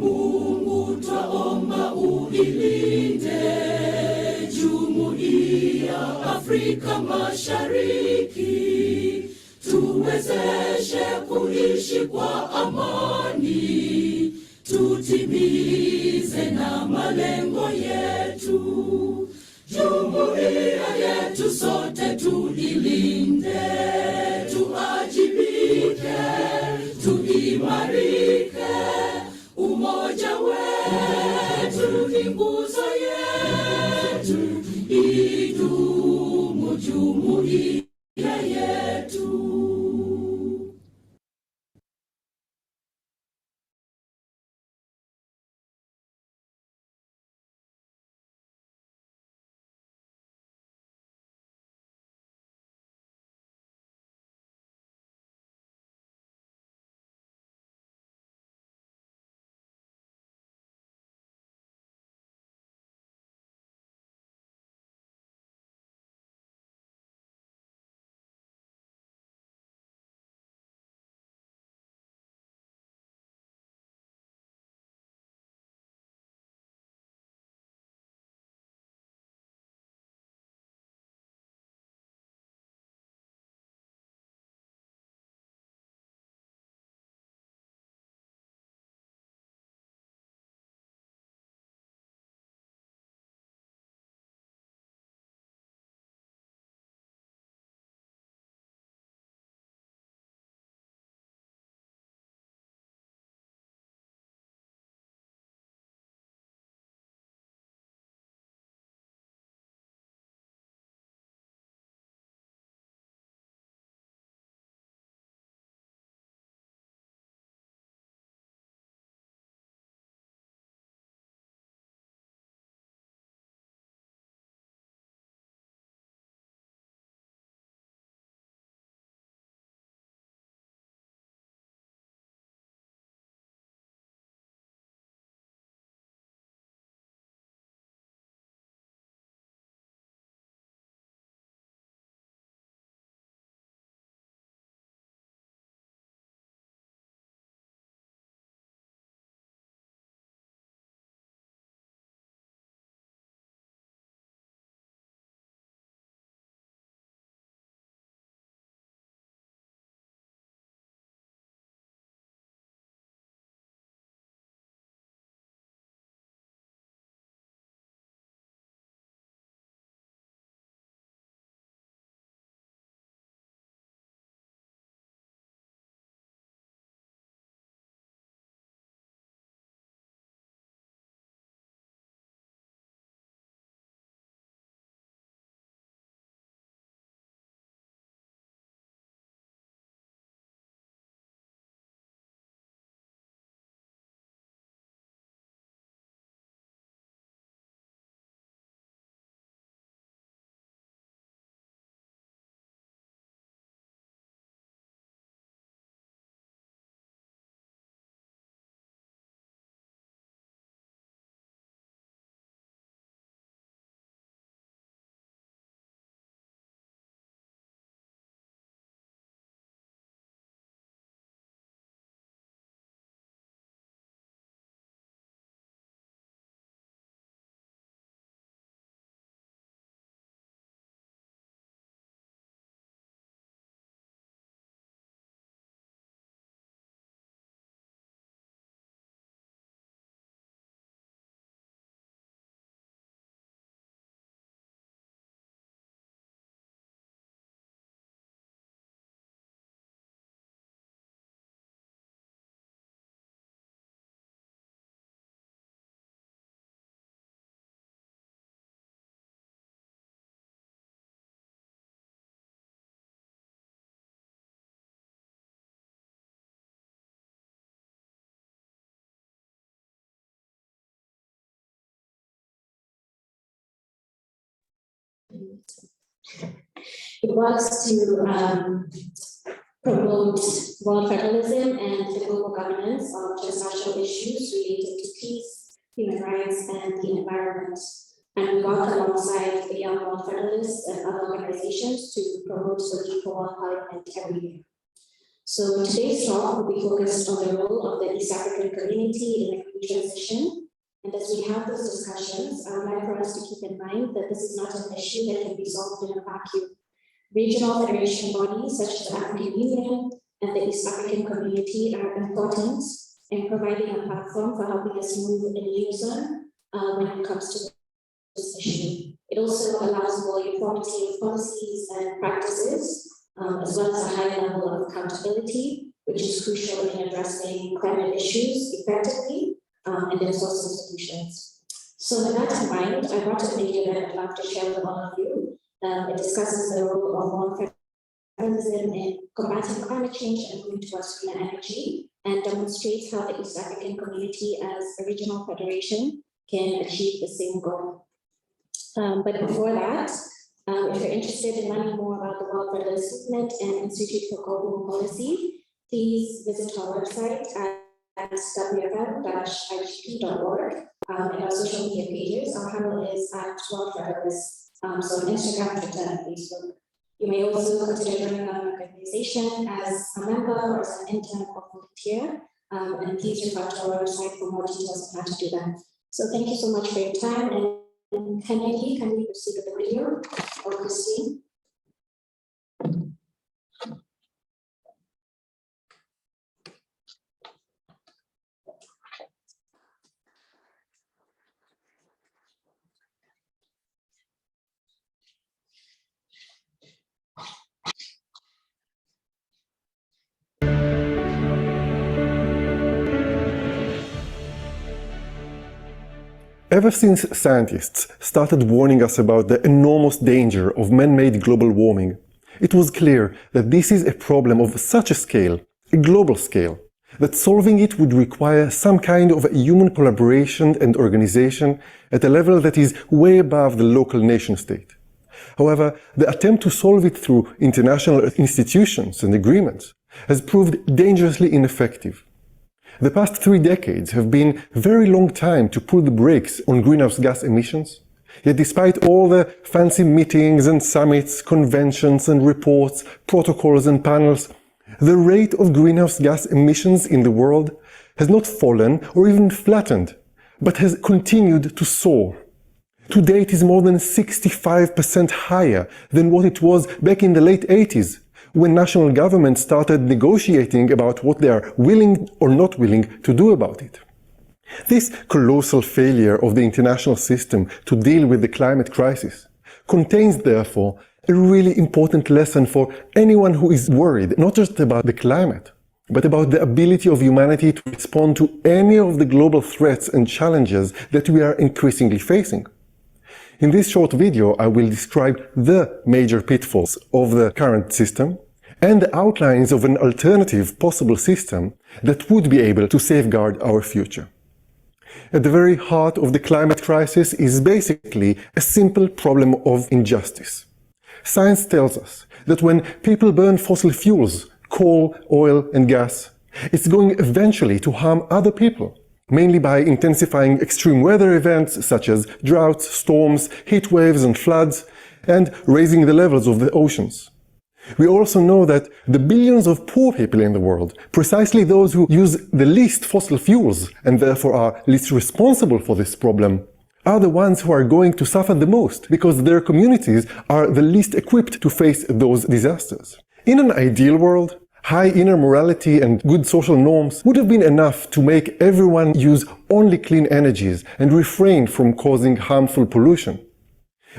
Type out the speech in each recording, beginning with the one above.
Mungu twaomba uilinde Jumuiya Afrika Mashariki, tuwezeshe kuishi kwa amani, tutimize na malengo yetu. Jumuiya yetu sote tuilinde, tuajibike, tuimarike. Umoja wetu ni nguzo yetu, idumu jumuiya yetu. It works to promote world federalism and the global governance of transnational issues related to peace, human rights, and the environment. And we work alongside the Young World Federalists and other organizations to promote the equal employment every year. So today's talk will be focused on the role of the East African community in the green transition. And as we have those discussions, I would like for us to keep in mind that this is not an issue that can be solved in a vacuum. Regional federation bodies such as the African Union and the East African community are important in providing a platform for helping us move in unison when it comes to this issue. It also allows more uniformity of policies and practices, as well as a high level of accountability, which is crucial in addressing climate issues effectively and then sourcing solutions. So with that in mind, I brought a video that I'd love to share with all of you. It discusses the role of multilateralism in combating climate change and moving towards cleaner energy, and demonstrates how the East African community as a regional federation can achieve the same goal. But before that, if you're interested in learning more about the World Federalist Movement and Institute for Global Policy, please visit our website at www.igp.org and our social media pages. Our handle is at World Federalist, so on Instagram, Twitter, and Facebook. You may also consider joining our organization as a member or as an intern or volunteer, and please refer to our website for more details on how to do that. So thank you so much for your time, and can we proceed with the video, or Christine? Ever since scientists started warning us about the enormous danger of man-made global warming, it was clear that this is a problem of such a scale, a global scale, that solving it would require some kind of human collaboration and organization at a level that is way above the local nation-state. However, the attempt to solve it through international institutions and agreements has proved dangerously ineffective. The past 3 decades have been a very long time to pull the brakes on greenhouse gas emissions. Yet despite all the fancy meetings and summits, conventions and reports, protocols and panels, the rate of greenhouse gas emissions in the world has not fallen or even flattened, but has continued to soar. Today it is more than 65% higher than what it was back in the late 80s, when national governments started negotiating about what they are willing or not willing to do about it. This colossal failure of the international system to deal with the climate crisis contains, therefore, a really important lesson for anyone who is worried, not just about the climate, but about the ability of humanity to respond to any of the global threats and challenges that we are increasingly facing. In this short video, I will describe the major pitfalls of the current system and the outlines of an alternative possible system that would be able to safeguard our future. At the very heart of the climate crisis is basically a simple problem of injustice. Science tells us that when people burn fossil fuels, coal, oil, and gas, it's going eventually to harm other people, mainly by intensifying extreme weather events such as droughts, storms, heat waves, and floods, and raising the levels of the oceans. We also know that the billions of poor people in the world, precisely those who use the least fossil fuels and therefore are least responsible for this problem, are the ones who are going to suffer the most because their communities are the least equipped to face those disasters. In an ideal world, high inner morality and good social norms would have been enough to make everyone use only clean energies and refrain from causing harmful pollution.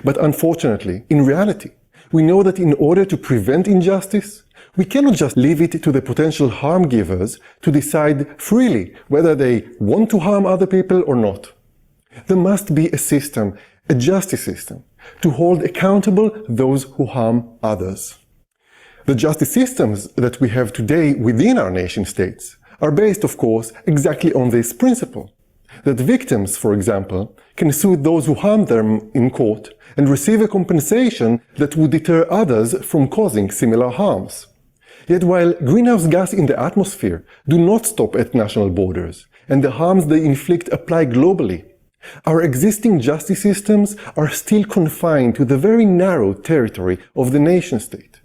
But unfortunately, in reality, we know that in order to prevent injustice, we cannot just leave it to the potential harm givers to decide freely whether they want to harm other people or not. There must be a system, a justice system, to hold accountable those who harm others. The justice systems that we have today within our nation states are based, of course, exactly on this principle. That victims, for example, can sue those who harm them in court and receive a compensation that would deter others from causing similar harms. Yet while greenhouse gas in the atmosphere do not stop at national borders, and the harms they inflict apply globally, our existing justice systems are still confined to the very narrow territory of the nation-state.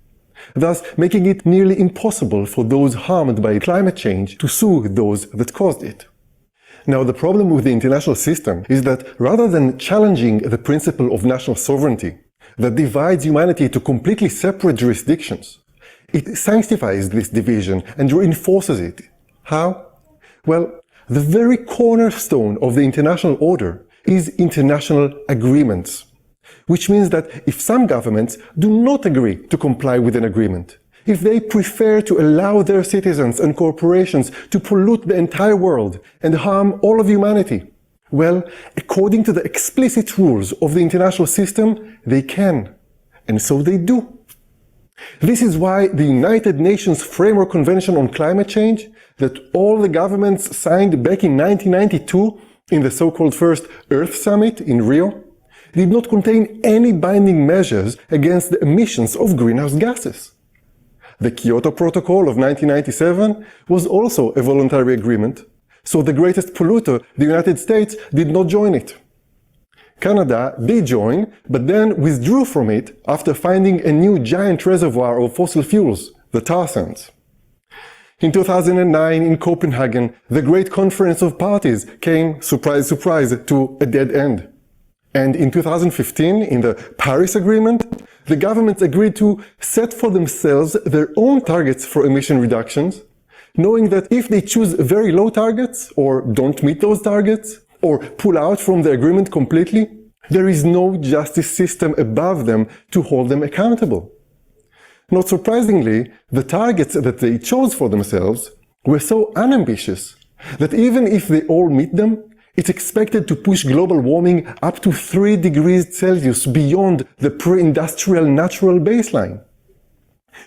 thus making it nearly impossible for those harmed by climate change to sue those that caused it. Now, the problem with the international system is that rather than challenging the principle of national sovereignty that divides humanity into completely separate jurisdictions, it sanctifies this division and reinforces it. How? Well, the very cornerstone of the international order is international agreements, which means that if some governments do not agree to comply with an agreement, if they prefer to allow their citizens and corporations to pollute the entire world and harm all of humanity, well, according to the explicit rules of the international system, they can. And so they do. This is why the United Nations Framework Convention on Climate Change, that all the governments signed back in 1992 in the so-called First Earth Summit in Rio, did not contain any binding measures against the emissions of greenhouse gases. The Kyoto Protocol of 1997 was also a voluntary agreement, so the greatest polluter, the United States, did not join it. Canada did join, but then withdrew from it after finding a new giant reservoir of fossil fuels, the tar sands. In 2009 in Copenhagen, the Great Conference of Parties came, surprise, surprise, to a dead end. And in 2015, in the Paris Agreement, the governments agreed to set for themselves their own targets for emission reductions, knowing that if they choose very low targets, or don't meet those targets, or pull out from the agreement completely, there is no justice system above them to hold them accountable. Not surprisingly, the targets that they chose for themselves were so unambitious that even if they all meet them, it's expected to push global warming up to 3 degrees Celsius beyond the pre-industrial natural baseline.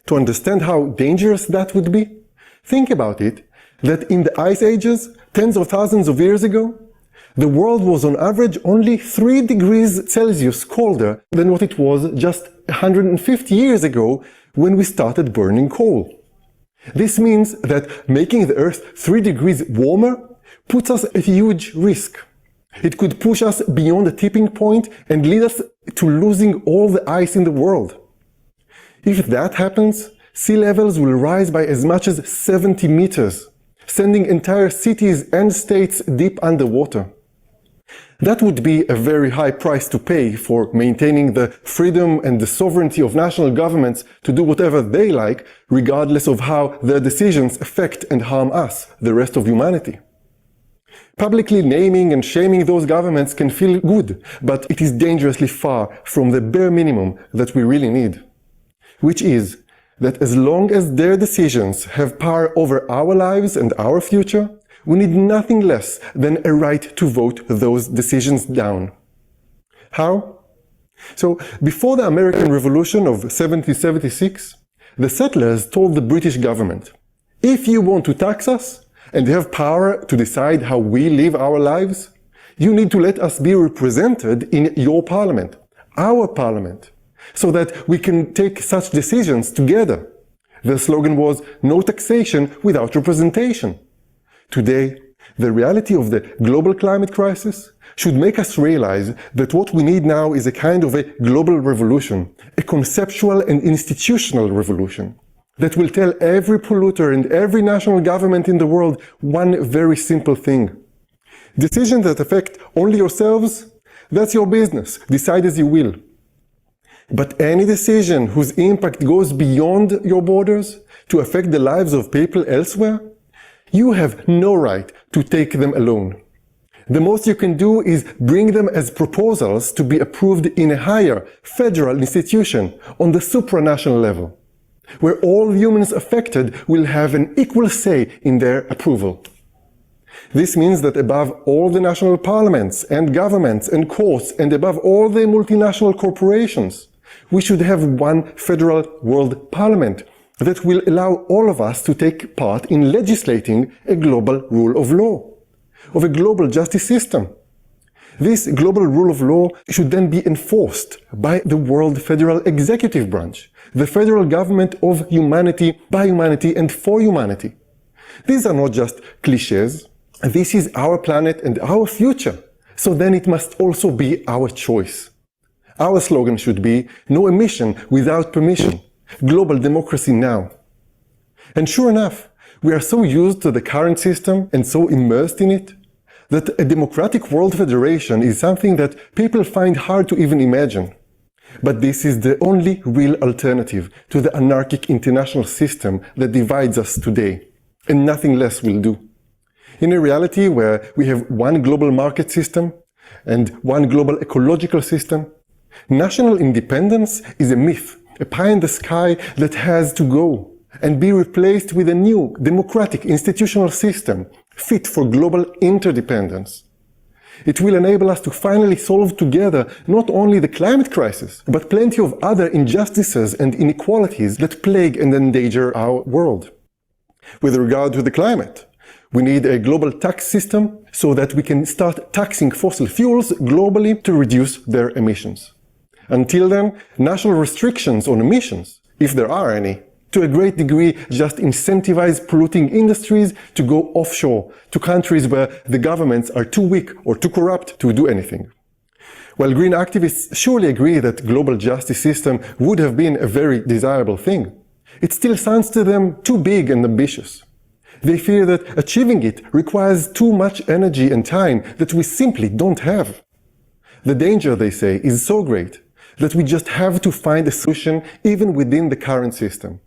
To understand how dangerous that would be, think about it that in the ice ages, tens of thousands of years ago, the world was on average only 3 degrees Celsius colder than what it was just 150 years ago when we started burning coal. This means that making the Earth 3 degrees warmer puts us at a huge risk. It could push us beyond the tipping point and lead us to losing all the ice in the world. If that happens, sea levels will rise by as much as 70 meters, sending entire cities and states deep underwater. That would be a very high price to pay for maintaining the freedom and the sovereignty of national governments to do whatever they like, regardless of how their decisions affect and harm us, the rest of humanity. Publicly naming and shaming those governments can feel good, but it is dangerously far from the bare minimum that we really need, which is that as long as their decisions have power over our lives and our future, we need nothing less than a right to vote those decisions down. How? So, before the American Revolution of 1776, the settlers told the British government, if you want to tax us and have power to decide how we live our lives, you need to let us be represented in your parliament, our parliament, so that we can take such decisions together. The slogan was, no taxation without representation. Today, the reality of the global climate crisis should make us realize that what we need now is a kind of a global revolution, a conceptual and institutional revolution, that will tell every polluter and every national government in the world one very simple thing. Decisions that affect only yourselves, that's your business, decide as you will. But any decision whose impact goes beyond your borders to affect the lives of people elsewhere, you have no right to take them alone. The most you can do is bring them as proposals to be approved in a higher federal institution on the supranational level, where all humans affected will have an equal say in their approval. This means that above all the national parliaments and governments and courts and above all the multinational corporations, we should have one federal world parliament that will allow all of us to take part in legislating a global rule of law, of a global justice system. This global rule of law should then be enforced by the world federal executive branch, the federal government of humanity, by humanity, and for humanity. These are not just cliches. This is our planet and our future, so then it must also be our choice. Our slogan should be, no emission without permission. global democracy now. And sure enough, we are so used to the current system and so immersed in it that a democratic world federation is something that people find hard to even imagine. But this is the only real alternative to the anarchic international system that divides us today, and nothing less will do. In a reality where we have one global market system and one global ecological system, national independence is a myth, a pie in the sky that has to go and be replaced with a new democratic institutional system fit for global interdependence. It will enable us to finally solve together not only the climate crisis, but plenty of other injustices and inequalities that plague and endanger our world. With regard to the climate, we need a global tax system so that we can start taxing fossil fuels globally to reduce their emissions. Until then, national restrictions on emissions, if there are any, to a great degree just incentivize polluting industries to go offshore to countries where the governments are too weak or too corrupt to do anything. While green activists surely agree that global justice system would have been a very desirable thing, it still sounds to them too big and ambitious. They fear that achieving it requires too much energy and time that we simply don't have. The danger, they say, is so great that we just have to find a solution even within the current system.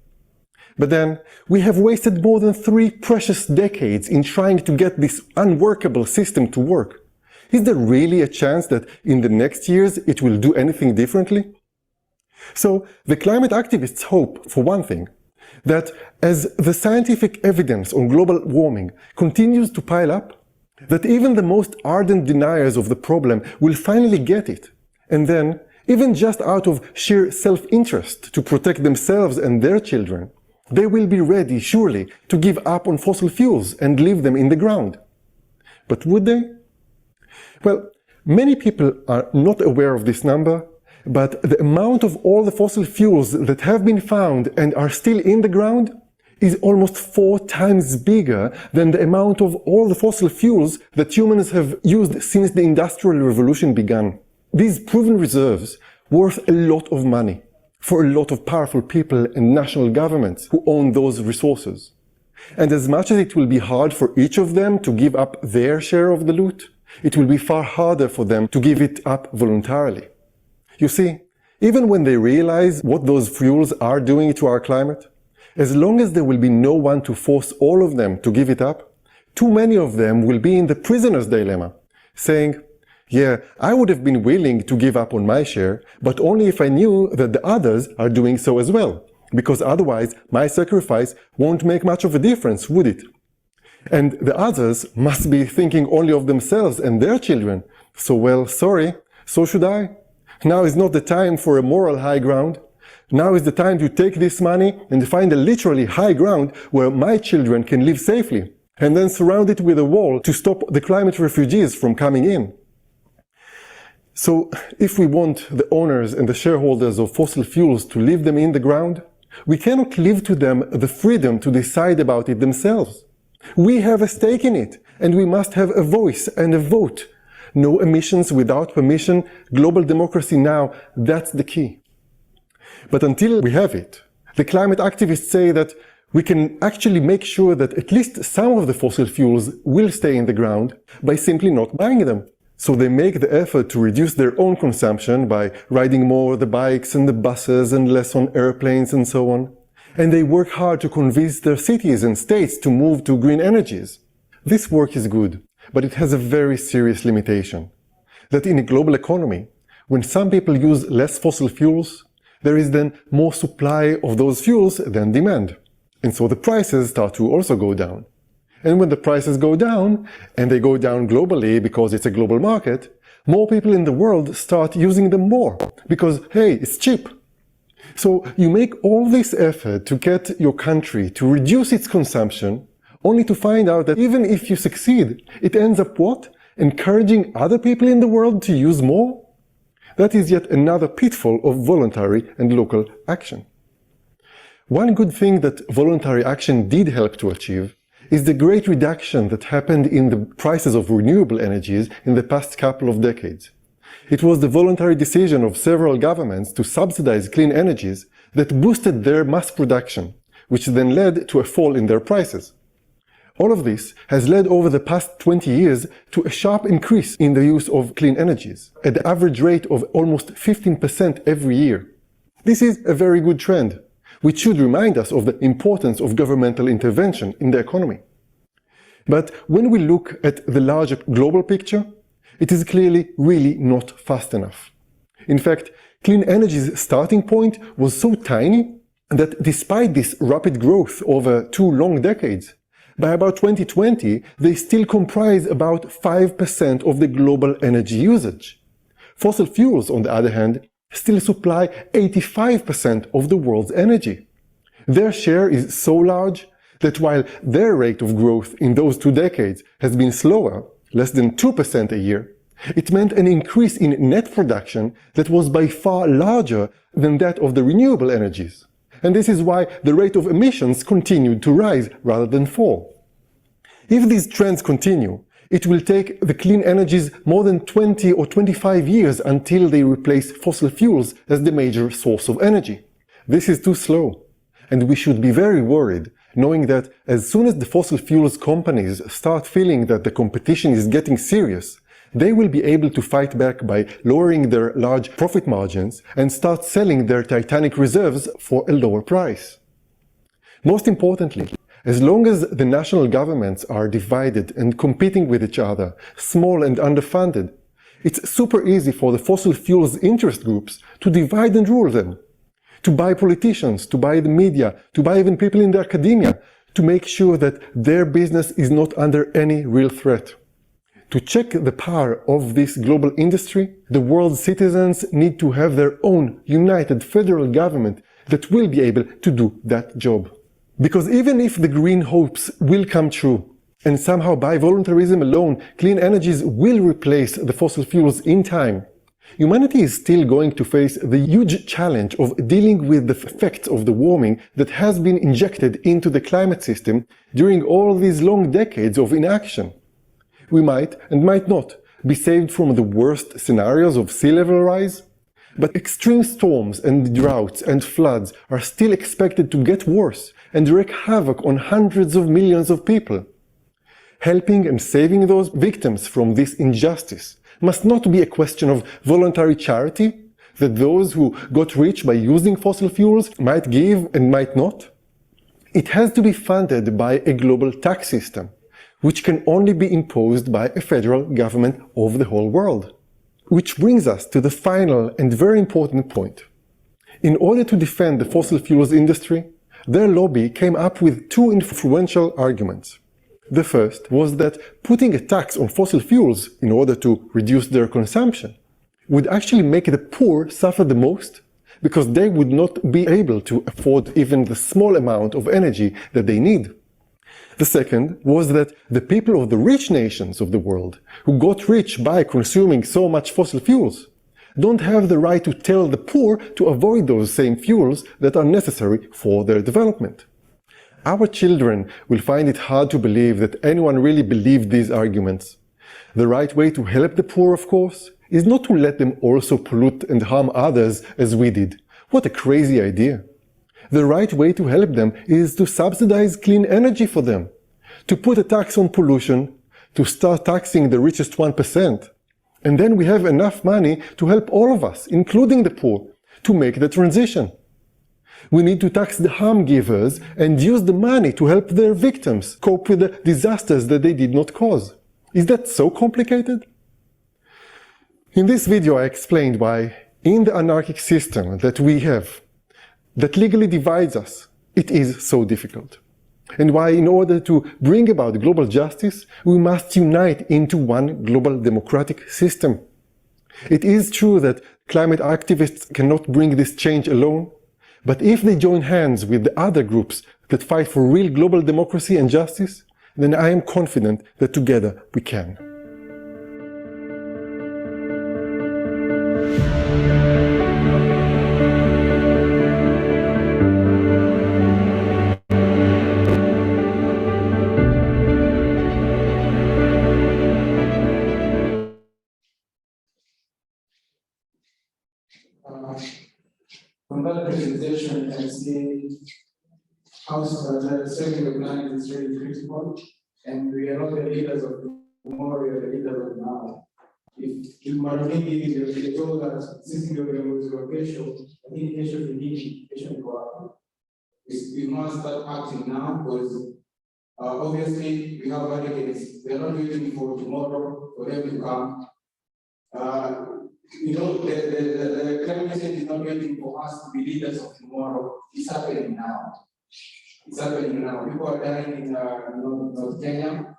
But then, we have wasted more than 3 precious decades in trying to get this unworkable system to work. Is there really a chance that in the next years it will do anything differently? So, the climate activists hope, for one thing, that as the scientific evidence on global warming continues to pile up, that even the most ardent deniers of the problem will finally get it, and then, even just out of sheer self-interest to protect themselves and their children, they will be ready, surely, to give up on fossil fuels and leave them in the ground. But would they? Well, many people are not aware of this number, but the amount of all the fossil fuels that have been found and are still in the ground is almost 4 times bigger than the amount of all the fossil fuels that humans have used since the Industrial Revolution began. These proven reserves worth a lot of money for a lot of powerful people and national governments who own those resources. And as much as it will be hard for each of them to give up their share of the loot, it will be far harder for them to give it up voluntarily. You see, even when they realize what those fuels are doing to our climate, as long as there will be no one to force all of them to give it up, too many of them will be in the prisoner's dilemma, saying, yeah, I would have been willing to give up on my share, but only if I knew that the others are doing so as well, because otherwise my sacrifice won't make much of a difference, would it? And the others must be thinking only of themselves and their children. So, well, sorry, so should I. Now is not the time for a moral high ground. Now is the time to take this money and find a literally high ground where my children can live safely, and then surround it with a wall to stop the climate refugees from coming in. So, if we want the owners and the shareholders of fossil fuels to leave them in the ground, we cannot give to them the freedom to decide about it themselves. We have a stake in it, and we must have a voice and a vote. No emissions without permission, global democracy now, that's the key. But until we have it, the climate activists say that we can actually make sure that at least some of the fossil fuels will stay in the ground by simply not buying them. So they make the effort to reduce their own consumption by riding more the bikes and the buses and less on airplanes and so on. And they work hard to convince their cities and states to move to green energies. This work is good, but it has a very serious limitation. That in a global economy, when some people use less fossil fuels, there is then more supply of those fuels than demand. And so the prices start to also go down. And when the prices go down, and they go down globally because it's a global market, more people in the world start using them more, because, hey, it's cheap. So you make all this effort to get your country to reduce its consumption, only to find out that even if you succeed, it ends up what? Encouraging other people in the world to use more? That is yet another pitfall of voluntary and local action. One good thing that voluntary action did help to achieve is the great reduction that happened in the prices of renewable energies in the past couple of decades. It was the voluntary decision of several governments to subsidize clean energies that boosted their mass production, which then led to a fall in their prices. All of this has led over the past 20 years to a sharp increase in the use of clean energies, at the average rate of almost 15% every year. This is a very good trend, which should remind us of the importance of governmental intervention in the economy. But when we look at the larger global picture, it is clearly really not fast enough. In fact, clean energy's starting point was so tiny that despite this rapid growth over 2 long decades, by about 2020, they still comprise about 5% of the global energy usage. Fossil fuels, on the other hand, still supply 85% of the world's energy. Their share is so large that while their rate of growth in those 2 decades has been slower, less than 2% a year, it meant an increase in net production that was by far larger than that of the renewable energies. And this is why the rate of emissions continued to rise rather than fall. If these trends continue, it will take the clean energies more than 20 or 25 years until they replace fossil fuels as the major source of energy. This is too slow, and we should be very worried, knowing that as soon as the fossil fuels companies start feeling that the competition is getting serious, they will be able to fight back by lowering their large profit margins and start selling their titanic reserves for a lower price. Most importantly, as long as the national governments are divided and competing with each other, small and underfunded, it's super easy for the fossil fuels interest groups to divide and rule them, to buy politicians, to buy the media, to buy even people in the academia, to make sure that their business is not under any real threat. To check the power of this global industry, the world's citizens need to have their own united federal government that will be able to do that job. Because even if the green hopes will come true, and somehow by voluntarism alone, clean energies will replace the fossil fuels in time, humanity is still going to face the huge challenge of dealing with the effects of the warming that has been injected into the climate system during all these long decades of inaction. We might, and might not, be saved from the worst scenarios of sea level rise, but extreme storms and droughts and floods are still expected to get worse and wreak havoc on hundreds of millions of people. Helping and saving those victims from this injustice must not be a question of voluntary charity that those who got rich by using fossil fuels might give and might not. It has to be funded by a global tax system, which can only be imposed by a federal government of the whole world. Which brings us to the final and very important point. In order to defend the fossil fuels industry, their lobby came up with 2 influential arguments. The first was that putting a tax on fossil fuels in order to reduce their consumption would actually make the poor suffer the most, because they would not be able to afford even the small amount of energy that they need. The second was that the people of the rich nations of the world, who got rich by consuming so much fossil fuels, don't have the right to tell the poor to avoid those same fuels that are necessary for their development. Our children will find it hard to believe that anyone really believed these arguments. The right way to help the poor, of course, is not to let them also pollute and harm others as we did. What a crazy idea! The right way to help them is to subsidize clean energy for them, to put a tax on pollution, to start taxing the richest 1%, and then we have enough money to help all of us, including the poor, to make the transition. We need to tax the harm givers and use the money to help their victims cope with the disasters that they did not cause. Is that so complicated? In this video I explained why, in the anarchic system that we have, that legally divides us, it is so difficult. And why, in order to bring about global justice, we must unite into one global democratic system. It is true that climate activists cannot bring this change alone, but if they join hands with the other groups that fight for real global democracy and justice, then I am confident that together we can. that presentation and see how the setting of plan is really critical, and we are not the leaders of tomorrow, we are the leaders of now. If Marumini is told that sisi ndio viongozi wa kesho, lakini kesho ni nini? Kesho ni wapi? We must start acting now because obviously we have delegates. They are not waiting for tomorrow for them to come. The climate change is not waiting for us to be leaders of tomorrow. It's happening now. It's happening now. People are dying in North Kenya.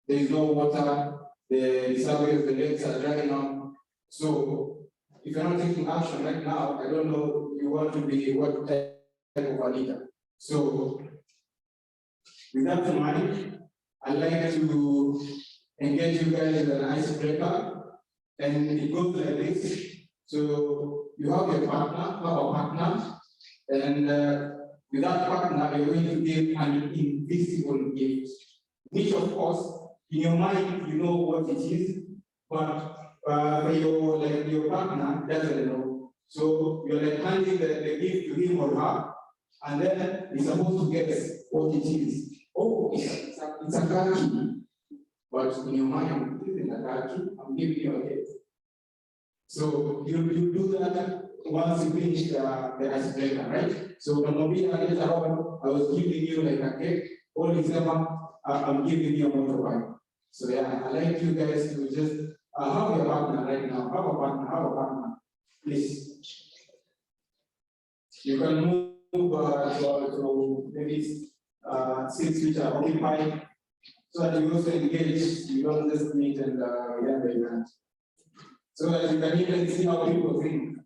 There is no water. The survey of the lakes are drying up. So if you're not taking action right now, I don't know you want to be what type of a leader. So with that in mind, I'd like to engage you guys in an icebreaker, and it goes like this. So you have your partner, and with that partner, you're going to give an invisible gift, which of course, in your mind, you know what it is, but your partner doesn't know. So you're like handing the gift to him or her, and then he's supposed to guess what it is. Oh, it's a car key. But in your mind, it isn't a car key. I'm giving you a gift. So you do that once you finish the icebreaker, right? So later on, I was giving you like a cake. All December, I'm giving you a motorbike. So yeah, I'd like you guys to just have your partner right now. Have a partner, please. You can move to maybe seats which are occupied, so that you also engage. You don't just meet and end the event. So that you can even see how people think.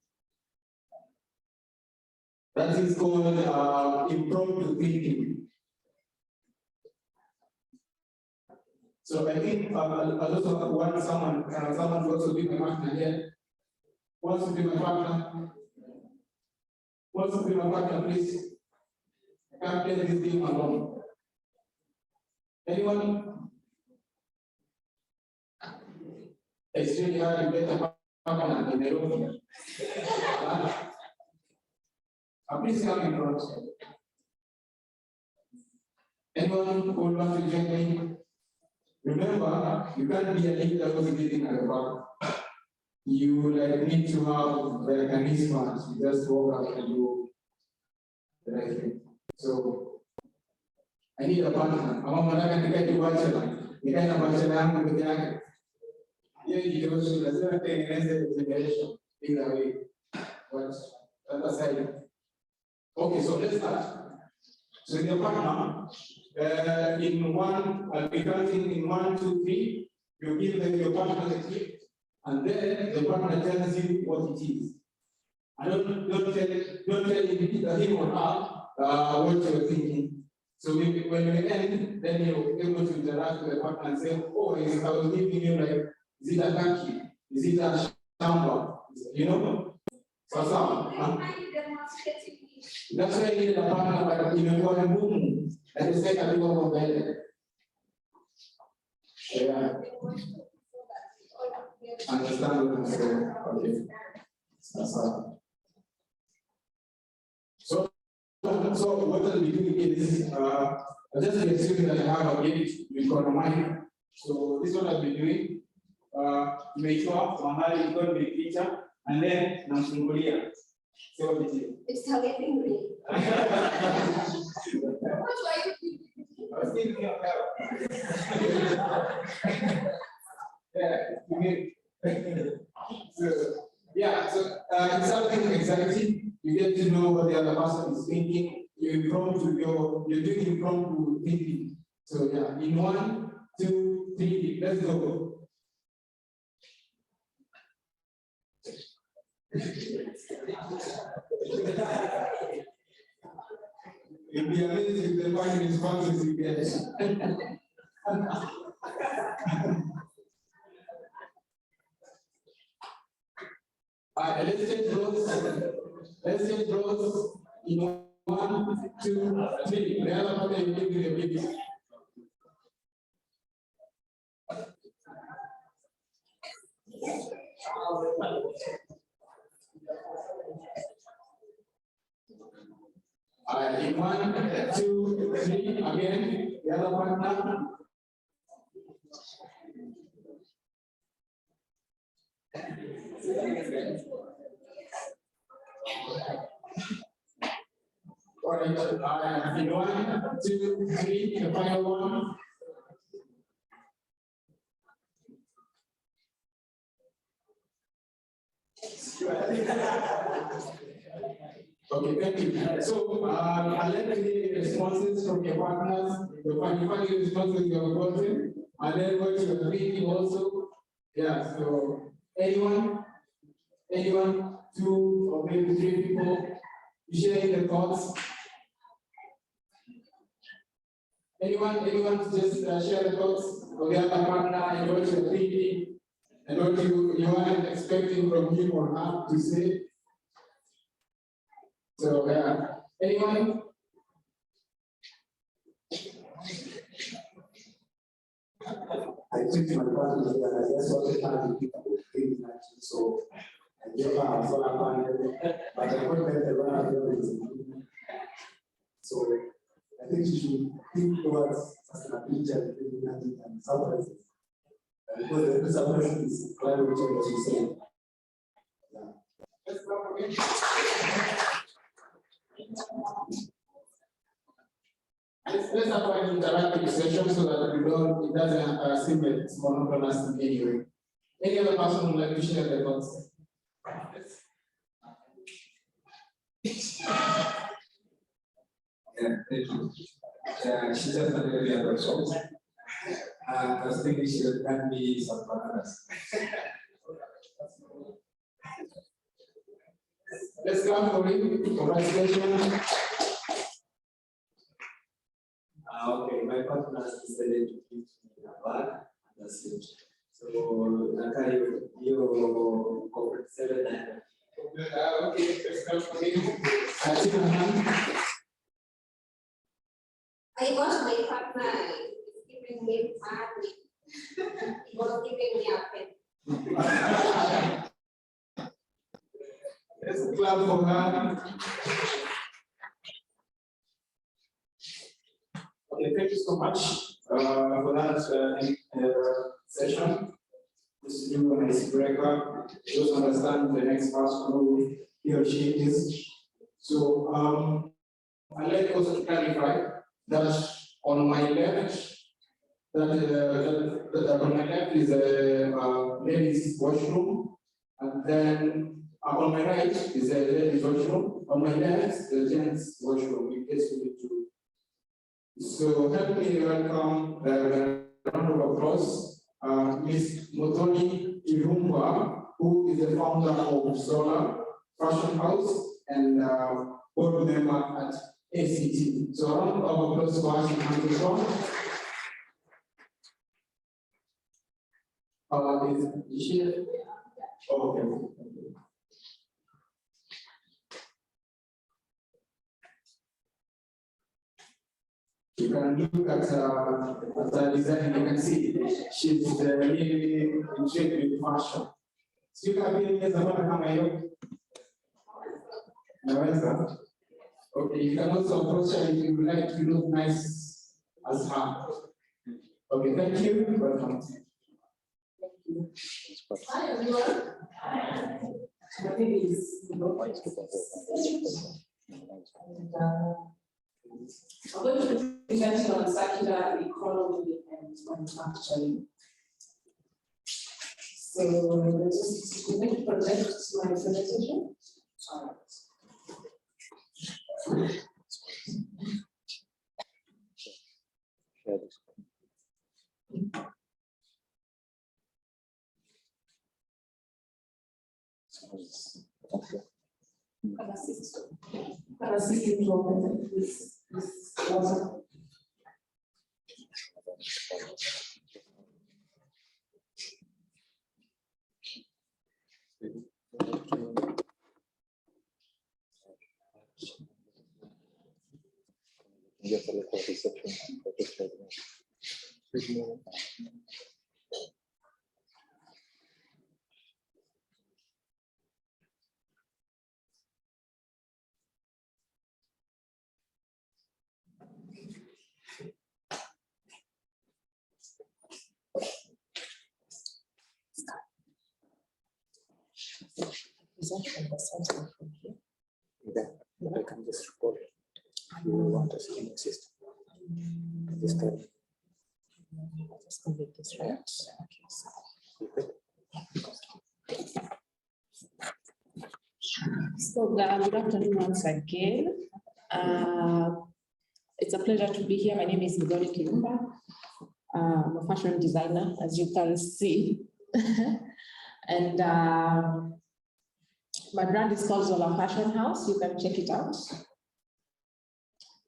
That is called impromptu thinking. So I think I also want someone to also be my partner here. Wants to be my partner? Wants to be my partner, please? I can't play this game alone. Anyone? It's really hard to get a partner in Nairobi. Please come in front. Anyone who would want to join me? Remember, you can't be a leader who's getting at the back. You need to have the charisma to just walk up and do the right thing. So I need a partner. I'm going to get to bachelor. You can't have bachelor, I'm going to get you go to the third thing and the generation. Either way. But that aside. Okay, so let's start. So your partner, in one, I'll be counting in 1, 2, 3. You give your partner the gift, and then the partner tells you what it is. And don't tell him or her what you're thinking. So when you end, then you're able to interact with the partner and say, oh, I was giving you is it a kaki? Is it a shamba? You know? So, that's why you need a partner, but imekuwa ngumu. Nateseka tu kwa mbele. Yeah. Understand what I'm saying? Okay. So what I'll be doing is I'll just be assuming that I have a gift with mic. So this is what I'll be doing. Make sure mahali iko ni picha, and then namfungulia. So what it is. It's targeting me. What do I do? I was thinking of it's something exciting. You get to know what the other person is thinking. You're doing impromptu thinking. So yeah, in 1, 2, 3, let's go. It'd be amazing if the final responses you get. Let's take those in 1, 2, 3. The other one will give you the big. In 1, 2, 3, again, the other partner. All right, in 1, 2, 3, the final one. Okay, thank you. So, I'll let the responses from your partners, the funny responses you have gotten, and then what you are reading also. Yeah, so anyone, 2 or maybe 3 people sharing the thoughts. Anyone just share the thoughts of the other partner and what you're thinking and what you are expecting from him or her to say. So, anyone? I took my partner and I just wanted to people in action. So I gave her a solar panel, but I wanted the run of everything. So I think you should think towards sustainability and surprises. Because the surprise is climate change, as you say. Let's have an interactive session so that it doesn't seem like it's monotonous in any way. Any other person would like to share their thoughts? Yeah, thank you. She just had a really other result. I was thinking she would hand me some bananas. Let's clap for him. Congratulations. Okay, my partner has decided to give me a bag, and that's it. So, you corporate 7. Okay, let's clap for him. I see your hand. I got my partner is giving me money. He was giving me a pen. Let's clap for her. Okay, thank you so much for that session. This is do an icebreaker. Just understand the next person who he or she is. So I'd like also to clarify that on my left, on my left is a ladies' washroom, and then on my right is a ladies' washroom. On my left, the gents' washroom. In case we need to. So help me welcome the round of applause, Ms. Motoni Irumba, who is the founder of Solar Fashion House and board member at ACT. So a round of applause for us in Hamilton. Is she here? Oh, okay. You can look at the design, you can see she's really intrigued with fashion. So you can be in the okay, you can also approach her if you would like to look nice as her. Okay, thank you. Welcome. Hi everyone. My name is and, I'm going to be presenting on circular economy and manufacturing. So let's just make project my presentation. All right. Can I assist you to open this water? Then I can just record it. You want a streaming system. This time. Just complete this, right? So good afternoon once again. It's a pleasure to be here. My name is Migori Kirumba. I'm a fashion designer, as you can see. And my brand is called Zola Fashion House. You can check it out.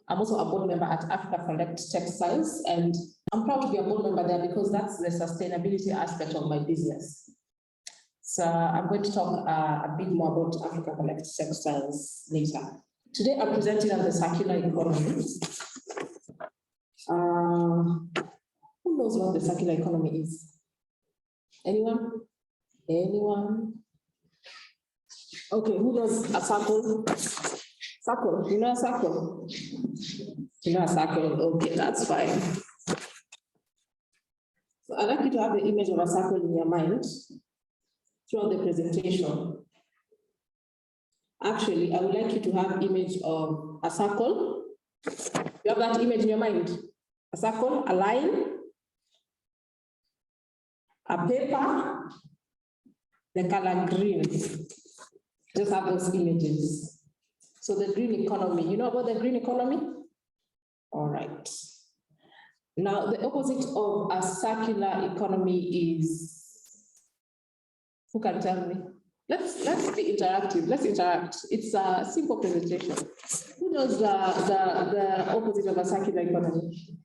I'm also a board member at Africa Connect Textiles, and I'm proud to be a board member there because that's the sustainability aspect of my business. So I'm going to talk a bit more about Africa Connect Textiles later. Today I'm presenting on the circular economy. Who knows what the circular economy is? Anyone? Anyone? Okay, who knows a circle? Circle, you know a circle? You know a circle, okay, that's fine. So I'd like you to have the image of a circle in your mind throughout the presentation. Actually, I would like you to have image of a circle. You have that image in your mind? A circle, a line, a paper, the color green. Just have those images. So the green economy, you know about the green economy? All right. Now, the opposite of a circular economy is, who can tell me? Let's be interactive. Let's interact. It's a simple presentation. Who knows the opposite of a circular economy?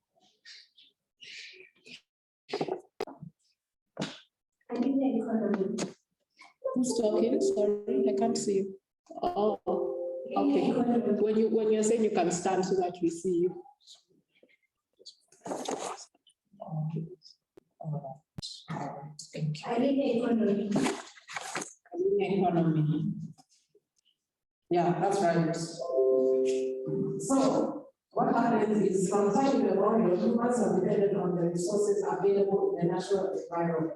I think the economy. Who's talking? Sorry, I can't see you. Oh, okay. When you're saying you can stand so that we see you. Okay. All right. Thank you. I think the economy. Economy. Yeah, that's right. So what happens is from time immemorial, humans have depended on the resources available in the natural environment.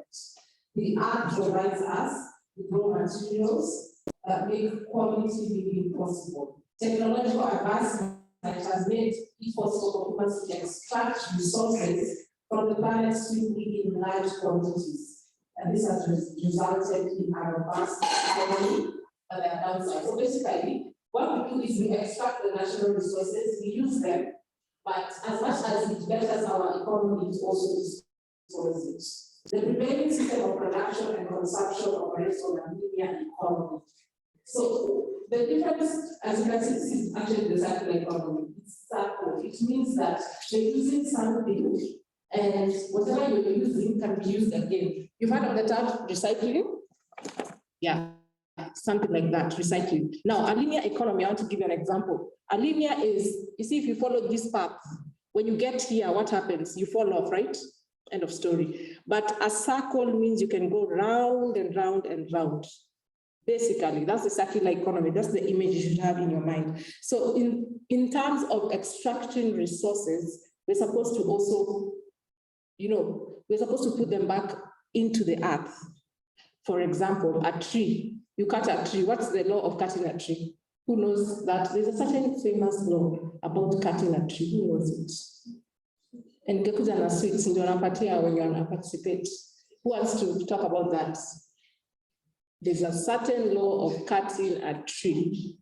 The earth provides us with raw materials that make quality living possible. Technological advancement has made it possible for humans to extract resources from the planet swiftly in large quantities. And this has resulted in a robust economy and their downside. So basically, what we do is we extract the natural resources, we use them, but as much as it betters our economy, it also destroys it. The prevailing system of production and consumption operates on a linear economy. So the difference, as you can see, this is actually the circular economy. It's circle. It means that you're using something, and whatever you're using can be used again. You've heard of the term recycling? Yeah, something like that, recycling. Now, a linear economy, I want to give you an example. A linear is, you see, if you follow this path, when you get here, what happens? You fall off, right? End of story. But a circle means you can go round and round and round. Basically, that's the circular economy. That's the image you should have in your mind. So in terms of extracting resources, we're supposed to also, we're supposed to put them back into the earth. For example, a tree. You cut a tree. What's the law of cutting a tree? Who knows that? There's a certain famous law about cutting a tree. Who knows it? And Gekuja na sweets, ndio napatia when you want to participate. Who wants to talk about that? There's a certain law of cutting a tree.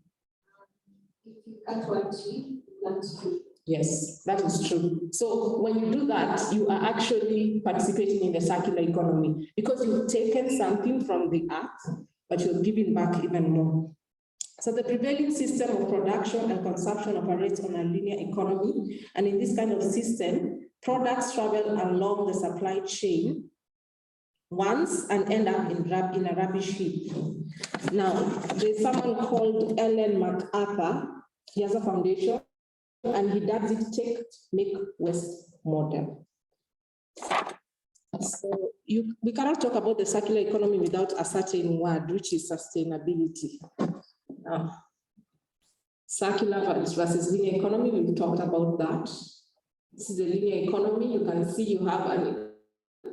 If you cut one tree, plant two. Yes, that is true. So when you do that, you are actually participating in the circular economy because you've taken something from the earth, but you're giving back even more. So the prevailing system of production and consumption operates on a linear economy. And in this kind of system, products travel along the supply chain once and end up in a rubbish heap. Now, there's someone called Ellen MacArthur. He has a foundation, and he does it take, make, waste model. So we cannot talk about the circular economy without a certain word, which is sustainability. Circular versus linear economy, we've talked about that. This is the linear economy. You can see you have an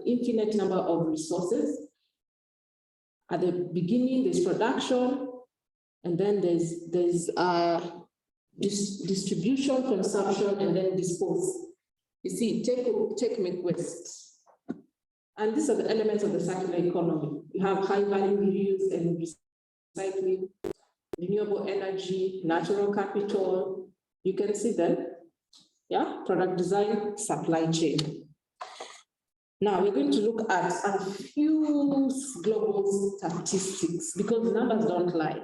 infinite number of resources. At the beginning, there's production, And then there's distribution, consumption, and then dispose. You see, take, make, waste. And these are the elements of the circular economy. You have high value reuse and recycling, renewable energy, natural capital. You can see them. Yeah, product design, supply chain. Now we're going to look at a few global statistics because the numbers don't lie.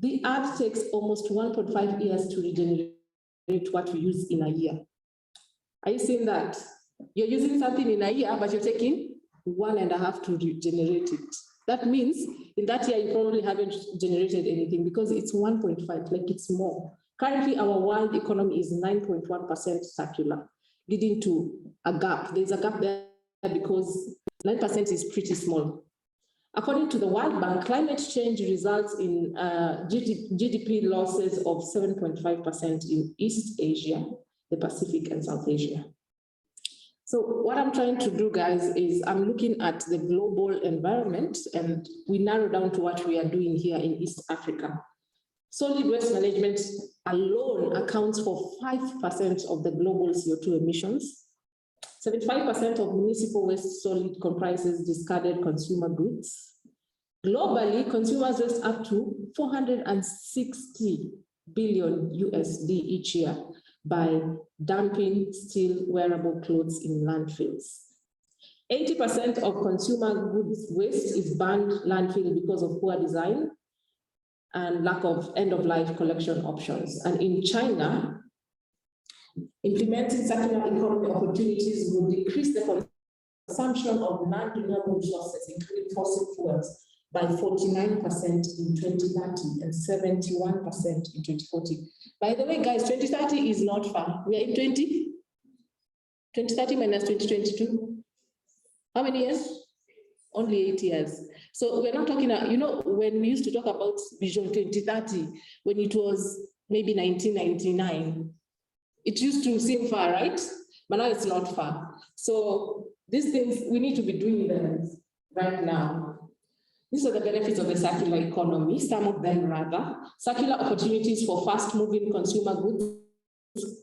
The earth takes almost 1.5 years to regenerate what we use in a year. Are you seeing that? You're using something in a year, but you're taking 1.5 to regenerate it. That means in that year, you probably haven't generated anything because it's 1.5, like it's more. Currently, our world economy is 9.1% circular, leading to a gap. There's a gap there because 9% is pretty small. According to the World Bank, climate change results in GDP losses of 7.5% in East Asia, the Pacific, and South Asia. So what I'm trying to do, guys, is I'm looking at the global environment, and we narrow down to what we are doing here in East Africa. Solid waste management alone accounts for 5% of the global CO2 emissions. 75% of municipal waste solid comprises discarded consumer goods. Globally, consumers waste up to 460 billion USD each year by dumping steel wearable clothes in landfills. 80% of consumer goods waste is banned landfill because of poor design and lack of end-of-life collection options. And in China, implementing circular economy opportunities will decrease the consumption of non-renewable resources, including fossil fuels, by 49% in 2030 and 71% in 2040. By the way, guys, 2030 is not far. We are in 2030 minus 2022. How many years? Only 8 years. So we're not talking, you know, when we used to talk about Vision 2030, when it was maybe 1999, it used to seem far, right? But now it's not far. So these things, we need to be doing them right now. These are the benefits of the circular economy, some of them rather. Circular opportunities for fast-moving consumer goods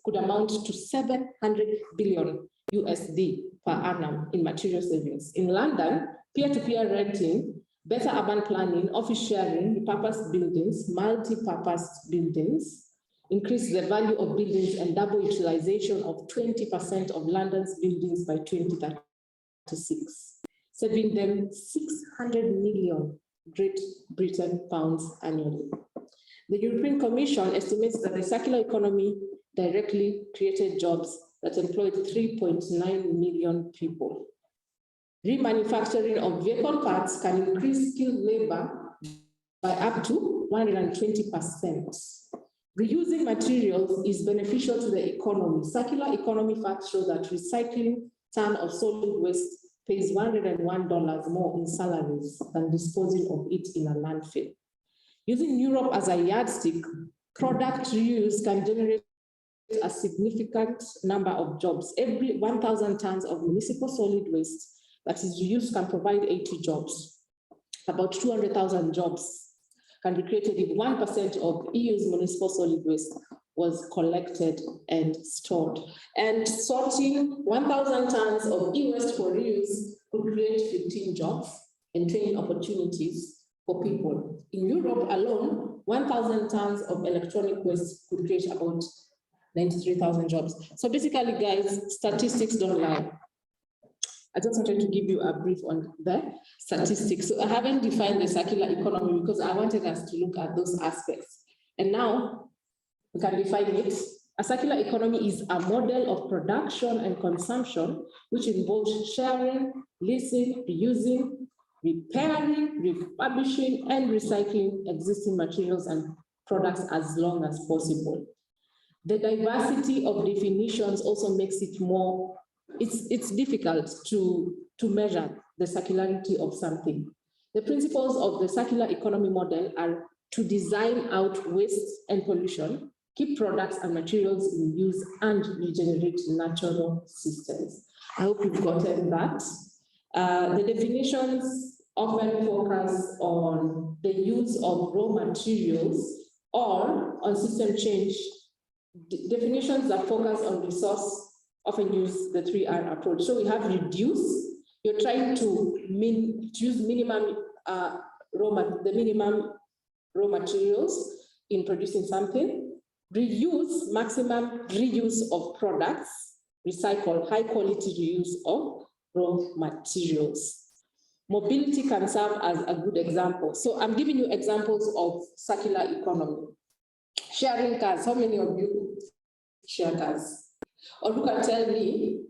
could amount to 700 billion USD per annum in material savings. In London, peer-to-peer renting, better urban planning, office sharing, repurposed buildings, multi-purpose buildings, increase the value of buildings and double utilization of 20% of London's buildings by 2036. Saving them 600 million Great Britain pounds annually. The European Commission estimates that the circular economy directly created jobs that employed 3.9 million people. Remanufacturing of vehicle parts can increase skilled labor by up to 120%. Reusing materials is beneficial to the economy. Circular economy facts show that recycling ton of solid waste pays $101 more in salaries than disposing of it in a landfill. Using Europe as a yardstick, product reuse can generate a significant number of jobs. Every 1,000 tons of municipal solid waste that is reused can provide 80 jobs. About 200,000 jobs can be created if 1% of EU's municipal solid waste was collected and stored. And sorting 1,000 tons of e-waste for reuse could create 15 jobs and training opportunities for people. In Europe alone, 1,000 tons of electronic waste could create about 93,000 jobs. So basically, guys, statistics don't lie. I just wanted to give you a brief on the statistics. So I haven't defined the circular economy because I wanted us to look at those aspects. And now we can define it. A circular economy is a model of production and consumption which involves sharing, leasing, reusing, repairing, refurbishing, and recycling existing materials and products as long as possible. The diversity of definitions also makes it more, it's difficult to measure the circularity of something. The principles of the circular economy model are to design out waste and pollution, keep products and materials in use, and regenerate natural systems. I hope you've gotten that. The definitions often focus on the use of raw materials or on system change. Definitions that focus on resource often use the 3R approach. So we have reduce. You're trying to use minimum minimum raw materials in producing something. Reuse, maximum reuse of products. Recycle, high quality reuse of raw materials. Mobility can serve as a good example. So I'm giving you examples of circular economy. Sharing cars, how many of you share cars? Or who can tell me,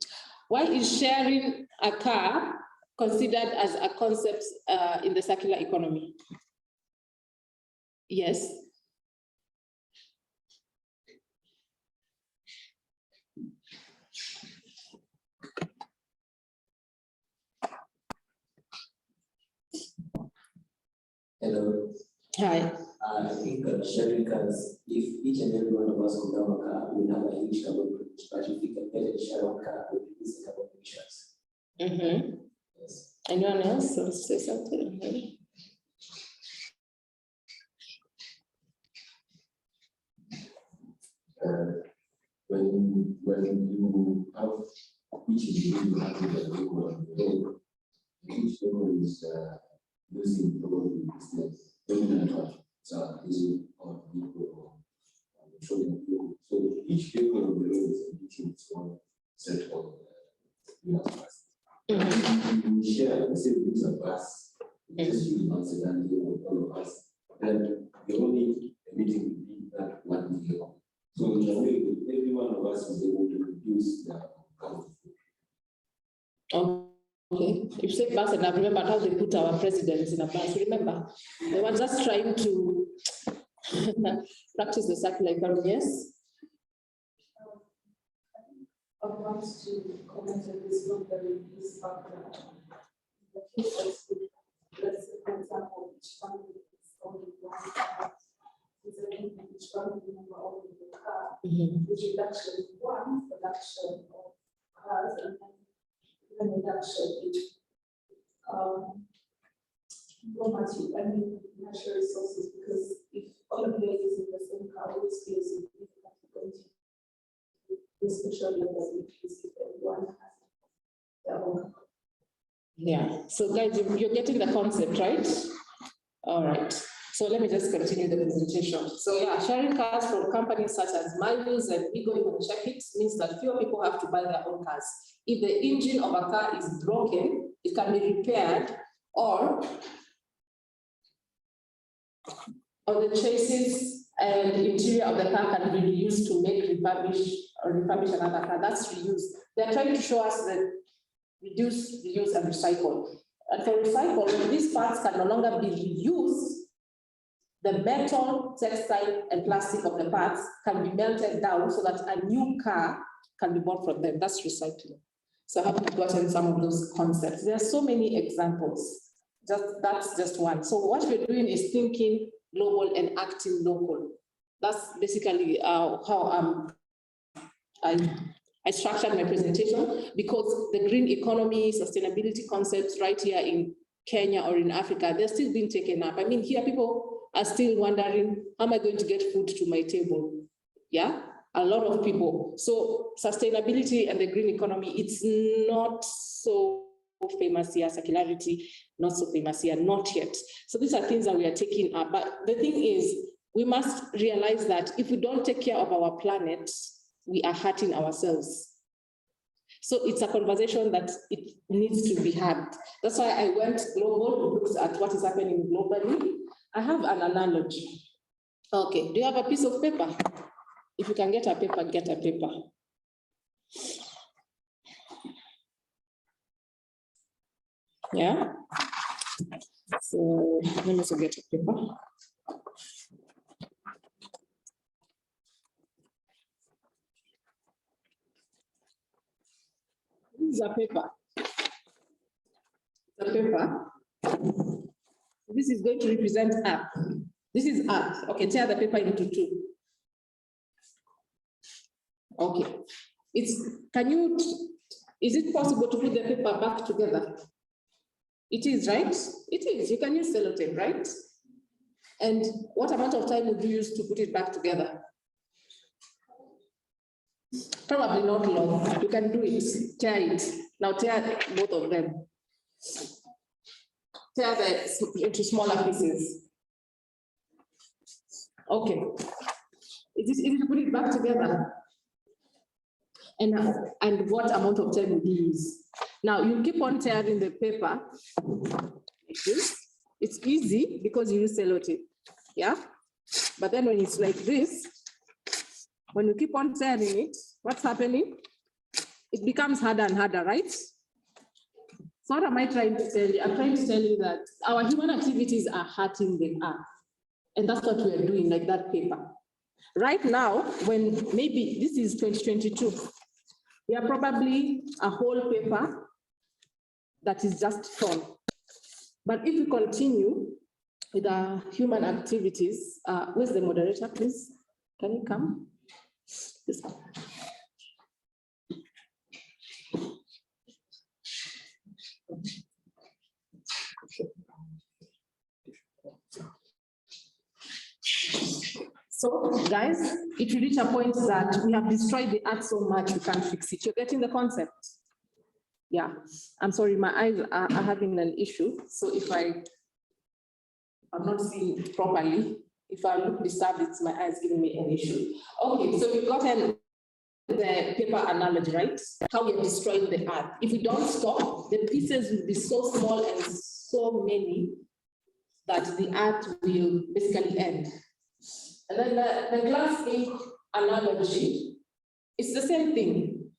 why is sharing a car considered as a concept in the circular economy? Yes. Hello. Hi. I think sharing cars, if each and every one of us could have a car, we would have a huge carbon footprint. But if we can get a share of car, we reduce the carbon emissions. Yes. Anyone else wants to say something? When you have each individual having a vehicle on the road, each vehicle is using probably business dominant one. So using on vehicle or showing vehicle. So each vehicle on the road is emitting its own set of greenhouse gases. We share, we say we use a bus, just use one sedan vehicle, all of us. Then the only emitting would be that one vehicle. So in a way, every one of us is able to reduce the carbon footprint. Okay, if you say bus, and I remember how they put our presidents in a bus. Remember, they were just trying to practice the circular economy. Yes. I want to comment on this one very is background. The case of, let's say, for example, each family is only one car. Each family member owning the car, which reduction one production of cars and then reduction in raw material, I mean natural resources, because if all of you are using the same car, always feels significantly going to especially as increase if everyone has their own. Yeah. So guys, you're getting the concept, right? All right. So let me just continue the presentation. So yeah, sharing cars from companies such as Miles and Vigo, you can check it, means that fewer people have to buy their own cars. If the engine of a car is broken, it can be repaired, or the chassis and interior of the car can be reused to make refurbish another car. That's reuse. They're trying to show us that reduce, reuse, and recycle. And for recycle, when these parts can no longer be reused, the metal, textile, and plastic of the parts can be melted down so that a new car can be bought from them. That's recycling. So I hope you've gotten some of those concepts. There are so many examples. That's just one. So what we're doing is thinking global and acting local. That's basically how I structured my presentation, because the green economy, sustainability concepts right here in Kenya or in Africa, they're still being taken up. I mean, here people are still wondering, how am I going to get food to my table? Yeah, a lot of people. So sustainability and the green economy, it's not so famous here. Circularity, not so famous here, not yet. So these are things that we are taking up. But the thing is, we must realize that if we don't take care of our planet, we are hurting ourselves. So it's a conversation that it needs to be had. That's why I went global, looked at what is happening globally. I have an analogy. Okay, do you have a piece of paper? If you can get a paper, get a paper. Yeah? So let me also get a paper. This is a paper. The paper. This is going to represent Earth. This is Earth. Okay, tear the paper into two. Okay. Is it possible to put the paper back together? It is, right? It is. You can use sellotape, right? And what amount of time would you use to put it back together? Probably not long. You can do it. Tear it. Now tear both of them. Tear into smaller pieces. Okay. It is easy to put it back together. And what amount of time would you use? Now you keep on tearing the paper like this. It's easy because you use sellotape. Yeah. But then when it's like this, when you keep on tearing it, what's happening? It becomes harder and harder, right? So what am I trying to tell you? I'm trying to tell you that our human activities are hurting the earth. And that's what we are doing, like that paper. Right now, when maybe this is 2022, we are probably a whole paper that is just torn. But if we continue with our human activities, where's the moderator, please? Can you come? Please come. So, guys, it will reach a point that we have destroyed the earth so much we can't fix it. You're getting the concept? Yeah. I'm sorry, my eyes are having an issue. So if I'm not seeing properly, if I look disturbed, it's my eyes giving me an issue. Okay, so we've gotten the paper analogy, right? How we are destroying the earth. If we don't stop, the pieces will be so small and so many that the earth will basically end. And then the glass ink analogy, it's the same thing.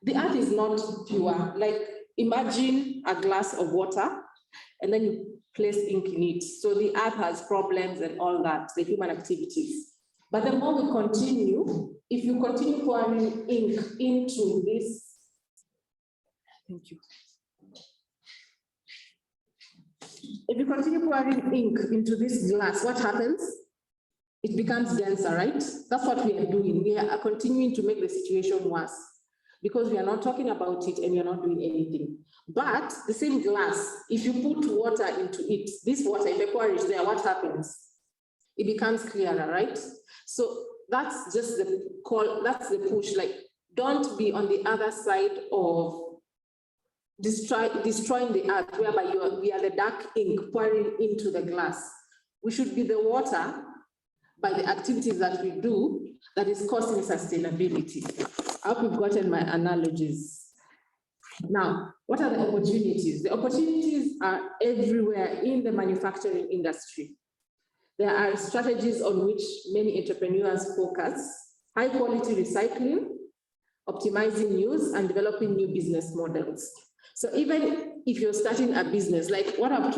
The earth is not pure. Like imagine a glass of water and then you place ink in it. So the earth has problems and all that, the human activities. But the more we continue, if you continue pouring ink into this, thank you. If you continue pouring ink into this glass, what happens? It becomes denser, right? That's what we are doing. We are continuing to make the situation worse because we are not talking about it and we are not doing anything. But the same glass, if you put water into it, this water, if you pour it there, what happens? It becomes clearer, right? So that's just the call, that's the push. Like, don't be on the other side of destroying the earth, whereby we are the dark ink pouring into the glass. We should be the water by the activities that we do that is causing sustainability. I hope you've gotten my analogies. Now, what are the opportunities? The opportunities are everywhere in the manufacturing industry. There are strategies on which many entrepreneurs focus: high quality recycling, optimizing use, and developing new business models. So even if you're starting a business, like what have I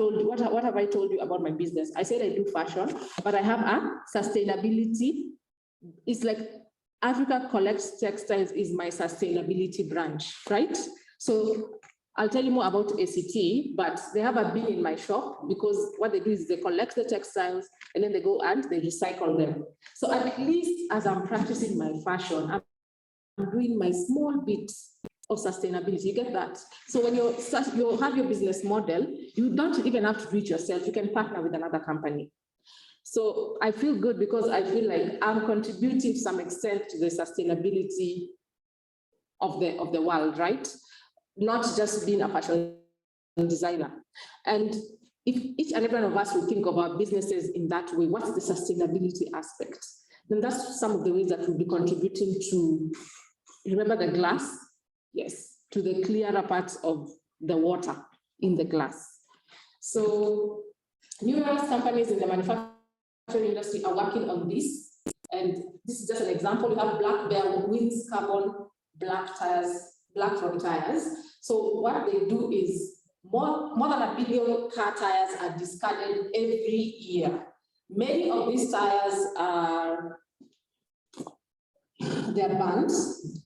told you about my business? I said I do fashion, but I have a sustainability. It's like Africa Collects Textiles is my sustainability branch, right? So I'll tell you more about ACT, but they have a bin in my shop because what they do is they collect the textiles and then they go and they recycle them. So at least as I'm practicing my fashion, I'm doing my small bit of sustainability. You get that? So when you have your business model, you don't even have to do it yourself. You can partner with another company. So I feel good because I feel like I'm contributing to some extent to the sustainability of the world, right? Not just being a fashion designer. And if each and every one of us will think of our businesses in that way, what's the sustainability aspect? Then that's some of the ways that we'll be contributing to, remember the glass? Yes, to the clearer parts of the water in the glass. So numerous companies in the manufacturing industry are working on this. And this is just an example. We have Black Bear Wins Carbon Black Road tires. So what they do is more than 1 billion car tires are discarded every year. Many of these tires are banned,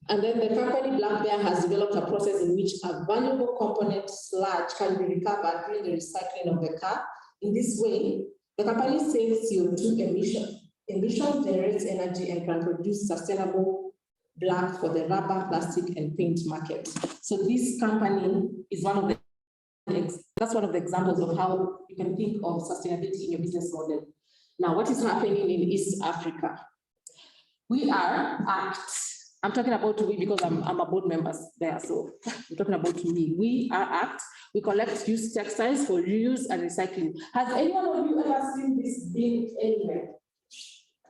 and then the company Black Bear has developed a process in which a valuable component sludge can be recovered during the recycling of the car. In this way, the company saves CO2 emission, generates energy, and can produce sustainable black for the rubber, plastic, and paint market. So this company is one of the That's one of the examples of how you can think of sustainability in your business model. Now, what is happening in East Africa? We are ACT. I'm talking about we because I'm a board member there, so I'm talking about me. We are ACT. We collect used textiles for reuse and recycling. Has anyone of you ever seen this bin anywhere?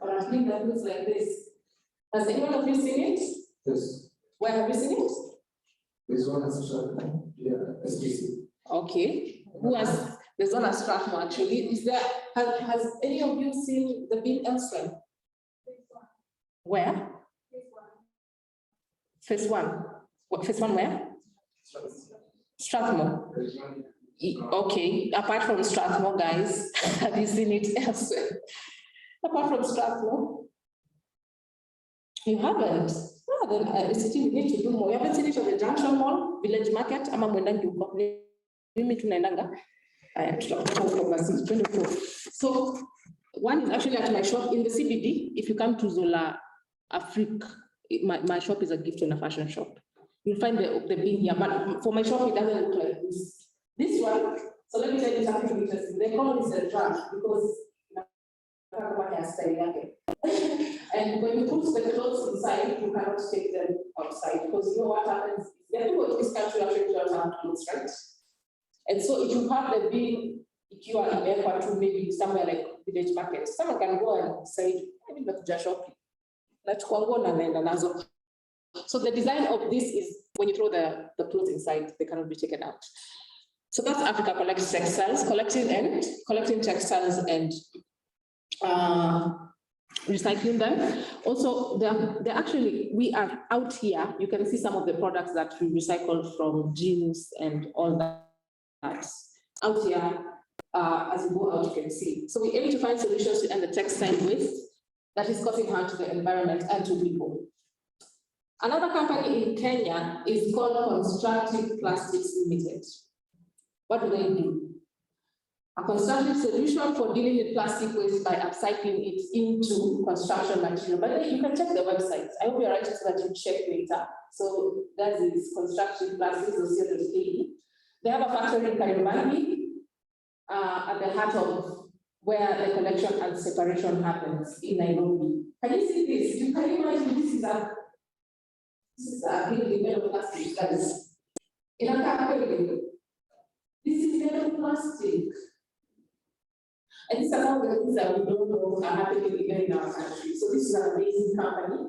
Or a bin that looks like this? Has anyone of you seen it? Yes. Where have you seen it? This one is social, yeah, SPC. Okay. Who has, there's one at Strathmore actually. Is there, has any of you seen the bin elsewhere? Where? Phase one. What, phase one where? Strathmore. Okay, apart from Strathmore, guys, have you seen it elsewhere? Apart from Strathmore? You haven't? Oh, then we need to do more. You haven't seen it at the Junction Mall, Village Market, ama mwendangi uko. Mimi tunaendanga. So one is actually at my shop in the CBD. If you come to Zola Afrique, my shop is a gift and a fashion shop. You'll find the bin here, but for my shop, it doesn't look like this. This one, so let me tell you something interesting. They call this a trash because and when you put the clothes inside, you cannot take them outside because you know what happens? There are people in this country actually don't have clothes, right? And so if you have the bin, if you are in airport to maybe somewhere like Village Market, someone can go and say, I mean, but just shopping. So the design of this is when you throw the clothes inside, they cannot be taken out. So that's Africa collects textiles, collecting textiles and recycling them. Also, they're actually, we are out here. You can see some of the products that we recycle from jeans and all that. Out here, as you go out, you can see. So we aim to find solutions to end the textile waste that is causing harm to the environment and to people. Another company in Kenya is called Constructive Plastics Limited. What do? A constructive solution for dealing with plastic waste by upcycling it into construction material. But you can check the website. I hope you're right so that you check later. So that is Constructive Plastics or CLK. They have a factory in Nairobi at the heart of where the collection and separation happens in Nairobi. Can you see this? You can imagine this is a building made of plastic, guys. In a car building. This is made of plastic. And these are some of the things that we don't know are happening here in our country. So this is an amazing company.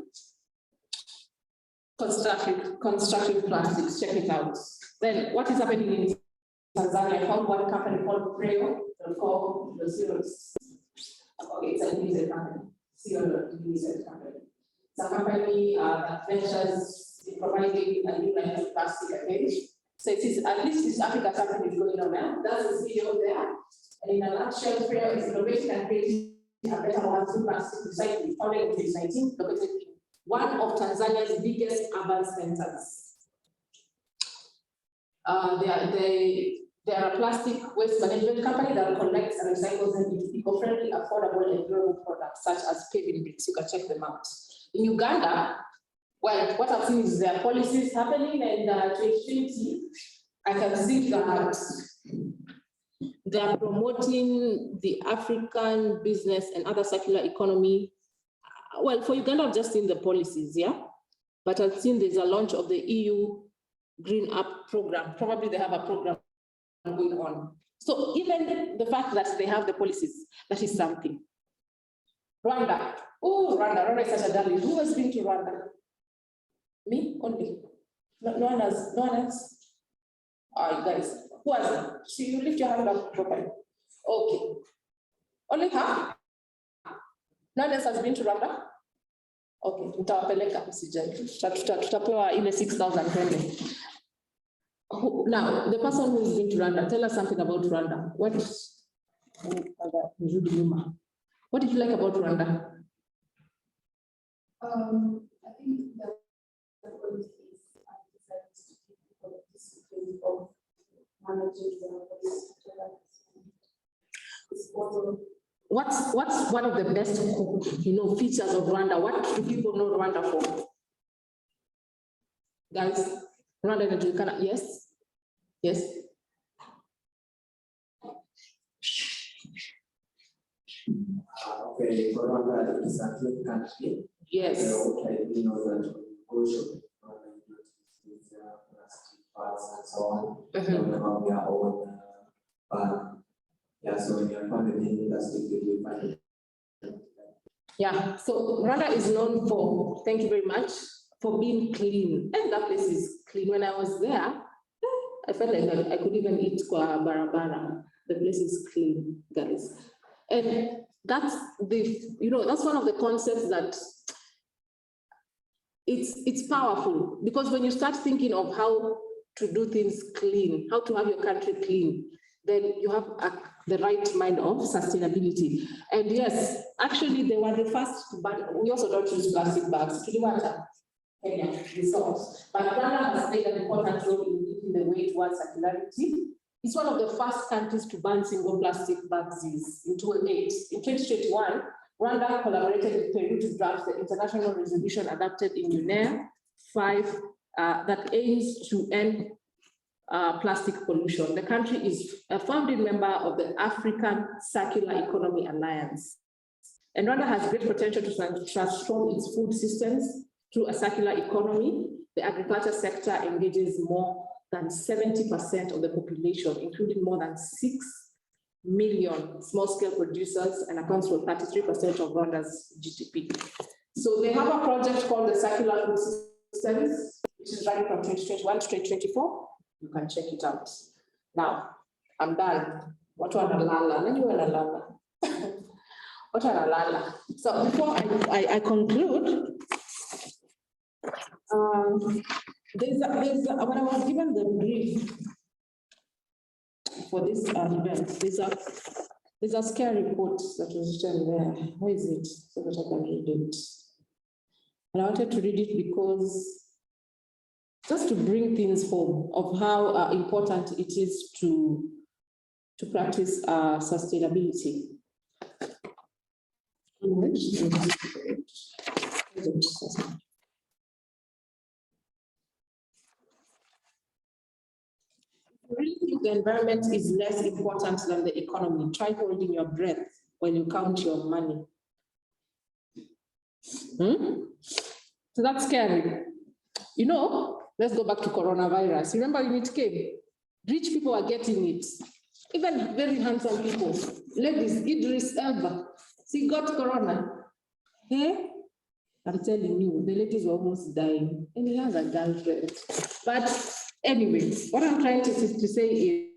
Constructive Plastics, check it out. Then what is happening in Tanzania? I found one company called Preo, the zeros. Okay, it's a limited company. Zero limited company. It's a company that ventures in providing a new line of plastic again. So it is at least this Africa something is going on now. That's the CEO there. And in a nutshell, Preo is innovating and creating a better one through plastic recycling, founded in 2019, located in one of Tanzania's biggest urban centers. They are a plastic waste management company that collects and recycles them into eco-friendly, affordable, and durable products such as paving bricks. You can check them out. In Uganda, well, what I've seen is their policies happening, and 2020, I can see that they are promoting the African business and other circular economy. Well, for Uganda, I've just seen the policies, yeah? But I've seen there's a launch of the EU Green Up program. Probably they have a program going on. So even the fact that they have the policies, that is something. Rwanda. Oh, Rwanda is such a darling. Who has been to Rwanda? Me only. No one else. All right, guys. Who has it? So you lift your hand up properly. Okay. Only her? No one else has been to Rwanda? Okay, tutawapeleka msijali. Tutapewa ile 6,000 kwende. Now, the person who's been to Rwanda, tell us something about Rwanda. What did you like about Rwanda? I think that the policies are designed to keep people disciplined of managing their waste. What's one of the best, features of Rwanda? What do people know Rwanda for? Guys, Rwanda and Uganda, yes? Yes? Okay, for Rwanda is a third country. Yes. What I do know that when you go shopping, Rwanda uses plastic bags and so on. They have their own bag. Yeah, so when you're finding plastic, you find it. Yeah, so Rwanda is known for, thank you very much, for being clean. And that place is clean. When I was there, I felt like I could even eat kwa barabara. The place is clean, guys. And that's that's one of the concepts that it's powerful, because when you start thinking of how to do things clean, how to have your country clean, then you have the right mind of sustainability. And yes, actually they were the first to ban. We also don't use plastic bags. Kenyan resource. But Rwanda has played an important role in leading the way towards circularity. It's one of the first countries to ban single plastic bags in 2008. In 2021, Rwanda collaborated with Peru to draft the international resolution adopted in UNEA 5 that aims to end plastic pollution. The country is a founding member of the African Circular Economy Alliance. And Rwanda has great potential to transform its food systems through a circular economy. The agriculture sector engages more than 70% of the population, including more than 6 million small-scale producers, and accounts for 33% of Rwanda's GDP. So they have a project called the Circular Food Systems, which is running from 2021 to 2024. You can check it out. Now, I'm done. What want to lala? What want to lala? So before I conclude, when I was given the brief for this event, there's a scary quote that was written there. Where is it? So that I can read it. And I wanted to read it because just to bring things home of how important it is to practice sustainability. Really think the environment is less important than the economy, try holding your breath when you count your money. So that's scary. Let's go back to coronavirus. Remember when it came? Rich people are getting it. Even very handsome people. Ladies, Idris Elba, she got corona. Hey? I'm telling you, the ladies were almost dying. And he has a girlfriend. But anyway, what I'm trying to say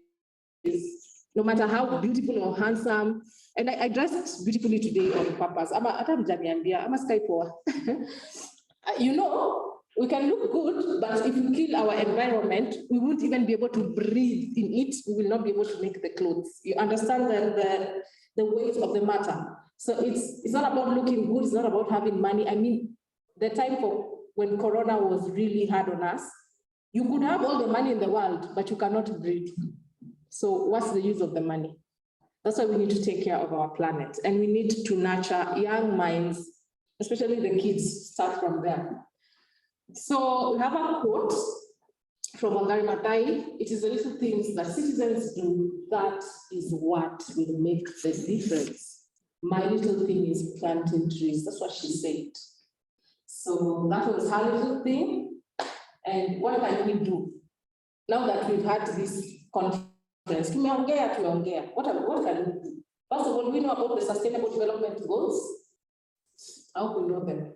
is no matter how beautiful or handsome, and I dressed beautifully today on purpose. I'm a Skype. We can look good, but if we kill our environment, we won't even be able to breathe in it. We will not be able to make the clothes. You understand the weight of the matter. So it's not about looking good. It's not about having money. I mean, the time for when Corona was really hard on us, you could have all the money in the world, but you cannot breathe. So what's the use of the money? That's why we need to take care of our planet. And we need to nurture young minds, especially the kids, start from there. So we have a quote from Wangari Maathai. It is the little things that citizens do that is what will make the difference. My little thing is planting trees. That's what she said. So that was her little thing. And what can we do? Now that we've had this conference, what can we do? First of all, we know about the Sustainable Development Goals. I hope we know them.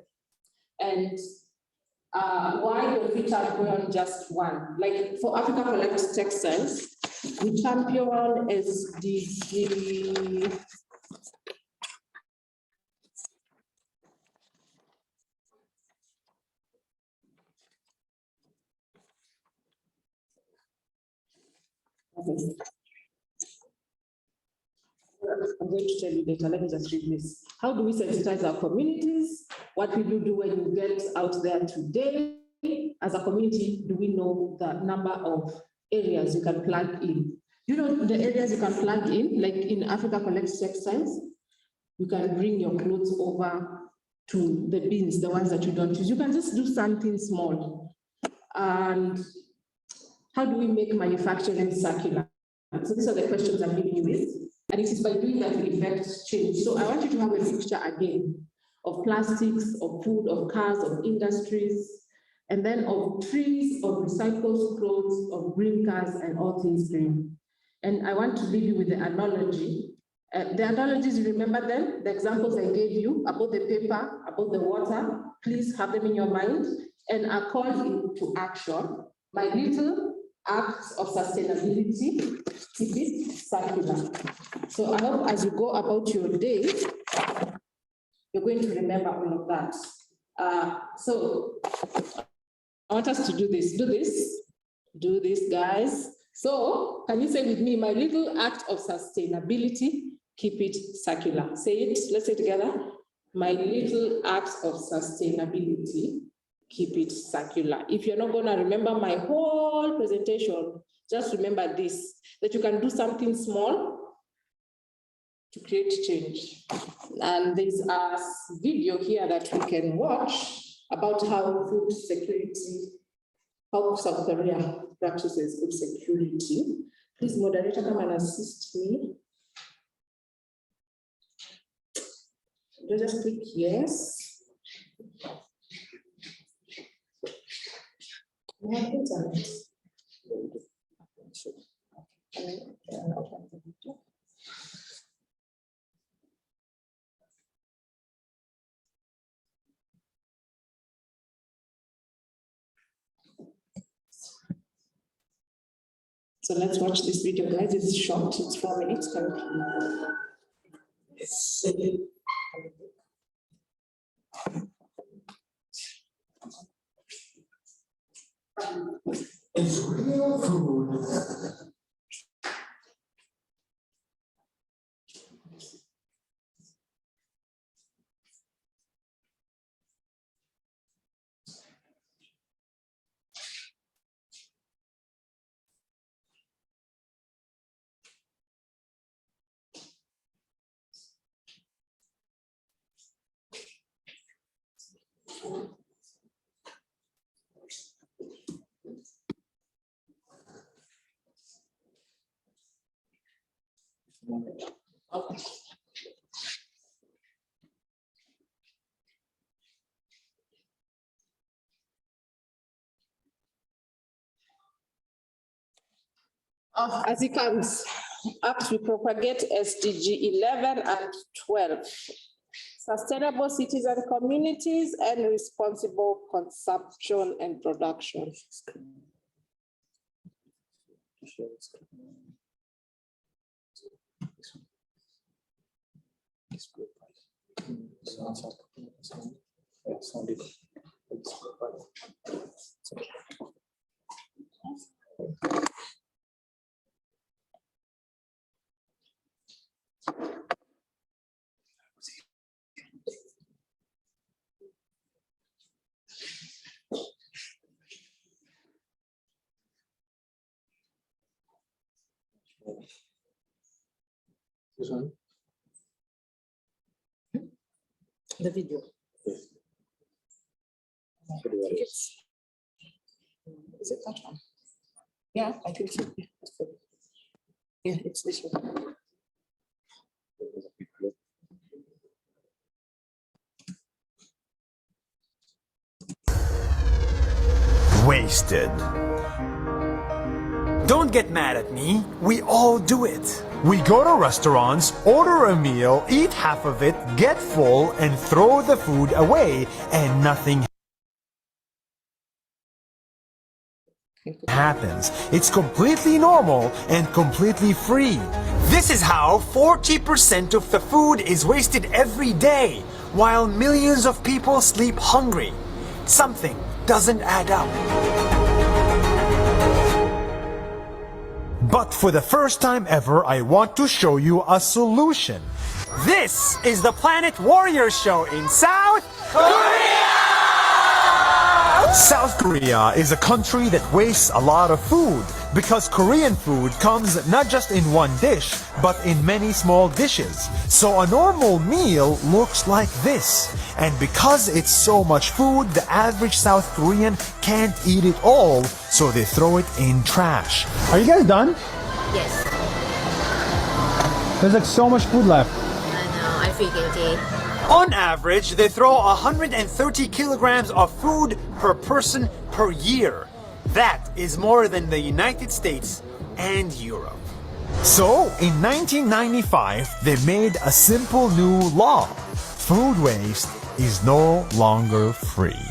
And why don't we champion just one? Like for Africa Collect Textiles, we champion SDG. I'm going to tell you later. Let me just read this. How do we sensitize our communities? What will you do when you get out there today? As a community, do we know the number of areas you can plug in? You know the areas you can plug in, like in Africa Collect Textiles, you can bring your clothes over to the bins, the ones that you don't use. You can just do something small. And how do we make manufacturing circular? So these are the questions I'm giving you with. And it is by doing that we effect change. So I want you to have a picture again of plastics, of food, of cars, of industries, and then of trees, of recycled clothes, of green cars, and all things green. And I want to leave you with the analogy. The analogies, you remember them? The examples I gave you about the paper, about the water, please have them in your mind. And a call into action. My little acts of sustainability, keep it circular. So I hope as you go about your day, you're going to remember all of that. So I want us to do this, guys. So can you say with me, my little act of sustainability, keep it circular. Say it, let's say it together. My little acts of sustainability, keep it circular. If you're not gonna remember my whole presentation, just remember this, that you can do something small to create change. And there's a video here that we can watch about how food security, how South Korea practices food security. Please, moderator, come and assist me. Just click yes. We have internet. So let's watch this video, guys. It's short, it's 4 minutes. It's real food. Okay. As it comes up to propagate SDG 11 and 12, sustainable cities and communities and responsible consumption and production. This one? The video. Is it that one? Yeah, I think so. Yeah, it's this one. Wasted. Don't get mad at me. We all do it. We go to restaurants, order a meal, eat half of it, get full, and throw the food away, and nothing happens. It's completely normal and completely free. This is how 40% of the food is wasted every day, while millions of people sleep hungry. Something doesn't add up. But for the first time ever, I want to show you a solution. This is the Planet Warrior Show in South Korea! South Korea is a country that wastes a lot of food because Korean food comes not just in one dish, but in many small dishes. So a normal meal looks like this. And because it's so much food, the average South Korean can't eat it all, so they throw it in trash. Are you guys done? Yes. There's like so much food left. I know, I feel guilty. On average, they throw 130 kilograms of food per person per year. That is more than the United States and Europe. So, in 1995, they made a simple new law. Food waste is no longer free.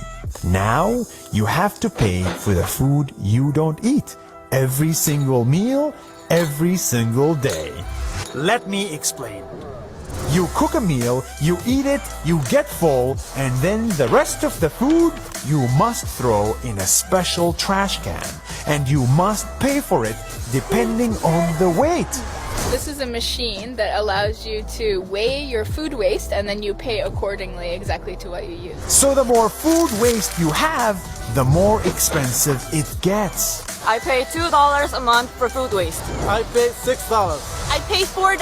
Now, you have to pay for the food you don't eat. Every single meal, every single day. Let me explain. You cook a meal, you eat it, you get full, and then the rest of the food you must throw in a special trash can. And you must pay for it depending on the weight. This is a machine that allows you to weigh your food waste and then you pay accordingly exactly to what you use. So the more food waste you have, the more expensive it gets. I pay $2 a month for food waste. I pay $6. I pay $4.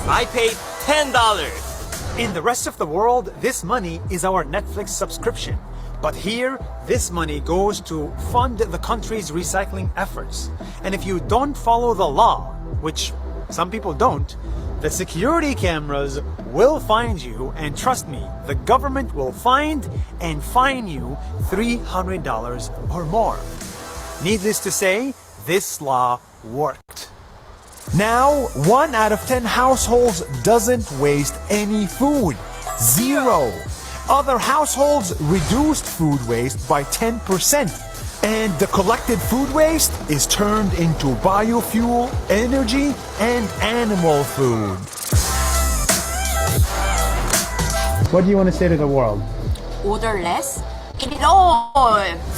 I pay $10. In the rest of the world, this money is our Netflix subscription. But here, this money goes to fund the country's recycling efforts. And if you don't follow the law, which some people don't, the security cameras will find you, and trust me, the government will find and fine you $300 or more. Needless to say, this law worked. Now, 1 out of 10 households doesn't waste any food. 0. Other households reduced food waste by 10%. And the collected food waste is turned into biofuel, energy, and animal food. What do you want to say to the world? Order less? Eat it all!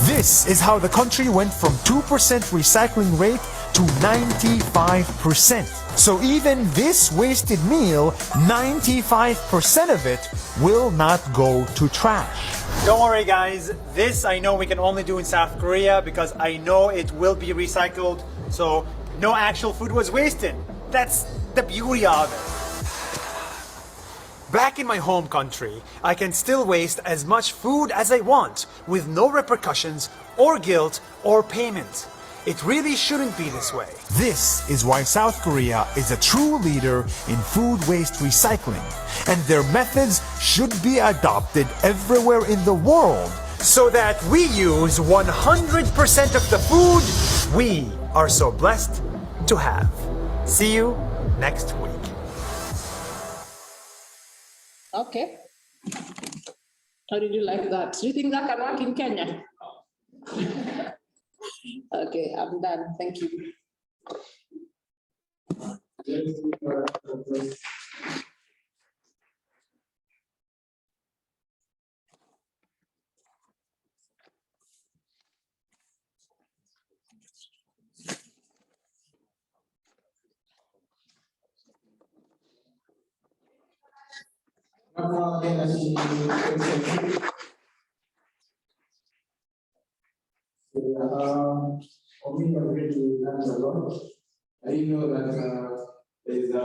This is how the country went from 2% recycling rate to 95%. So even this wasted meal, 95% of it will not go to trash. Don't worry guys, this I know we can only do in South Korea because I know it will be recycled, so no actual food was wasted. That's the beauty of it. Back in my home country, I can still waste as much food as I want with no repercussions or guilt or payment. It really shouldn't be this way. This is why South Korea is a true leader in food waste recycling, and their methods should be adopted everywhere in the world so that we use 100% of the food we are so blessed to have. See you next week. Okay. How did you like that? Do you think that can work in Kenya? Okay, I'm done. Thank you. For me, I've really learned a lot. I didn't know that there's a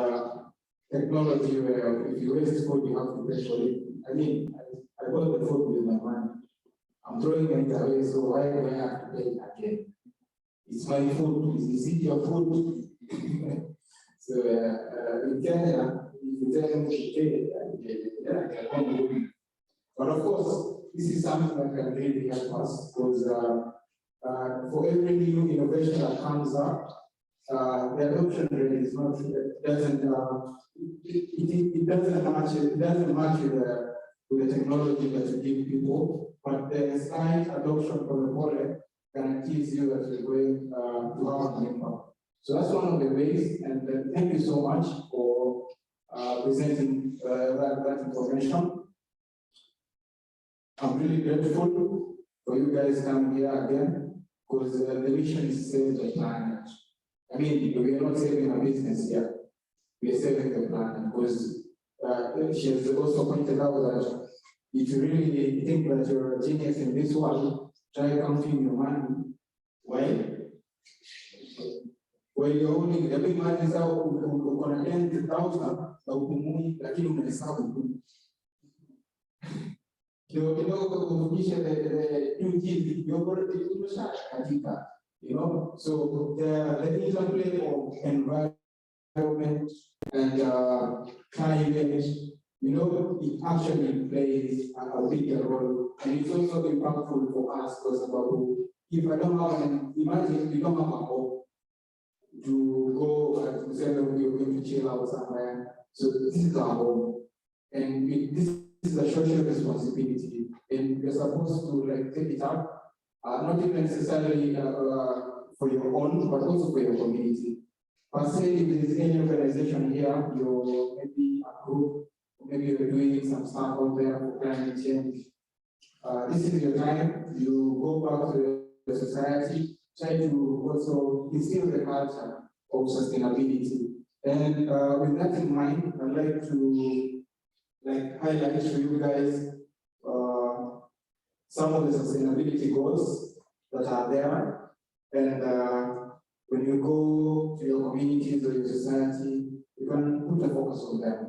technology where if you waste food, you have to pay for it. I mean, I bought the food with my money. I'm throwing it away, so why do I have to pay it again? It's my food. Is it your food? So in Kenya, if you tell me to pay, I can't do it. But of course, this is something that can really help us because for every new innovation that comes up, the adoption rate is not doesn't match with the technology that you give people, but the slight adoption from the product guarantees you that you're going to have an impact. So that's one of the ways, and thank you so much for presenting that information. I'm really grateful for you guys coming here again, because the mission is to save the planet. I mean, we are not saving a business here, we are saving the planet, because she has also pointed out that if you really think that you're a genius in this world, try counting your money. Why? When you're only, the big man is out, on 10,000, lakini unahesabu tu. Kidogo kufundisha the two kids, you're already katika, you know. So the interplay of environment environment and climate, it actually plays a bigger role. And it's also impactful for us because about if I don't have imagine you don't have a home to go to say that we're going to chill out somewhere. So this is our home. And this is a social responsibility. And you're supposed to take it up, not even necessarily for your own, but also for your community. Per se, if there's any organization here, you're maybe a group, maybe you're doing some stuff out there for climate change. This is your time. You go back to the society, try to also instill the culture of sustainability. And with that in mind, I'd like to highlight to you guys some of the sustainability goals that are there. And when you go to your communities or your society, you can put a focus on them.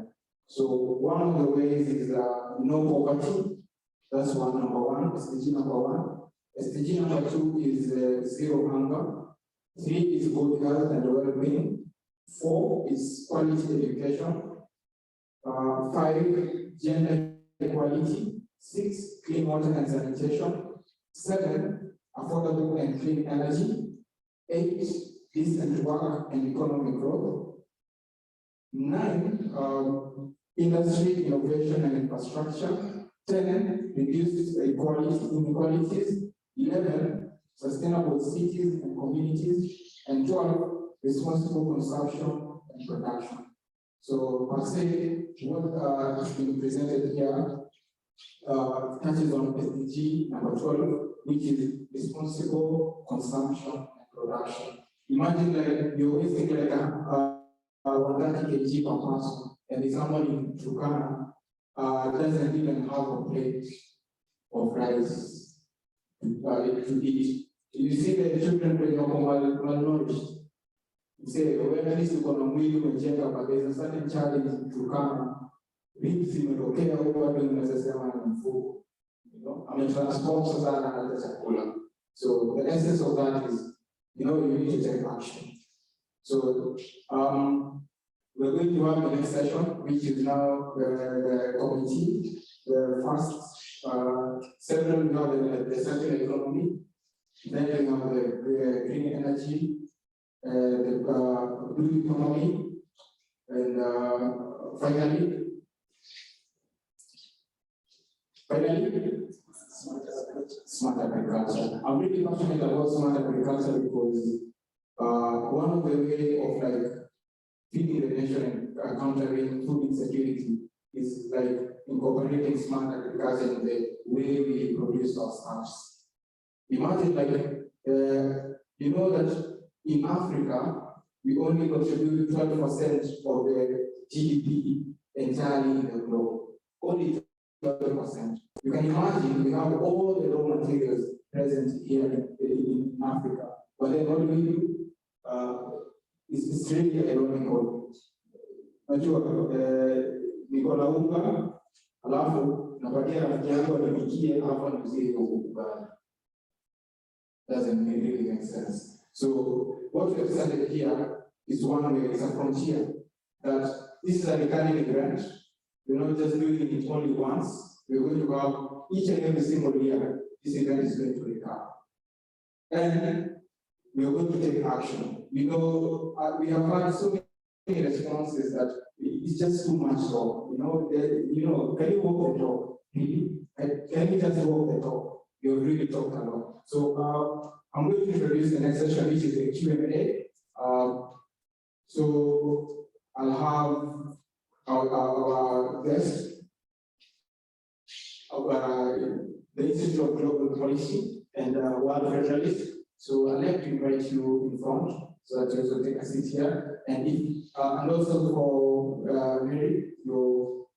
So one of the ways is no poverty. That's number one, SDG number one. SDG number two is zero hunger. 3 is good health and well-being. 4 is quality education. 5, gender equality. 6, clean water and sanitation. 7, affordable and clean energy. 8, decent work and economic growth. 9, industry, innovation and infrastructure. 10, reduce inequalities. 11, sustainable cities and communities. And 12, responsible consumption and production. So per se, what is being presented here touches on SDG number 12, which is responsible consumption and production. Imagine you always think 130 kg per person, and if someone in Turkana doesn't even have a plate of rice to eat. You see the children when you're malnourished. You say, well, at least you're going to move and but there's a certain challenge in Turkana. Ribs imetokea huko watu wanasema ni mfuko. Ametransport sasa analeta chakula. So the essence of that is, you need to take action. So we're going to have the next session, which is now the committee. The first several, we have the circular economy, then we have the green energy, the blue economy, and finally, smart agriculture. I'm really passionate about smart agriculture because one of the ways of feeding the nation and countering food insecurity is incorporating smart agriculture in the way we produce our stuffs. Imagine that in Africa, we only contribute 12% of the GDP entirely in the globe. Only 12%. You can imagine we have all the raw materials present here in Africa, but then what do we do? It's really ironical. Najua niko na unga, alafu napatia rafiki yangu anipikie, alafu aniuzie huko kubali. Doesn't really make sense. So what we have started here is one way, it's a frontier, that this is a recurring event. We're not just doing it only once. We're going to have each and every single year, this event is going to recur. And we're going to take action. We have had so many responses that it's just too much talk. Can you walk the talk? Can you just walk the talk? You've really talked a lot. So I'm going to introduce the next session, which is the Q&A. So I'll have our guest, the Institute of Global Policy and World Federalist. So I'd like to invite you in front so that you also take a seat here. And also for Mary, you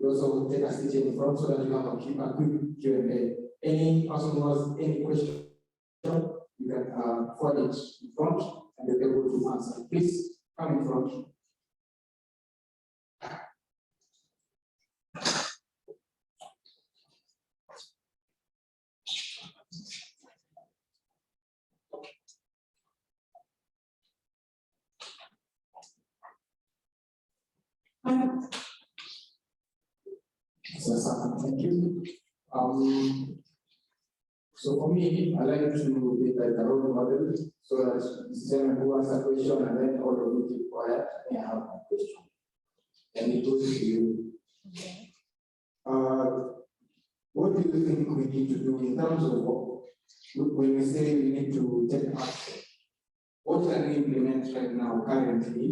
also take a seat in front so that you have a quick Q&A. Any person who has any question, you can forward it in front and you'll be able to answer. Please come in front. Thank you. So for me, I like to be like a role model so that this gentleman who asks a question and then all of you keep quiet and I have a question. And it goes to you. What do you think we need to do in terms of when we say we need to take action? What can we implement right now currently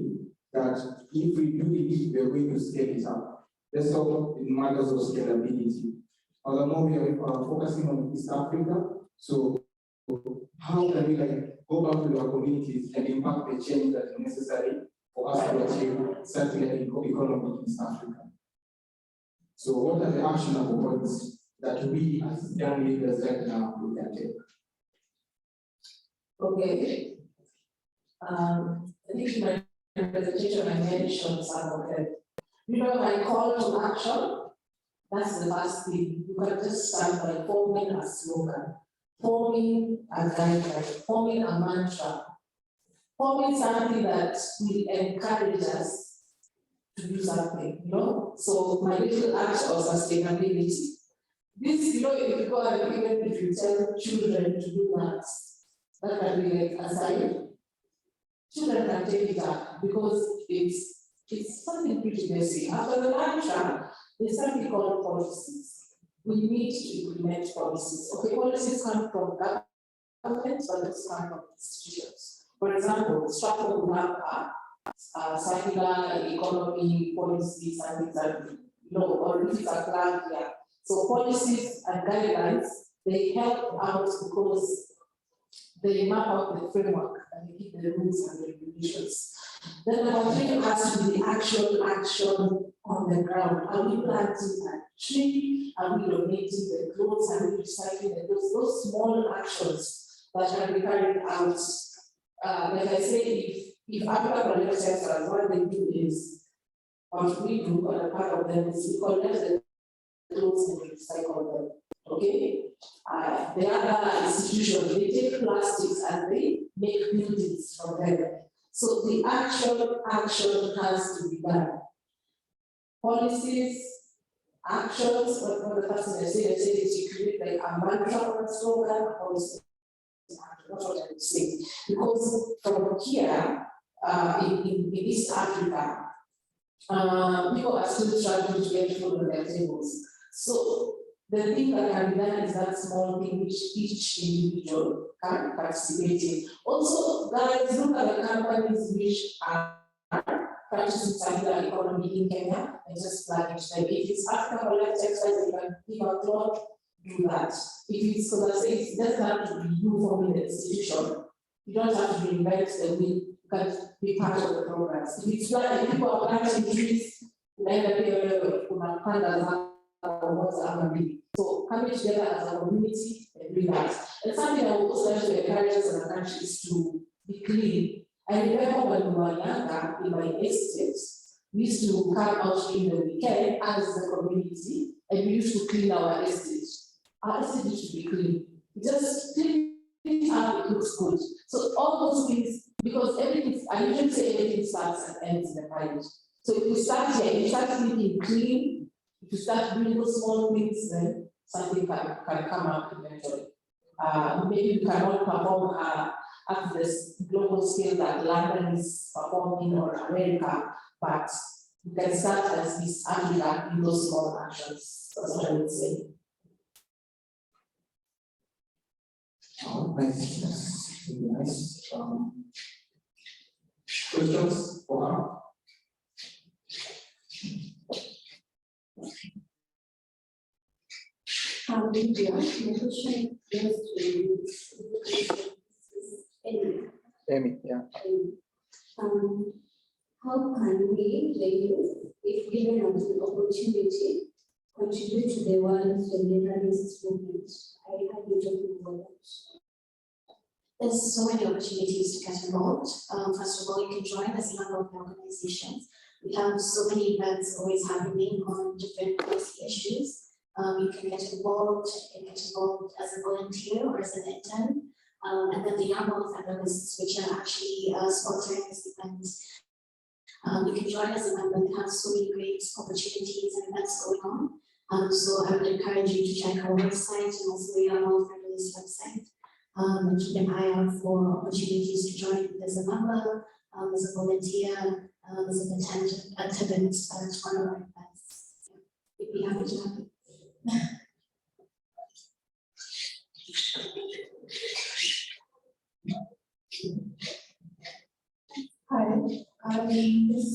that if we do it, we are going to scale it up? Let's talk in matters of scalability. Furthermore, we are focusing on East Africa. So how can we go back to our communities and impact the change that is necessary for us to achieve circular economy in East Africa? So what are the actionable points that we as young leaders right now we can take? Okay. I think in my presentation I mentioned some of them. My call to action, that's the first thing. You can just start by forming a slogan, forming a guideline, forming a mantra, forming something that will encourage us to do something, So my little act of sustainability. This, if you go and even if you tell children to do that can be like a sign. Children can take it up because it's something pretty messy. After the mantra, there's something called policies. We need to implement policies. Okay, policies come from government, but also come from institutions. For example, Strathmore will have a circular economy policy, something that or if it's a plan here. So policies and guidelines, they help out because they map out the framework and they give the rules and regulations. Then number 3 has to be the actual action on the ground. Are we planting a tree? Are we donating the clothes? Are we recycling the clothes? Those small actions that can be carried out. Like I say, if Africa Collect Centers, what they do is, what we do, and a part of them is we collect the clothes and recycle them. Okay? The other institutions, they take plastics and they make buildings from them. So the actual action has to be done. Policies, actions, what the person they say is you create like a mantra or a slogan, policy. That's what I would say. Because from here, in East Africa, people are still struggling to get food on their tables. So the thing that can be done is that small thing which each individual can participate in. Also, guys, look at the companies which are practicing circular economy in Kenya and just plug it them. If it's Africa Collect Textiles, you can give a cloth, do that. If it's because I say it doesn't have to be you forming the institution, you don't have to reinvent the wheel, you can be part of the programs. If it's like people are planting trees, so coming together as a community and doing that. And something I would also like to encourage us as a country is to be clean. I remember when we were younger in my estate, we used to come out during the weekend as a community and we used to clean our estate. Our estate used to be clean. Just clean it up, it looks good. So all those things, because everything, I usually say everything starts and ends in the mind. So if you start here, if you start thinking clean, if you start doing those small things, then something can come up eventually. Maybe you cannot perform at this global scale that London is performing or America, but you can start as East Africa in those small actions. That's what I would say. Nice. Nice. Questions for her? Amy, yeah. How can we, ladies, if given an opportunity, contribute to the world's delegates movement? I have been talking about that. There's so many opportunities to get involved. First of all, you can join as a member of the organizations. We have so many events always happening on different policy issues. You can get involved as a volunteer or as an intern. And then the young ones analysts, which are actually sponsoring this event. You can join as a member. We have so many great opportunities and events going on. So I would encourage you to check our website and also your World Federalist website. And keep an eye out for opportunities to join. There's a member, there's a volunteer, there's an attendant at one of our events. We'd be happy to have you. Hi, I'm this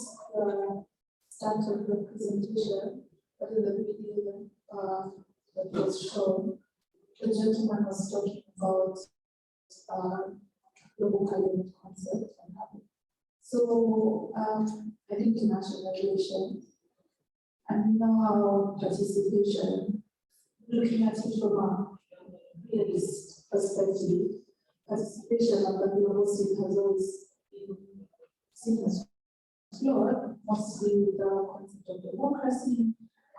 started the presentation, but in the video that was shown, the gentleman was talking about global parliament concept and how. So I did international relations, and know how participation, looking at it from a realist perspective, participation at the global scene has always been seen as flawed, mostly with the concept of democracy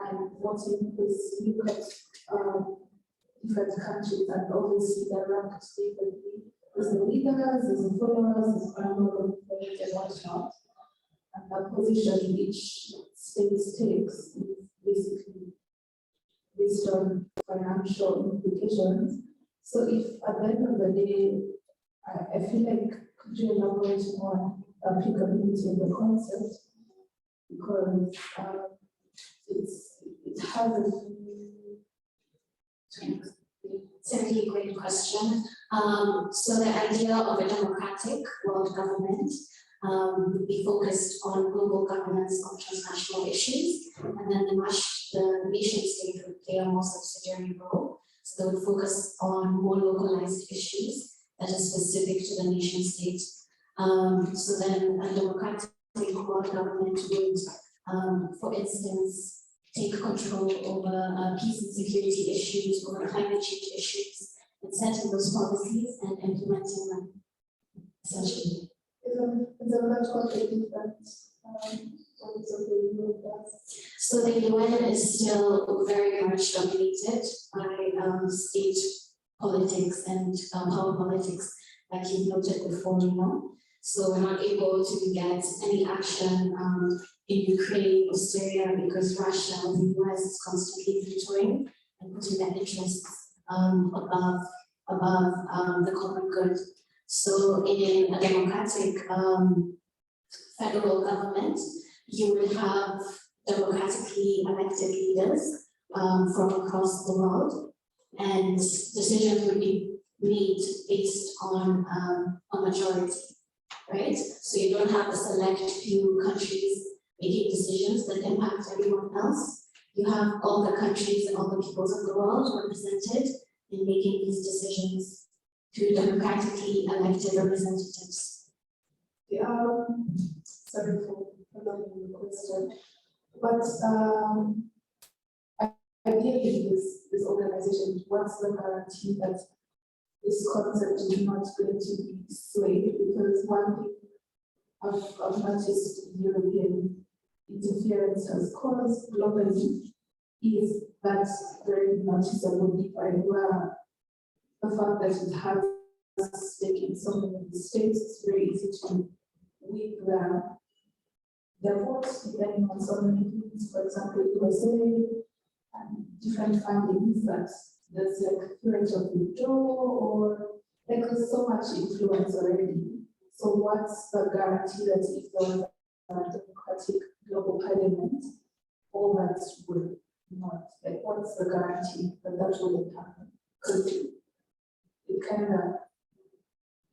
and voting is look at different countries and obviously they're ranked differently. There's the leaders, there's the followers, there's the number of players and whatnot. And the position each state takes is basically based on financial implications. So if at the end of the day, I feel like could you elaborate more applicability of the concept, because it has a Certainly a great question. So the idea of a democratic world government would be focused on global governance of transnational issues, and then the nation state would play a more subsidiary role. So they would focus on more localized issues that are specific to the nation state. So then a democratic world government would, for instance, take control over peace and security issues, over climate change issues, and setting those policies and implementing them, essentially. Is a much more different So the UN is still very much dominated by state politics and power politics, like you've noted before, you know. So we're not able to get any action in Ukraine or Syria because Russia and the US is constantly vetoing and putting their interests above the common good. So in a democratic federal government, you would have democratically elected leaders from across the world, and decisions would be made based on a majority, right? So you don't have a select few countries making decisions that impact everyone else. You have all the countries and all the peoples of the world represented in making these decisions through democratically elected representatives. Sorry for prolonging the question, but ideally this organization, what's the guarantee that this concept is not going to be swayed? Because one thing I've noticed European interference has caused globally is that very noticeable divide where the fact that it has a stake in so many states, it's very easy to weak their votes depending on so many things. For example, USA and different fundings that there's like threat of withdrawal or like there's so much influence already. So what's the guarantee that if there was a democratic global parliament, all that would not, like what's the guarantee that that wouldn't happen? Because it kind of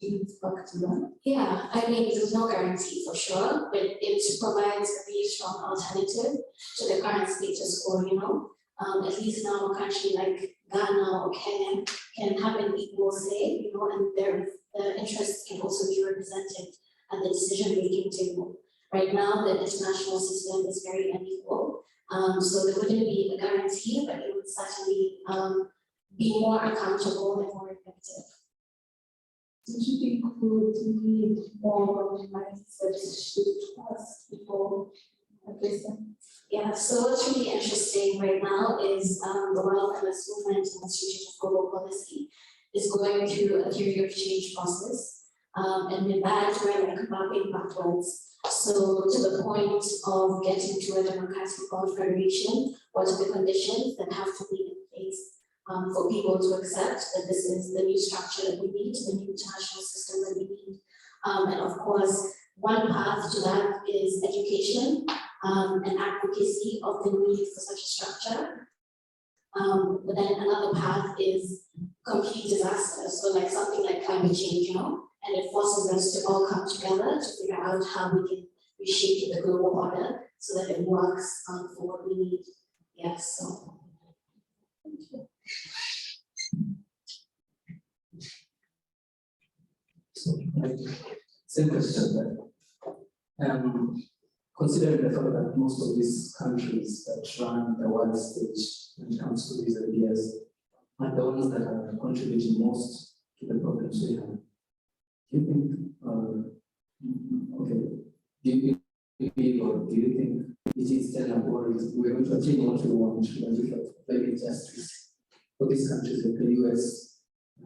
leads back to that. Yeah, I mean, there's no guarantee for sure, but it provides a really strong alternative to the current status quo, you know. At least now a country like Ghana or Kenya can have an equal say, you know, and their interests can also be represented at the decision-making table. Right now, the international system is very unequal, so there wouldn't be a guarantee, but it would certainly be more accountable and more effective. Do you think we would need more mindset shift first before addressing? Yeah, so what's really interesting right now is the Wellness Movement and Institute of Global Policy is going through a period of change process. And with that, we're like mapping backwards. So to the point of getting to a democratic confederation, what are the conditions that have to be in place for people to accept that this is the new structure that we need, the new international system that we need. And of course, one path to that is education and advocacy of the need for such a structure. But then another path is complete disaster. So like something like climate change, and it forces us to all come together to figure out how we can reshape the global order so that it works for what we need. Yes, so. Thank you. Same question then. Considering the fact that most of these countries that run the world stage when it comes to these ideas are the ones that are contributing most to the problems we have, do you think it is tenable, or we're going to achieve what we want, maybe justice for these countries like the US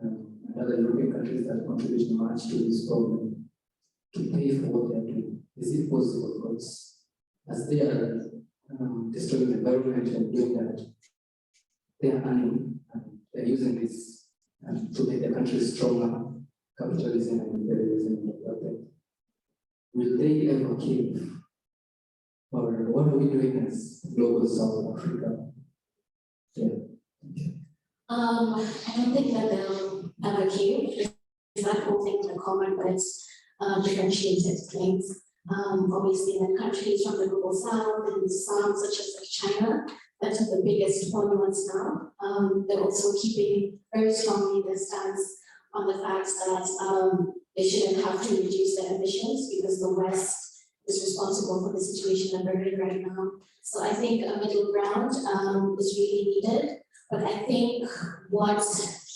and other European countries that contribute much to this problem to pay for what they're doing? Is it possible? Because as they are destroying the environment and doing that, they are earning and they're using this to make the country stronger, capitalism and imperialism and all that. Will they ever cave? Or what are we doing as global South Africa? Yeah. I don't think that they'll ever cave. That whole thing the common, but it's differentiated things. Obviously, in countries from the global south and some such as like China, that are the biggest ones now. They're also keeping very strongly their stance on the fact that they shouldn't have to reduce their emissions because the West is responsible for the situation that we're in right now. So I think a middle ground is really needed. But I think what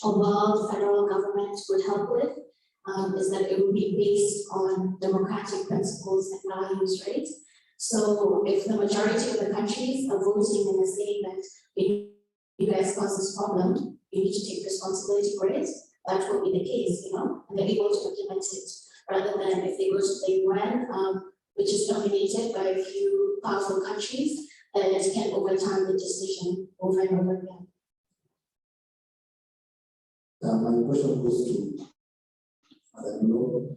a world federal government would help with is that it would be based on democratic principles and values, right? So if the majority of the countries are voting and are saying that if you guys cause this problem, you need to take responsibility for it, that will be the case, and they're able to implement it, rather than if they go to the UN, which is dominated by a few powerful countries, that can overturn the decision over and over again. My question goes to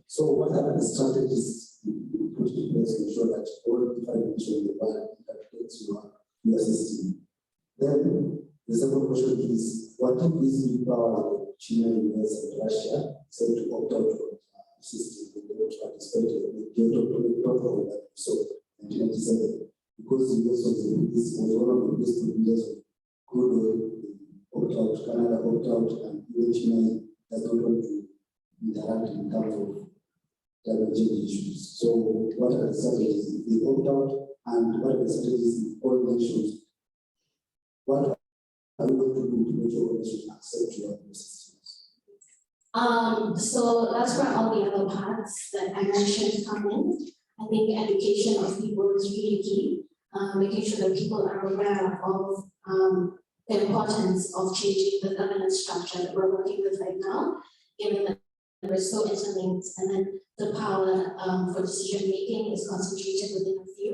so what are the strategies you put in place to ensure that all different nations in the world integrates your system? Then the second question is, what if these new powers, China, US, and Russia, say to opt out of the system and they don't participate in the Kyoto Protocol that we saw in 1997? Because the US was one of the biggest producers of crude oil, opt out, Canada opt out, and even China does not want to interact in terms of climate change issues. So what are the strategies if they opt out, and what are the strategies if all nations? What are we going to do to make sure all nations accept your systems? So that's where all the other parts that I mentioned come in. I think education of people is really key. Making sure that people are aware of the importance of changing the governance structure that we're working with right now, given that we're so interlinked, and then the power for decision making is concentrated within a few.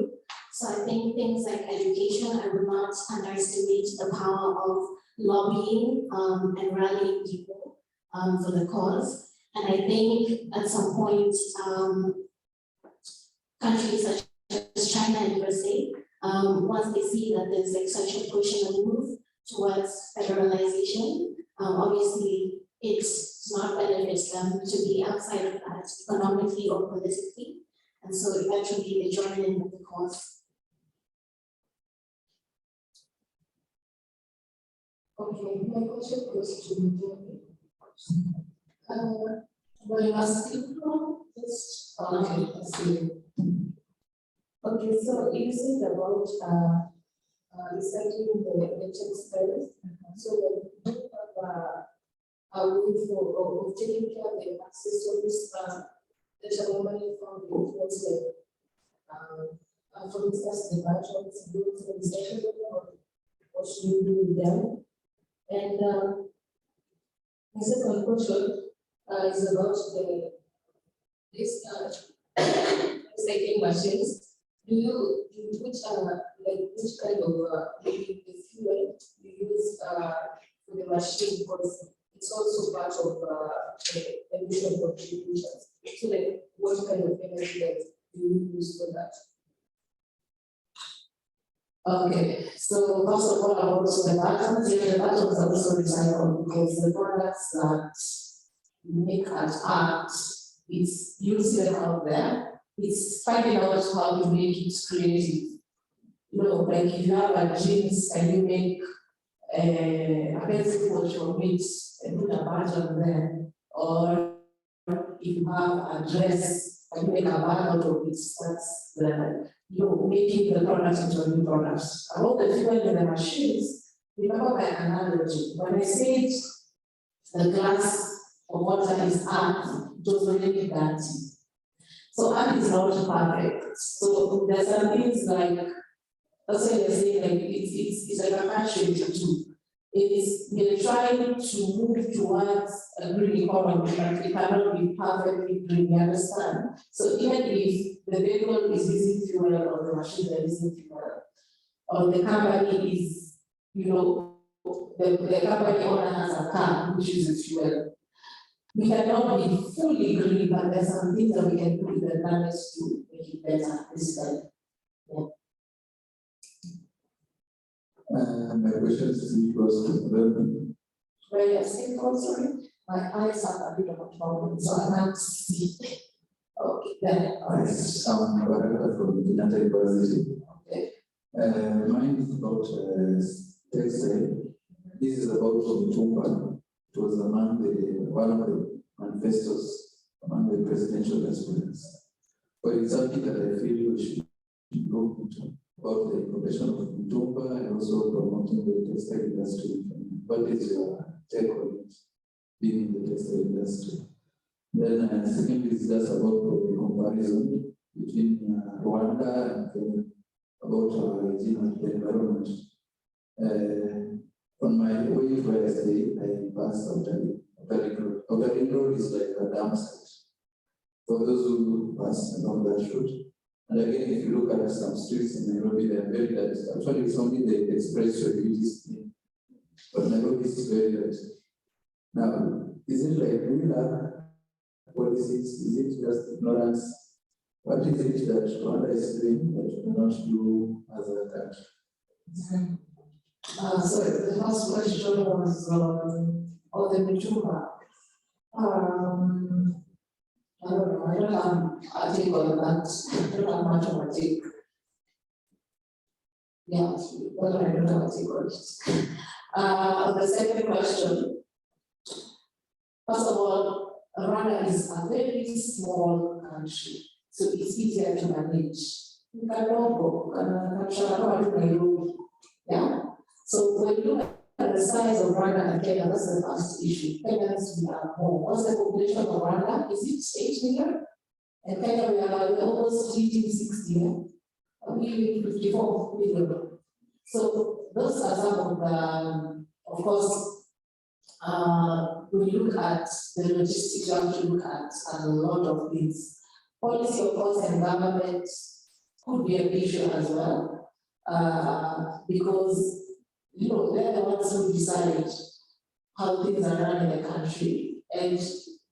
So I think things like education, I would not underestimate the power of lobbying and rallying people for the cause. And I think at some point, countries such as China and USA, once they see that there's like such a push and a move towards federalization, obviously it not benefits them to be outside of that economically or politically. And so eventually they join in with the cause. Okay, my question goes to you. Where you asking from? Okay, I see. Okay, so you said about recycling the textiles. So we have a way of taking care of the accessories that are normally found in clothes, like for instance, the buttons, the recycling, or what should you do with them? And the second question is about This recycling machines, which kind of maybe the fuel you use for the machine, because it's also part of the emission contributions. So like what kind of energy that you use for that? Okay, so first of all, about the buttons, the buttons are also recycled because the products that you make at art, it's using them out there, it's finding out how to make it creative. You know, like if you have a jeans and you make a pencil for your meat and put a badge on there, or if you have a dress and you make a bag out of it, that's the making the product into a new product. About the fuel in the machines, remember my analogy. When I said the glass of water is earth, it was already dirty. So earth is not perfect. So there's some things like, that's why they're saying like it's like a country too. We're trying to move towards a green economy, but it cannot be perfectly green, you understand? So even if the vehicle is using fuel or the machine is using fuel, or the company is, the company owner has a car which uses fuel, we cannot be fully green, but there's some things that we can do with the planets to make it better, basically. Yeah. My question is close to the Where you're saying, sorry, my eyes have a bit of a problem, so I can't see. Okay, then. From Kenyan University. Okay. Mine is about textile. This is about Tumba. It was one of the manifestos among the presidential aspirants. But it's something that I feel we should go into, about the innovation of Tumba and also promoting the textile industry. What is your take on it, being in the textile industry? Then secondly, is just about the comparison between Rwanda and Kenya, about the environment. On my way to where I stay, I passed Outer Road. Outer Road is like a dam site for those who pass along that road. And again, if you look at some streets in Nairobi, they are very dirty. Actually, it's only the expressway which is clean, but Nairobi is very dirty. Now, is it like we lack policies? Is it just ignorance? What is it that Rwanda is doing that we cannot do as a country? So the first question was on the Michuma. I don't know, I don't have a take on that. I don't have much of a take. Yeah, but I don't have a take on it. The second question, first of all, Rwanda is a very small country, so it's easier to manage. You can go, Nairobi. Yeah. So when you look at the size of Rwanda and Kenya, that's the first issue. Kenyans, we are more. What's the population of Rwanda? Is it 8 million? And Kenya, we are almost reaching 60 million. We 54 million. So those are some of the, of course, when you look at the logistics, you have to look at a lot of things. Policy, of course, and government could be an issue as well, because they're the ones who decide how things are run in the country. And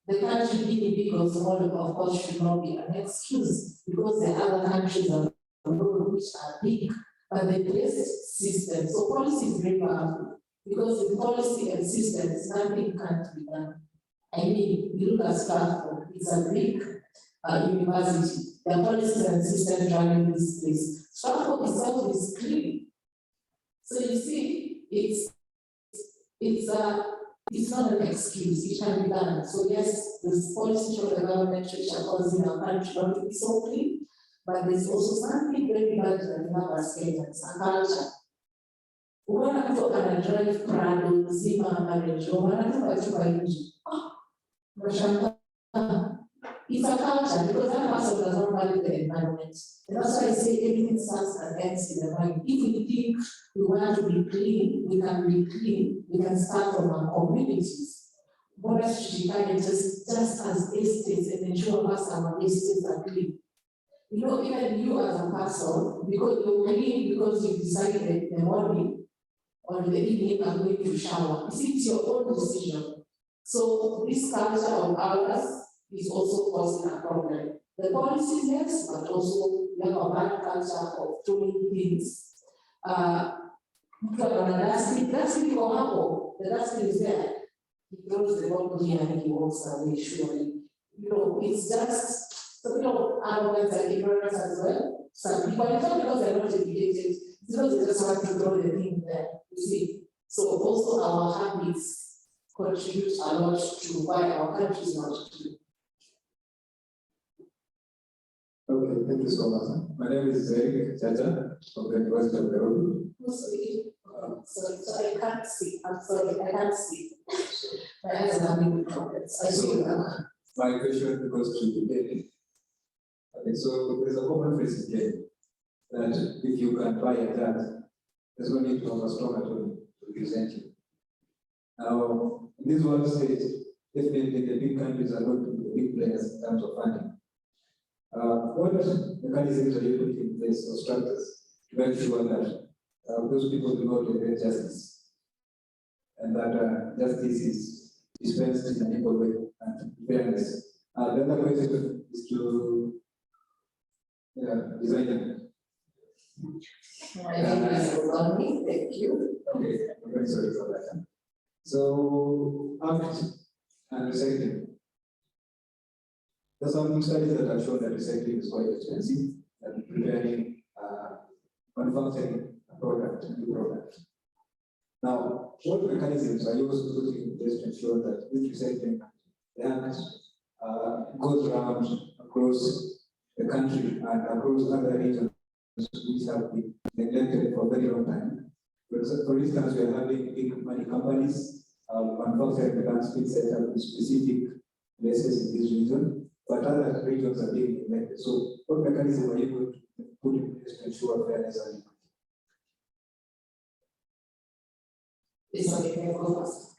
the country being big or small, of course, should not be an excuse, because the other countries are which are big, but they place systems. So policy is very powerful, because with policy and systems, nothing can't be done. I mean, you look at Strathmore, it's a big university. There are policies and systems running this place. Strathmore itself is clean. So you see, it's not an excuse, it can be done. So yes, there's policy from the government which are causing our country not to be so clean, but there's also something very bad that we have as Kenyans, a culture. When I talk and I drive Prado, Zima, Marriage, or when I talk it's a culture, because that person does not value the environment. And that's why I say everything starts and ends in the mind. If we think we want to be clean, we can be clean, we can start from our communities. Borders should be just as estates and issue of us our listeners are clean. You know, even you as a person, because you're clean because you decided in the morning or in the evening I'm going to shower. It's your own decision. So this culture of ours is also causing a problem. The policies, yes, but also we have a bad culture of doing things. Dustbin for Apple, the dustbin is there. He throws the bottle here and he walks away, surely. You know, it's just a bit of arrogance and ignorance as well. Some people, it's not because they're not educated, it's because they just want to throw the thing there, you see. So also our habits contribute a lot to why our country is not clean. Okay, thank you so much. My name is Eric Chacha from the University of Nairobi. Sorry, I can't see. I'm sorry, I can't see. My eyes are having problems. I see you now. My question goes to the Kenyan. Okay, so there's a common phrase in Kenya that if you can buy a judge, there's no need to have a strong attorney to represent you. Now, in this world stage, definitely the big countries are going to be the big players in terms of funding. What mechanisms are you putting in place or structures to make sure that those people do not get justice and that justice is dispensed in an equal way and fairness? The other question is to design. Thank you. Okay, I'm very sorry for that. So, act and recycling. There's some studies that have shown that recycling is quite expensive and preparing manufacturing a product, a new product. Now, what mechanisms are you also putting in place to ensure that this recycling goes around across the country and across other regions which have been neglected for a very long time? For instance, we are having big money companies, manufacturing plants being set up in specific places in this region, but other regions are being neglected. So, what mechanism are you going to put in place to ensure fairness and equity?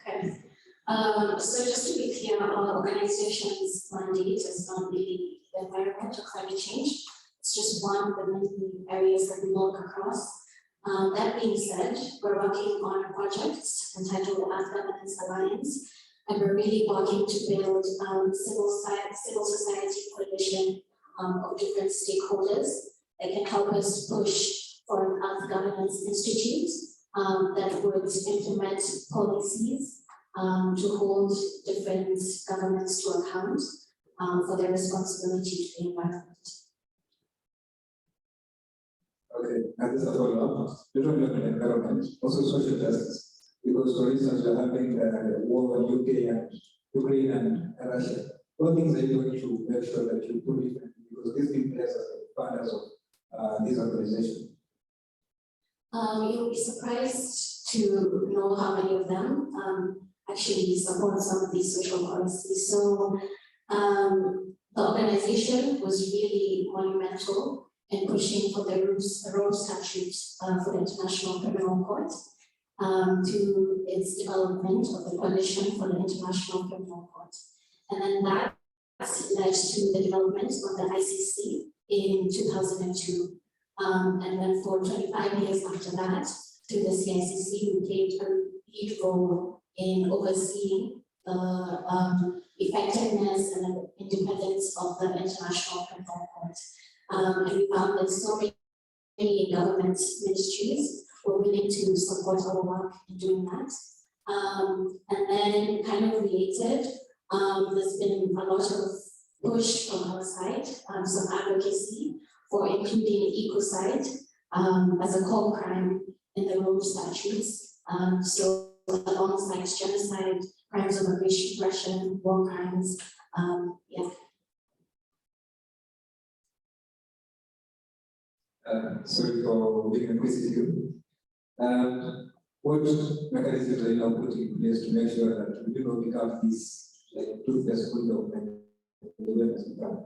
Okay. So just to be clear, our organization's mandate is not really the environment or climate change. It's just one of the many areas that we work across. That being said, we're working on a project entitled the Earth Governance Alliance, and we're really working to build civil society coalition of different stakeholders that can help us push for an Earth Governance Institute that would implement policies to hold different governments to account for their responsibility to the environment. Okay, and this is a follow-up. Not only on the environment, also social justice. Because, for instance, we're having a war in UK and Ukraine and Russia. What things are you going to make sure that you put it in? Because these big players are the founders of these organizations. You'll be surprised to know how many of them actually support some of these social policies. So the organization was really monumental in pushing for the Rome Statute for the International Criminal Court to its development of the Coalition for the International Criminal Court. And then that led to the development of the ICC in 2002. And then for 25 years after that, through the CICC, we played a lead role in overseeing the effectiveness and the independence of the International Criminal Court. And we found that so many government ministries were willing to support our work in doing that. And then kind of related, there's been a lot of push from our side, some advocacy for including ecocide as a core crime in the Rome statutes. So alongside genocide, crimes of aggression, war crimes, yeah. Sorry for being inquisitive. What mechanisms are you now putting in place to make sure that we do not become this toothless window when the event has become?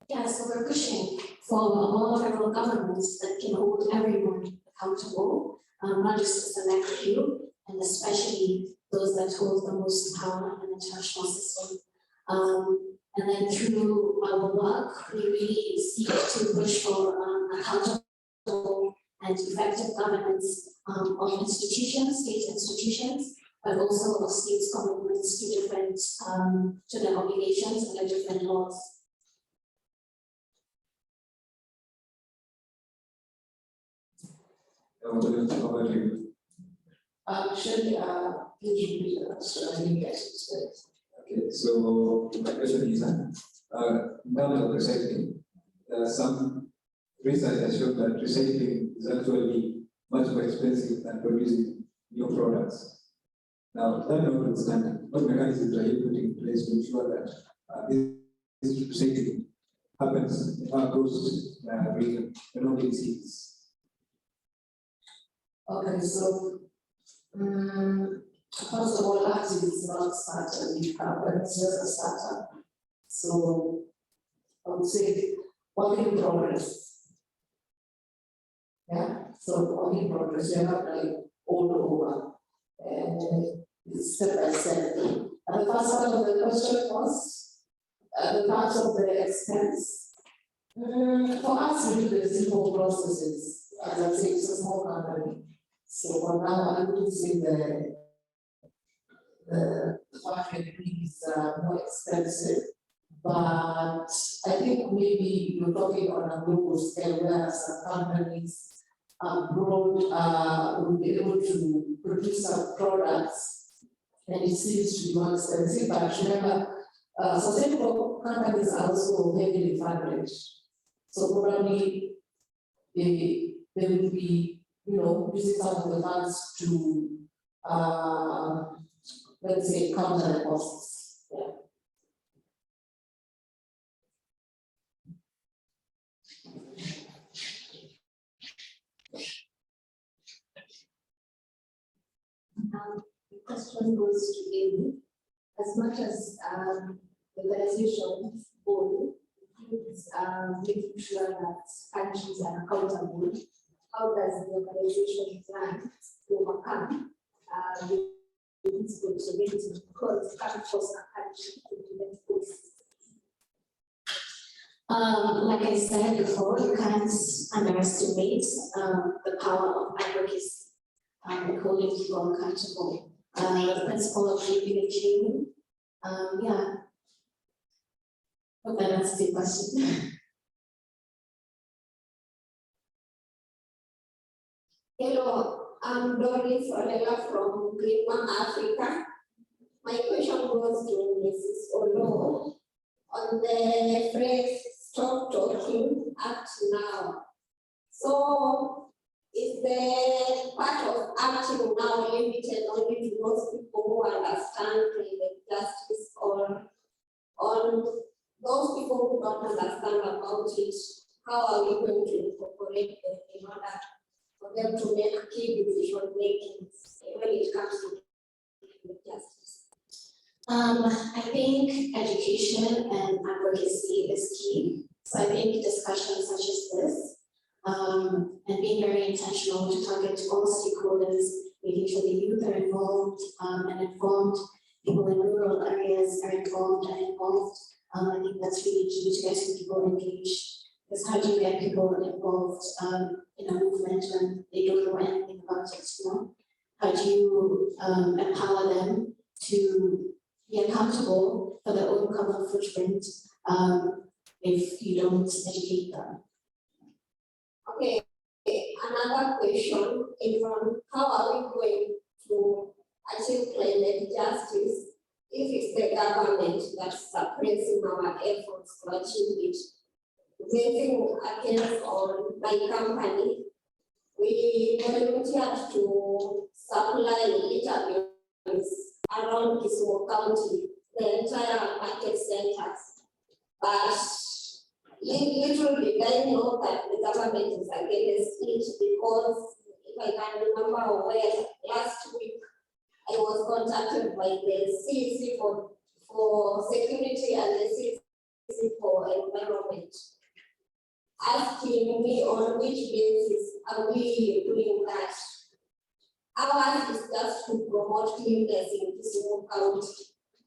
Yeah, so we're pushing for all federal governments that can hold everyone accountable, not just a select few, and especially those that hold the most power in the international system. And then through our work, we really seek to push for accountable and effective governance of institutions, state institutions, but also of states' commitments to different to their obligations and their different laws. Actually, please repeat the question. I didn't get it. Okay, so my question is, in terms of recycling, some research has shown that recycling is actually much more expensive than producing new products. Now, that notwithstanding, what mechanisms are you putting in place to ensure that this recycling happens in our coast region, and not in cities? Okay, so first of all, actually, it's not started with carbon, it's just a startup. So I would say work in progress. Yeah, so work in progress, you're not like all over. And it's step by step. And the first part of the question was the part of the expense. For us, we do the simple processes. As I say, it's a small company. So for now, I wouldn't say the market is more expensive, but I think maybe you're talking on a global scale where some companies abroad will be able to produce some products, and it seems to be more expensive. But remember, sustainable companies are also heavily funded, so probably they will be, using some of the funds to, let's say, counter the costs. Yeah. The question goes to Amy. As much as the organization's goal includes making sure that countries are accountable, how does the organization plan to overcome this responsibility, because it can't force a country to implement policies? Like I said before, you can't underestimate the power of advocacy and holding people accountable. The principle of reaping and shaming. Yeah. Hope that answers the question. Hello, I'm Doris Orella from Greenman, Africa. My question goes to Mrs. Olo on the phrase "Stop Talking, Act Now." So, is the part of acting now limited only to those people who understand climate justice, or on those people who don't understand about it? How are we going to incorporate them in order for them to make key decision making when it comes to climate justice? I think education and advocacy is key. So I think discussions such as this, and being very intentional to target all stakeholders, making sure the youth are involved and informed, people in rural areas are informed and involved. I think that's really key to getting people engaged. Because how do you get people involved in a movement when they don't know anything about it? How do you empower them to be accountable for their own carbon footprint if you don't educate them? Okay, another question is on how are we going to achieve climate justice if it's the government that's suppressing our efforts to achieve it? Raising a case on my company, we volunteered to supply litter bins around Kisumu County, the entire market centers. But little did I know that the government is against it, because if I can remember well, last week I was contacted by the CEC for security and the CEC for environment, asking me on which basis are we doing that. Ours is just to promote cleanness in Kisumu County,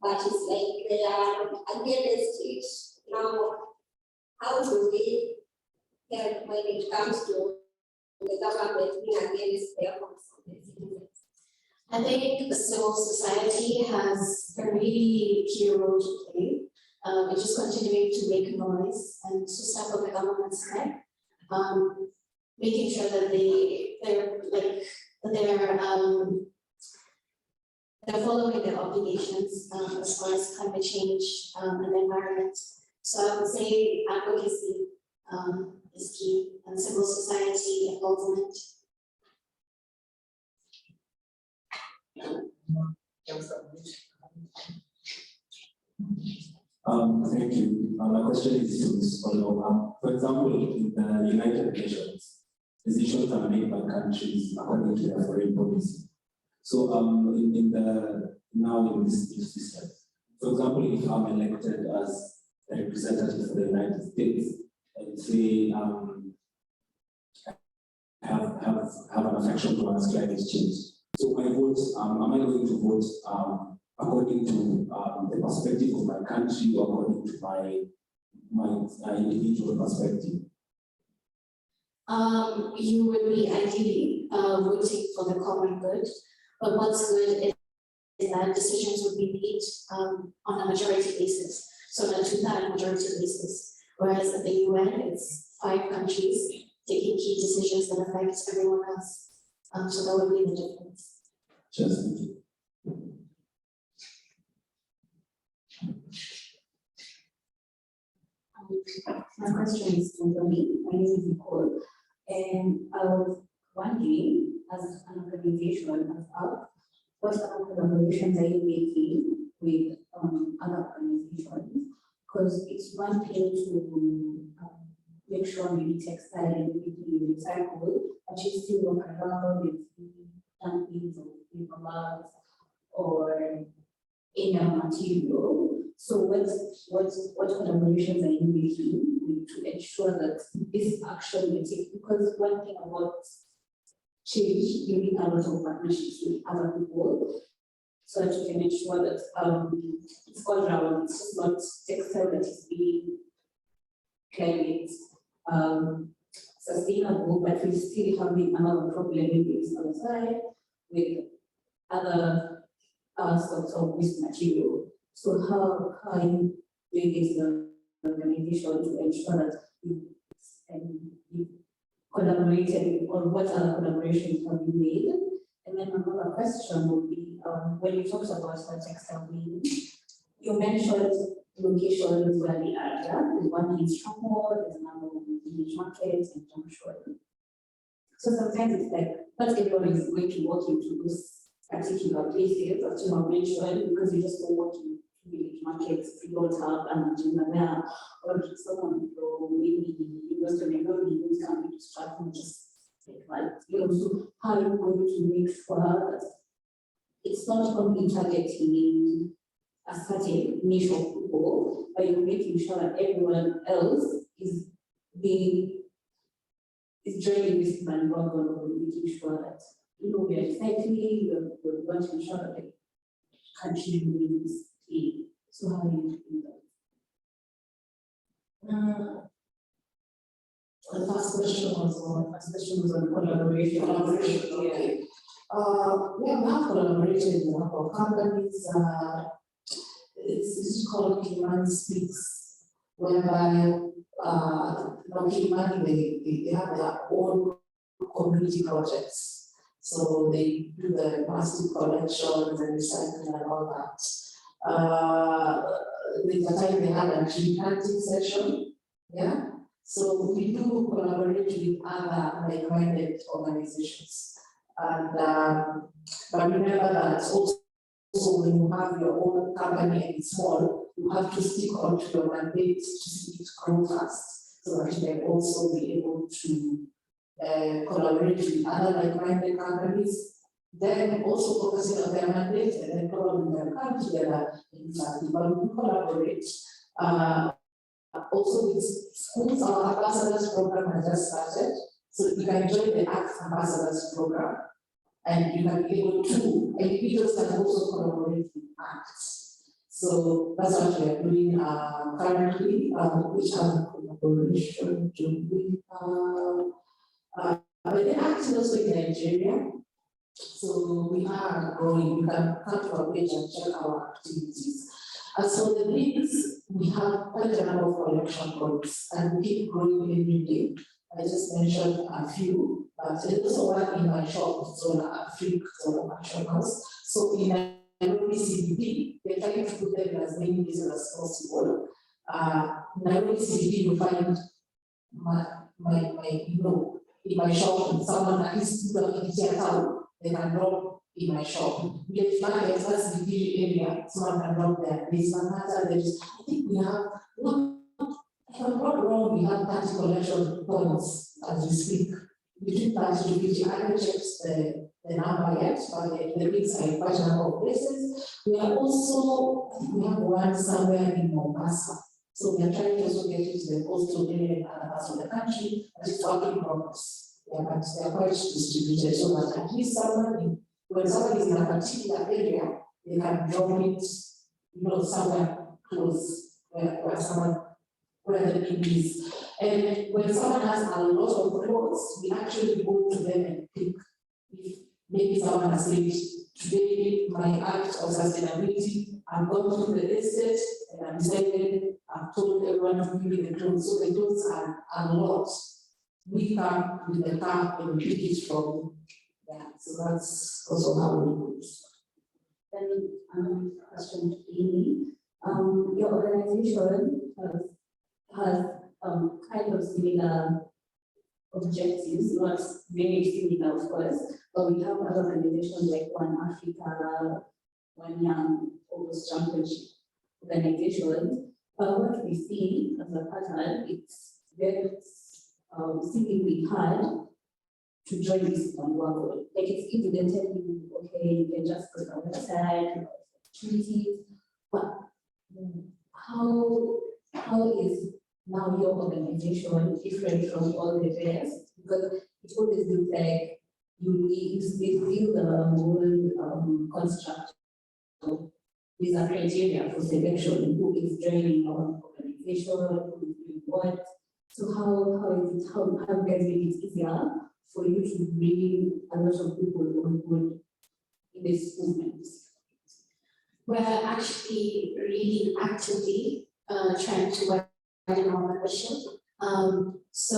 but it's like they are against it. Now, how do we help when it comes to the government being against their citizens? I think the civil society has a really key role to play. It's just continuing to make noise and to step on the government's neck, making sure that they're following their obligations as far as climate change and the environment. So I would say advocacy is key, and civil society involvement. Thank you. My question is to Ms. Olo. For example, in the United Nations, decisions are made by countries according to their foreign policy. So now in this system, for example, if I'm elected as a representative for the United States and say have an affection towards climate change, so my vote, am I going to vote according to the perspective of my country or according to my individual perspective? You would be ideally voting for the common good, but what's good is that decisions would be made on a majority basis, so on a two-thirds majority basis. Whereas at the UN, it's 5 countries taking key decisions that affect everyone else. So that would be the difference. Just my question is to me. My name is Nicole, and I was wondering, as an organization as well, what kind of collaborations are you making with other organizations? Because it's one thing to make sure maybe textile and maybe recycle, but you still work around with dumpings of paper bags or any other material. So what collaborations are you making to ensure that this action will take? Because one thing about change, you need a lot of partnerships with other people, so that you can ensure that it's all around. It's just not textile that is being climate sustainable, but we still having another problem maybe on the side with other sorts of waste material. So how are you doing it in the organization to ensure that you collaborated, or what other collaborations have you made? And then another question would be, when you talked about the textile weaving, you mentioned locations where they are. There's one in Strathmore, there's another one in Village Market and Junction. So sometimes it's like, not everyone is going to walk into those particular places that you have mentioned, because you just don't want to Village Markets if you don't have an agenda there, or if someone from maybe you go to Nairobi, you can't be to Strathmore, just like, so how are you going to make sure that it's not only targeting a certain niche of people, but you're making sure that everyone else is joining this bandwagon of making sure that we are recycling, we want to ensure that the country remains clean. So how are you doing that? The first question was on collaboration. Okay. We have collaborated with a number of companies. It's called Kenyan Speaks, whereby Kenyan, they have their own community projects. So they do the plastic collections and recycling and all that. There's a time they had a tree planting session. Yeah. So we do collaborate with other like-minded organizations. And but remember that also when you have your own company and it's small, you have to stick on to your mandate to see it grow fast, so that you can also be able to collaborate with other like-minded companies, then also focusing on their mandate, and then probably we can come together in something. But we collaborate. Also with schools, our ambassadors program has just started. So you can join the Arts Ambassadors program, and you can be able to, individuals can also collaborate with Arts. So that's what we are doing currently, which are collaboration with but they're actually also in Nigeria. So we are growing. You can come to our page and check our activities. So the links, we have quite a number of collection points and we keep growing every day. I just mentioned a few, but there's also one in my shop, Zona Africa, Zona Action House. So in Nairobi CBD, we're trying to put them in as many places as possible. Nairobi CBD, you find in my shop, someone that is town, they can drop in my shop. Village market, that's the village area, someone can drop there. There's Manhattan, I think we have, if I'm not wrong, we have 30 collection points as we speak. Between 30 to 50, I haven't checked the number yet, but the links are in quite a number of places. We are also, I think we have one somewhere in Mombasa. So we are trying to also get it to the coastal area and other parts of the country, but it's work in progress. Yeah, but they are quite distributed so that at least when somebody is in a particular area, they can drop it, somewhere close where the need is. And when someone has a lot of clothes, we actually go to them and pick. If maybe someone has said, today my act of sustainability, I'm going to the estate and I'm decided, I've told everyone to give me the clothes. So the clothes are a lot. We come with the car and pick it from there. So that's also how we do it. Then question to Amy. Your organization has kind of similar objectives, not very similar, of course, but we have other organizations like One Africa, One Young, all those championship organizations. But what we see as a pattern, it's very seemingly hard to join this one work. Like it's easy to tell you, okay, you can just go to our website, opportunities, but how is now your organization different from all the rest? Because it always looks like you still the whole construct. These are criteria for selection, who is joining our organization, who is doing what. So how can we make it easier for you to bring a lot of people on board in this movement? We're actually really actively trying to widen our membership. So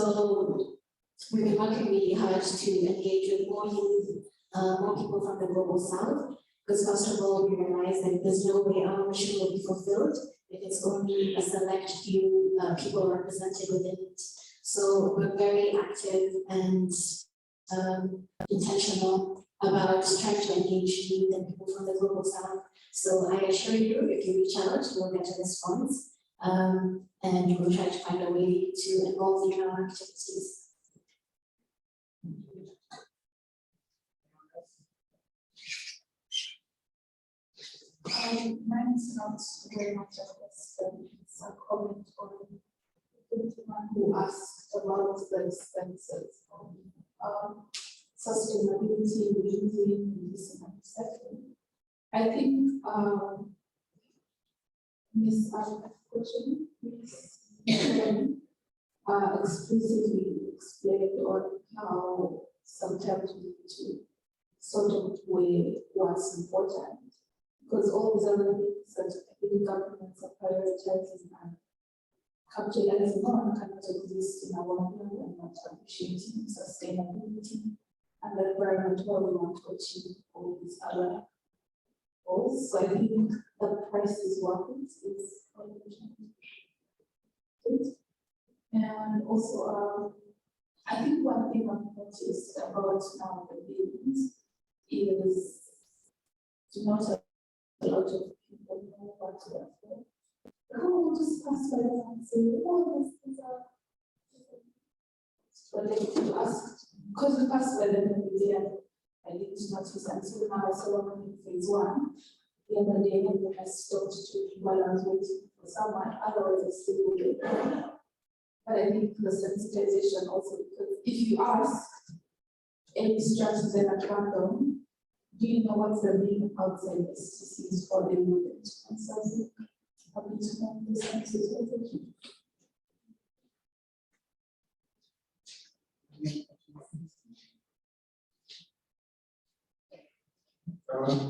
we've been working really hard to engage with more youth, more people from the global south. Because first of all, we realize that there's no way our mission will be fulfilled if it's only a select few people represented within it. So we're very active and intentional about trying to engage youth and people from the global south. So I assure you, if you reach out, you'll get a response. And we'll try to find a way to involve you in our activities. Mine is not very much of this, it's a comment on the gentleman who asked about the expenses of sustainability, reducing, reducing, etc. I think Ms. question explicitly explained on how sometimes we need to sort of weigh what's important. Because all these other things that I think governments are prioritizing and capitalizing on cannot exist in our world and not appreciating sustainability and the environment where we want to achieve all these other goals. So I think the price is worth it, is and also I think one thing I've noticed about now the buildings is to not a lot of people know what to afford. Oh, just pass by and say, oh, this is a. But then to ask, because we passed by them every day, I didn't notice until now I saw one in phase 1. The other day, I stopped to while I was waiting for someone, otherwise I still would get there. But I think the sensitization also, because if you ask any strategies at random, do you know what's the mean outside STCs for the movement? So happy to have this answer. Thank you.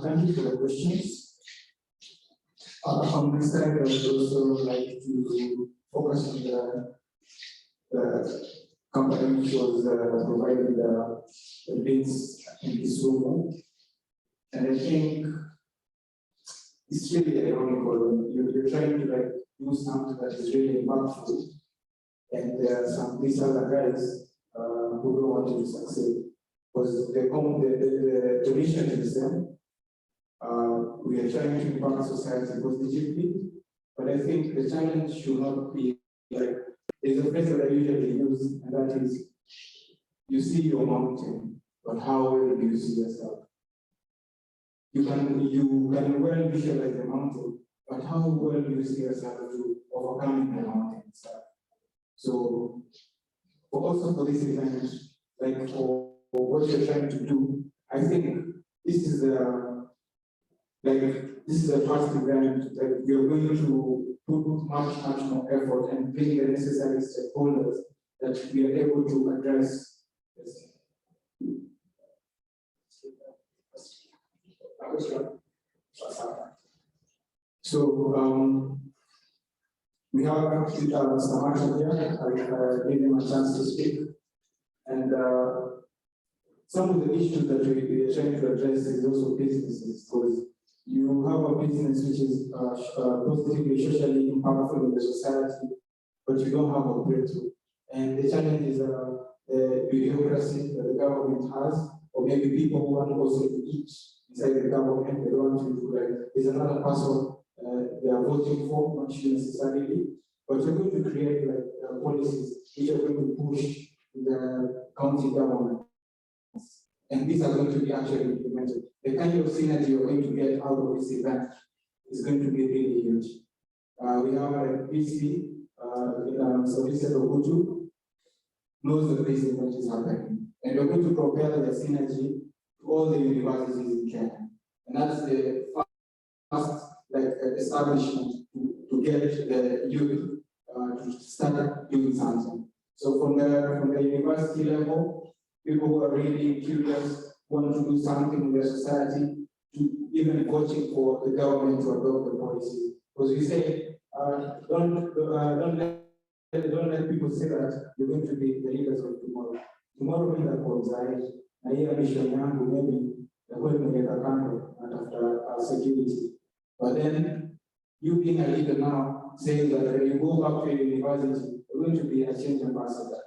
Thank you for the questions. On my side, I would also like to focus on the company which was providing the bids in this room. And I think it's really ironical. You're trying to like do something that is really impactful, and there are these other guys who don't want you to succeed. Because the mission is the same. We are trying to impact society positively, but I think the challenge should not be like, there's a phrase that I usually use, and that is, you see your mountain, but how well do you see yourself? You can well visualize the mountain, but how well do you see yourself to overcoming the mountain itself? So, also for this event, like for what you're trying to do, I think this is a first event that you're going to put much more effort and bring the necessary stakeholders that we are able to address. So we have Mr. Marshall here. I gave him a chance to speak, and some of the issues that we are trying to address is also businesses, because you have a business which is positively, socially impactful in the society, but you don't have a breakthrough. And the challenge is the bureaucracy that the government has, or maybe people who want also to eat inside the government, they don't want to do like, there's another person they are voting for, not you necessarily, but you're going to create like policies which are going to push the county government. And these are going to be actually implemented. The kind of synergy you're going to get out of this event is going to be really huge. We have a PC, so Mr. Ogutu knows that this event is happening. And we're going to propel the synergy to all the universities in Kenya. And that's the first establishment to get the youth to start doing something. So from the university level, people who are really curious, want to do something in their society, to even watching for the government to adopt the policy. Because we say, don't let people say that you're going to be the leaders of tomorrow. Tomorrow means that for na hiyo mission yangu maybe yakuwa imeweka kando after security. But then you being a leader now, saying that when you go back to university, you're going to be a change ambassador.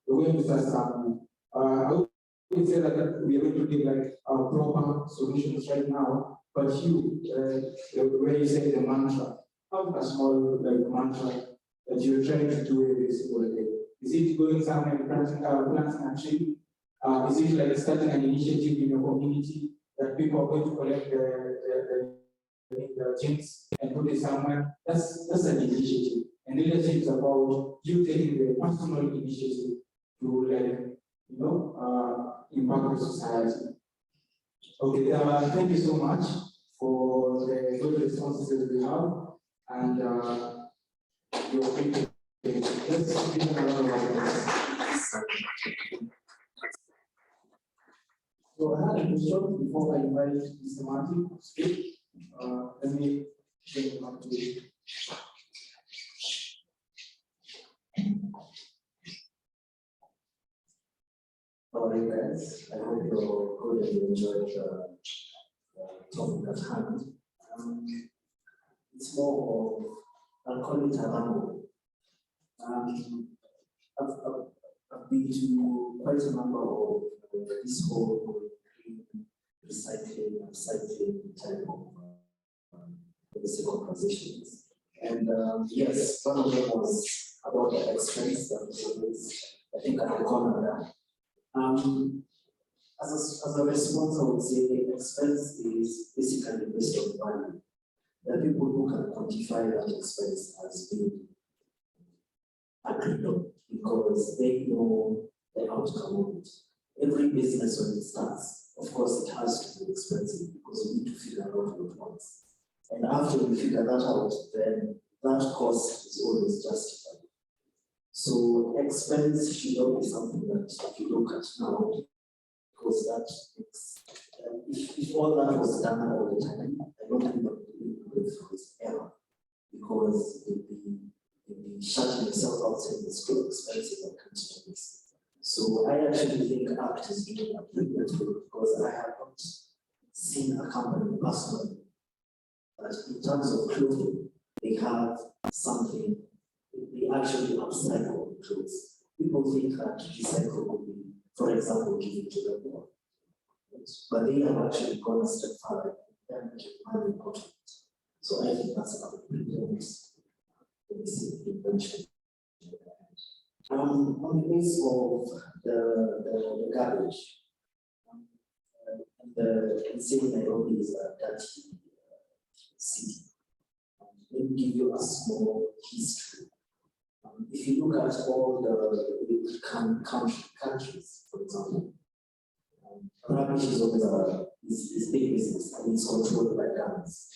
You're going to start something. I would say that we are going to give like our proper solutions right now, but you, the way you say the mantra, have a small like mantra that you're trying to do every single day. Is it going somewhere and planting a tree? Is it like starting an initiative in your community that people are going to collect the gyms and put it somewhere? That's an initiative. And leadership is about you taking the personal initiative to impact the society. Okay, thank you so much for the good responses that we have, and your feedback. Let's give them a round of applause. So I had a question before I invite Mr. Martin to speak. Let me bring him up to you. Alright guys, I hope you're good and you enjoyed the topic at hand. It's more of, I'll call it a ramble. I've been to quite a number of this whole recycling, upcycling type of basic conversations. And yes, one of them was about the expense that was, I think, at the corner there. As a response, I would say expense is basically based on value. There are people who can quantify that expense as being agreed on because they know the outcome of it. Every business when it starts, of course it has to be expensive because we need to figure out what it wants. And after we figure that out, then that cost is always justified. So expense should not be something that you look at now, because that makes, if all that was done all the time, I don't think that we would have this error, because it would be shutting yourself outside the school expensive and continuing. So I actually think ACT is doing a brilliant work, because I have not seen a company personally that in terms of clothing, they have something, they actually upcycle clothes. People think that recycle would be, for example, giving to the poor. But they have actually gone a step further and make money out of it. So I think that's a brilliant invention. On the base of the garbage, the city of Nairobi is a dirty city. Let me give you a small history. If you look at all the countries, for example, rubbish is always is big business and it's controlled by gangs.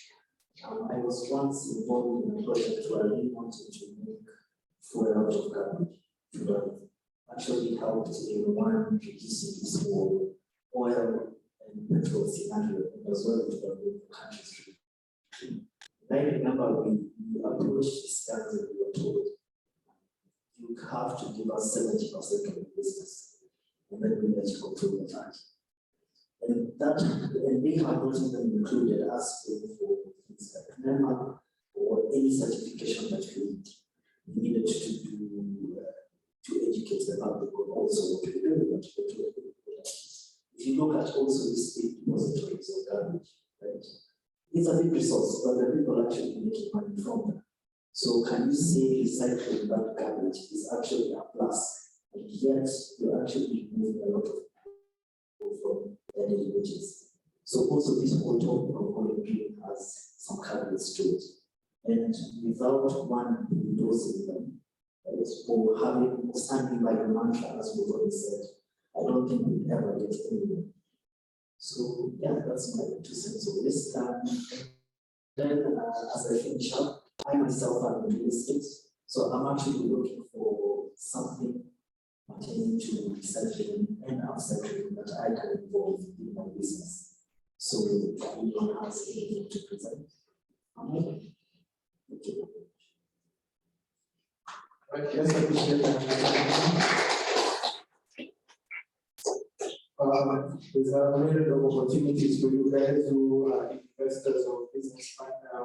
I was once involved in a project where we wanted to make fuel out of garbage. Actually helped in one reducing this whole oil and petrol scenario, as well as the countries. I remember we approached this guy and we were told, you have to give us 70% of the business, and then we let you control the tax. And they have not even included us for things like NEMA or any certification that we needed to do to educate the public on also what we do. If you look at also these big depositories of garbage, right? It's a big resource, but the people actually making money from them. So can you say recycling that garbage is actually a plus, and yet you're actually removing a lot of people from their daily wages? So also this whole topic of going green has some caveats to it. And without one endorsing them, or having standing by the mantra, as we've already said, I don't think we'll ever get anywhere. So yeah, that's my 2 cents on this. Then as I finish up, I myself am in real estate, so I'm actually looking for something pertaining to recycling and upcycling that I can involve in my business. So if anyone has anything to present, I'm open. Thank you. Right, yes, I appreciate that. There's a myriad of opportunities for you guys who are investors or business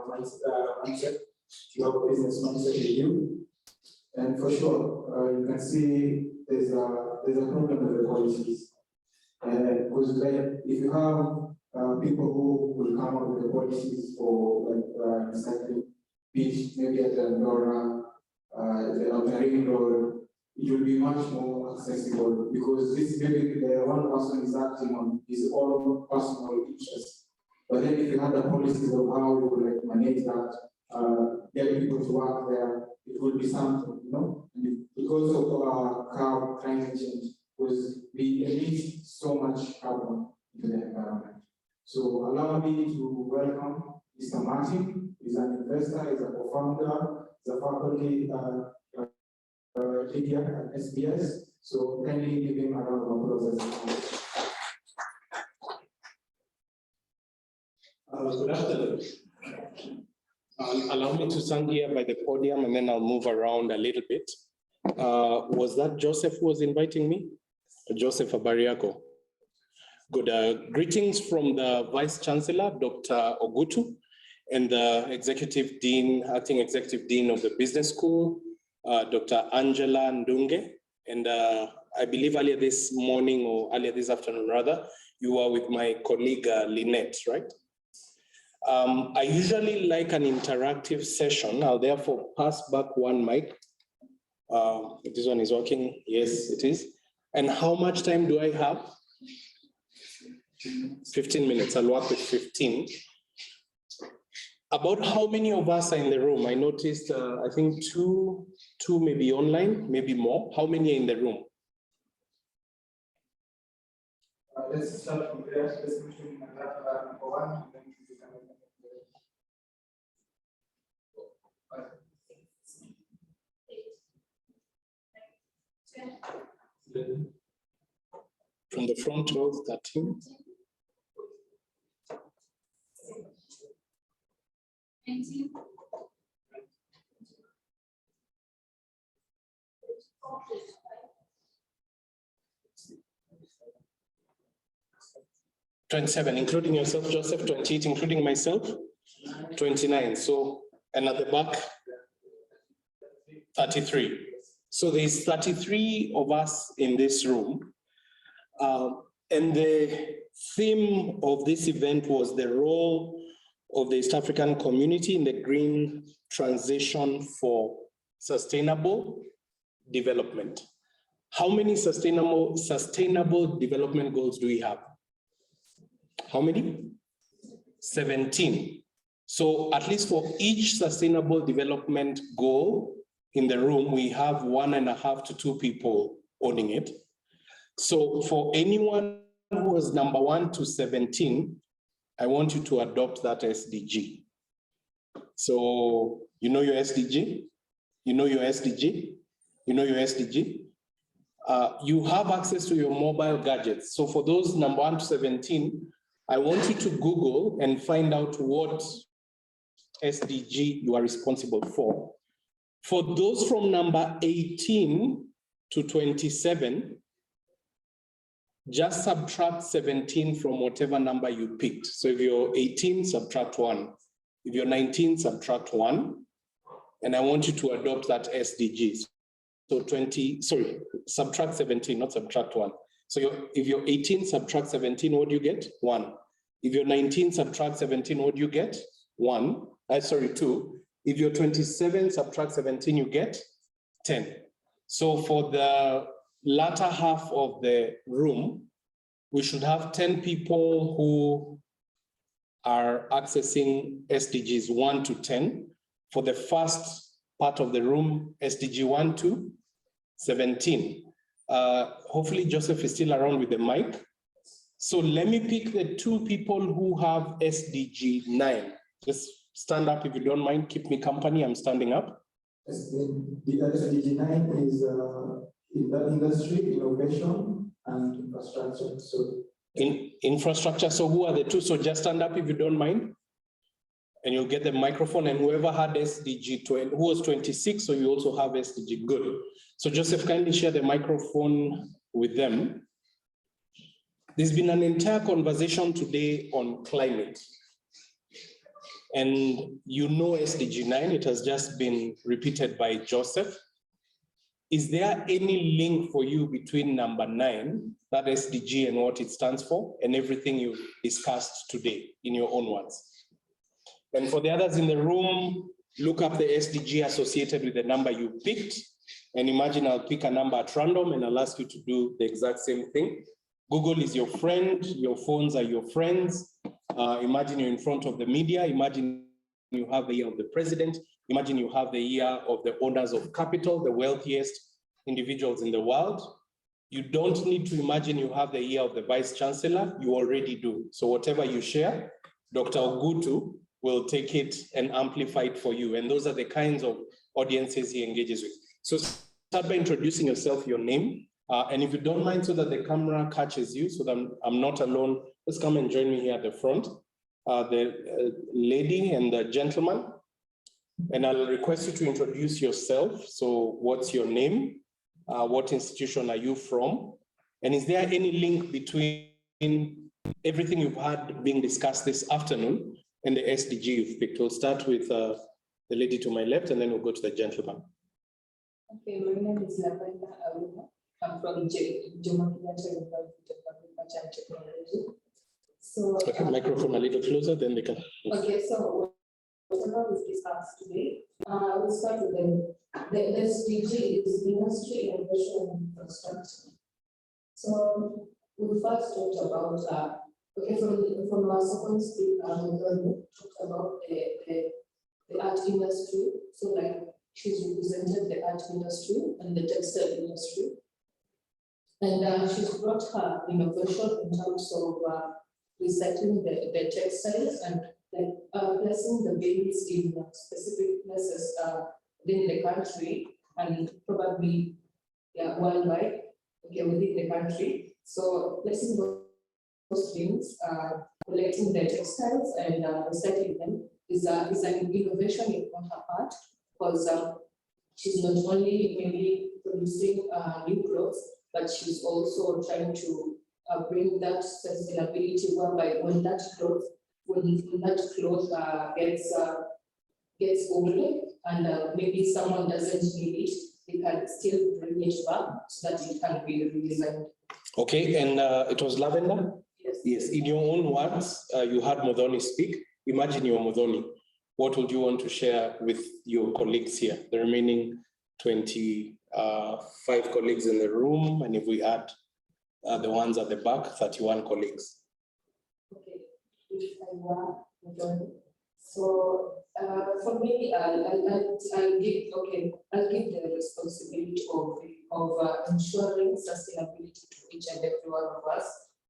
mindset. You have a business mindset with you, and for sure, you can see there's a problem with the policies. Because if you have people who will come up with the policies for like recycling, beach, maybe at the Andorra, the Outer Ring Road, it will be much more accessible, because this maybe the one person is acting on his own personal interest. But then if you have the policies of how you will like manage that, get people to work there, it will be something, you know. And because of climate change, because we emit so much carbon into the environment. So allow me to welcome Mr. Martin. He's an investor, he's a co-founder, he's a faculty here at SBS. So kindly give him a round of applause. Good afternoon. Allow me to stand here by the podium and then I'll move around a little bit. Was that Joseph who was inviting me? Joseph Abariako. Good. Greetings from the Vice Chancellor, Dr. Ogutu, and the Executive Dean, Acting Executive Dean of the Business School, Dr. Angela Ndunge. And I believe earlier this morning, or earlier this afternoon rather, you were with my colleague Lynette, right? I usually like an interactive session. I'll therefore pass back one mic. This one is working. Yes, it is. And how much time do I have? 15 minutes. I'll work with 15. About how many of us are in the room? I noticed, I think two maybe online, maybe more. How many are in the room? Let's start from there. Let's mention that number one, and then we can. From the front row, 13. $27, including yourself, Joseph. 28, including myself. 29. So, and at the back, 33. So there's 33 of us in this room. And the theme of this event was the role of the East African community in the green transition for sustainable development. How many sustainable development goals do we have? How many? 17. So at least for each sustainable development goal in the room, we have 1.5 to 2 people owning it. So for anyone who is number 1 to 17, I want you to adopt that SDG. So you know your SDG? You know your SDG? You know your SDG? You have access to your mobile gadgets. So for those number 1 to 17, I want you to Google and find out what SDG you are responsible for. For those from number 18 to 27, just subtract 17 from whatever number you picked. So if you're 18, subtract 1. If you're 19, subtract 1. And I want you to adopt that SDG. So subtract 17, not subtract 1. So if you're 18, subtract 17, what do you get? 1. If you're 19, subtract 17, what do you get? 2. If you're 27, subtract 17, you get 10. So for the latter half of the room, we should have 10 people who are accessing SDGs 1 to 10. For the first part of the room, SDG 1 to 17. Hopefully Joseph is still around with the mic. So let me pick the 2 people who have SDG 9. Just stand up if you don't mind, keep me company, I'm standing up. The SDG 9 is in the industry, innovation, and infrastructure. So in infrastructure, so who are the 2? So just stand up if you don't mind. And you'll get the microphone, and whoever had SDG 20, who was 26, so you also have SDG, good. So Joseph, kindly share the microphone with them. There's been an entire conversation today on climate. And you know SDG 9, it has just been repeated by Joseph. Is there any link for you between number 9, that SDG, and what it stands for, and everything you've discussed today in your own words? And for the others in the room, look up the SDG associated with the number you picked. And imagine I'll pick a number at random and I'll ask you to do the exact same thing. Google is your friend, your phones are your friends. Imagine you're in front of the media. Imagine you have the year of the president. Imagine you have the year of the owners of capital, the wealthiest individuals in the world. You don't need to imagine you have the year of the vice chancellor, you already do. So whatever you share, Dr. Ogutu will take it and amplify it for you. And those are the kinds of audiences he engages with. So start by introducing yourself, your name. And if you don't mind, so that the camera catches you, so that I'm not alone, just come and join me here at the front. The lady and the gentleman. And I'll request you to introduce yourself. So what's your name? What institution are you from? And is there any link between everything you've had being discussed this afternoon and the SDG you've picked? We'll start with the lady to my left, and then we'll go to the gentleman. Okay, my name is Lavenda Aruna. I'm from Jomo Kenyatta University of Agriculture and Technology. So, okay, microphone a little closer, then they can. Okay, so whatever was discussed today, we'll start with the SDG is industry, innovation, and infrastructure. So we first talked about from our second speaker, we talked about the art industry. So like she's represented the art industry and the textile industry. And she's brought her innovation in terms of recycling the textiles and placing the babies in specific places within the country and probably worldwide, within the country. So placing those things, collecting the textiles and recycling them is an innovation on her part, because she's not only maybe producing new clothes, but she's also trying to bring that sustainability, whereby when that cloth gets old and maybe someone doesn't need it, they can still bring it back so that it can be redesigned. Okay, and it was Lavender? Yes. Yes, in your own words, you had Modoni speak. Imagine you're Modoni. What would you want to share with your colleagues here, the remaining 25 colleagues in the room, and if we add the ones at the back, 31 colleagues? Okay, if I were Modoni. So for me, I'll give the responsibility of ensuring sustainability to each and every one of us,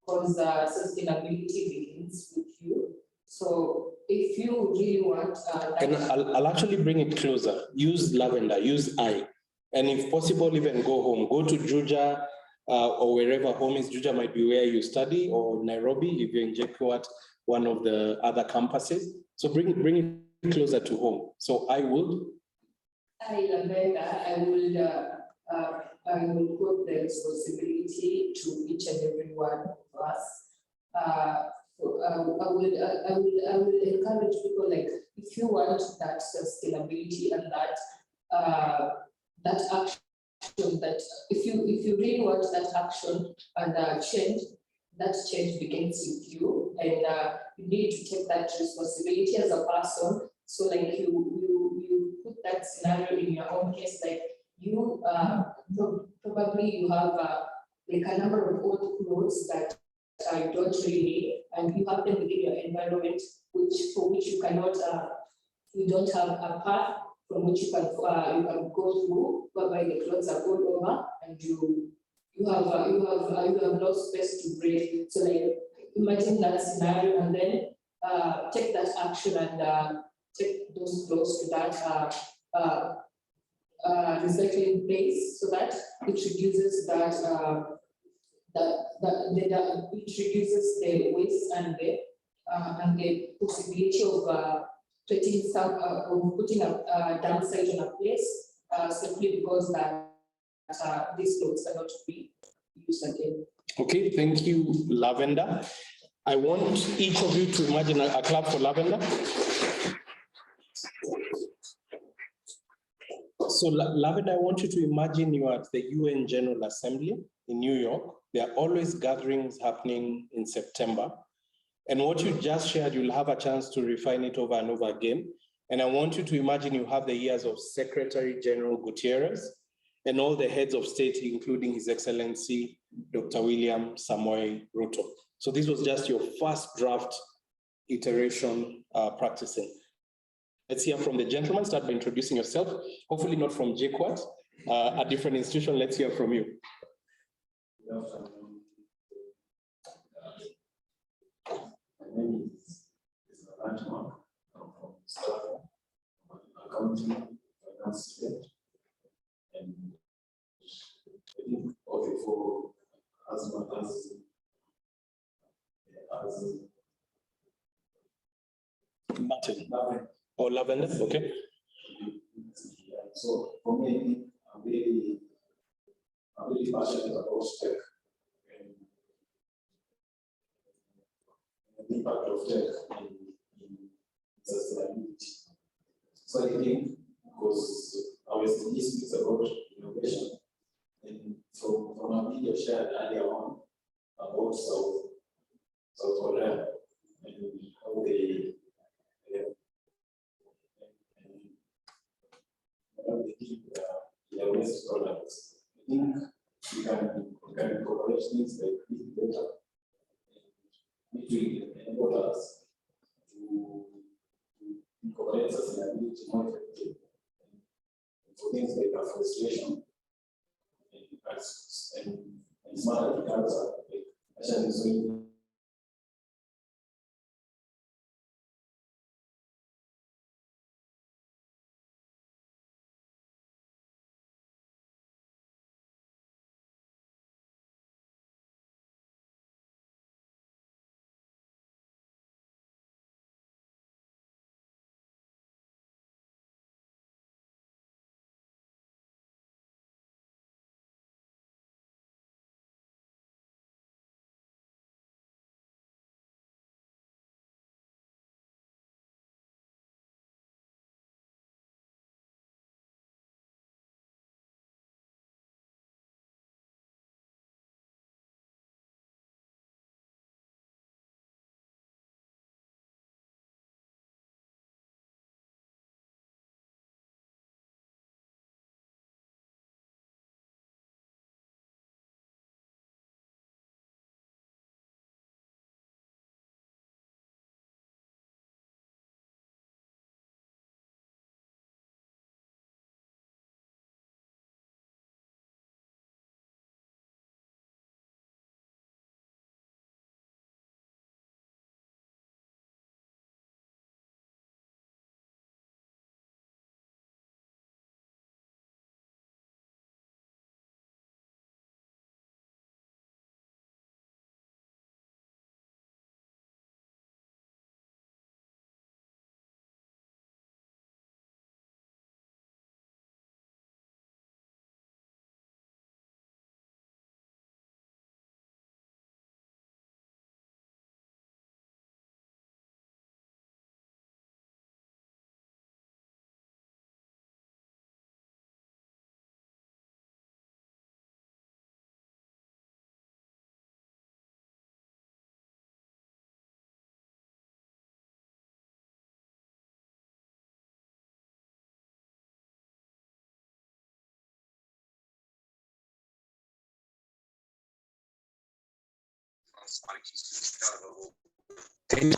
because sustainability begins with you. So if you really want, and I'll actually bring it closer. Use Lavender, use I, and if possible, even go home. Go to Juja or wherever home is. Juja might be where you study, or Nairobi if you're in JKUAT, one of the other campuses. So bring it closer to home. So I would. Lavender, I will put the responsibility to each and every one of us. I will encourage people, like, if you want that sustainability and that action, that if you really want that action and change, that change begins with you, and you need to take that responsibility as a person. So like you put that scenario in your own case, like you probably you have like a number of old clothes that you don't really need, and you have them within your environment, for which you cannot, you don't have a path from which you can go through, whereby the clothes are all over, and you have no space to breathe. So like imagine that scenario, and then take that action and take those clothes to that recycling place, so that it reduces it reduces the waste and the possibility of putting a dump site on a place simply because these clothes are not to be used again. Okay, thank you, Lavender. I want each of you to imagine a clap for Lavender. So Lavender, I want you to imagine you are at the UN General Assembly in New York. There are always gatherings happening in September. And what you just shared, you'll have a chance to refine it over and over again. And I want you to imagine you have the years of Secretary General Gutierrez and all the heads of state, including His Excellency, Dr. William Samoei Ruto. So this was just your first draft iteration practicing. Let's hear from the gentleman. Start by introducing yourself. Hopefully not from JKUAT, a different institution. Let's hear from you. Good afternoon. My name is Strathmore. I'm from Strathmore. I'm accounting finance student. And I think of the four as Martin. Or Lavender, okay. So for me, I'm really passionate about tech and the impact of tech in sustainability. So I think, because I was speaks about innovation, and from a video shared earlier on about South Korea and how they keep their waste products. I think we can incorporate things like this data, which will enable us to incorporate sustainability more effectively. For things like afforestation and smart agriculture, acha nizuri.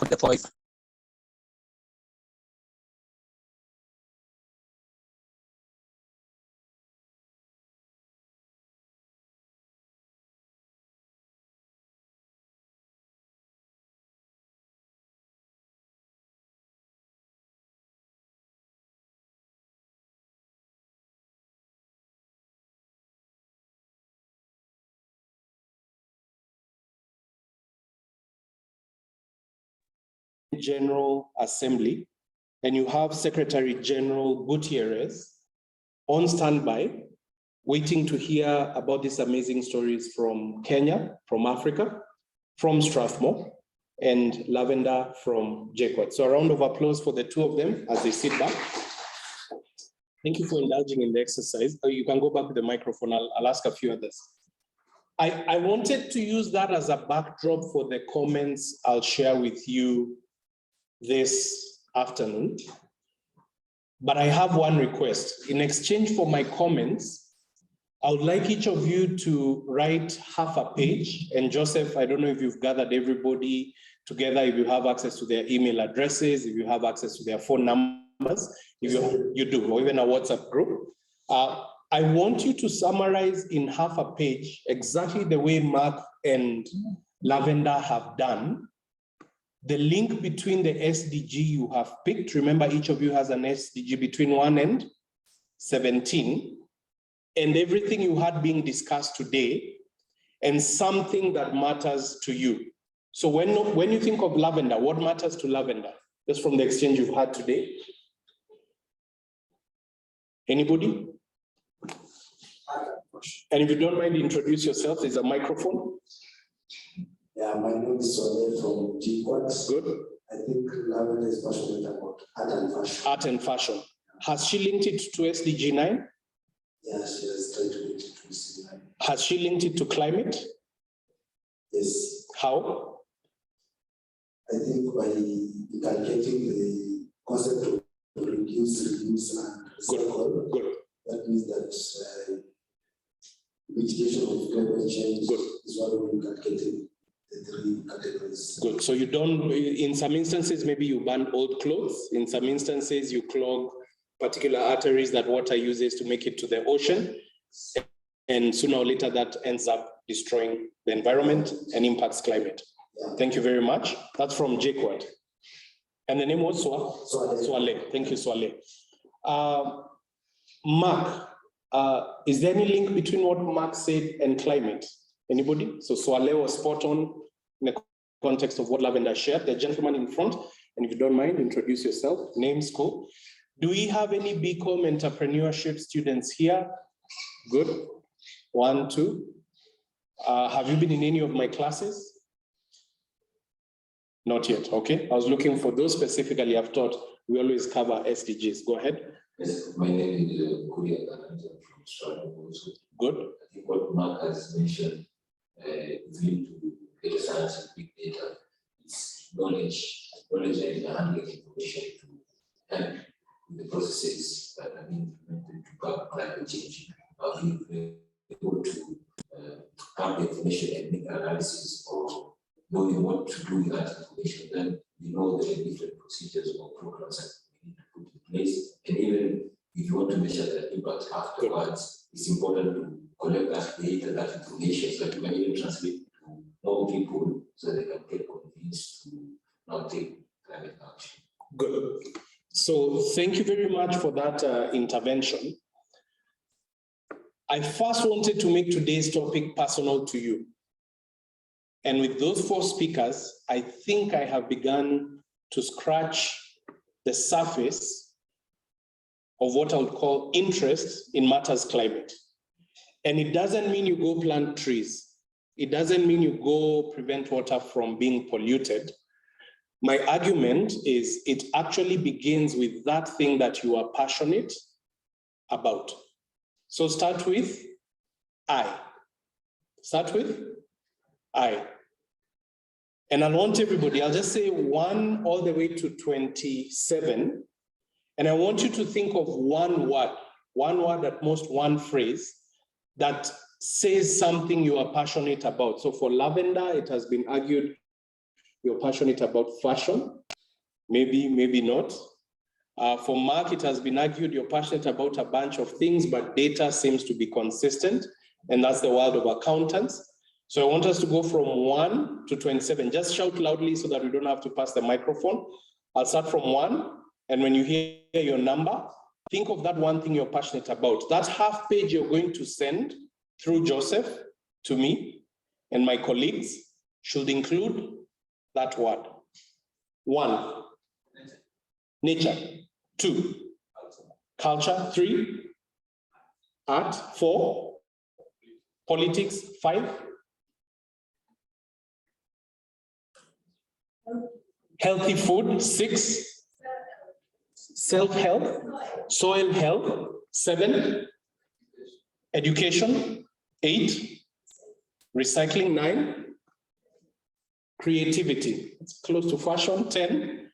The voice. General Assembly, and you have Secretary General Gutierrez on standby, waiting to hear about these amazing stories from Kenya, from Africa, from Strathmore, and Lavender from JKUAT. So a round of applause for the two of them as they sit back. Thank you for indulging in the exercise. You can go back to the microphone. I'll ask a few others. I wanted to use that as a backdrop for the comments I'll share with you this afternoon. But I have one request. In exchange for my comments, I would like each of you to write half a page. And Joseph, I don't know if you've gathered everybody together, if you have access to their email addresses, if you have access to their phone numbers, if you do, or even a WhatsApp group. I want you to summarize in half a page exactly the way Mark and Lavender have done, the link between the SDG you have picked. Remember, each of you has an SDG between 1 and 17, and everything you had being discussed today, and something that matters to you. So when you think of Lavender, what matters to Lavender? Just from the exchange you've had today. Anybody? And if you don't mind, introduce yourself. There's a microphone. Yeah, my name is Sonia from JKUAT. Good. I think Lavender is passionate about art and fashion. Art and fashion. Has she linked it to SDG 9? Yeah, she has tried to link it to SDG 9. Has she linked it to climate? Yes. How? I think by inculcating the concept of reduce, and recycle. Good. That means that mitigation of climate change is what we inculcated. The three categories. Good. So you don't, in some instances, maybe you ban old clothes. In some instances, you clog particular arteries that water uses to make it to the ocean. and sooner or later that ends up destroying the environment and impacts climate. Thank you very much. That's from Jaquad. And the name was Swale. Thank you, Swale. Mark, is there any link between what Mark said and climate? Anybody? So Swale was spot on in the context of what Lavender shared. The gentleman in front, and if you don't mind, introduce yourself, name, school. Do we have any BCom entrepreneurship students here? Good. 1, 2. Have you been in any of my classes? Not yet, okay. I was looking for those specifically. I've taught we always cover SDGs. Go ahead. Yes, my name is Korea from Strathmore University. Good. I think what Mark has mentioned is linked to data science and big data. It's knowledge and handling information to help with the processes that are being implemented to combat climate change. Are being able to have the information and make analysis or knowing what to do with that information, then we know the different procedures or programs that we need to put in place. And even if you want to measure the impact afterwards, it's important to collect that data, that information, so that you can even translate to more people so they can get convinced to not take climate action. Good. So thank you very much for that intervention. I first wanted to make today's topic personal to you. And with those 4 speakers, I think I have begun to scratch the surface of what I would call interest in matters climate. And it doesn't mean you go plant trees. It doesn't mean you go prevent water from being polluted. My argument is it actually begins with that thing that you are passionate about. So start with I. Start with I. And I want everybody, I'll just say 1 all the way to 27. And I want you to think of one word at most, one phrase that says something you are passionate about. So for Lavender, it has been argued you're passionate about fashion. Maybe not. For Mark, it has been argued you're passionate about a bunch of things, but data seems to be consistent. And that's the world of accountants. So I want us to go from 1 to 27. Just shout loudly so that we don't have to pass the microphone. I'll start from 1. And when you hear your number, think of that one thing you're passionate about. That half page you're going to send through Joseph to me and my colleagues should include that word. 1, nature. 2, culture. 3, art. 4, politics. 5, healthy food. 6, self-help, soil health. 7, education. 8, recycling. 9, creativity. It's close to fashion. 10,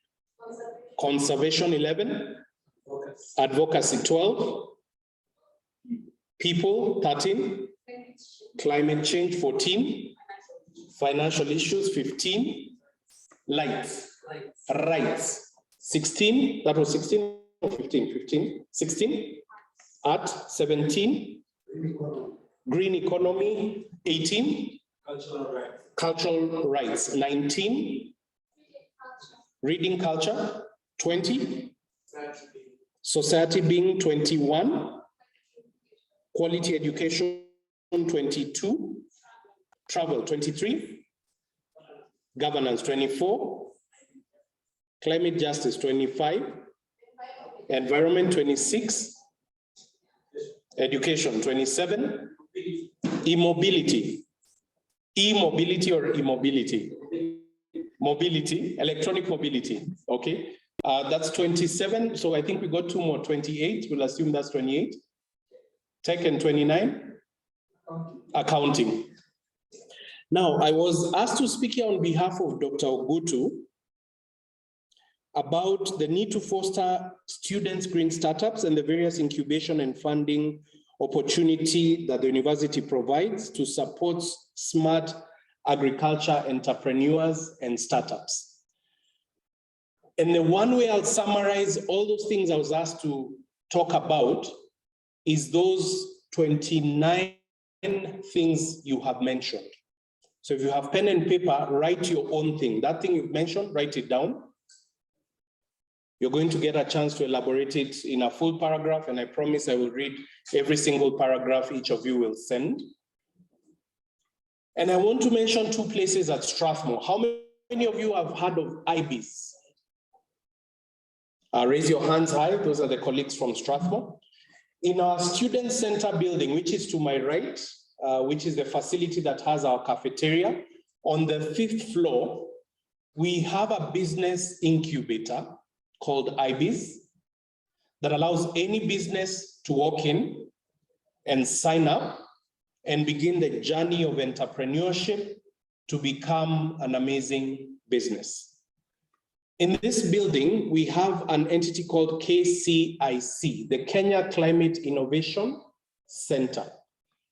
conservation. 11, advocacy. 12, people. 13, climate change. 14, financial issues. 15, rights. 16, that was 16 or 15? 15. 16, art. 17, green economy. 18, cultural rights. 19, reading culture. 20, society being. 21, quality education. 22, travel. 23, governance. 24, climate justice. 25, environment. 26, education. 27, e-mobility. E-mobility or immobility? Mobility, electronic mobility, okay. That's 27, so I think we got 2 more. 28, we'll assume that's 28. Tech and 29, accounting. Now, I was asked to speak here on behalf of Dr. Ogutu about the need to foster students' green startups and the various incubation and funding opportunity that the university provides to support smart agriculture entrepreneurs and startups. And the one way I'll summarize all those things I was asked to talk about is those 29 things you have mentioned. So if you have pen and paper, write your own thing. That thing you've mentioned, write it down. You're going to get a chance to elaborate it in a full paragraph, and I promise I will read every single paragraph each of you will send. And I want to mention 2 places at Strathmore. How many of you have heard of IBIS? Raise your hands high. Those are the colleagues from Strathmore. In our student center building, which is to my right, which is the facility that has our cafeteria, on the 5th floor, we have a business incubator called IBIS that allows any business to walk in and sign up and begin the journey of entrepreneurship to become an amazing business. In this building, we have an entity called KCIC, the Kenya Climate Innovation Center.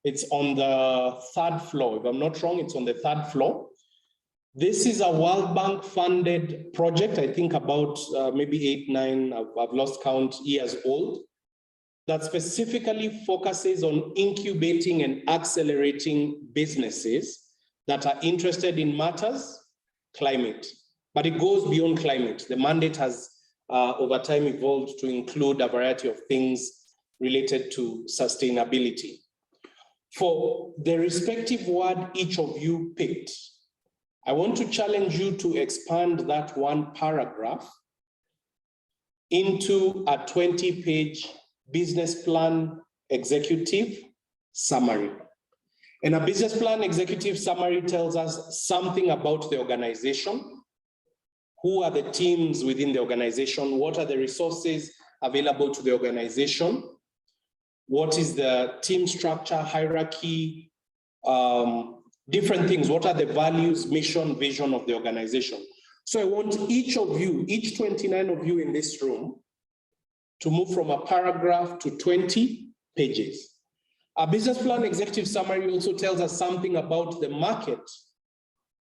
It's on the 3rd floor. If I'm not wrong, it's on the 3rd floor. This is a World Bank funded project, I think about maybe 8, 9, I've lost count, years old, that specifically focuses on incubating and accelerating businesses that are interested in matters climate. But it goes beyond climate. The mandate has over time evolved to include a variety of things related to sustainability. For the respective word each of you picked, I want to challenge you to expand that 1 paragraph into a 20-page business plan executive summary. And a business plan executive summary tells us something about the organization. Who are the teams within the organization? What are the resources available to the organization? What is the team structure, hierarchy, different things? What are the values, mission, vision of the organization? So I want each of you, each 29 of you in this room, to move from a paragraph to 20 pages. A business plan executive summary also tells us something about the market.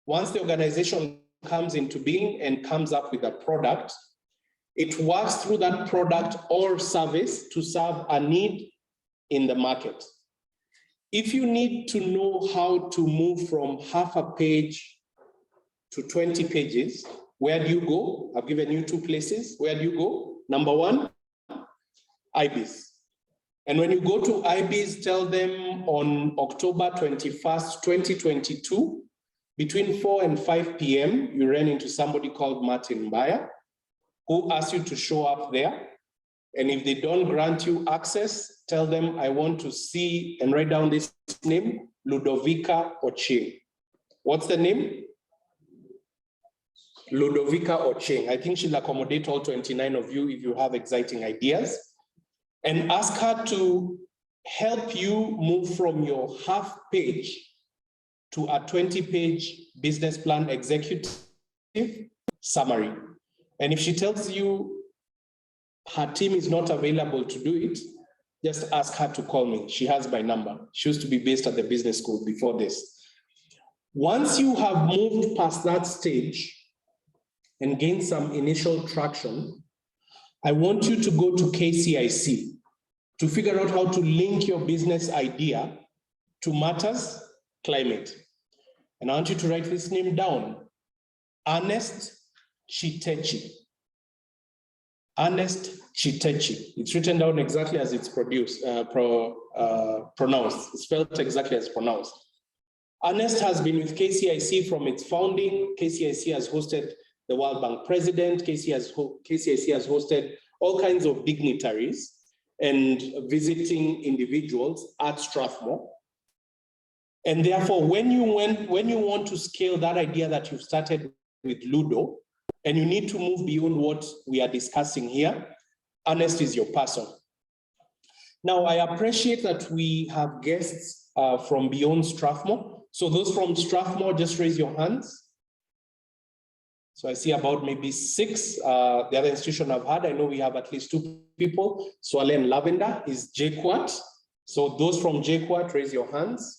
Once the organization comes into being and comes up with a product, it works through that product or service to serve a need in the market. If you need to know how to move from half a page to 20 pages, where do you go? I've given you 2 places. Where do you go? Number 1, IBIS. And when you go to IBIS, tell them on October 21st, 2022, between 4 and 5 p.m., you ran into somebody called Martin Mbaya, who asked you to show up there. And if they don't grant you access, tell them, I want to see, and write down this name, Ludovica Ocheng. What's the name? Ludovica Ocheng. I think she'll accommodate all 29 of you if you have exciting ideas. And ask her to help you move from your half page to a 20-page business plan executive summary. And if she tells you her team is not available to do it, just ask her to call me. She has my number. She used to be based at the business school before this. Once you have moved past that stage and gained some initial traction, I want you to go to KCIC to figure out how to link your business idea to matters climate. And I want you to write this name down. Ernest Chitechi. Ernest Chitechi. It's written down exactly as it's pronounced. It's spelled exactly as pronounced. Ernest has been with KCIC from its founding. KCIC has hosted the World Bank president. KCIC has hosted all kinds of dignitaries and visiting individuals at Strathmore. And therefore, when you want to scale that idea that you've started with Ludo, and you need to move beyond what we are discussing here, Ernest is your person. Now, I appreciate that we have guests from beyond Strathmore. So those from Strathmore, just raise your hands. So I see about maybe 6. The other institution I've had, I know we have at least 2 people. Swale and Lavender is JKUAT. So those from JKUAT, raise your hands.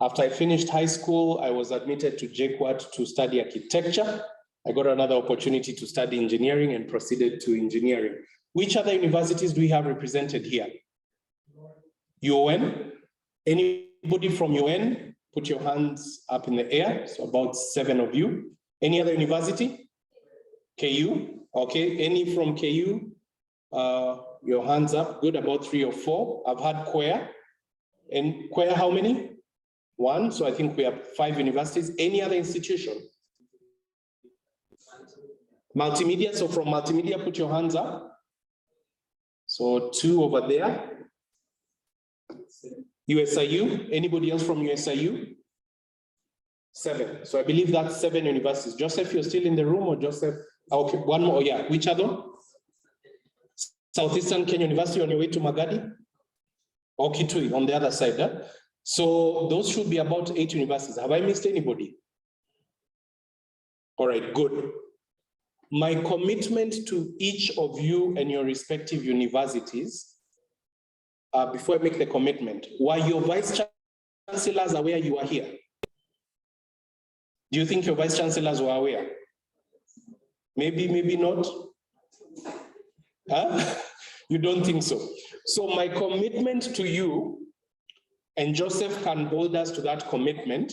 After I finished high school, I was admitted to JKUAT to study architecture. I got another opportunity to study engineering and proceeded to engineering. Which other universities do we have represented here? UON? Any Anybody from UN, put your hands up in the air. So about 7 of you. Any other university? KU, okay. Any from KU? Your hands up, good, about 3 or 4. I've had Quer. And Quer, how many? 1, so I think we have 5 universities. Any other institution? Multimedia, so from multimedia, put your hands up. So 2 over there. USIU, anybody else from USIU? 7, so I believe that's 7 universities. Joseph, you're still in the room, or Joseph? Okay, 1 more, yeah, which other? Southeastern Kenya University on your way to Magadi? Or Kitui on the other side, huh? So those should be about 8 universities. Have I missed anybody? All right, good. My commitment to each of you and your respective universities, before I make the commitment, were your vice chancellors aware you are here? Do you think your vice chancellors were aware? Maybe, maybe not. Huh? You don't think so? So my commitment to you, and Joseph can hold us to that commitment,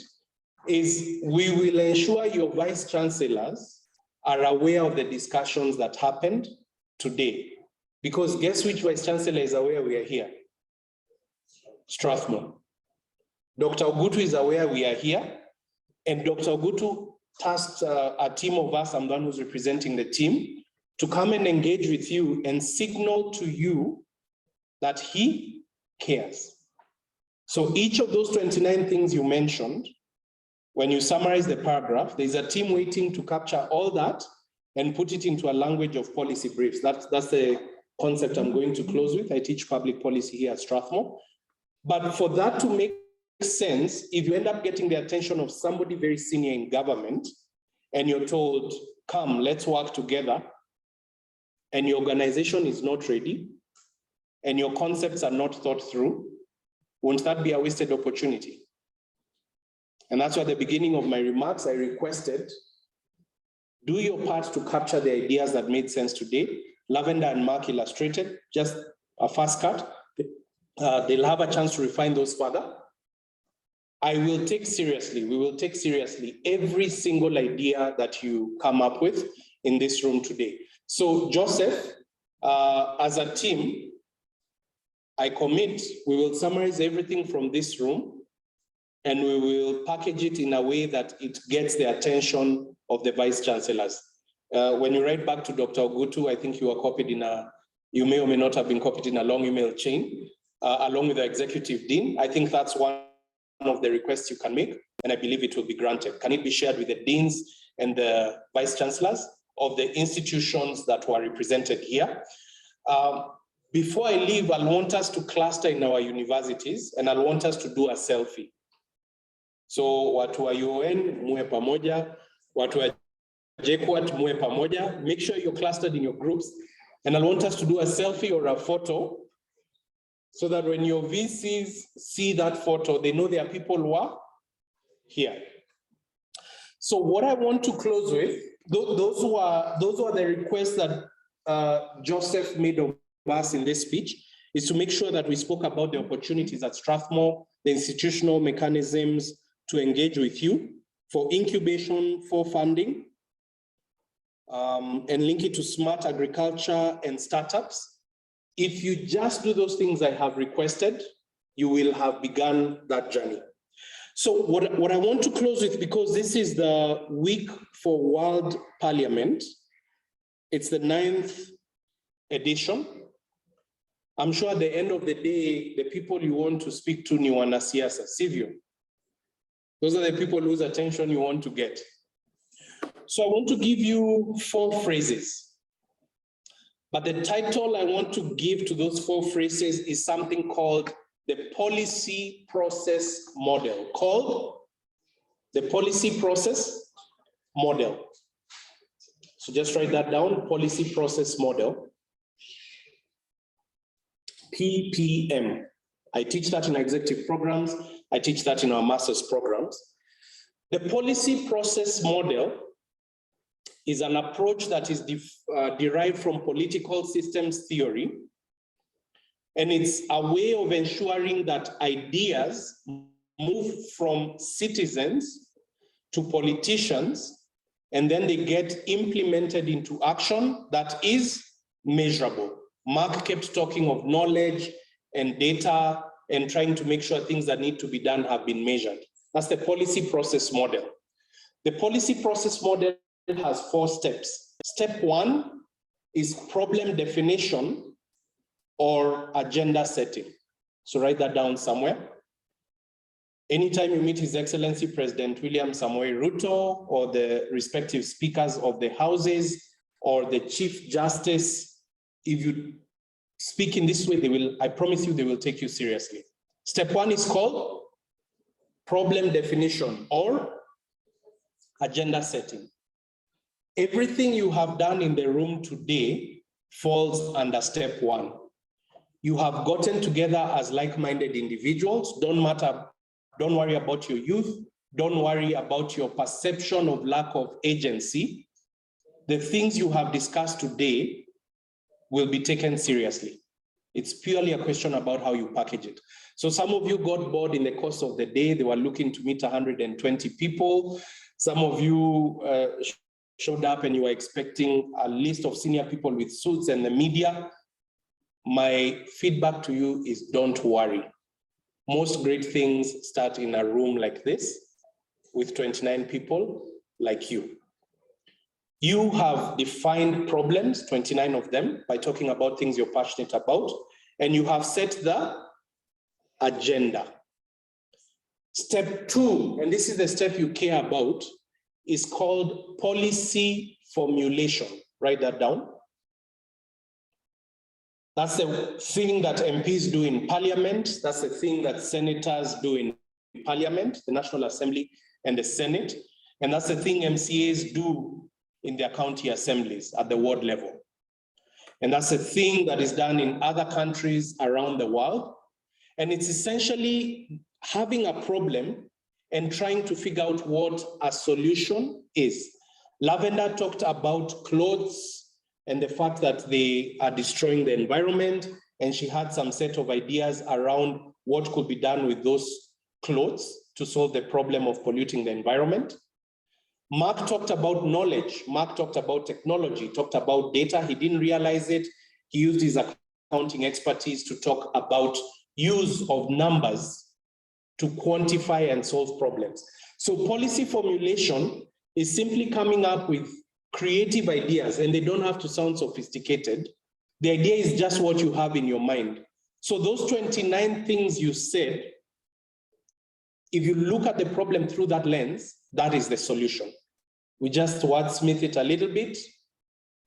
is we will ensure your vice chancellors are aware of the discussions that happened today. Because guess which vice chancellor is aware we are here? Strathmore. Dr. Ogutu is aware we are here, and Dr. Ogutu tasked a team of us, I'm the one who's representing the team, to come and engage with you and signal to you that he cares. So each of those 29 things you mentioned, when you summarize the paragraph, there's a team waiting to capture all that and put it into a language of policy briefs. That's the concept I'm going to close with. I teach public policy here at Strathmore. But for that to make sense, if you end up getting the attention of somebody very senior in government and you're told, come, let's work together, and your organization is not ready and your concepts are not thought through, won't that be a wasted opportunity? And that's why at the beginning of my remarks, I requested, do your part to capture the ideas that made sense today. Lavender and Mark illustrated, just a fast cut. They'll have a chance to refine those further. I will take seriously, we will take seriously every single idea that you come up with in this room today. So Joseph, as a team, I commit, we will summarize everything from this room and we will package it in a way that it gets the attention of the vice chancellors. When you write back to Dr. Ogutu, I think you are copied in you may or may not have been copied in a long email chain, along with the executive dean. I think that's one of the requests you can make, and I believe it will be granted. Can it be shared with the deans and the vice chancellors of the institutions that were represented here? Before I leave, I want us to cluster in our universities, and I want us to do a selfie. So watu wa UN, muwe pamoja, watu wa JKUAT, muwe pamoja. Make sure you're clustered in your groups, and I want us to do a selfie or a photo so that when your VCs see that photo, they know there are people who are here. So what I want to close with, those are the requests that Joseph made of us in this speech, is to make sure that we spoke about the opportunities at Strathmore, the institutional mechanisms to engage with you for incubation, for funding, and link it to smart agriculture and startups. If you just do those things I have requested, you will have begun that journey. So what I want to close with, because this is the week for World Parliament, it's the 9th edition. I'm sure at the end of the day, the people you want to speak to ni wanasiasa, sivyo? Those are the people whose attention you want to get. So I want to give you 4 phrases. But the title I want to give to those 4 phrases is something called the policy process model, called the policy process model. So just write that down, policy process model. PPM. I teach that in executive programs. I teach that in our master's programs. The policy process model is an approach that is derived from political systems theory. And it's a way of ensuring that ideas move from citizens to politicians, and then they get implemented into action that is measurable. Mark kept talking of knowledge and data and trying to make sure things that need to be done have been measured. That's the policy process model. The policy process model has 4 steps. Step 1 is problem definition or agenda setting. So write that down somewhere. Anytime you meet His Excellency President William Samoei Ruto or the respective speakers of the houses or the Chief Justice, if you speak in this way, they will, I promise you, they will take you seriously. Step 1 is called problem definition or agenda setting. Everything you have done in the room today falls under step 1. You have gotten together as like-minded individuals. Don't worry about your youth. Don't worry about your perception of lack of agency. The things you have discussed today will be taken seriously. It's purely a question about how you package it. So some of you got bored in the course of the day. They were looking to meet 120 people. Some of you showed up and you were expecting a list of senior people with suits and the media. My feedback to you is don't worry. Most great things start in a room like this with 29 people like you. You have defined problems, 29 of them, by talking about things you're passionate about, and you have set the agenda. Step 2, and this is the step you care about, is called policy formulation. Write that down. That's the thing that MPs do in Parliament. That's the thing that senators do in Parliament, the National Assembly and the Senate. And that's the thing MCAs do in their county assemblies at the ward level. And that's the thing that is done in other countries around the world. And it's essentially having a problem and trying to figure out what a solution is. Lavender talked about clothes and the fact that they are destroying the environment, and she had some set of ideas around what could be done with those clothes to solve the problem of polluting the environment. Mark talked about knowledge. Mark talked about technology, talked about data. He didn't realize it. He used his accounting expertise to talk about use of numbers to quantify and solve problems. So policy formulation is simply coming up with creative ideas, and they don't have to sound sophisticated. The idea is just what you have in your mind. So those 29 things you said, if you look at the problem through that lens, that is the solution. We just wordsmith it a little bit,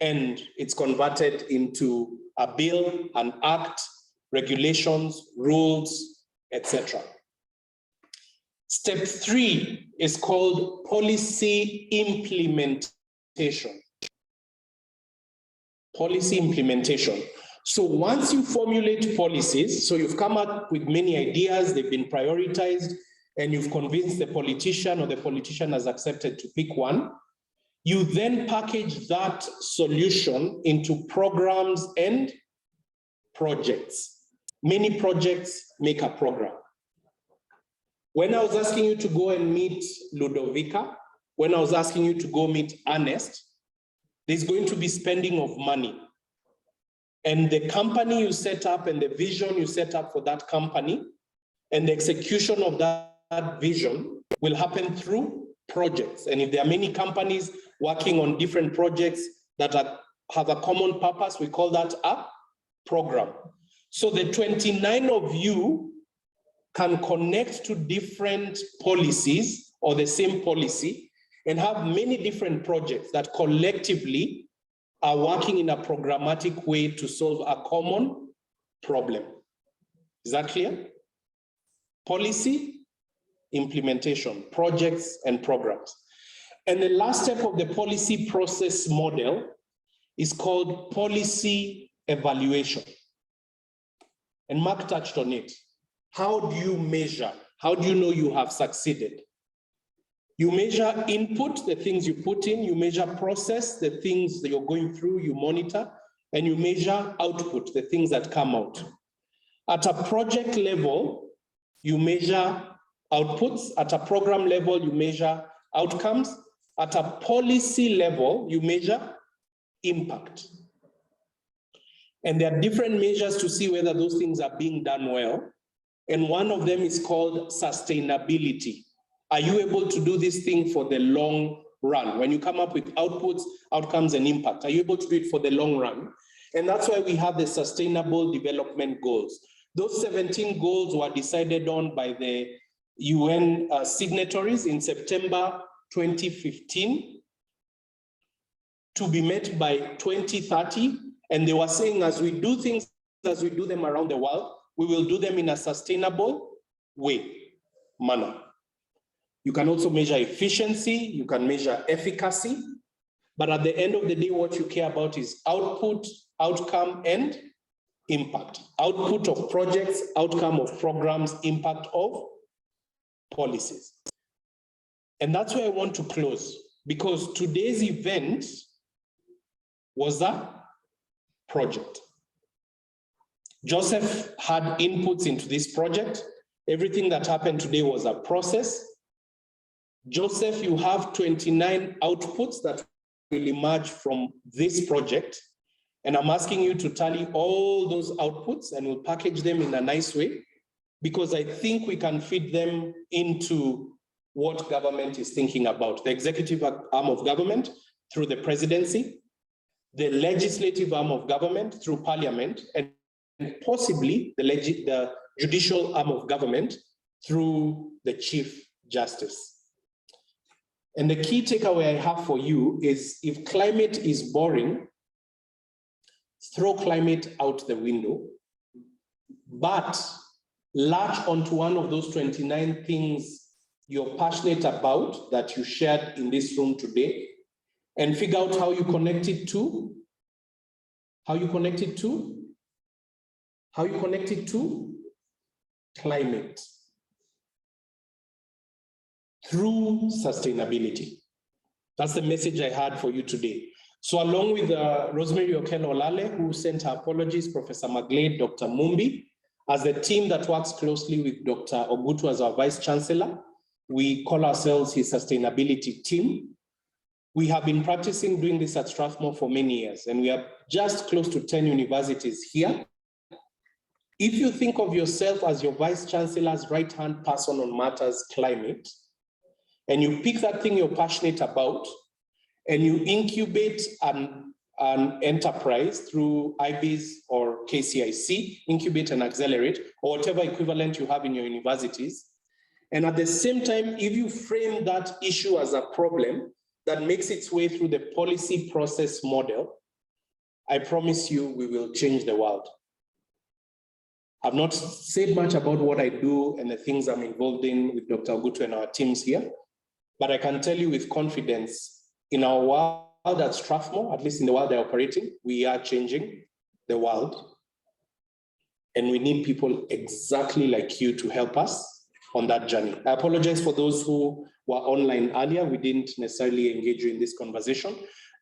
and it's converted into a bill, an act, regulations, rules, etc. Step 3 is called policy implementation. Policy implementation. So once you formulate policies, so you've come up with many ideas, they've been prioritized, and you've convinced the politician or the politician has accepted to pick one, you then package that solution into programs and projects. Many projects make a program. When I was asking you to go and meet Ludovica, when I was asking you to go meet Ernest, there's going to be spending of money. And the company you set up and the vision you set up for that company and the execution of that vision will happen through projects. And if there are many companies working on different projects that have a common purpose, we call that a program. So the 29 of you can connect to different policies or the same policy and have many different projects that collectively are working in a programmatic way to solve a common problem. Is that clear? Policy, implementation, projects, and programs. And the last step of the policy process model is called policy evaluation. And Mark touched on it. How do you measure? How do you know you have succeeded? You measure input, the things you put in, you measure process, the things that you're going through, you monitor, and you measure output, the things that come out. At a project level, you measure outputs. At a program level, you measure outcomes. At a policy level, you measure impact. And there are different measures to see whether those things are being done well. And one of them is called sustainability. Are you able to do this thing for the long run? When you come up with outputs, outcomes, and impact, are you able to do it for the long run? And that's why we have the Sustainable Development Goals. Those 17 goals were decided on by the UN signatories in September 2015 to be met by 2030. And they were saying, as we do things, as we do them around the world, we will do them in a sustainable manner. You can also measure efficiency, you can measure efficacy, but at the end of the day, what you care about is output, outcome, and impact. Output of projects, outcome of programs, impact of policies. And that's where I want to close, because today's event was a project. Joseph had inputs into this project. Everything that happened today was a process. Joseph, you have 29 outputs that will emerge from this project. And I'm asking you to tally all those outputs and we'll package them in a nice way, because I think we can feed them into what government is thinking about. The executive arm of government through the presidency, the legislative arm of government through parliament, and possibly the judicial arm of government through the Chief Justice. And the key takeaway I have for you is, if climate is boring, throw climate out the window, but latch onto one of those 29 things you're passionate about that you shared in this room today, and figure out how you connect it to climate through sustainability. That's the message I had for you today. So along with Rosemary Okello-Olale, who sent her apologies, Professor Maglade, Dr. Mumbi, as the team that works closely with Dr. Ogutu as our Vice Chancellor, we call ourselves his sustainability team. We have been practicing doing this at Strathmore for many years, and we are just close to 10 universities here. If you think of yourself as your Vice Chancellor's right-hand person on matters climate, and you pick that thing you're passionate about, and you incubate an enterprise through IBIS or KCIC, incubate and accelerate, or whatever equivalent you have in your universities. And at the same time, if you frame that issue as a problem that makes its way through the policy process model, I promise you we will change the world. I've not said much about what I do and the things I'm involved in with Dr. Ogutu and our teams here, but I can tell you with confidence, in our world at Strathmore, at least in the world they're operating, we are changing the world. And we need people exactly like you to help us on that journey. I apologize for those who were online earlier. We didn't necessarily engage you in this conversation.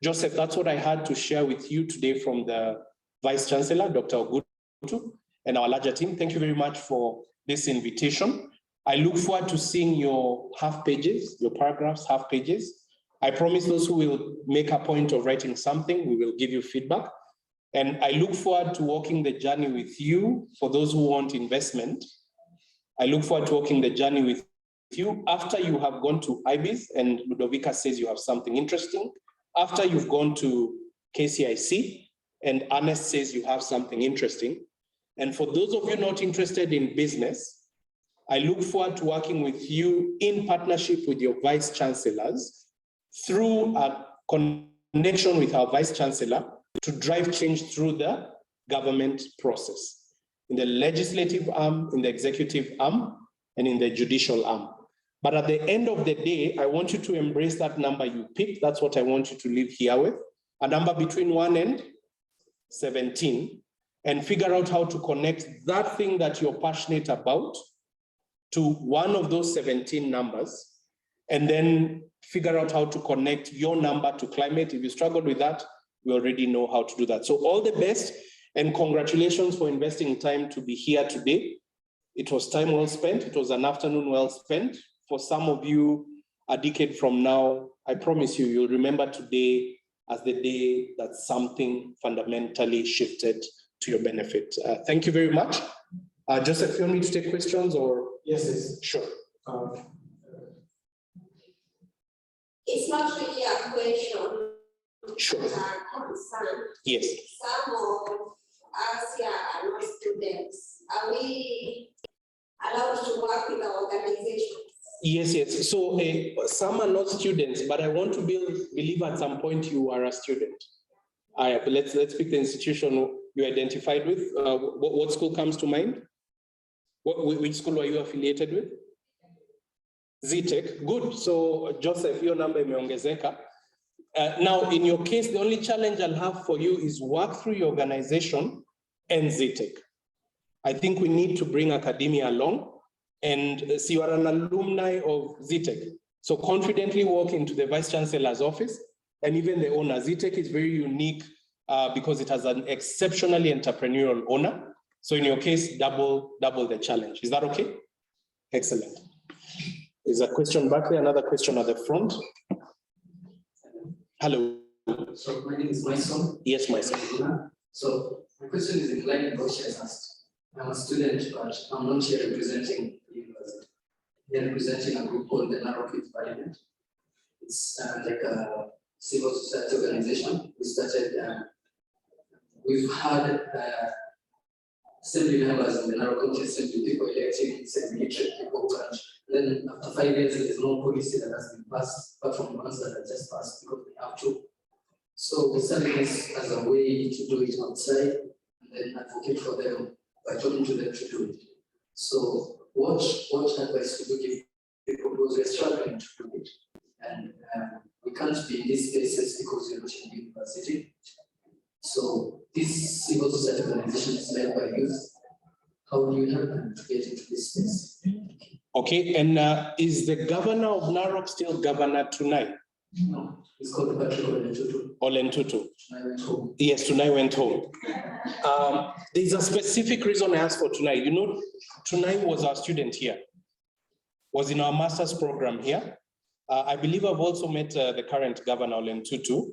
Joseph, that's what I had to share with you today from the Vice Chancellor, Dr. Ogutu, and our larger team. Thank you very much for this invitation. I look forward to seeing your half pages, your paragraphs, half pages. I promise those who will make a point of writing something, we will give you feedback. And I look forward to walking the journey with you. For those who want investment, I look forward to walking the journey with you after you have gone to IBIS and Ludovica says you have something interesting, after you've gone to KCIC and Ernest says you have something interesting. And for those of you not interested in business, I look forward to working with you in partnership with your vice chancellors through a connection with our vice chancellor to drive change through the government process, in the legislative arm, in the executive arm, and in the judicial arm. But at the end of the day, I want you to embrace that number you picked. That's what I want you to leave here with, a number between 1 and 17, and figure out how to connect that thing that you're passionate about to one of those 17 numbers, and then figure out how to connect your number to climate. If you struggled with that, we already know how to do that. So all the best and congratulations for investing time to be here today. It was time well spent. It was an afternoon well spent. For some of you, a decade from now, I promise you, you'll remember today as the day that something fundamentally shifted to your benefit. Thank you very much. Joseph, you want me to take questions or? Yes. Sure. It's not really a question. Sure. Concern. Yes. Some of us here are not students. Are we allowed to work with our organization? Yes. So some are not students, but I want to believe at some point you are a student. All right, but let's pick the institution you identified with. What school comes to mind? Which school were you affiliated with? ZTech. Good. So Joseph, your number imeongezeka. Now, in your case, the only challenge I'll have for you is work through your organization and ZTech. I think we need to bring academia along. And so you are an alumni of ZTech. So confidently walk into the Vice Chancellor's office and even the owner. ZTech is very unique because it has an exceptionally entrepreneurial owner. So in your case, double the challenge. Is that okay? Excellent. There's a question back there, another question at the front. Hello. So my name is Mason. Yes, Mason. So my question is in line with what she has asked. I'm a student, but I'm not here representing the university. Here representing a group called the Nairobi Parliament. It's like a civil society organization. We started, we've had assembly members in the Nairobi County Assembly, people electing, segregated people. Then after 5 years, there is no policy that has been passed, apart from the ones that are just passed because they have to. So we started this as a way to do it outside and then advocate for them by talking to them to do it. So what advice would you give people because we're struggling to do it? And we can't be in these spaces because we're not in the university. So this civil society organization is led by youth. How do you help them to get into this space? Okay, and is the governor of Narok still Governor tonight? No, it's called Patrick Olentutu. Olentutu. Tonight went home. Yes, tonight went home. There's a specific reason I asked for tonight. You know, tonight was our student here, was in our master's program here. I believe I've also met the current governor, Olentutu.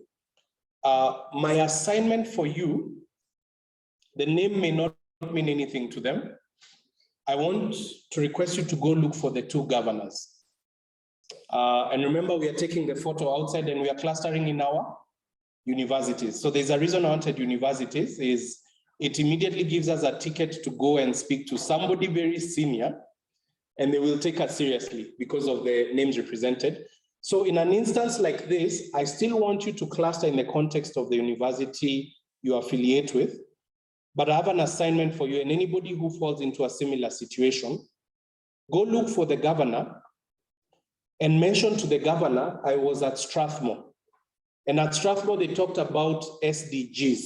My assignment for you, the name may not mean anything to them. I want to request you to go look for the two governors. And remember, we are taking the photo outside and we are clustering in our universities. So there's a reason I wanted universities is it immediately gives us a ticket to go and speak to somebody very senior and they will take us seriously because of the names represented. So in an instance like this, I still want you to cluster in the context of the university you affiliate with, but I have an assignment for you and anybody who falls into a similar situation, go look for the governor and mention to the governor, I was at Strathmore. And at Strathmore, they talked about SDGs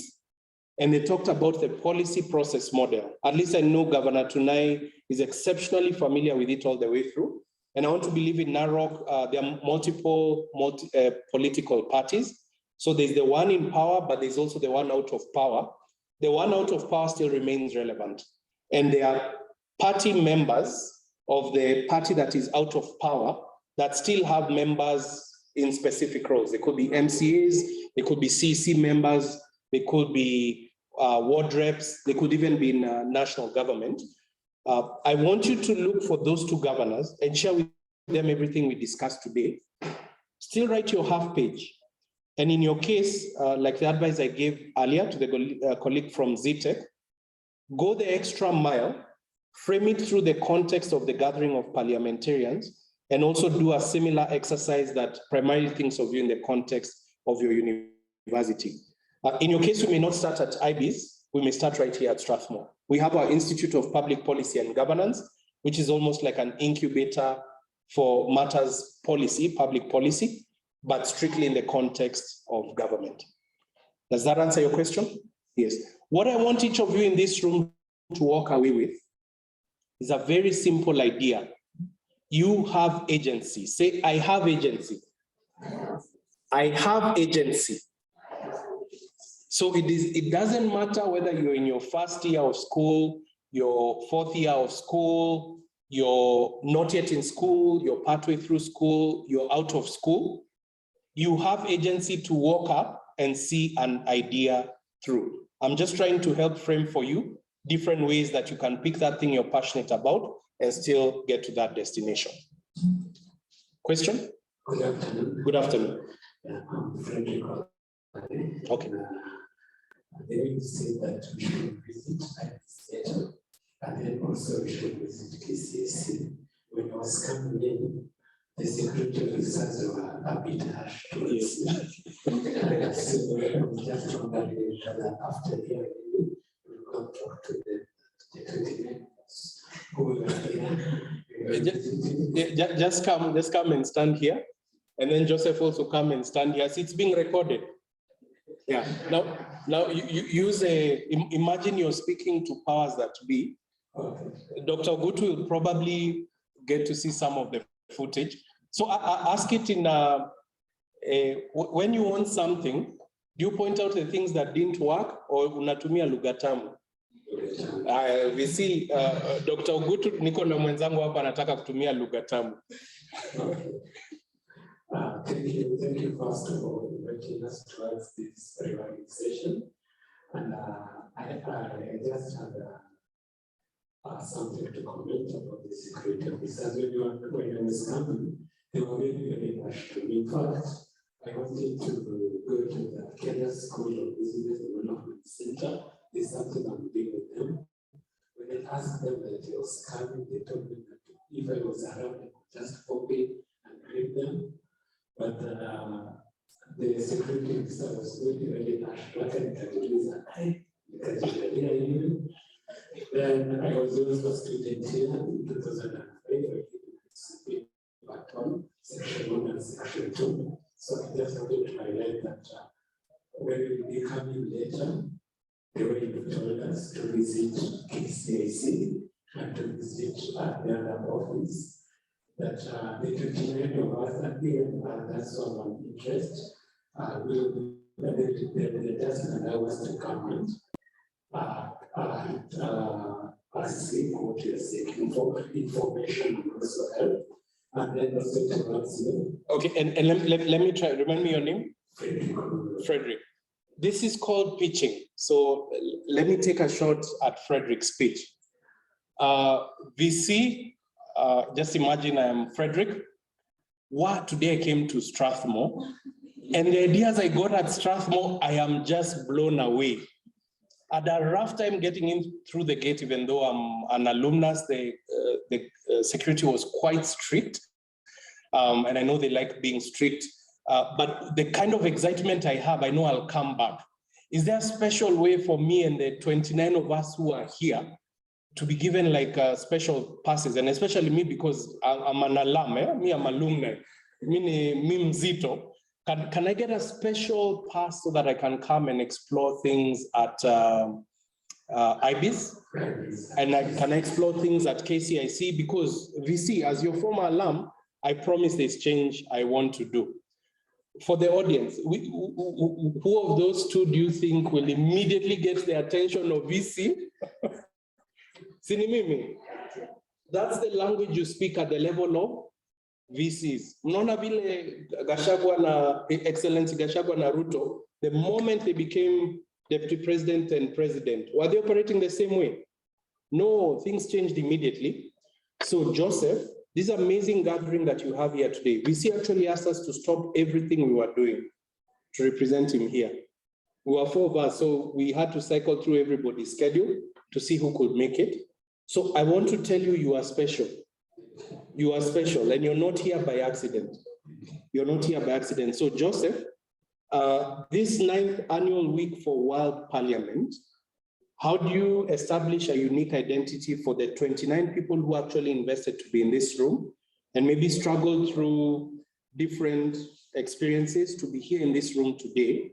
and they talked about the policy process model. At least I know Governor Tunai is exceptionally familiar with it all the way through. And I want to believe in Narok, there are multiple political parties. So there's the one in power, but there's also the one out of power. The one out of power still remains relevant. And there are party members of the party that is out of power that still have members in specific roles. They could be MCAs, they could be CC members, they could be ward reps, they could even be in national government. I want you to look for those two governors and share with them everything we discussed today. Still write your half page. And in your case, like the advice I gave earlier to the colleague from ZTech, go the extra mile, frame it through the context of the gathering of parliamentarians, and also do a similar exercise that primarily thinks of you in the context of your university. In your case, we may not start at IBs, we may start right here at Strathmore. We have our Institute of Public Policy and Governance, which is almost like an incubator for matters policy, public policy, but strictly in the context of government. Does that answer your question? Yes. What I want each of you in this room to walk away with is a very simple idea. You have agency. Say, I have agency. I have agency. So it doesn't matter whether you're in your first year of school, your 4th year of school, you're not yet in school, you're partway through school, you're out of school, you have agency to walk up and see an idea through. I'm just trying to help frame for you different ways that you can pick that thing you're passionate about and still get to that destination. Question? Good afternoon. Good afternoon. I'm Frederick. Okay. They say that we should visit IPCH, and then also we should visit KCSC. When I was coming in, the security officers were a bit harsh towards me. So I'm just wondering whether after hearing you, we'll go talk to the 20 members who were here. Just come and stand here. And then Joseph also come and stand here. So it's being recorded. Yeah. Now you use imagine you're speaking to powers that be. Okay. Dr. Gutu will probably get to see some of the footage. So I ask it in when you want something, do you point out the things that didn't work or unatumia lugha tamu? We see Dr. Gutu niko na mwenzangu hapa anataka kutumia lugha tamu. Thank you first of all for inviting us towards this rewarding session. And I just had something to comment about the security officers. When I was coming, they were very, very harsh to me. In fact, I wanted to go to the Kenya School of Business Development Center. There's something I'm doing with them. When I asked them that I was coming, they told me that if I was around, I could just pop in and greet them. But the security officer was very, very harsh. Then I was also a student here in 2005. Section 1 and Section 2. So I just wanted to highlight that when we will be coming later, the way you told us to visit KCIC and to visit the other office, that the 29 of us are here, and that's of an interest. Will they just allow us to comment ask what you're seeking for information and also help. And then also towards you. Okay, and let me try, remind me your name? Frederick. This is called pitching. So let me take a shot at Frederick's speech. VC, just imagine I am Frederick. Today I came to Strathmore, and the ideas I got at Strathmore, I am just blown away. I had a rough time getting in through the gate, even though I'm an alumnus. The security was quite strict, and I know they like being strict. But the kind of excitement I have, I know I'll come back. Is there a special way for me and the 29 of us who are here to be given like special passes, and especially me because I'm an alum, me I'm alumni, me mzito. Can I get a special pass so that I can come and explore things at IBIS? And can I explore things at KCIC? Because VC, as your former alum, I promise there's change I want to do. For the audience, who of those two do you think will immediately get the attention of VC? Sinimimi. That's the language you speak at the level of VCs. Mnaona vile Gachagua na Excellency Gachagua na Ruto, the moment they became deputy president and president, were they operating the same way? No, things changed immediately. So Joseph, this amazing gathering that you have here today, VC actually asked us to stop everything we were doing to represent him here. We were 4 of us, so we had to cycle through everybody's schedule to see who could make it. So I want to tell you, you are special. You are special, and you're not here by accident. You're not here by accident. So Joseph, this 9th annual week for World Parliament, how do you establish a unique identity for the 29 people who actually invested to be in this room and maybe struggled through different experiences to be here in this room today?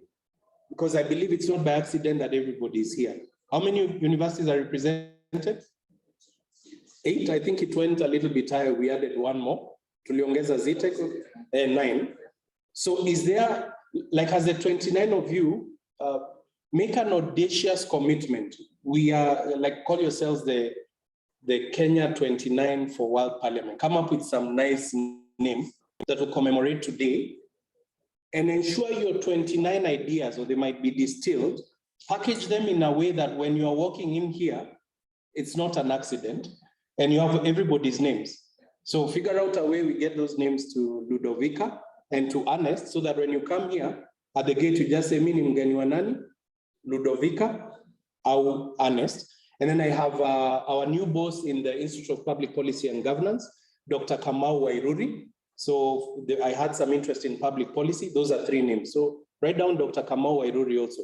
Because I believe it's not by accident that everybody is here. How many universities are represented? 8, I think it went a little bit higher. We added 1 more. Tuliongeza Zitec, 9. So is there, like as the 29 of you, make an audacious commitment we are like, call yourselves the Kenya 29 for World Parliament. Come up with some nice name that will commemorate today and ensure your 29 ideas, or they might be distilled, package them in a way that when you are walking in here, it's not an accident, and you have everybody's names. So figure out a way we get those names to Ludovica and to Ernest, so that when you come here at the gate, you just say, mimi mgeni wa nani? Ludovica or Ernest. And then I have our new boss in the Institute of Public Policy and Governance, Dr. Kamau Wairuri. So I had some interest in public policy. Those are 3 names. So write down Dr. Kamau Wairuri also.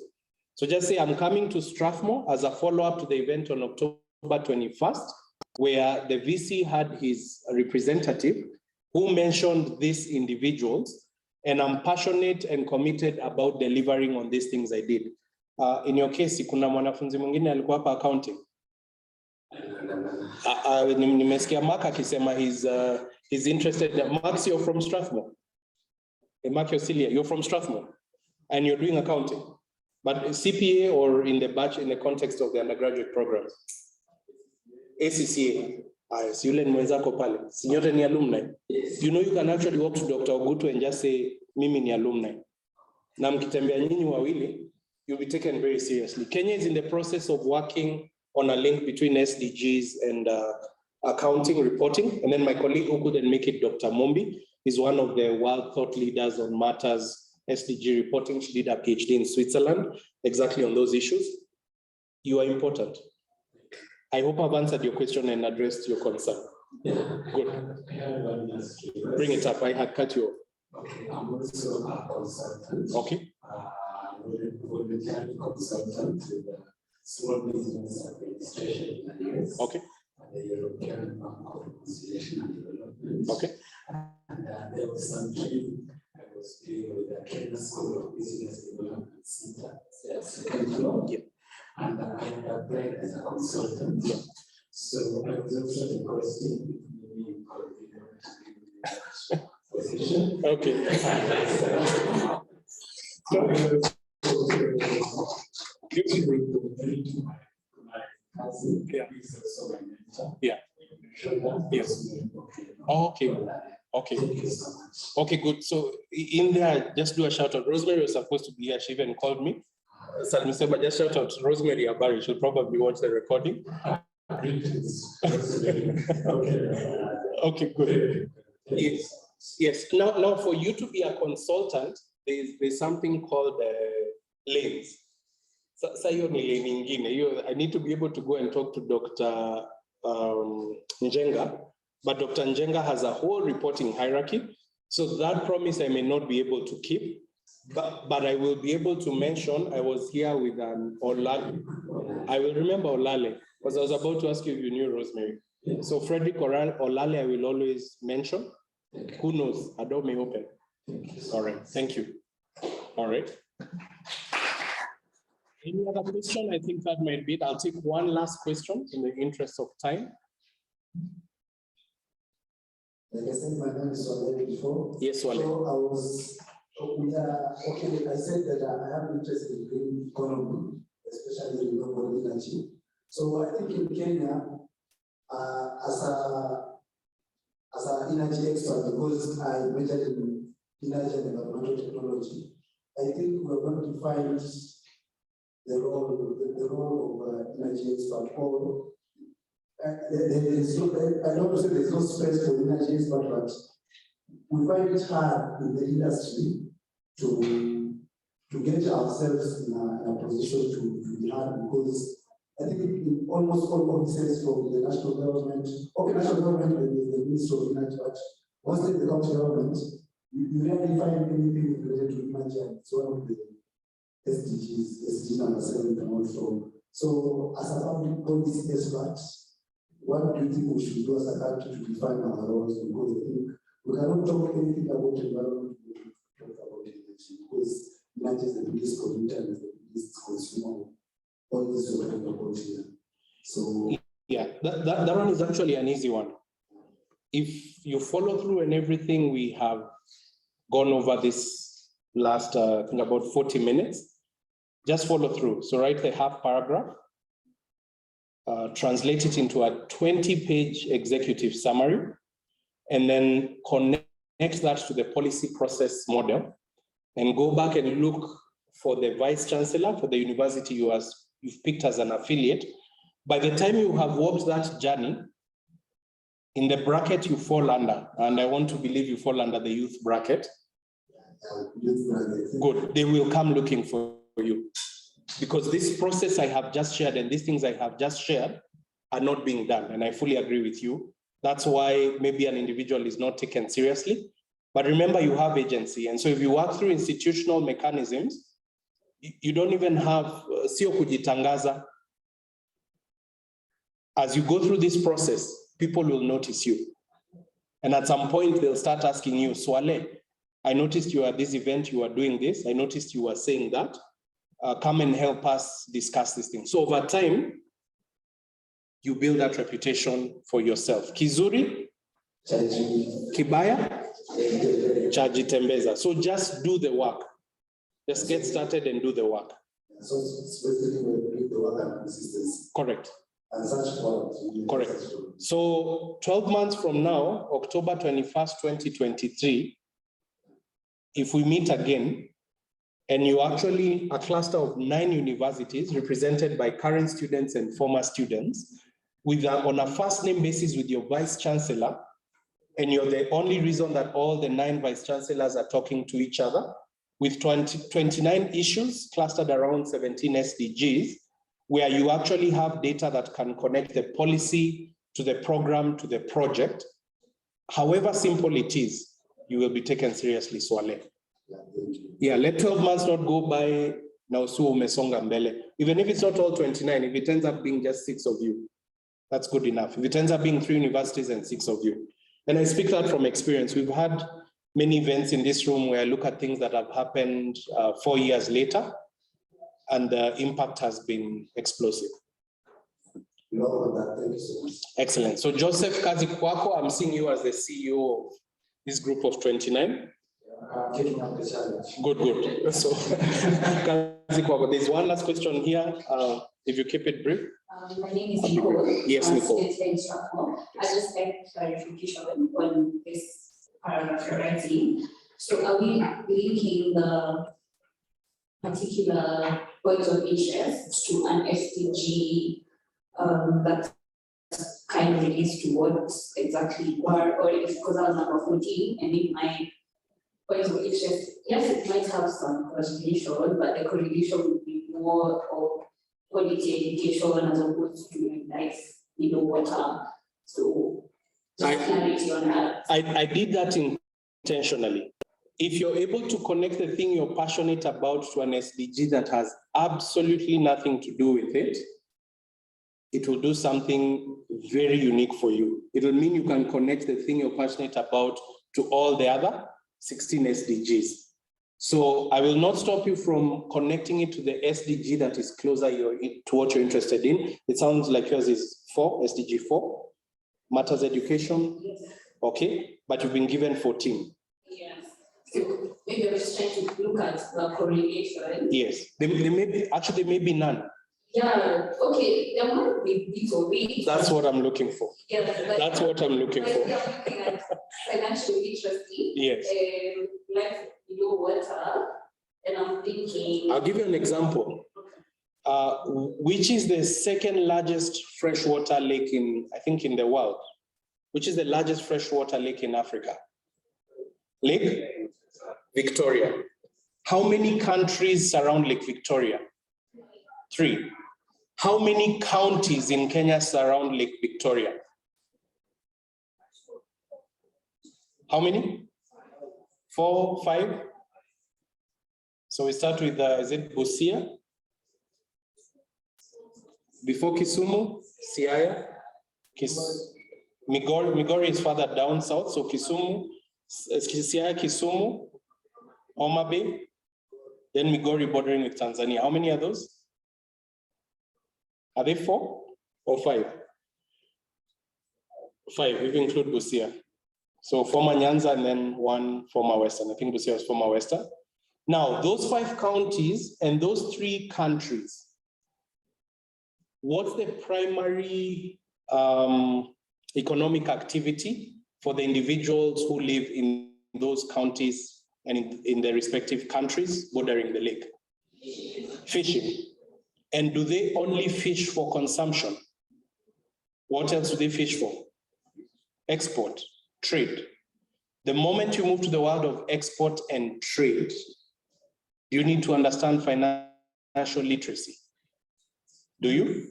So just say, I'm coming to Strathmore as a follow-up to the event on October 21st, where the VC had his representative who mentioned these individuals, and I'm passionate and committed about delivering on these things I did. In your case, kuna mwanafunzi mwingine alikuwa hapa accounting. Nimesikia Mark akisema he's interested. Max, you're from Strathmore. Mark Yosilia, you're from Strathmore, and you're doing accounting, but CPA or in the context of the undergraduate programs. ACCA. Yule ni mwenzako pale. Sinyote ni alumni. You know, you can actually walk to Dr. Ogutu and just say, mimi ni alumni. Na mkitembea nyinyi wawili, you'll be taken very seriously. Kenya is in the process of working on a link between SDGs and accounting reporting. And then my colleague who couldn't make it, Dr. Mombi, is one of the world thought leaders on matters SDG reporting. She did a PhD in Switzerland, exactly on those issues. You are important. I hope I've answered your question and addressed your concern. Yeah. Good. Bring it up. I had cut you off. Okay, I'm also a consultant. Okay. Volunteer consultant with the Small Business Administration in the US. Okay. And the European Bank of Reconciliation and Development. Okay. And there was some training I was doing with the Kenya School of Business Development Center, second floor. Yeah. And I had applied as a consultant. Yeah. So I was also requesting maybe position. Okay. Yeah. Yes. Okay. Okay. Okay, good. So in there, just do a shout out. Rosemary was supposed to be here. She even called me. Salmi Seba, just shout out Rosemary Abari. She'll probably watch the recording. Okay, good. Yes. Yes. Now for you to be a consultant, there's something called lanes. So I need to be able to go and talk to Dr. Njenga, but Dr. Njenga has a whole reporting hierarchy. So that promise I may not be able to keep, but I will be able to mention, I was here with Olale. I will remember Olale, because I was about to ask you if you knew Rosemary. So Frederick Olale, I will always mention. Who knows? A door may open. All right, thank you. All right. Any other question? I think that might be it. I'll take one last question in the interest of time. Like I said, my name is Wale before. Yes, Wale. So I said that I have interest in green economy, especially renewable energy. So I think in Kenya, as an energy expert, because I majored in energy and environmental technology, I think we're going to find the role of energy expert. Or I don't say there's no space for energy expert, but we find it hard in the industry to get ourselves in a position to be hard, because I think in almost all offices from the national government, national government is the Ministry of Energy, but once in the county government, you rarely find anything related to energy, and it's one of the SDG number 7 and also. So as a public policy expert, what do you think we should do as a country to define our roles? Because I think we cannot talk anything about environment, talk about energy, because energy is the biggest polluter and the biggest consumer of all this we're talking about here. So yeah, that one is actually an easy one. If you follow through and everything we have gone over this last, I think about 40 minutes, just follow through. So write the half paragraph translate it into a 20-page executive summary, and then connect that to the policy process model, and go back and look for the vice chancellor for the university you've picked as an affiliate. By the time you have walked that journey, in the bracket you fall under, and I want to believe you fall under the youth bracket. Good, they will come looking for you. Because this process I have just shared and these things I have just shared are not being done, and I fully agree with you. That's why maybe an individual is not taken seriously. But remember, you have agency, and so if you work through institutional mechanisms, you don't even have sio kujitangaza. As you go through this process, people will notice you. And at some point, they'll start asking you, Swale, I noticed you at this event, you are doing this. I noticed you were saying that. Come and help us discuss this thing. So over time, you build that reputation for yourself. Kizuri, kibaya, chajitembeza. So just do the work. Just get started and do the work. So it's basically doing the work and consistency. Correct. And such for correct. So 12 months from now, October 21st, 2023, if we meet again, and you actually a cluster of 9 universities represented by current students and former students, on a first name basis with your vice chancellor, and you're the only reason that all the 9 vice chancellors are talking to each other, with 29 issues clustered around 17 SDGs, where you actually have data that can connect the policy to the program to the project. However simple it is, you will be taken seriously, Swale. Yeah, let 12 months not go by now, so umesonga mbele. Even if it's not all 29, if it ends up being just 6 of you, that's good enough. If it ends up being 3 universities and 6 of you. And I speak that from experience. We've had many events in this room where I look at things that have happened 4 years later, and the impact has been explosive. Thank you so much. Excellent. So Joseph Kazi Kwako, I'm seeing you as the CEO of this group of 29. Taking up the challenge. Good, good. So, Kazi Kwako, there's one last question here. If you keep it brief. My name is Nicole. Yes, Nicole. In Strathmore. I just like clarification on this paragraph you're writing. So are we linking the particular points of interest to an SDG that kind of relates to what exactly, or if, because I was number 14, and if my points of interest, yes, it might have some correlation, but the correlation would be more of quality education as opposed to nice, water. So just clarity on that. I did that intentionally. If you're able to connect the thing you're passionate about to an SDG that has absolutely nothing to do with it, it will do something very unique for you. It will mean you can connect the thing you're passionate about to all the other 16 SDGs. So I will not stop you from connecting it to the SDG that is closer to what you're interested in. It sounds like yours is 4, SDG 4, matters education. Yes. Okay, but you've been given 14. Yes. So maybe I'm just trying to look at the correlation. Yes, there may be none. Yeah, okay, there might be bits of it. That's what I'm looking for. Yes, that's what I'm looking for. Looking at financial literacy. Yes. Like water, and I'm thinking. I'll give you an example. Which is the second largest freshwater lake in the world? Which is the largest freshwater lake in Africa? Lake Victoria. How many countries surround Lake Victoria? 3. How many counties in Kenya surround Lake Victoria? How many? 4, 5? So we start with, is it Busia? Before Kisumu, Siaya, Migori is further down south, so Kisumu, Siaya, Kisumu, Homa Bay, then Migori bordering with Tanzania. How many are those? Are they 4 or 5? 5, if you include Busia. So former Nyanza and then 1 former Western. I think Busia was former Western. Now, those 5 counties and those 3 countries, what's the primary economic activity for the individuals who live in those counties and in their respective countries bordering the lake? Fishing. And do they only fish for consumption? What else do they fish for? Export, trade. The moment you move to the world of export and trade, you need to understand financial literacy. Do you?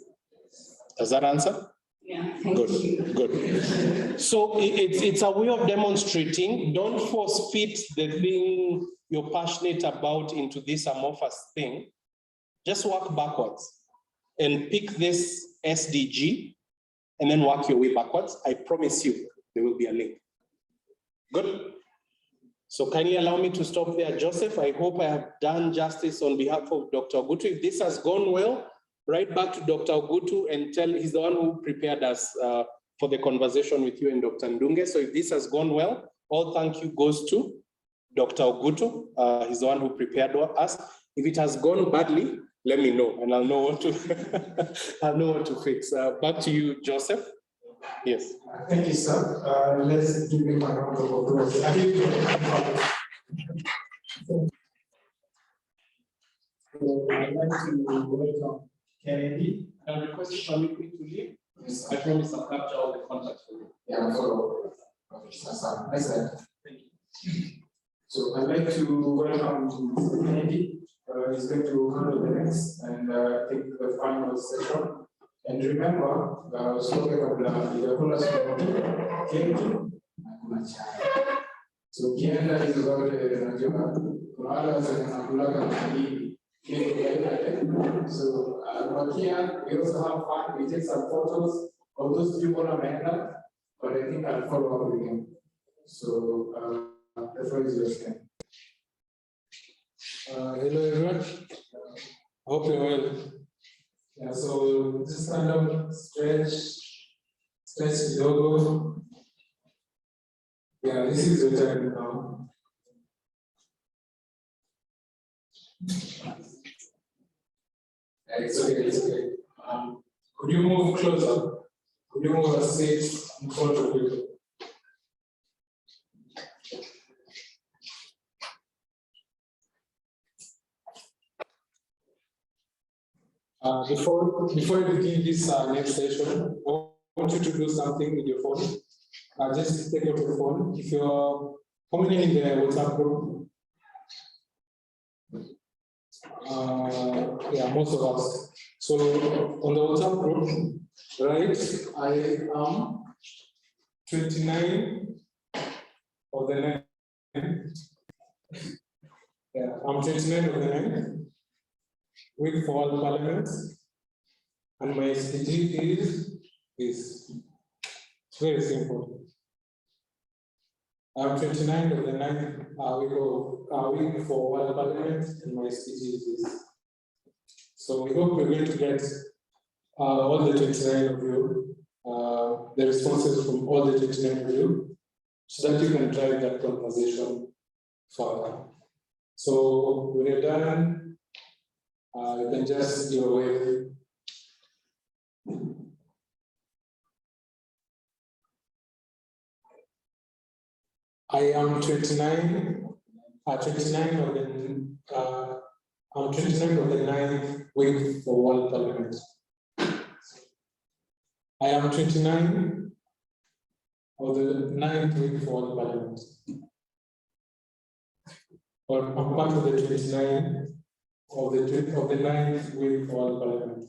Does that answer? Yeah, thank you. Good. So it's a way of demonstrating. Don't force fit the thing you're passionate about into this amorphous thing. Just work backwards and pick this SDG and then work your way backwards. I promise you, there will be a link. Good. So can you allow me to stop there, Joseph? I hope I have done justice on behalf of Dr. Ogutu. If this has gone well, write back to Dr. Ogutu and tell he's the one who prepared us for the conversation with you and Dr. Ndunge. So if this has gone well, all thank you goes to Dr. Ogutu. He's the one who prepared us. If it has gone badly, let me know and I'll know what to I'll know what to fix. Back to you, Joseph. Yes. Thank you, sir. Let's give him a round of applause. So I'd like to welcome Kennedy. I'll request you permit me to leave. Yes, I promise I'll capture all the contacts for you. Yeah, follow. Nice. Thank you. So I'd like to welcome Kennedy. He's going to handle the next and take the final session. And remember, slogan of the Yakula Kennedy. So Kienda is about the So here we also have fun. We take some photos of those people on my but I think I'll follow up with him. So the floor is yours. Hello everyone. Hope you're well. Yeah, so just stand up, stretch the logo. Yeah, this is your time now. It's okay. Could you move closer? Could you move a seat in front of you? Before we begin this next session, I want you to do something with your phone. Just take out your phone. If you're coming in the WhatsApp group, yeah, most of us. So on the WhatsApp group, right, I am 29 of the 9. Yeah, I'm 29 of the 9. Week for all parliaments, and my SDG is this. It's very simple. I'm 29 of the 9th week for all parliaments, and my SDG is this. So we hope we're going to get all the 29 of you, the responses from all the 29 of you, so that you can drive that conversation further. So when you're done, you can just give away. I am 29 of the I'm 29 of the 9th week for World Parliament. I am 29 of the 9th week for World Parliament. Or I'm part of the 29 of the 9th week for World Parliament.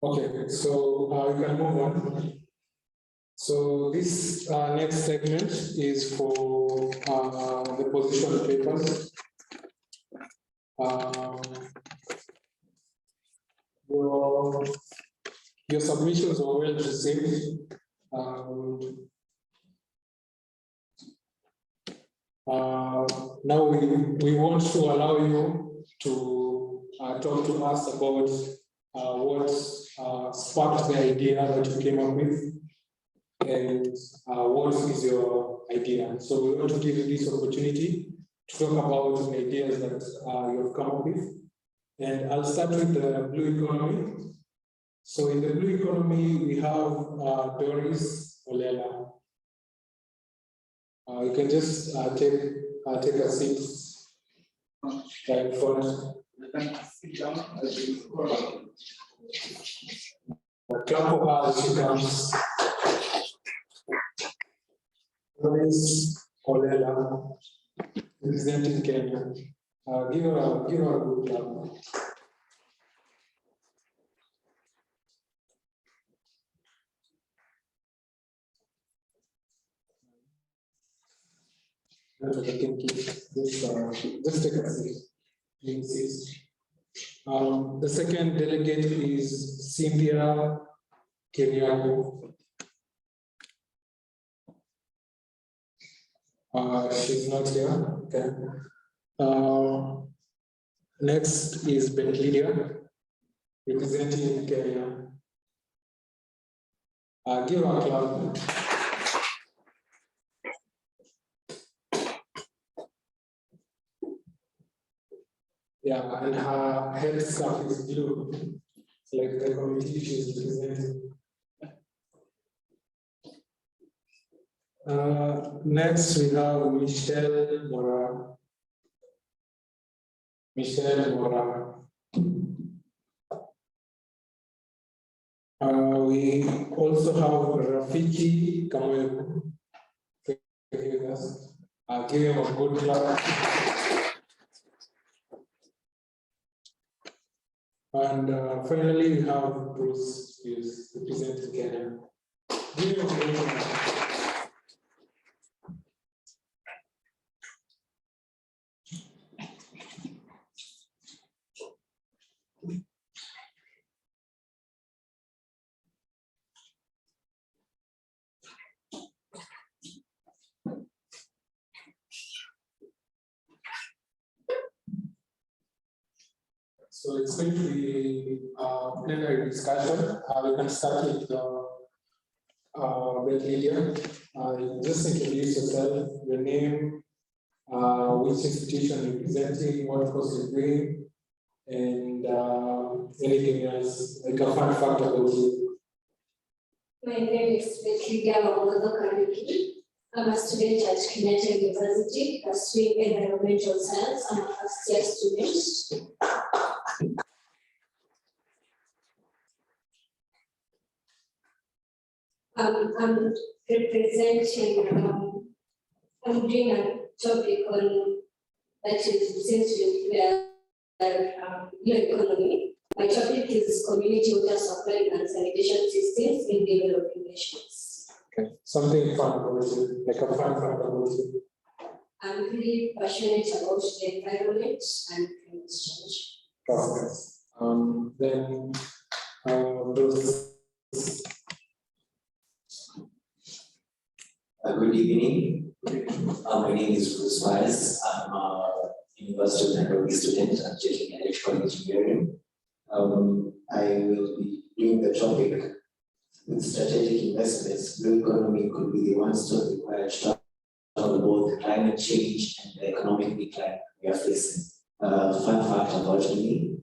Okay, so we can move on. So this next segment is for the position papers. Your submissions are well received. Now we want to allow you to talk to us about what sparked the idea that you came up with. and what is your idea. So we want to give you this opportunity to talk about the ideas that you have come up with. And I'll start with the blue economy. So in the blue economy, we have Doris Olela. You can just take a seat right in front. Clap for her as she comes. Doris Olela, representing Kenya. Give her a good clap. Just take a seat. Please. The second delegate is Cynthia Kenyan. She's not here. Okay. Next is Ben Lydia, representing Kenya. Give her a clap. Yeah, and her head scarf is blue, like the committee she's representing. Next, we have Michelle Mora. Michelle Mora. We also have Rafiki Kamwebu. Give him a good clap. And finally, we have Bruce, who is representing Kenya. Give him a good clap. So it's going to be a plenary discussion. We can start with Lydia. Just introduce yourself, your name, which institution you're representing, what course you're doing, and anything else, like a fun fact about you. My name is Lydia Wangolo. I'm a student at Kenyan University, pursuing environmental science. I'm a first-year student. I'm representing, I'm doing a topic on that is since we are blue economy. My topic is community water supply and sanitation systems in developing nations. Okay, something fun about you, like a fun fact about you. I'm really passionate about the environment and climate change. Perfect. Then Bruce. Good evening. My name is Bruce Myers. I'm a University of Nairobi student. I'm taking electrical engineering. I will be doing the topic with strategic investments. Blue economy could be the one-stop required to tackle both climate change and the economic decline we are facing. Fun fact about me: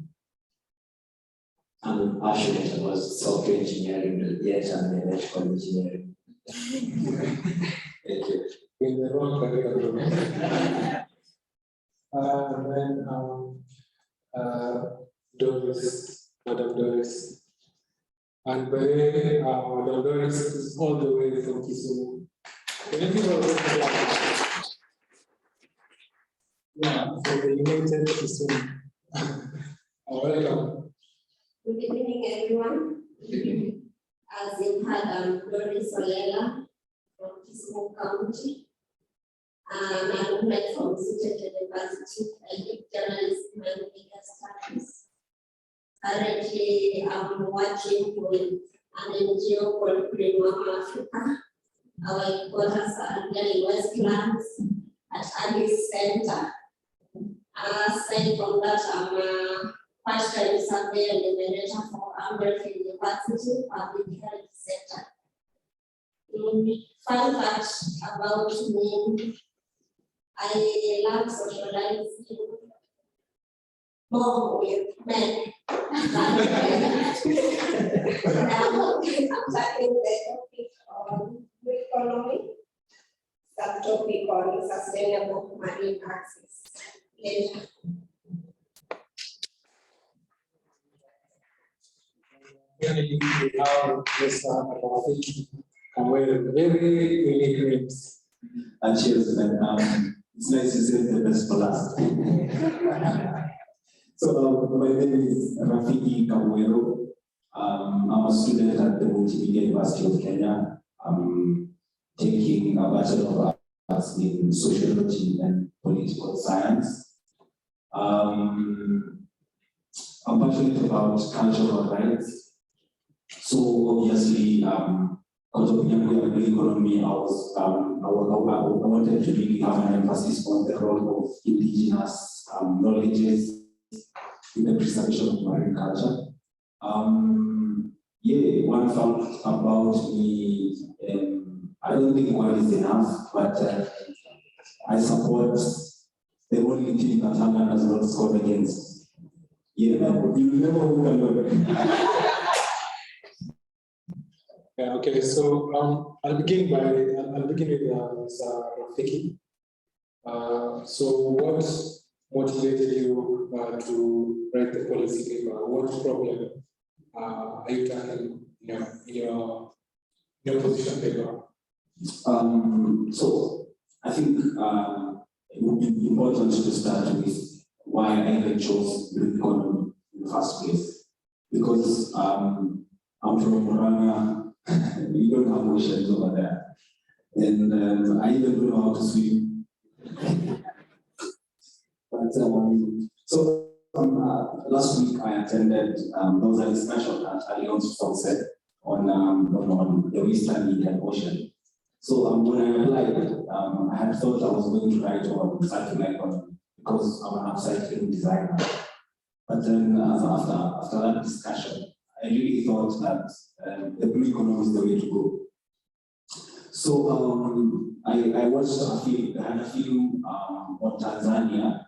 I'm passionate about software engineering, but yet I'm in electrical engineering. Thank you. In the wrong career. Then Doris, Madam Doris. And by the way, Madam Doris is all the way from Kisumu. Yeah, for the United Kisumu. Welcome. Good evening, everyone. As you heard, Doris Olela from Kisumu County. I'm an alumni from Strathmore University. I did journalism and media studies. Currently, I'm working with an NGO called Green Mama Africa. Our headquarters are in Westlands at Addis Center. Aside from that, I'm a part-time surveyor and moderator for Umbrella University Public Health Center. Fun fact about me, I love socializing more with men. I'm tackling the topic on economy, subtopic on sustainable marine access later. We have Mr. Rafiki with very unique names. And cheers, and it's nice to save the best for last. So my name is Rafiki Kamwero. I'm a student at the Multimedia University of Kenya. I'm taking a Bachelor of Arts in Sociology and Political Science. I'm passionate about cultural rights. So obviously, because of the economy, I wanted to really have an emphasis on the role of indigenous knowledges in the preservation of marine culture. Yeah, one fact about me, I don't think one is enough, but I support the only team that Haaland has not scored against. Yeah, you remember who can Yeah, okay, so I'll begin with Mr. Rafiki. So what motivated you to write the policy paper? What problem are you tackling in your position paper? So I think it would be important to start with why I even chose the economy in the first place. Because I'm from Muranga, we don't have oceans over there. And I even don't know how to swim. But last week I attended, there was a discussion at Alliance Sunset on the Western Indian Ocean. So when I applied, I had thought I was going to write on circular economy because I'm an upcycling designer. But then after that discussion, I really thought that the blue economy is the way to go. So I watched a film on Tanzania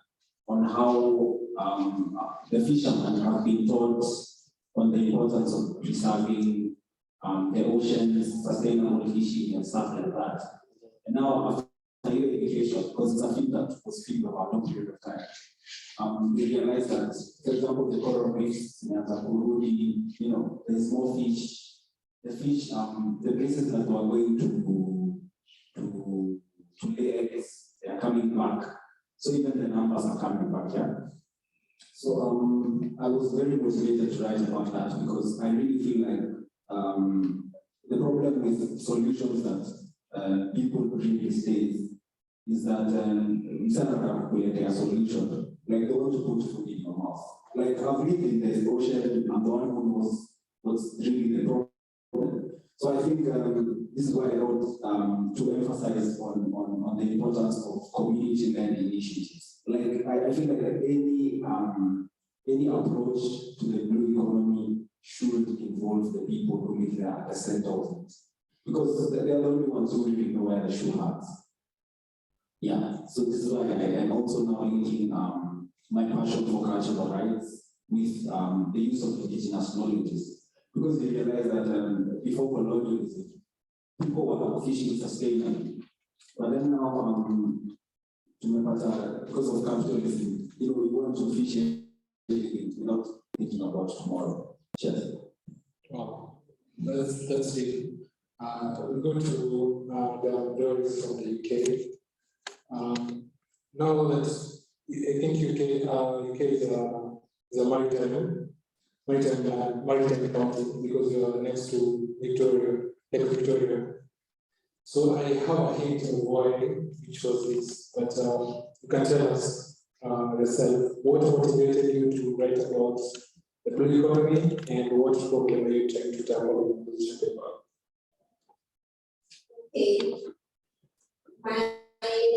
on how the fishermen have been taught on the importance of preserving the oceans, sustainable fishing and stuff like that. And now after education, because it's a film that was filmed over a long period of time, we realized that, for example, the coral reefs in Kurudi, there's more fish. The places that were going to lay eggs, they are coming back. So even the numbers are coming back, yeah. So I was very motivated to write about that because I really feel like the problem with solutions that people bring these days is that instead of calculating a solution, like they want to put food in your mouth. Like I've lived in the ocean, I'm the one who knows what's really the problem. So I think this is why I wrote to emphasize on the importance of community-led initiatives. Like I feel like any approach to the blue economy should involve the people who live there at the center of it, because they're the only ones who really know where the shoe hurts. Yeah, so this is why I'm also now linking my passion for cultural rights with the use of indigenous knowledges. Because they realize that before colonialism, people were fishing sustainably. But then now, because of capitalism, we want to fish everything without thinking about tomorrow. Cheers. Wow, that's deep. We'll go to the Doris from the UK. Now that I think UK is a maritime country because we are next to Lake Victoria. So I have a hint of why we chose this, but you can tell us yourself what motivated you to write about the blue economy and what problem are you trying to tackle in the position paper? Okay. My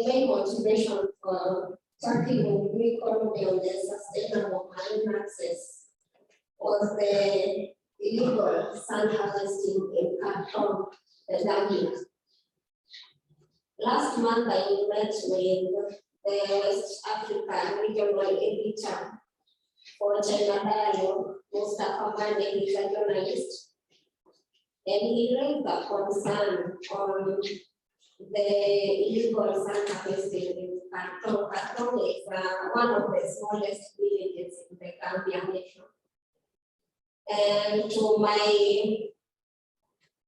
main motivation for tackling the blue economy on the sustainable marine access was the illegal sand harvesting in Canton the Gambia. Last month, I met with the West African regional editor for China Dialogue, Mustafa Mane, he's a journalist, and he raised a concern on the illegal sand harvesting in Katong. Katong is one of the smallest villages in the Gambia nation. And to my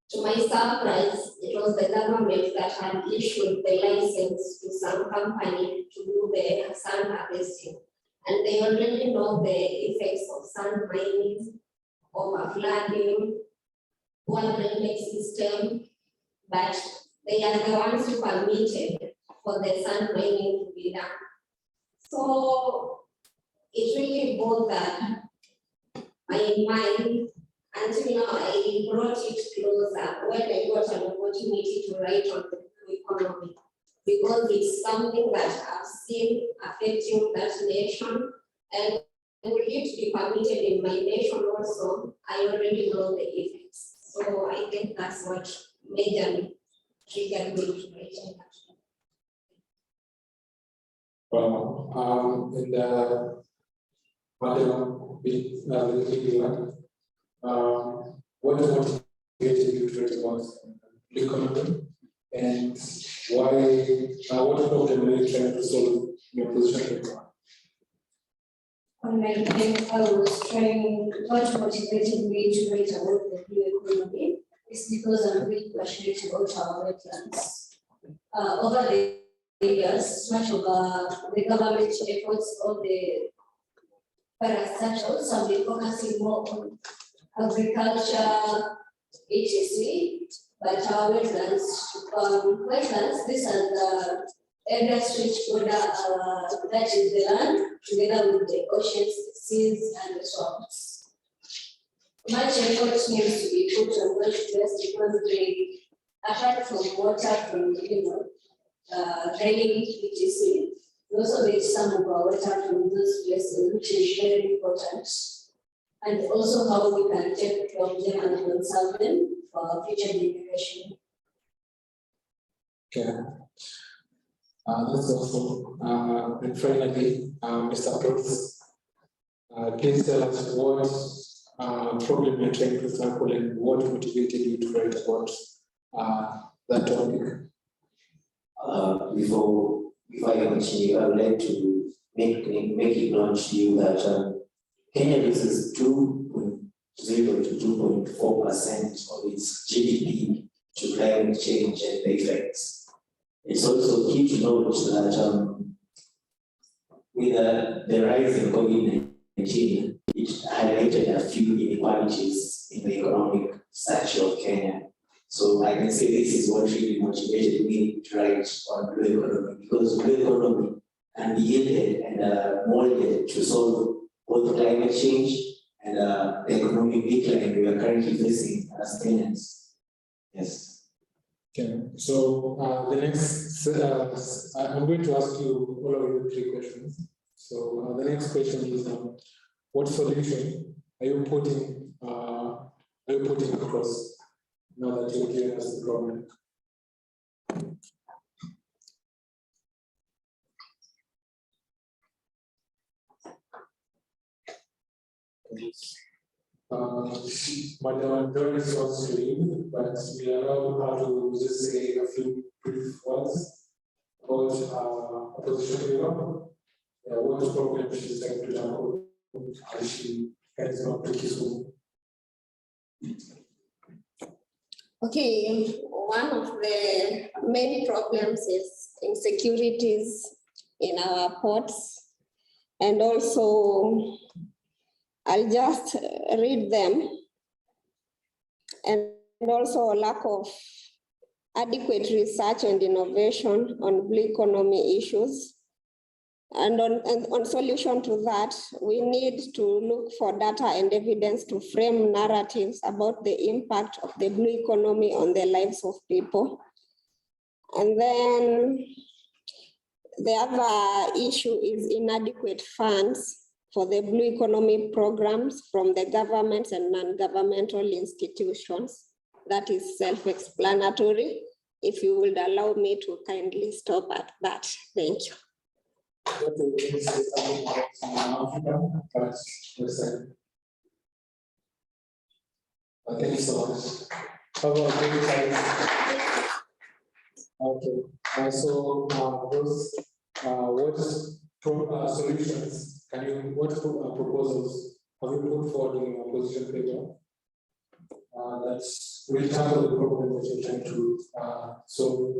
surprise, it was the government that had issued the license to some company to do the sand harvesting. And they already know the effects of sand mining, overflooding, poor drainage system, but they are the ones who permitted for the sand mining to be done. So it really bothered my mind until now. I brought it closer when I got an opportunity to write on the blue economy, because it's something that I've seen affecting that nation, and will it be permitted in my nation also, I already know the effects. So I think that's what majorly triggered me to write that. Well, in the what motivated you to write about the economy, and why? What problem are you trying to solve in your position? On my end, I was trying, what motivated me to write about the blue economy is because I'm really passionate about our wetlands. Over the years, much of the government efforts of the parastatals have been focusing more on agriculture, etc. But our wetlands, these are the areas which border that is the land, together with the oceans, seas, and the swamps. Much effort needs to be put on those places because they, apart from water, from draining, etc. We also get some of our water from those places, which is very important. And also how we can take from them and conserve them for future generation. Okay. That's also, and finally, Mr. Brooks, please tell us what problem you're trying to tackle and what motivated you to write about that topic. Before I continue, I would like to make it known to you that Kenya uses 2.0 to 2.4% of its GDP to climate change and the effects. It's also key to note that with the rise in COVID-19, it highlighted a few inequalities in the economic structure of Kenya. So I can say this is what really motivated me to write on blue economy, because blue economy can be yielded and molded to solve both climate change and the economic decline we are currently facing as Kenyans. Yes. Okay, so the next, I'm going to ask you all of you 3 questions. So the next question is, what solution are you putting across now that you're giving us the problem? Madam Doris wants to leave, but we allow her to just say a few brief words about opposition paper, what problem she's trying to tackle, and she heads up to Kisumu. Okay, one of the main problems is insecurities in our ports, and also I'll just read them, and also a lack of adequate research and innovation on blue economy issues. And on solution to that, we need to look for data and evidence to frame narratives about the impact of the blue economy on the lives of people. And then the other issue is inadequate funds for the blue economy programs from the governments and non-governmental institutions. that is self-explanatory. If you would allow me to kindly stop at that. Thank you. Thank you so much. How about okay. So what solutions can you, what proposals have you put forward in your position paper that will tackle the problem that you're trying to solve?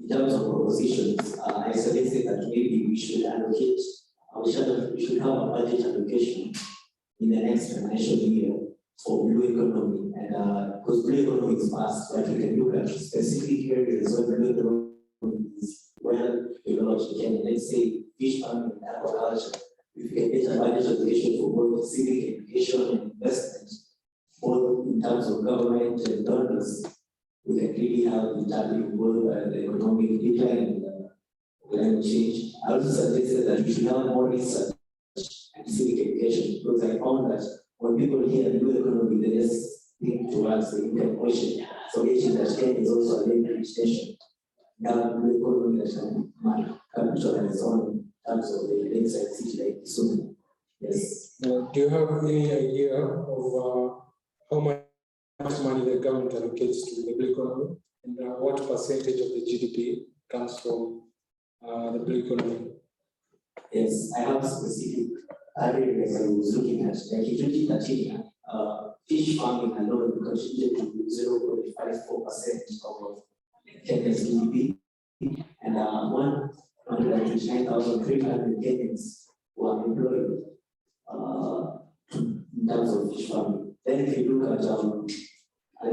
In terms of propositions, I suggested that maybe we should allocate, we should have a budget allocation in the next financial year for blue economy, and because blue economy is vast, but we can look at specific areas where blue economy is well developed. Again, let's say fish farming and aquaculture. If we can get a budget allocation for both civic education and investment, both in terms of government and donors, we can really help in tackling both the economic decline and climate change. I also suggested that we should have more research and civic education, because I found that when people hear blue economy, they just think towards the Indian Ocean, forgetting that Kenya is also a very rich nation. Now, blue economy that can capitalize on in terms of the lakeside city like Kisumu. Yes. Do you have any idea of how much money the government allocates to the blue economy, and what percentage of the GDP comes from the blue economy? Yes, I have specific areas I was looking at. Like in 2013, fish farming alone contributed to 0.54% of Kenya's GDP, and 129,300 Kenyans were employed in terms of fish farming. Then if you look at, I'll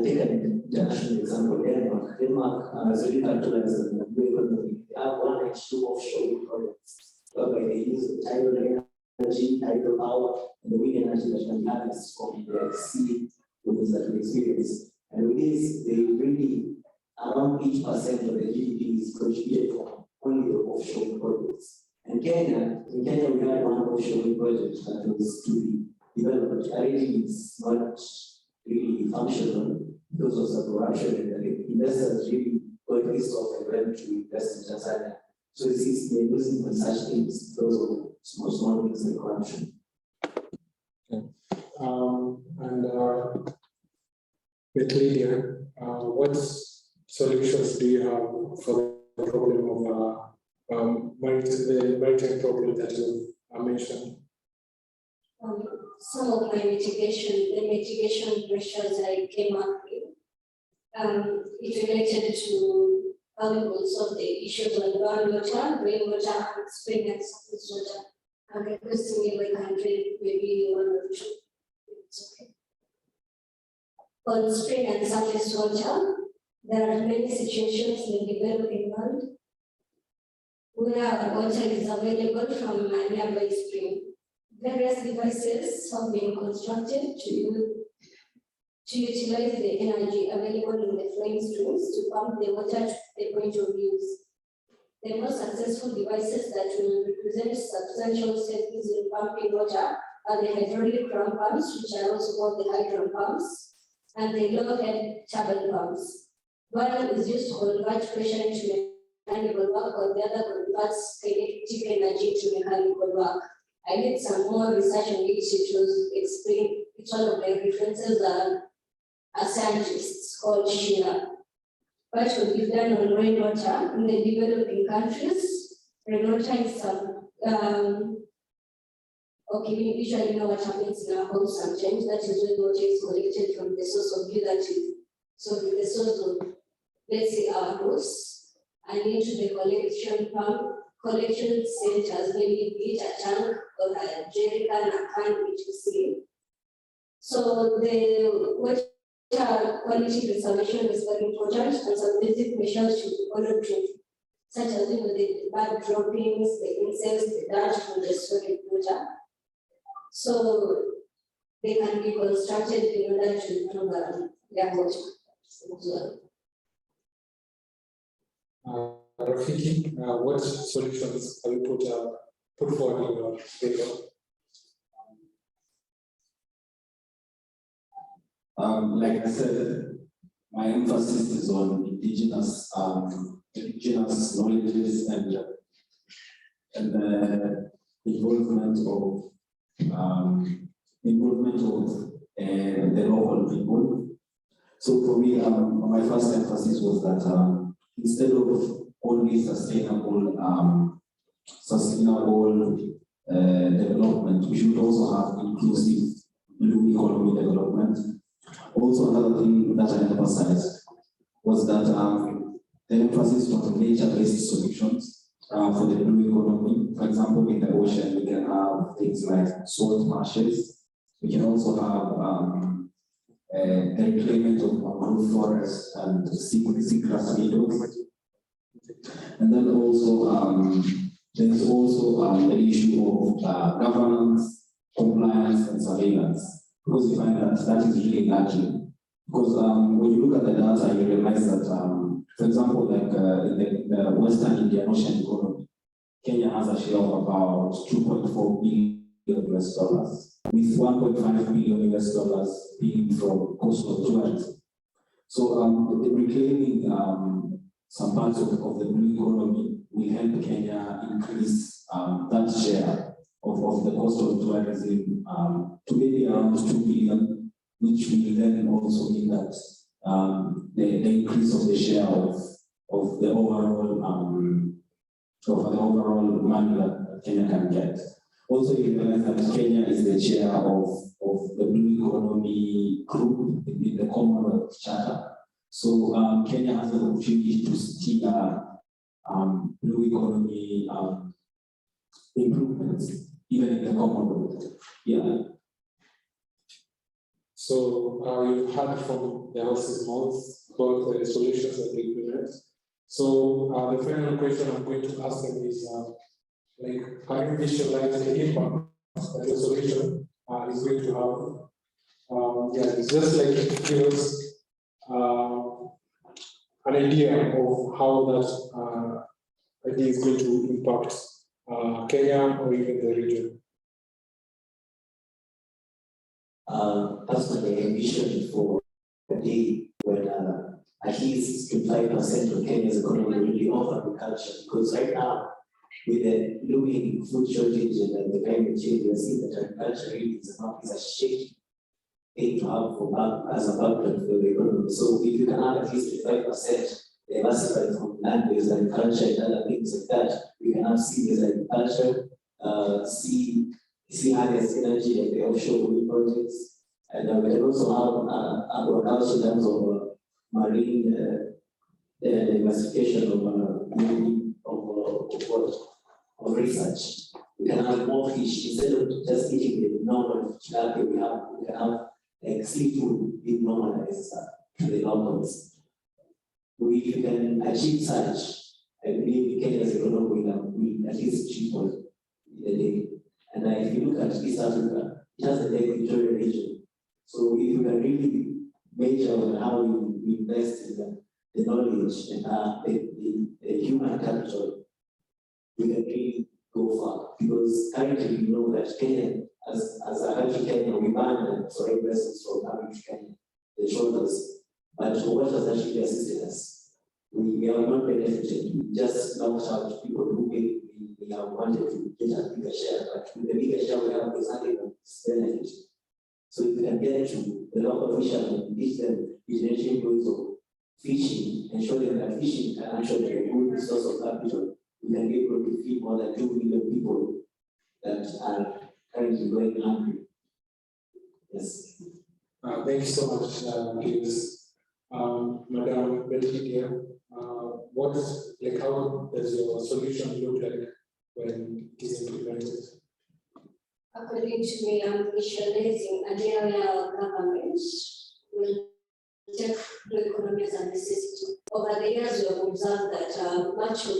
take an international example, Denmark. Denmark is really capitalized on the blue economy. They have 192 offshore wind projects, whereby they use the tidal energy, tidal power, and the wind energy that can harness from the sea winds that we experience. And with this, they really, around 8% of the GDP is contributed from only the offshore wind projects. And in Kenya, we had one offshore wind project that was to be developed. Already it's not really functional because of some corruption, and the investors really got pissed off and went to invest in Tanzania. So it's they're losing on such things because of small things like corruption. Okay. And with Lydia, what solutions do you have for the problem of the maritime problem that you mentioned? Some of the mitigation measures I came up with, it related to how we will solve the issues on groundwater, rainwater, and spring and surface water. I'm requesting if I can read maybe one or two. It's okay. On spring and surface water, there are many situations in the developing world where water is available from a nearby spring. Various devices have been constructed to utilize the energy available in the flowing streams to pump the water to the point of use. The most successful devices that will represent substantial savings in pumping water are the hydraulic drum pumps, which are also called the hydro pumps, and the low-head turbine pumps. One is used to convert pressure into mechanical work, while the other converts kinetic energy to mechanical work. I did some more research on which it was explained. It's one of my references a scientist called Sheila. What could be done on rainwater in the developing countries? Rainwater is some, okay, we usually know what happens in our homes sometimes. That is when water is collected from the source of utilities. So the source of, let's say, our house, and into the collection centers, maybe be it a tank or a jerry can, a can, which you see. So the water quality preservation is very important, and some basic measures should be followed too, such as the bird droppings, the insects, the dirt from the storage water. So they can be constructed in order to improve their water as well. Rafiki, what solutions have you put forward in your paper? Like I said, my emphasis is on indigenous knowledges and the involvement of the local people. So for me, my first emphasis was that instead of only sustainable development, we should also have inclusive blue economy development. Also, another thing that I emphasized was that the emphasis on nature-based solutions for the blue economy. For example, in the ocean, we can have things like salt marshes. We can also have the reclaimment of mangrove forests and seagrass meadows. And then also, there's also the issue of governance, compliance, and surveillance, because we find that is really lacking. Because when you look at the data, you realize that, for example, like in the Western Indian Ocean economy, Kenya has a share of about $2.4 billion, with $1.5 billion being from coastal tourism. So reclaiming some parts of the blue economy will help Kenya increase that share of the coastal tourism to maybe around 2 billion, which will then also mean that the increase of the share of the overall money that Kenya can get. Also, you realize that Kenya is the chair of the Blue Economy Group in the Commonwealth Charter. So Kenya has an opportunity to steer blue economy improvements, even in the Commonwealth. Yeah. So you've heard from the house's mouths about the solutions that they implement. So the final question I'm going to ask them is, like, how you visualize the impact that the solution is going to have? Yeah, it's just like it gives an idea of how that idea is going to impact Kenya or even the region. Personally, I envision for a day when at least 25% of Kenya's economy will be off agriculture, because right now, with the looming food shortage and the climate change, we are seeing that agriculture really is a shaky thing to have as a background for the economy. So if you can have at least 25% diversified from land-based agriculture and other things like that, we can have sea-based agriculture, sea harvest energy like the offshore wind projects, and we can also have agriculture in terms of marine diversification of research. We can have more fish instead of just eating the normal tilapia we can have like seafood being normalized to the locals. If you can achieve such, I believe Kenya's economy will at least triple in a day. And if you look at East Africa, it has the equatorial region. So if you can really measure on how we invest in the knowledge and the human capital, we can really go far. Because currently we know that Kenya, as a country, Kenya, we ban foreign vessels from coming to Kenya, the shoulders. But what has actually assisted us? We have not benefited. We just knocked out people who we have wanted to get a bigger share, but with the bigger share we have exactly the benefit. So if we can get to the local fishermen, teach them generating ways of fishing and show them that fishing can actually be a good source of capital, we can be able to feed more than 2 million people that are currently going hungry. Yes. Thank you so much, James. Madam Betty, how does your solution look like when it is implemented? According to me, I'm visualizing an area of government will take the economy as a necessity. Over the years, we have observed that much of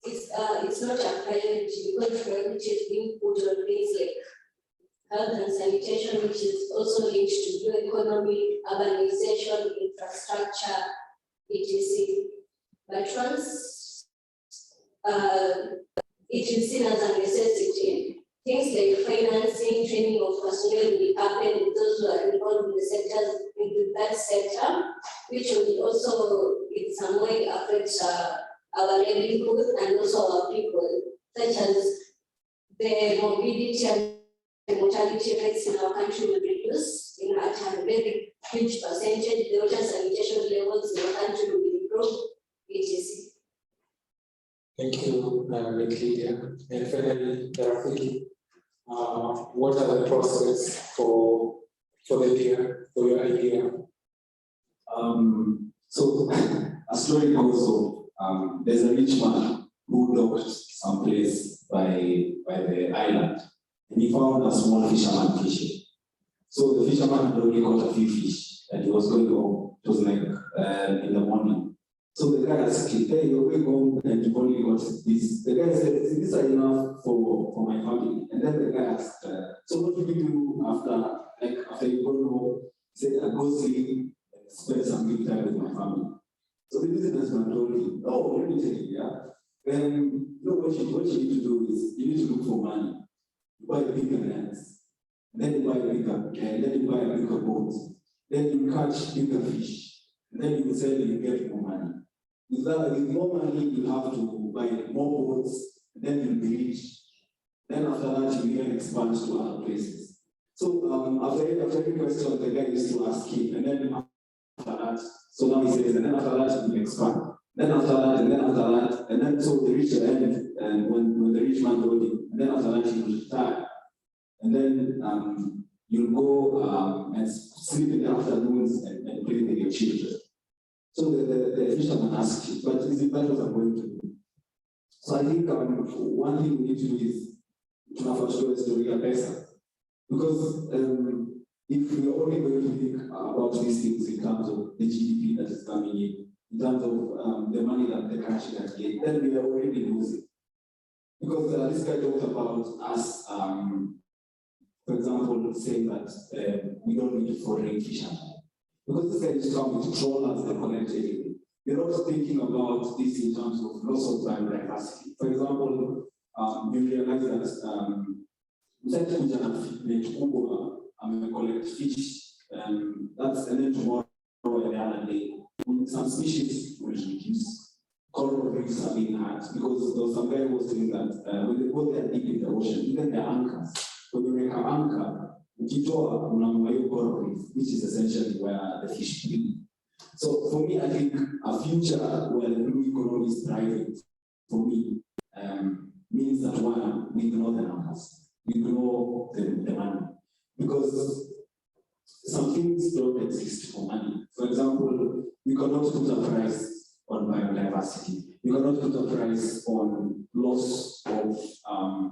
it's not a priority, because priority is being put on things like health and sanitation, which is also linked to blue economy, urbanization, infrastructure, etc. But once it is seen as a necessity, things like financing, training of personnel will happen with those who are involved in the sectors, in that sector, which will also in some way affect our livelihood and also our people, such as the morbidity and mortality rates in our country will reduce at a very huge percentage. The water sanitation levels in our country will improve, etc. Thank you, Lydia. And finally, Rafiki, what are the process for the year, for your idea? So a story goes of there's a rich man who docked someplace by the island, and he found a small fisherman fishing. So the fisherman had only caught a few fish, and he was going home. It was like in the morning. So the guy asked him, "Hey, you're going home and you've only got this." The guy said, "These are enough for my family." And then the guy asked, "So what do you do after you go home?" He said, "I go sleep and spend some good time with my family." So the businessman told him, "Oh, let me tell you, yeah. You know what you need to do is you need to look for money. You buy bigger lands, then you buy a bigger boat, then you catch bigger fish, and then you sell, you get more money. With more money, you have to buy more boats, and then you'll be rich. Then after that, you can expand to other places." So after every question, the guy used to ask him, and then after that, so now he says, and then after that, you expand. Then after that, and then after that, and then so the rich end, and when the rich man told him, and then after that, he will retire. And then you'll go and sleep in the afternoons and play with your children. So the fisherman asked him, "But is it that what I'm going to do?" So I think one thing we need to do is to have a story of pesa. Because if we are only going to think about these things in terms of the GDP that is coming in terms of the money that the country can get, then we are already losing. Because this guy talked about us, for example, saying that we don't need foreign fishermen. Because this guy is coming with trawlers that connect everything. We're not thinking about this in terms of loss of biodiversity. For example, you realize that msati kuja na fitnet kubwa collect fish, and then tomorrow and the other day, some species will reduce. Coral reefs are being hurt because there was some guy who was saying that when they go there deep in the ocean, even the anchors, when you make an anchor, ukitoa unamwayo coral reef, which is essentially where the fish live. So for me, I think a future where the blue economy is thriving, for me, means that one, we ignore the numbers, we ignore the money, because some things don't exist for money. For example, you cannot put a price on biodiversity. You cannot put a price on loss of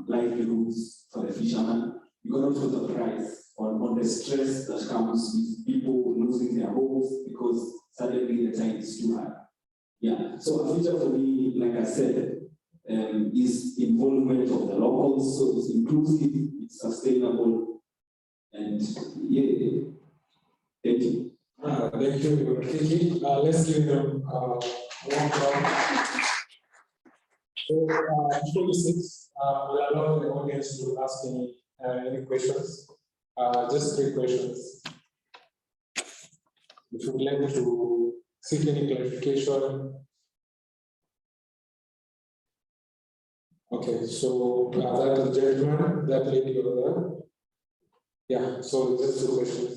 livelihoods for the fishermen. You cannot put a price on the stress that comes with people losing their homes because suddenly the tide is too high. Yeah, so a future for me, like I said, is involvement of the locals, so it's inclusive, it's sustainable, and yeah, thank you. Thank you, Kiki. Let's give them one round. So before you sit, we'll allow the audience to ask any questions. Just 3 questions. If you would like to seek any clarification. Okay, so that gentleman, that lady over there. Yeah, so just 2 questions.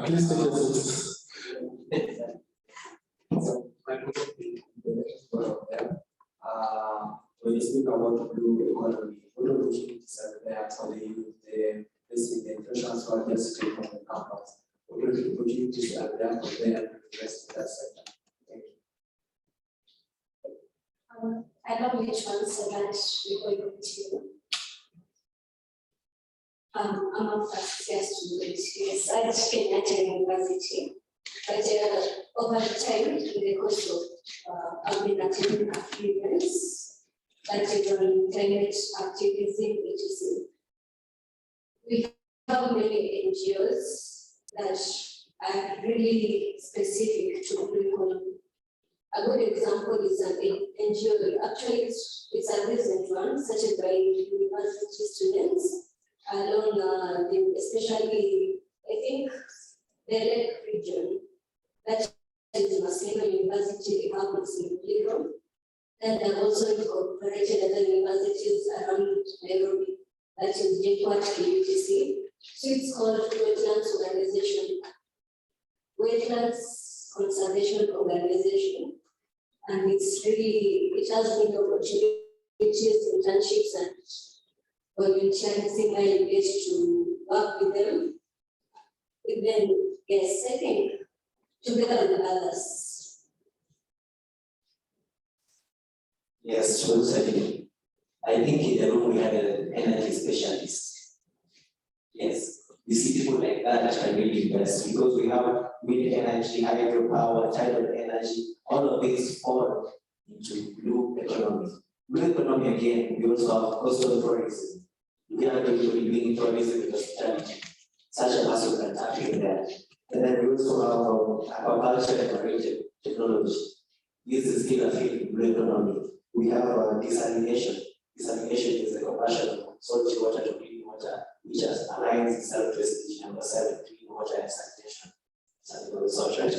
Please take your seats. When you speak about blue economy, what opportunities are there for the youth, the transfer just straight from the campus? What opportunities are there for them to invest in that sector? Thank you. I don't know which ones before you continue. I'm a first year student at Kenyan University, but over time, in the course of I've been attending a few events that is on climate activism, etc. We have many NGOs that are really specific to blue economy. A good example is an NGO. Actually, it's a recent one, started by university students along, especially, I think, the Lake region. That is Maseno University campus in Lagos. And they've also incorporated other universities around Nairobi, that is JKUAT and UTC. So it's called Wetlands Organization, Wetlands Conservation Organization. And it's really, it has many opportunities, internships, and volunteering where you get to work with them. Then, yes, I think, together with others. Yes, so certainly. I think in the room we have an energy specialist. Yes, we see people like that are really impressed because we have wind energy, hydropower, tidal energy, all of these fall into blue economy. Blue economy again, we also have coastal tourism. We are going to be doing tourism in hospitality. Such a massive can tap in there. And then we also have agriculture and marine technology. This is still a field in blue economy. We have desalination. Desalination is the conversion of salty water to clean water, which has aligns itself to SDG number 7, clean water and sanitation. Something of the sort, right?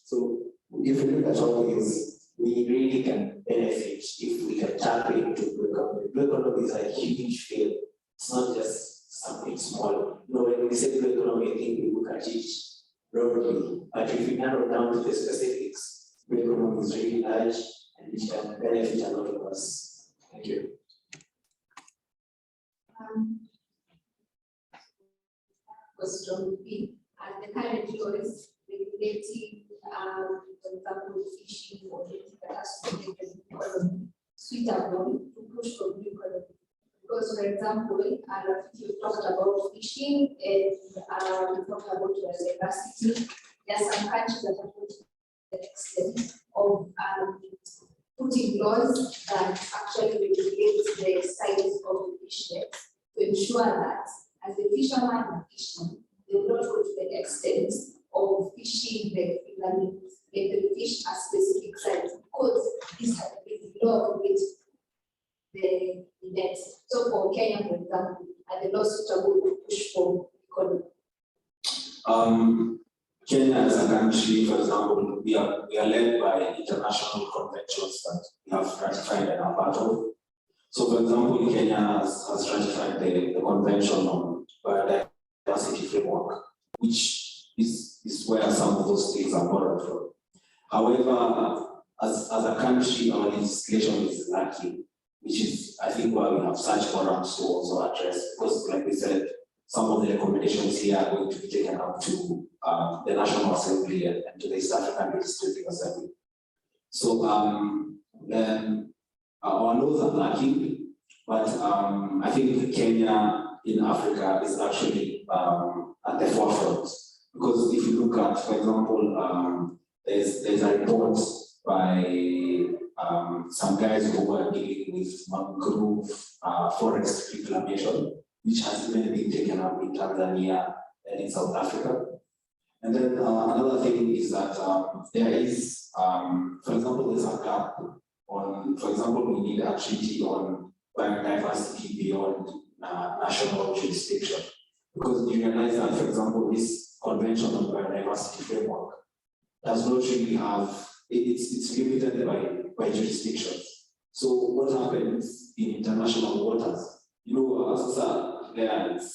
So if we look at all these, we really can benefit if we can tap into blue economy. Blue economy is a huge field. It's not just something small. You know, when we say blue economy, I think we look at it broadly. But if we narrow down to the specifics, blue economy is really large and it can benefit a lot of us. Thank you. Question B. The current law is regulating, for example, fishing or anything that has to do with the economy, suitable to push for blue economy. Because, for example, you talked about fishing and we talked about diversity. There are some countries that are going to the extent of putting laws that actually regulate the size of the fish nets to ensure that as the fisherman and fisherman, they will not go to the extent of fishing the fish at specific size because this law regulates the net. So for Kenya, for example, are the laws suitable to push for economy? Kenya as a country, for example, we are led by international conventions that we have ratified and are part of. So, for example, Kenya has ratified the Convention on Biodiversity Framework, which is where some of those things are borrowed from. However, as a country, our legislation is lacking, which is, I think, why we have such forums to also address, because, like we said, some of the recommendations here are going to be taken up to the National Assembly and to the East African Legislative Assembly. So our laws are lacking, but I think Kenya in Africa is actually at the forefront. Because if you look at, for example, there's a report by some guys who are dealing with mangrove forest reclamation, which has even been taken up in Tanzania and in South Africa. And then another thing is that there is, for example, there's a gap on, for example, we need a treaty on biodiversity beyond national jurisdiction. Because you realize that, for example, this Convention on Biodiversity Framework does not really have, it's limited by jurisdictions. So what happens in international waters? You know, as there is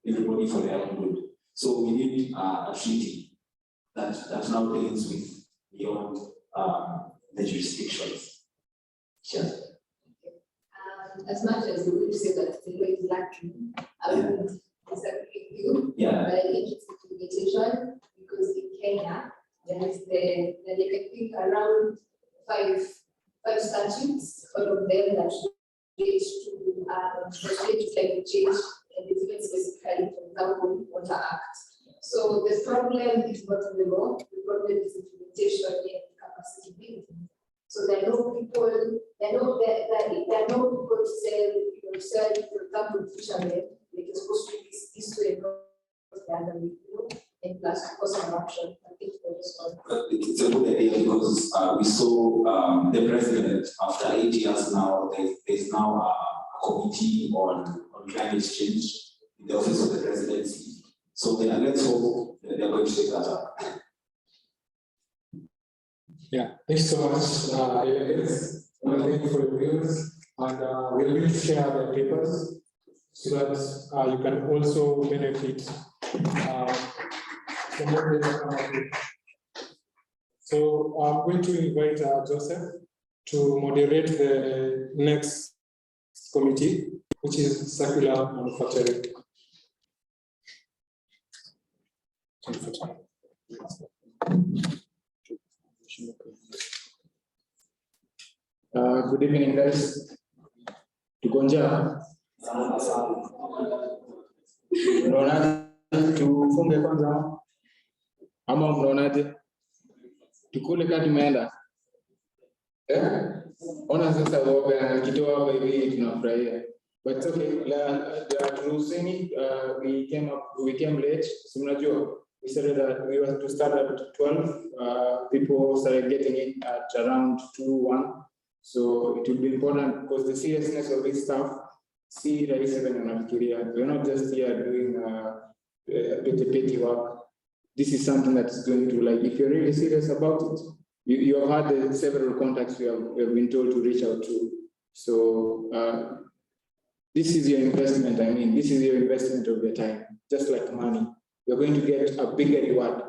everybody for their own good. So we need a treaty that now deals with beyond the jurisdictions. Yeah. As much as we would say that the law is lacking, I would disagree with you. Yeah. But I think it's a limitation because in Kenya there is I think around five statutes, all of them that relate to climate change and it's even specifically, for example, Water Act. So the problem is not in the law, the problem is implementation and capacity building. So there are no people, there are no people to sell, for example, fishermen, they're supposed to be this way, and plus cost of action. I think It's a good idea because we saw the president, after 8 years now, there's now a committee on climate change in the office of the presidency. So let's hope that they're going to take that up. Yeah, thanks so much, delegates. Thank you for your views. And we're going to share the papers so that you can also benefit from what they have. So I'm going to invite Joseph to moderate the next committee, which is circular manufacturing. Good evening, guys. Tukonja. Mnaonaje tufunge kwanza ama mnaonaje tukule kati tumeenda ona sasa woga kitoa hapa hivi tunafurahia but it's okay we came late so mnajua we said that we were to start at 12 people started getting in at around 2-1 so it will be important because the seriousness of this stuff see rahisi venye unafikiria. We're not just here doing petty work. This is something that is going to, like, if you're really serious about it, you have had the several contacts we have been told to reach out to. So this is your investment. I mean, this is your investment of your time, just like money. You're going to get a bigger reward.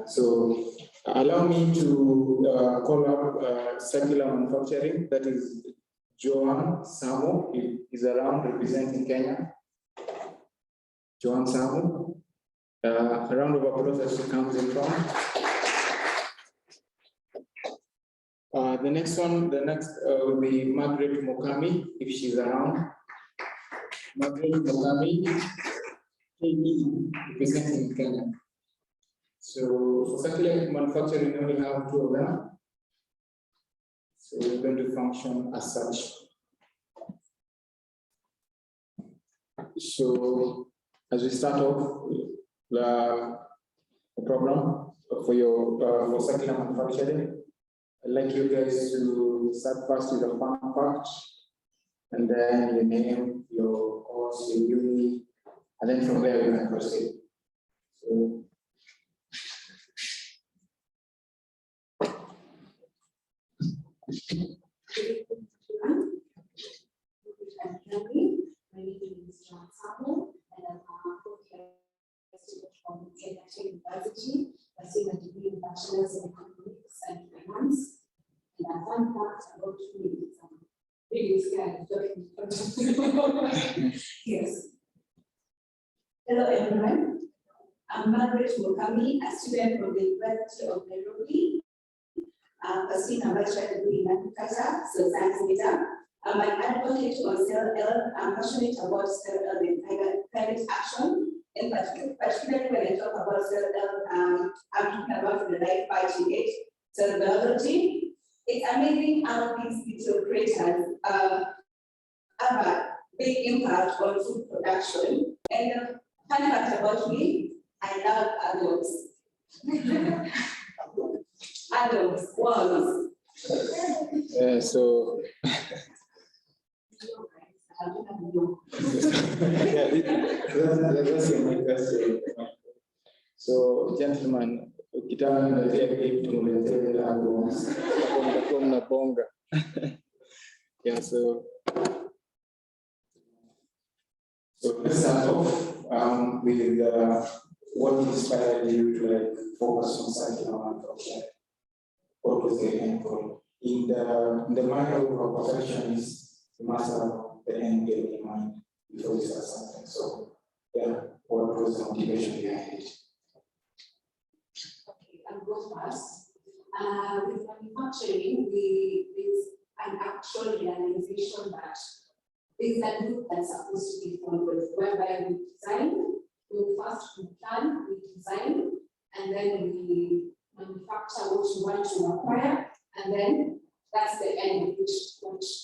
So allow me to call up circular manufacturing. That is Joan Samo is around representing Kenya. Joan Samo. A round of applause as she comes in front. The next will be Margaret Mokami, if she's around. Margaret Mokami, representing Kenya. So for circular manufacturing, we only have 2 of them. So we're going to function as such. So as we start off the program for circular manufacturing, I'd like you guys to start first with a fun fact, and then your name, your course, your uni, and then from there we can proceed. So. My name is Joan Samo, and I'm a student from Strathmore University, pursuing a degree in Bachelor's in Economics and Finance. And a fun fact about me is I'm really scared of talking in front of Yes. Hello, everyone. I'm Margaret Mokami, a student from the University of Nairobi, pursuing a bachelor's degree in agriculture, so science media. I'm an advocate on self-help. I'm passionate about self-help and climate action. And particularly when I talk about self-help, I'm talking about the life agitate, self-biology. It's amazing how these digital creators have a big impact on food production. And the fun fact about me, I love adults. Adults, worms. So. So, gentlemen, yeah, so let's start off with what inspired you to focus on circular manufacturing. What was the end goal? In the mind of a perfectionist, you must have the end game in mind before you start something. So, yeah, what was the motivation behind it? Okay, I'll go first. With manufacturing, there's an actual realization that there's a loop that's supposed to be followed, whereby we plan, we design, and then we manufacture what you want to acquire, and then that's the end, which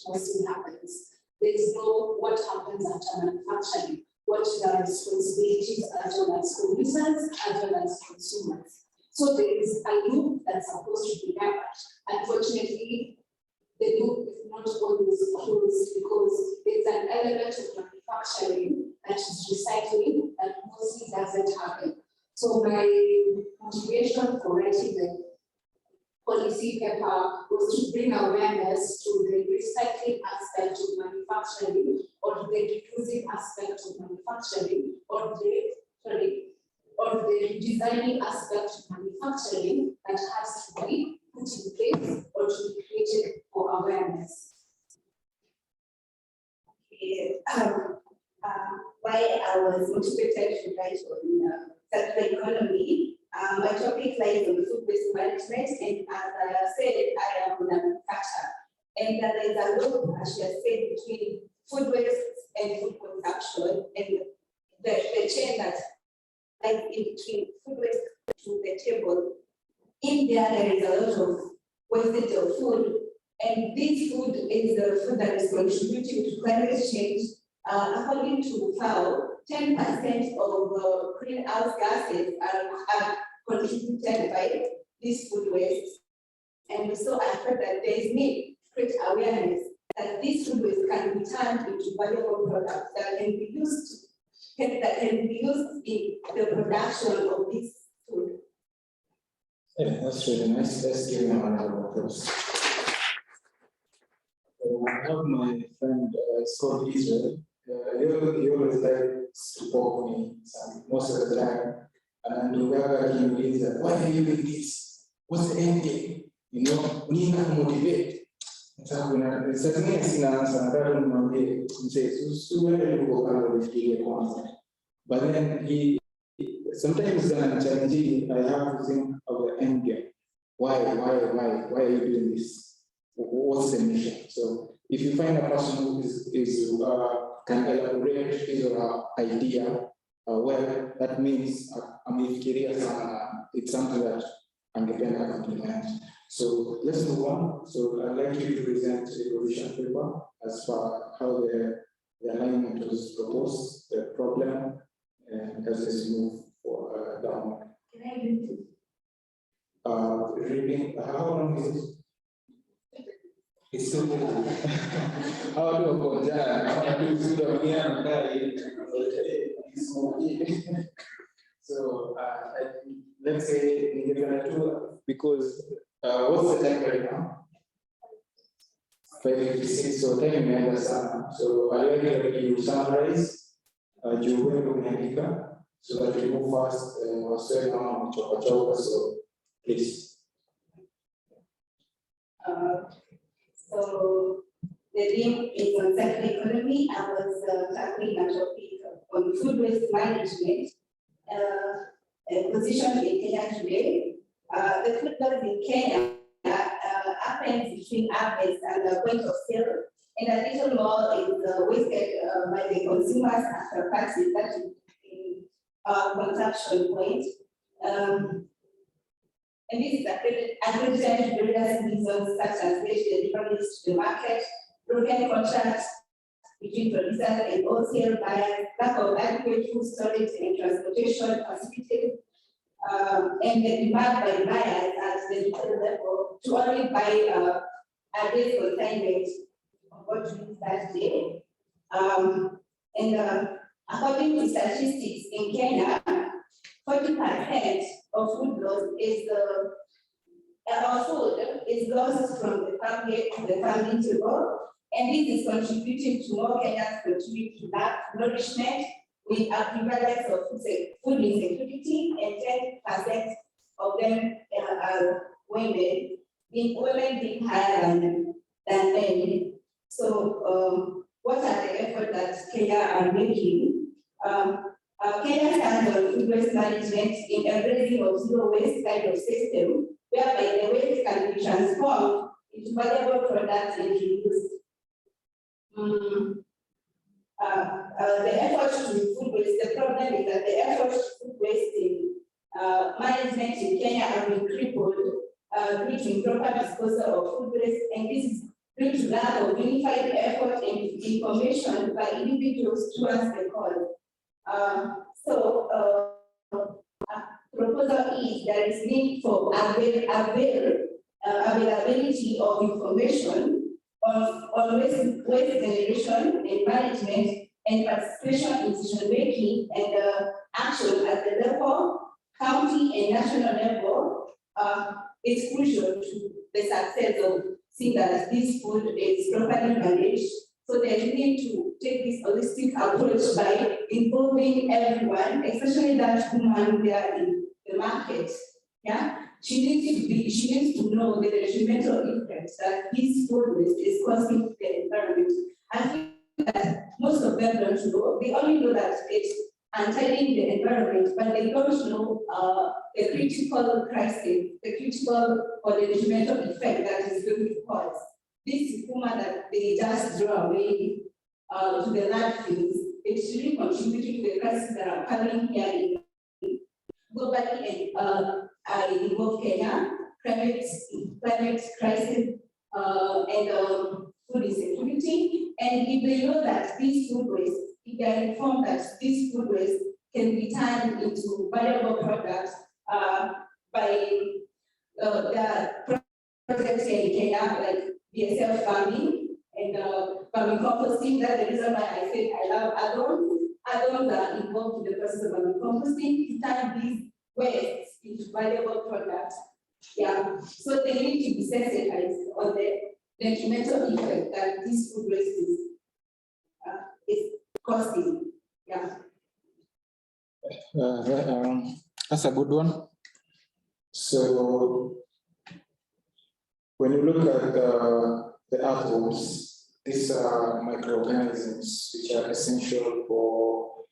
mostly happens. There's no what happens after manufacturing, what are the responsibilities as well as producers, as well as consumers. So there is a element of manufacturing that is recycling that mostly doesn't happen. So my motivation for writing the policy paper was to bring awareness to the recycling aspect of manufacturing, or the reusing aspect of manufacturing, or the designing aspect of manufacturing that has to be put in place or to be created for awareness. Why I was motivated to write on circular economy. My topic lies on food waste management, and as I have said, I am a manufacturer. And there is a link, as she has said, between food waste and food consumption, and the chain that lies in between food waste to the table. In there is a lot of wastage of food, and this food is the food that is contributing to climate change. According to FAO, 10% of greenhouse gases are contributed by this food waste. And so I heard that there is need to create awareness that this food waste can be turned into valuable products that can be used in the production of this food. Yeah, that's really nice. Let's give him a round of applause. I have my friend called Israel. He always likes to poke me most of the time. And whenever he believes that, why are you doing this? What's the end game? You know, we need to motivate. Certainly, I see an answer, and I don't know, he says, but then sometimes when I'm challenging, I have to think of the end game. Why are you doing this? What's the mission? So if you find a person who can elaborate his or her idea, well, that means it's something that angependa compliment. So let's move on. So I'd like you to present a position paper as far how the alignment was proposed, the problem, and as we move down. Can I read it? Reading, how long is it? It's so good. How do I go down? How do So let's say because what's the time right now? 5:56. So time imeenda sana. So I'd like you summarize juhudi kuandika so that we move fast. Wasee kama mchokochoko, so please. So the theme is on circular economy. I was tackling a topic on food waste management. Position in Kenya today. The food waste in Kenya happens between harvest and the point of sale, and a little more is wasted by the consumers after purchase, that is in consumption point. And this is accredited to various reasons such as late deliveries to the market, broken contracts between producers and wholesale buyers, lack of adequate food storage and transportation facilities, and the demand by buyers at the retail level to only buy a day's consignment of what to use that day. According to statistics in Kenya, 40% of food loss is food is lost from the family to the family table, and this is contributing to more Kenyans contribute to that nourishment with a prevalence of food insecurity, and 10% of them are women being higher than men. So what are the efforts that Kenya are making? Kenya stands on food waste management in embracing of zero waste kind of system, whereby the waste can be transformed into valuable products and reused. The efforts to food waste, the problem is that the efforts to food waste in management in Kenya have been crippled due to improper disposal of food waste, and this is due to lack of unified effort and information by individuals towards the cause. Proposal is there is need for availability of information on waste generation and management and participation in decision-making and action at the local, county, and national level is crucial to the success of seeing that this food is properly managed. So they need to take this holistic approach by involving everyone, especially that woman there in the market. Yeah, she needs to know the detrimental effect that this food waste is causing to the environment. I think that most of them don't know. They only know that it's untidying the environment, but they don't know the critical crisis, the critical or the detrimental effect that is going to cause. This woman that they just draw away to the landfills, it's really contributing to the crises that are coming here in globally and involve Kenya, climate crisis, and food insecurity. And if they know that this food waste, if they are informed that this food waste can be turned into valuable products by the projects here in Kenya, like BSL farming and farming composting. That's the reason why I said I love add-ons. Add-ons are involved in the process of farming composting to turn these wastes into valuable products. Yeah, so they need to be sensitized on the detrimental effect that this food waste is causing. Yeah. That's a good one. So when you look at the earthworms, these are microorganisms which are essential for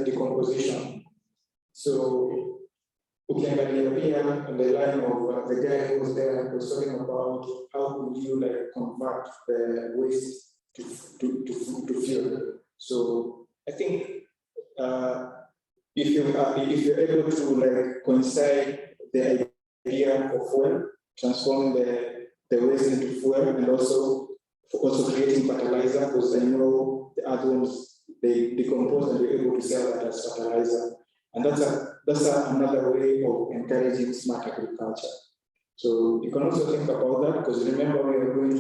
decomposition. So ukiangalia pia on the line of the guy who was there was talking about how would you convert the waste to fuel. So I think if you're able to coincide the idea of fuel, transform the waste into fuel, and also creating fertilizer, because I know the earthworms, they decompose and we're able to sell that as fertilizer. And that's another way of encouraging smart agriculture. So you can also think about that, because remember we are going to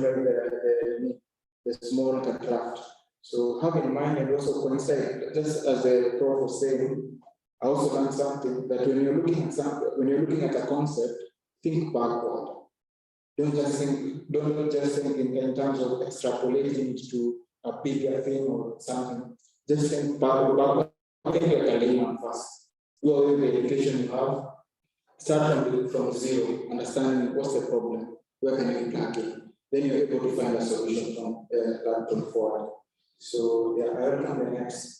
the small and craft. So have in mind and also coincide, just as the prof was saying, I also learned something that when you're looking at a concept, think backward. Don't just think in terms of extrapolating to a bigger thing or something. Just think backward. Think like a layman first. Go away with the education you have. Start from zero, understanding what's the problem, where can you plug in. Then you're able to find a solution from that forward. So yeah, I will come the next.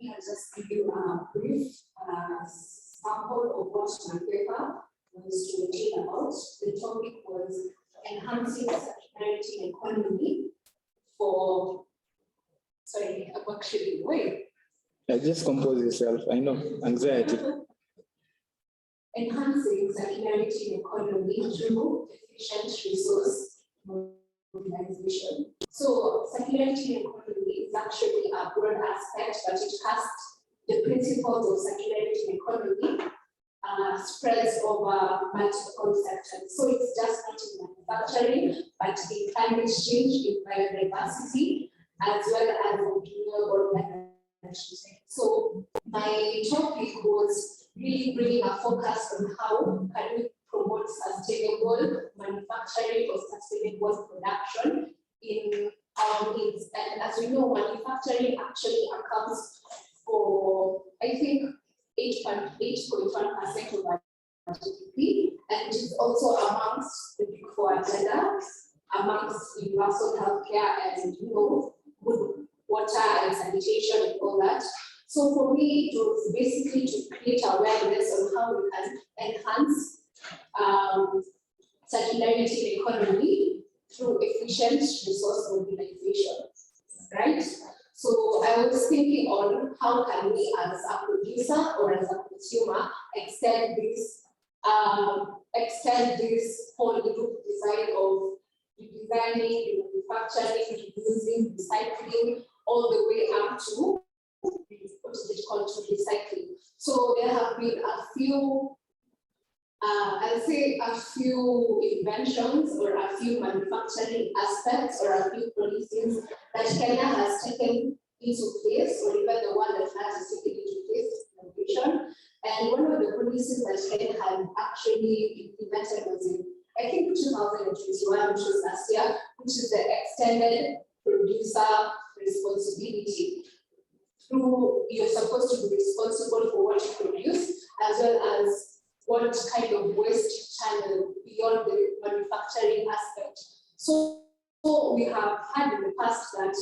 I'll just give you a brief sample of what my paper was talking about. The topic was enhancing circularity economy for, sorry, I'm actually wait. Just compose yourself, I know, anxiety. Enhancing circularity economy through efficient resource mobilization. So circularity economy is actually a broad aspect, but it has the principles of circularity economy spreads over multiple sectors. So it's just not in manufacturing, but in climate change, in biodiversity, as well as in renewable energy. So my topic was really bringing a focus on how can we promote sustainable manufacturing or sustainable production in our needs. And as we know, manufacturing actually accounts for, I think, 8.1% of our GDP, and it is also amongst the big four agenda, amongst universal healthcare and good water and sanitation and all that. So for me, it was basically to create awareness on how we can enhance circularity economy through efficient resource mobilization, right? So I was thinking on how can we as a producer or as a consumer extend this whole group design of redesigning, manufacturing, reusing, recycling, all the way up to what is it called, to recycling. So there have been a few I'll say a few inventions or a few manufacturing aspects or a few policies that Kenya has taken into place, or even the one that has taken into place innovation. And one of the policies that Kenya had actually implemented was in, I think, 2021, which was last year, which is the extended producer responsibility. Through, you're supposed to be responsible for what you produce, as well as what kind of waste you channel beyond the manufacturing aspect. So we have had in the past that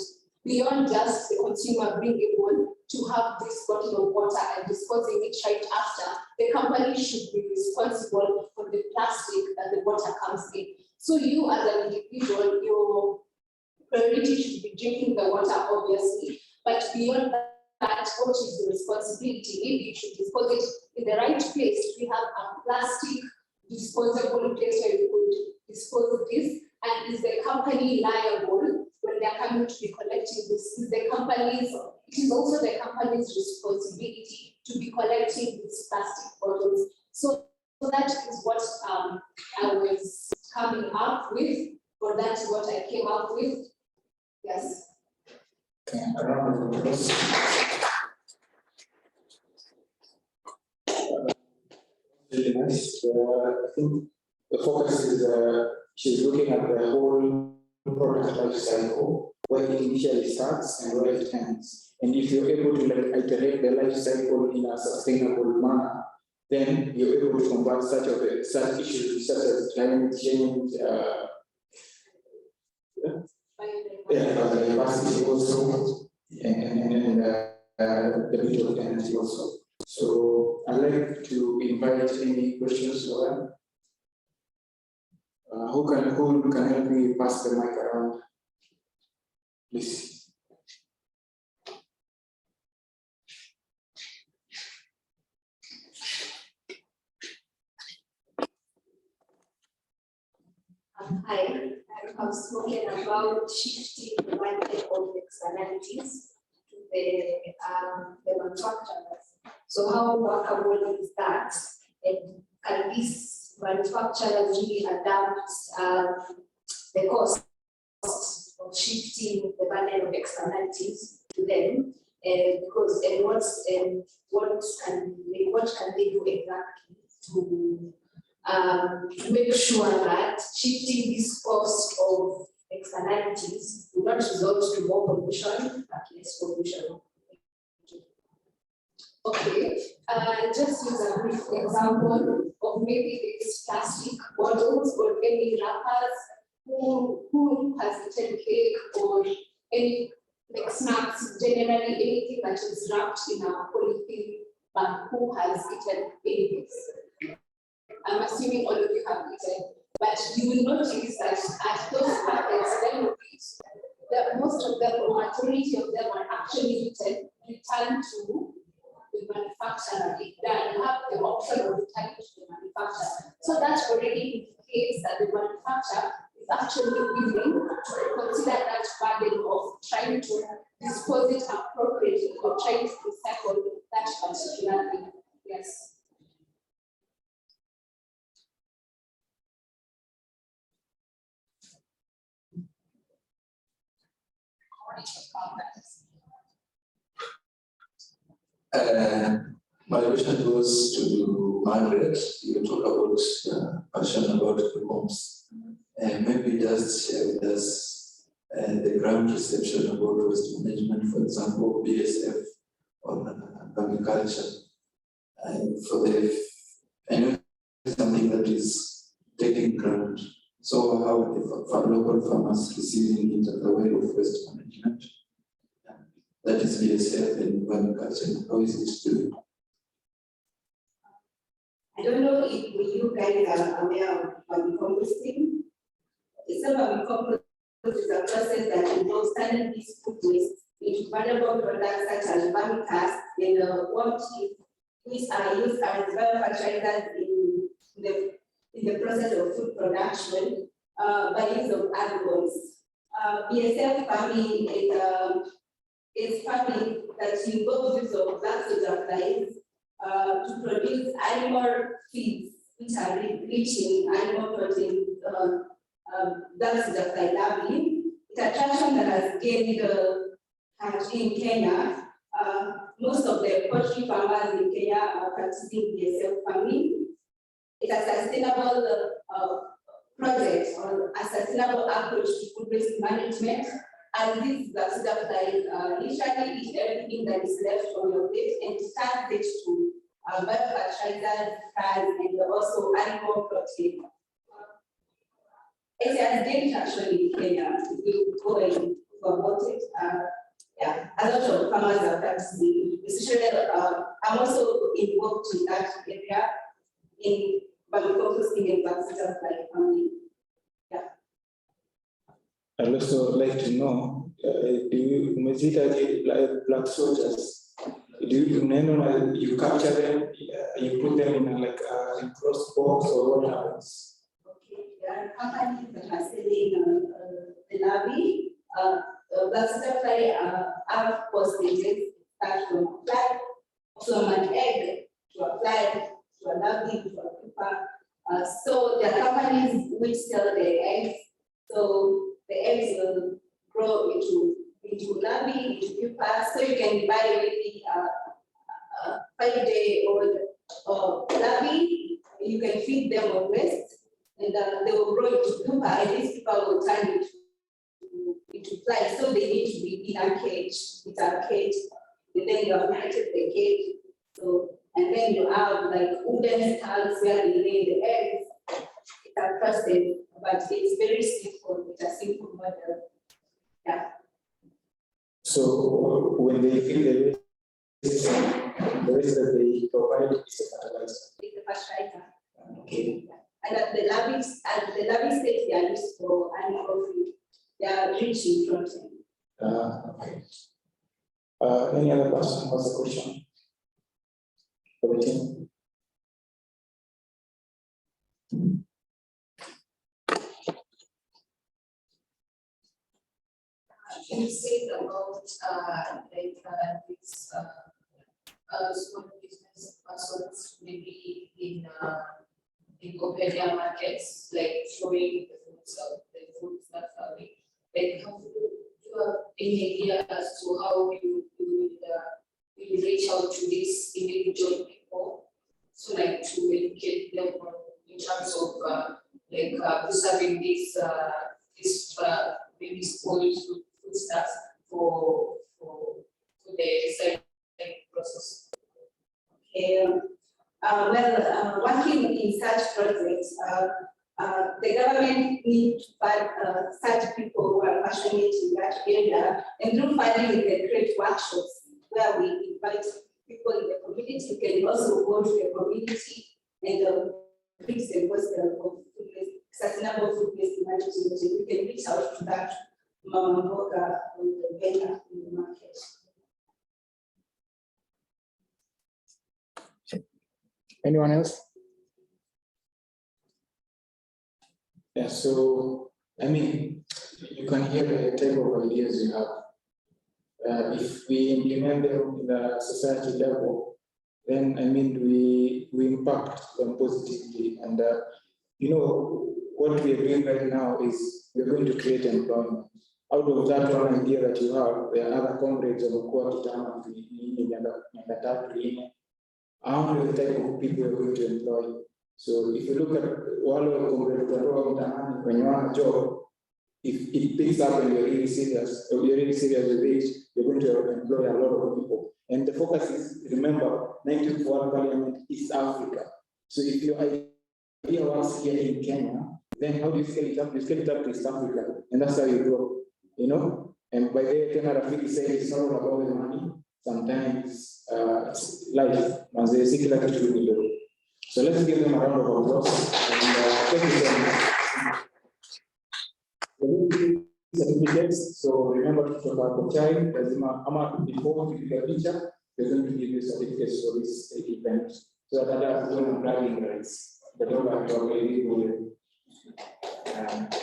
beyond just the consumer bringing one to have this bottle of water and disposing it right after, the company should be responsible for the plastic that the water comes in. So you as an individual, your priority should be drinking the water, obviously, but beyond that, what is the responsibility? Maybe you should dispose it in the right place. We have a plastic disposable place where you could dispose of this, and is the company liable when they're coming to be collecting this? Is the company's, it is also the company's responsibility to be collecting these plastic bottles. So that is what I was coming up with, or that's what I came up with. Yes. Okay, around the applause. Really nice. I think the focus is she's looking at the whole product life cycle, where it initially starts and where it ends. And if you're able to iterate the life cycle in a sustainable manner, then you're able to combat such issues such as climate change, biodiversity also, and the bit of energy also. So I'd like to invite any questions for them. Who can help me pass the mic around, please? Hi, I've spoken about shifting the market of externalities to the manufacturers. So how workable is that? And can these manufacturers really adapt the cost of shifting the burden of externalities to them? Because what can they do exactly to make sure that shifting this cost of externalities will not result to more pollution, but less pollution? Okay, just use a brief example of maybe these plastic bottles or any wrappers. Who has eaten cake or any like snacks, generally anything that is wrapped in a polythene bag? Who has eaten anything? I'm assuming all of you have eaten, but you will notice that at those packets, most of them, or majority of them, are actually returned to the manufacturer. Then you have the option of returning to the manufacturer. So that already indicates that the manufacturer is actually willing to consider that burden of trying to dispose it appropriately or trying to recycle that particular thing. Yes. My question goes to Margaret. You talk about passion about the homes, and maybe just share with us the ground reception about waste management, for example, BSF or agriculture. For the I know it's something that is taking ground. So how are the local farmers receiving it as a way of waste management? That is BSF and agriculture. How is it doing? I don't know if you guys are aware of vermicomposting. So vermicomposting is a process that involves turning these food waste into valuable products such as vermicast and which are used as biofertilizers in the process of food production by use of alcohols. BSF farming is farming that involves use of black soldier flies to produce animal feeds, which are reaching animal protein, that's just like larvae. It's a attraction that has gained in Kenya. Most of the poultry farmers in Kenya are practicing DSL farming. It's a sustainable project or a sustainable approach to food waste management. And these butterflies literally eat everything that is left on your plate and turn it to biofertilizers, fats, and also animal protein. It has gained traction in Kenya. If you go and talk about it, yeah, a lot of farmers are practicing. Especially, I'm also involved in that area in vermicomposting and butterfly farming. Yeah. I'd also like to know, do you like black soldiers? Do you capture them, you put them in like a enclosed box, or what happens? Okay, there are companies that are selling the larvae. Butterfly have stages that from apply from an egg to apply to a larvae to a pupa. So there are companies which sell the eggs. So the eggs will grow into larvae, into pupa. So you can buy maybe 5-day-old larvae. You can feed them on waste, and they will grow into pupa, and these pupa will turn into flies. So they need to be in a cage. It's a cage, and then you have lighted the cage. So, and then you have like wooden stalls where they lay the eggs. It's a process, but it's very simple. It's a simple model. Yeah. So when they feed the waste that they provide is a fertilizer. It's a fertilizer. Okay. And at the larvae stage, they are used for animal feed. They are rich in protein. Okay. Any other person has a question? For the team? You said about this small business persons maybe in open air markets, like showing the foods that are like have you have any idea as to how you will reach out to these individual people, so like to educate them in terms of preserving this maybe spoiled foodstuffs for the recycling process? Okay. Working in such projects, the government needs to find such people who are passionate in that area, and through funding we can create workshops where we invite people in the community. You can also go to the community and fix the question of sustainable food waste management. You can reach out to that Mama Mboga or the vendor in the market. Anyone else? Yeah, so I mean, you can hear the type of ideas you have. If we implement them in the society level, then I mean we impact them positively. And you know what we are doing right now is we're going to create employment. Out of that one idea that you have, there are other comrades of Kitana, and the type of people you're going to employ. So if you look at one comrades when you want a job, if it picks up and you're really serious with it, you're going to employ a lot of people. And the focus is, remember, 90th World Parliament is Africa. So if your idea works here in Kenya, then how do you scale it up? You scale it up to East Africa, and that's how you grow, you know? And by the way, Kenya Rafiki said it's not all about the money. Sometimes it's life, and they see like it will do. So let's give them a round of applause. And thank you so much. Certificates. So remember to talk about child. Before you get a picture, they're going to give you certificates for this event. So that are doing bragging rights. They don't have to already do it.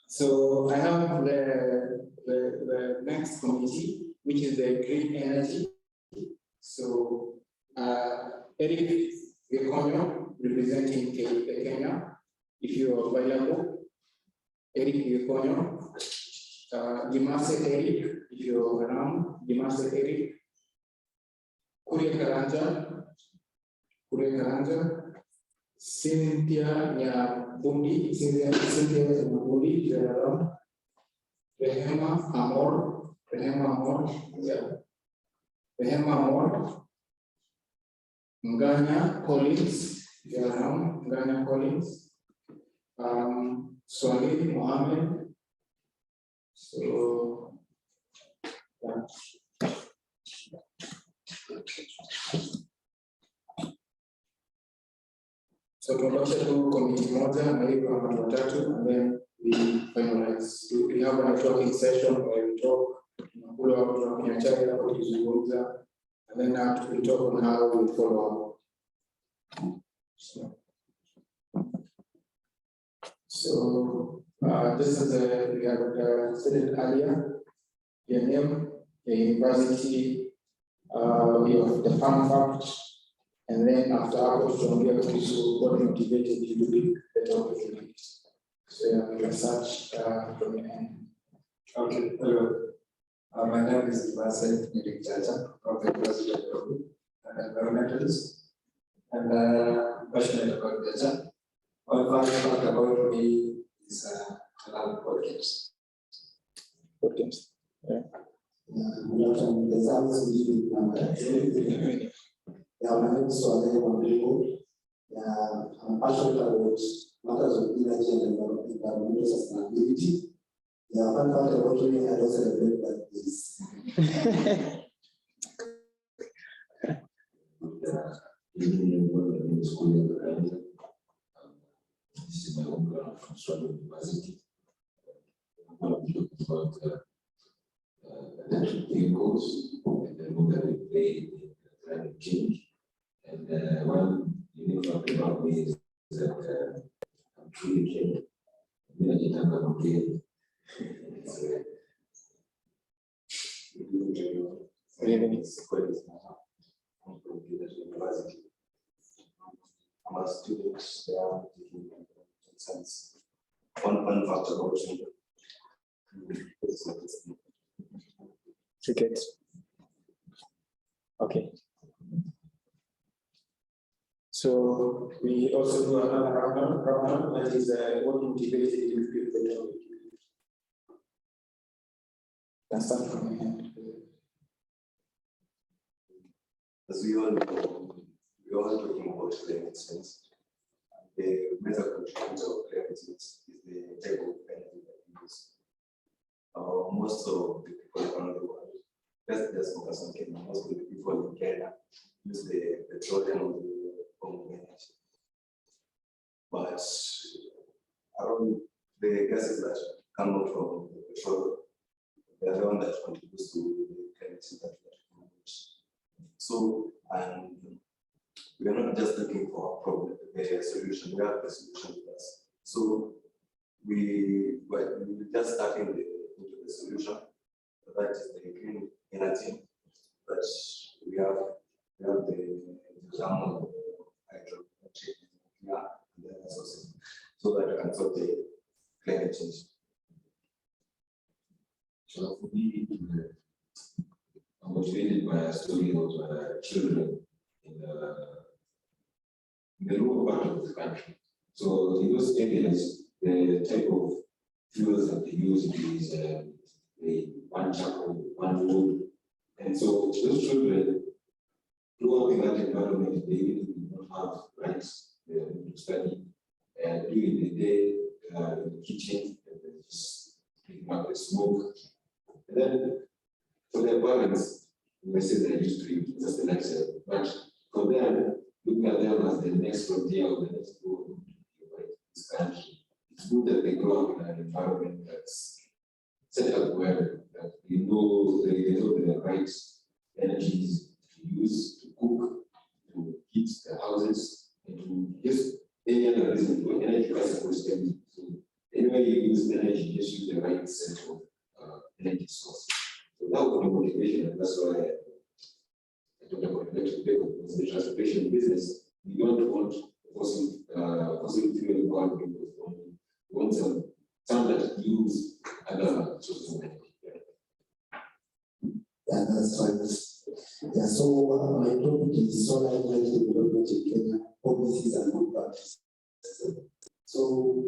So I have the next committee, which is the green energy. So Eric Gekonyo representing Kenya, if you are available. Eric Yukonyo, Dimase Eric, if you are around, Dimase Eric. Kure Karanja, Cynthia Nyabundi, Cynthia Nyabundi, if you are around. Rehema Amor, yeah. Rehema Amor. Nganya Collins, if you are around, Nganya Collins. Swahili Mohammed. So, yeah. So tunaosha tu komiti moja na hivyo watu watatu, and then we finalize. We have a talking session where we talk, tunakula watu tunakunywa chai hapo tukizungumza, and then after we talk on how we follow up. So just as we have stated earlier, your name, your university, the fun fact, and then after our tunaongea kuhusu what motivated you to be the topic. So your research from your end. Okay, hello. My name is Dimase Eric Chacha from the University of Nairobi. I'm an environmentalist and passionate about nature. One fun fact about me is I love board games. Board games. Yeah. My name is Swale Mambo. I'm passionate about matters of energy and environmental sustainability. Yeah, fun fact about me, I don't celebrate that this. This is my own ground from Strathmore University. I'm going to talk about electric vehicles and the role that we play in climate change. And one unique fact about me is that I'm truly Kenyan. I'm Kenyan. University. I'm a student there taking science. One fun fact about me. Cricket. Okay. So we also do another round that is what motivated you to do the topic. Can start from your hand. As we all know, we are talking about climate change. The major contributor of climate change is the type of energy that we use. Most of the people around the world, let's just focus on Kenya, most of the people in Kenya use the petroleum or the form of energy. But around the gases that come out from the petrol, they are the one that contributes to the climate change that we are talking about. So, and we are not just looking for a problem, a solution, we have the solution with us. So we just starting into the solution, that is the clean energy, but we have the thermal, hydroelectric, and the other sources, so that we can solve the climate change. So for me, I'm motivated by a story of children in the rural part of the country. So in those areas, the type of fuels that they use is one charcoal, one wood. And so those children grow up in that environment, they really do not have rights to study. And during the day, in the kitchen, and just picking up the smoke. And then for their parents, we may say they're used to it, just the lifestyle. But for them, looking at them as the next frontier or the next goal of this country, it's good that they grow up in an environment that's set up where they know the right energies to use to cook, to heat the houses, and to just any other reason for energy prices can be. So anyway you use energy, just use the right set of energy source. So that was the motivation, and that's why I talked about electric vehicles. The transportation business, we don't want fossil one people. We want some that use other sources of energy. Yeah, that's right. Yeah, so my topic is solar energy development in Kenya, policies and good practices. So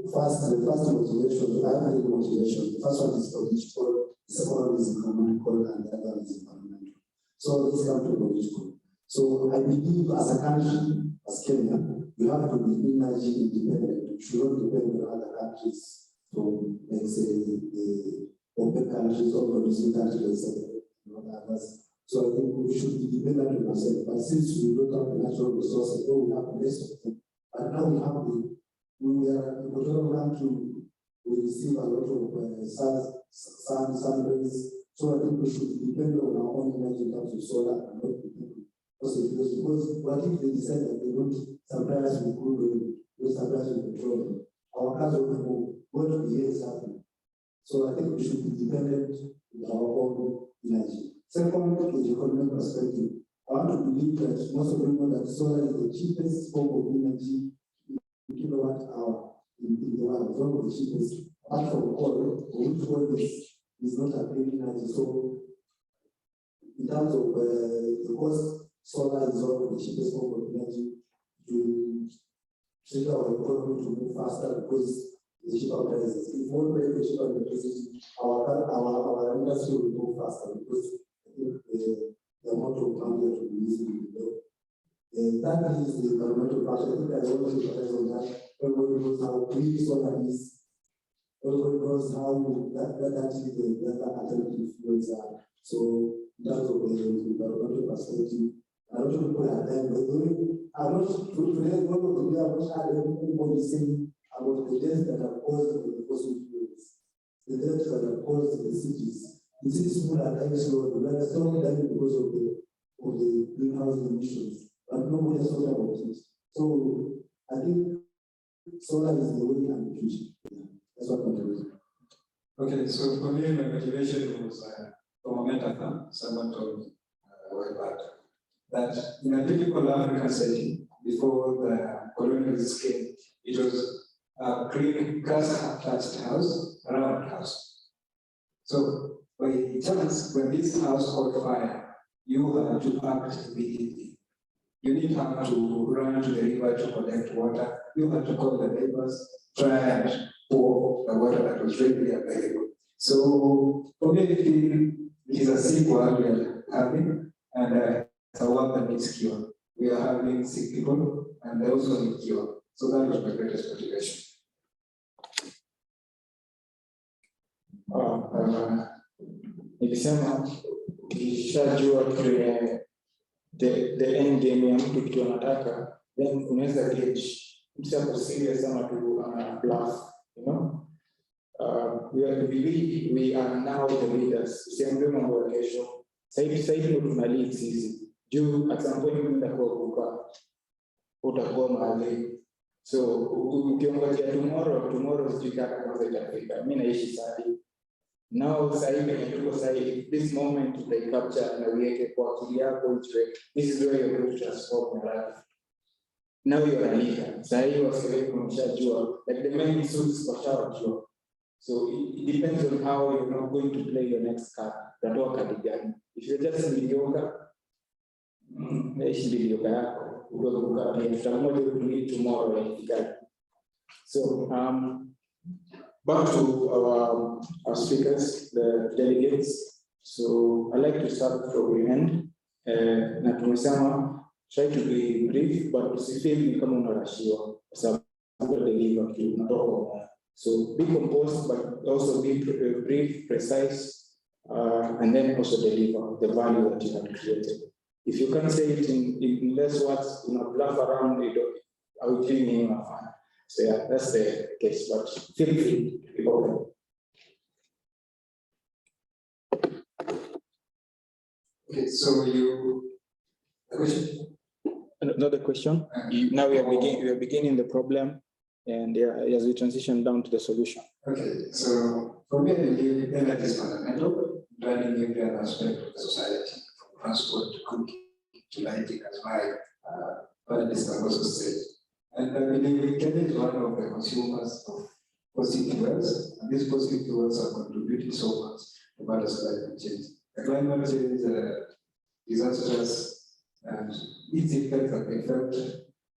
the first motivation, I have three motivations. The first one is political, the second one is economical, and the other one is environmental. So let's come to political. So I believe as a country, as Kenya, we have to be energy independent. We should not depend on other countries from, let's say, the open countries or producing countries, others. So I think we should be dependent on ourselves. But since we don't have the natural resources, we have the rest of them. But now we have we are in country, we receive a lot of sun rays. So I think we should depend on our own energy in terms of solar and not depend on fossil fuels. Because what if they decide that they don't supply us with crude oil, they supply us with petroleum? Our cars will move. What will be happening? So I think we should be dependent on our own energy. Second, from the economic perspective, I want to believe that most of you know that solar is the cheapest form of energy in kilowatt hour in the world. It's one of the cheapest. Apart from coal, which coal is not a clean energy. So in terms of the cost, solar is one of the cheapest form of energy to trigger our economy to move faster because the cheaper prices. If more pay the cheaper electricity, our industry will move faster because the amount of money that we use will be low. That is the environmental part. I think I always emphasize on that. Everybody knows how clean solar is. Everybody knows how that is the other alternative fuels are. So in terms of the environmental perspective, a lot of people are there, but I'm not today. I'm not had anybody saying about the deaths that are caused by the fossil fuels, the deaths that are caused in the cities. The cities people are dying slowly. We are still dying because of the greenhouse emissions, but nobody has talked about it. So I think solar is the way and the future. That's what I'm doing. Okay, so for me, my motivation was from a metaphor, someone told me a while back, that in a typical African setting, before the colonialists came, it was a clean, grass-thatched house around house. So by chance, when this house caught fire, you had to act immediately. You didn't have to run to the river to collect water. You had to call the neighbors, try and pour the water that was readily available. So for me, it is a sick world we are having, and it's a world that needs cure. We are having sick people, and they also need cure. So that was my greatest motivation. Nilisema ukishajua the end game ya mtu kitu anataka, then unaweza gauge. Mtu ako serious sana tu ana bluff, you know. We are now the leaders. Usiambie mambo ya kesho. Sasa hivi tuna lead sisi. Juu at some point utakuwa mahali. So ukiongojea tomorrow sijui kama itafika. Mimi naishi sasa. Now this moment they capture na uweke kwa akili yako. This is where you're going to transform your life. Now you're a leader. Sasa hivi wasiweke mshajua, like the main suits kwa shawajua. So it depends on how you're not going to play your next card. Utatoa kadi gani? If you're just mediocre, naishi mediocre yako. Utakuwa pia tutamoja kutumia tomorrow like. So back to our speakers, the delegates. So I like to start from the end. Na tumesema try to be brief, but usifeel kama unarashiwa kwa sababu deliver kitu unatoka. So be composed, but also be brief, precise, and then also deliver the value that you have created. If you can't say it in less words, bluff around it, I will give you a fun. So yeah, that's the case, but feel free to be open. Okay, so the question? Another question. Now we are beginning the problem, and as we transition down to the solution. Okay, so for me, I believe energy is fundamental, driving every other aspect of the society, from transport to cooking to lighting, as my panelists have also said. And I believe Kenya is one of the consumers of fossil fuels, and these fossil fuels are contributing so much to matters of climate change. The climate change disastrous and its effects have been felt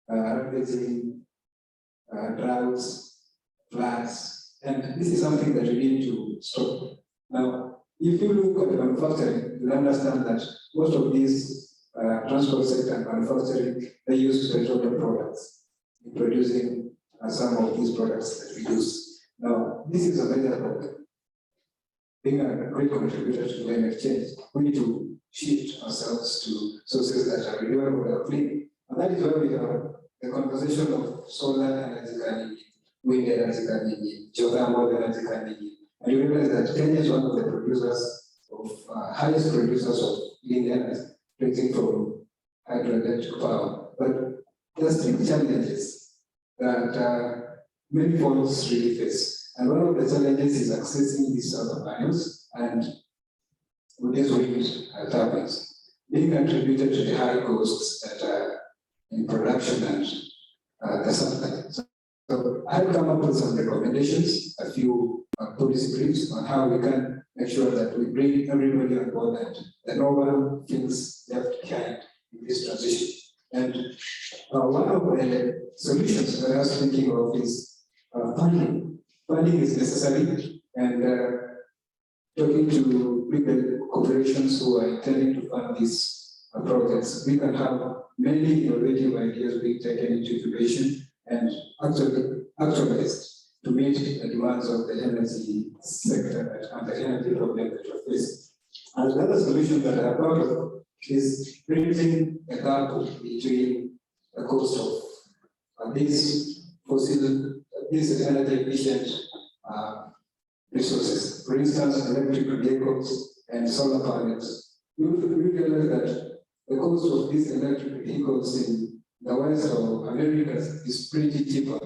ravaging droughts, floods, and this is something that we need to stop. Now, if you look at manufacturing, you'll understand that most of these transport sector and manufacturing, they use petroleum products in producing some of these products that we use. Now, this is a major problem. Being a great contributor to climate change, we need to shift ourselves to sources that are renewable and clean. And that is where we have the conversation of solar energy coming in, wind energy coming in, geothermal energy coming in. And you realize that Kenya is one of the producers of highest producers of clean energy, ranging from hydroelectric power. But there are still challenges that many folks really face. And one of the challenges is accessing these solar panels and with these wind turbines, being attributed to the high costs that are in production and the supply. So I've come up with some recommendations, a few policy briefs on how we can make sure that we bring everybody on board and that no one feels left behind in this transition. And one of the solutions that I was thinking of is funding. Funding is necessary, and talking to big corporations who are intending to fund these projects, we can have many innovative ideas being taken into incubation and actualized to meet the demands of the energy sector and the energy problem that we're facing. And another solution that I have thought of is bridging a gap between the cost of these energy efficient resources. For instance, electric vehicles and solar panels. We realize that the cost of these electric vehicles in the west of America is pretty cheaper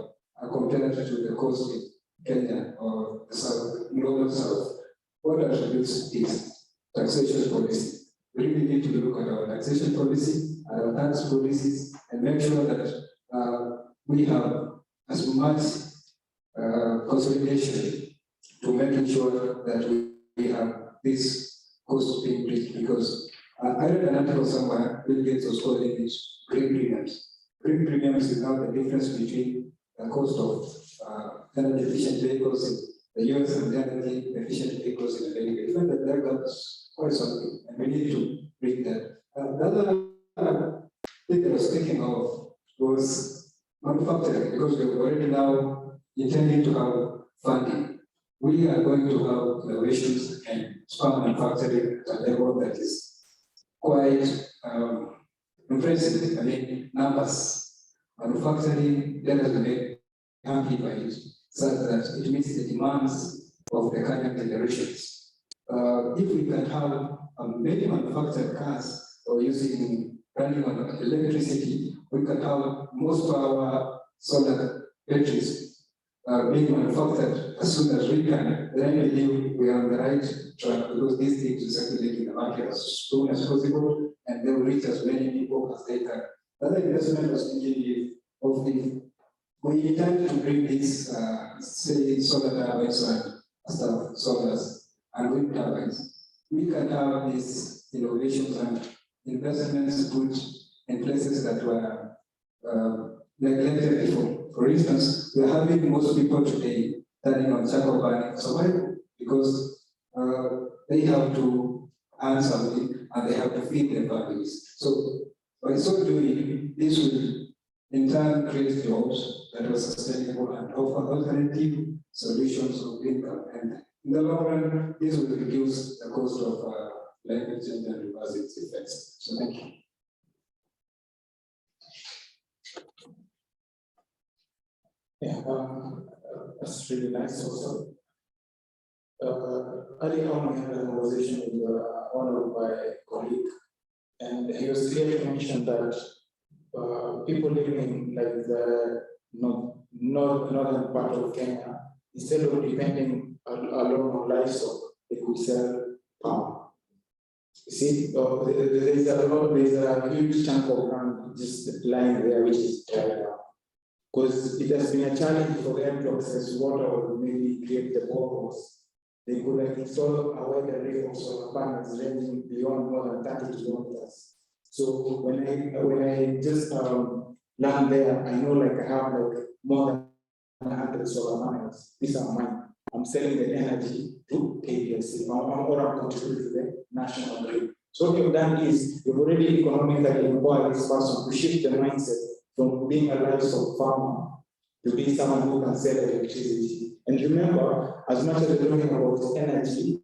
compared to the cost in Kenya or the south, global south. What attributes is taxation policy. We really need to look at our taxation policy, our tax policies, and make sure that we have as much consolidation to making sure that we have this cost being bridged, because I read an article somewhere, Bill Gates was calling it green premiums. Green premiums is now the difference between the cost of energy efficient vehicles in the US and the energy efficient vehicles in America. Even that there goes quite something, and we need to bring that. The other thing I was thinking of was manufacturing, because we're already now intending to have funding. We are going to have innovations and smart manufacturing at a level that is quite impressive. I mean, numbers, manufacturing, let us be happy by it, such that it meets the demands of the current generations. If we can have many manufactured cars or running on electricity, we can have most of our solar batteries being manufactured as soon as we can. Then I believe we are on the right track, because these things will circulate in the market as soon as possible, and they will reach as many people as they can. Another investment I was thinking of, if we intend to bring these, say, solar turbines and stuff, solars and wind turbines, we can have these innovations and investments put in places that were neglected before. For instance, we are having most people today turning on charcoal burning for survival, because they have to earn something and they have to feed their families. So by so doing, this will in turn create jobs that are sustainable and offer alternative solutions of income. And in the long run, this will reduce the cost of climate change and reverse its effects. So thank you. Yeah, that's really nice also. Earlier on, we had a conversation with one of my colleagues, and he was clearly mentioned that people living in like the northern part of Kenya, instead of depending alone on livestock, they could sell palm. You see, there's a huge chunk of land just lying there which is dry now. Because it has been a challenge for them to access water or maybe create the boreholes. They could have installed a wide array of solar panels ranging beyond more than 30 kilometers. So when I just land there, I know like I have like more than 100 solar panels. These are mine. I'm selling the energy to KPLC or I'm contributing to the national grid. So what you've done is you've already economically empowered this person to shift the mindset from being a livestock farmer to being someone who can sell electricity. And remember, as much as we're talking about energy,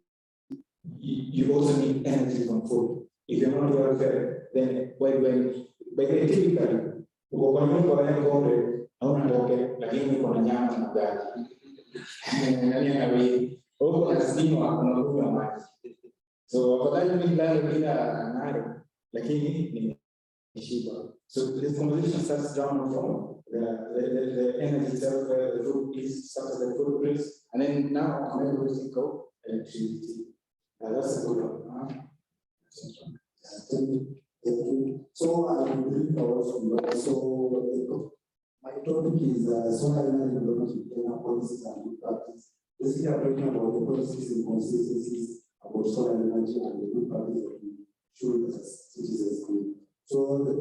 you also need energy from food. If you're not well fed, then typically, uko kwa nyumba ya ng'ombe, hauna mboga, lakini uko na nyama na ugali. Nani anaweza? Uko na stima, unakunywa maji. So afadhali nilale bila naro, lakini nimeshiba. So this conversation starts down from the energy itself, the food is starts at the food price, and then now I'm able to think of electricity. That's a good one. So I will bring also my topic is solar energy development in Kenya policies and good practice. Basically, I'm talking about the policies and consistencies about solar energy and the good practice that we should as citizens do. So the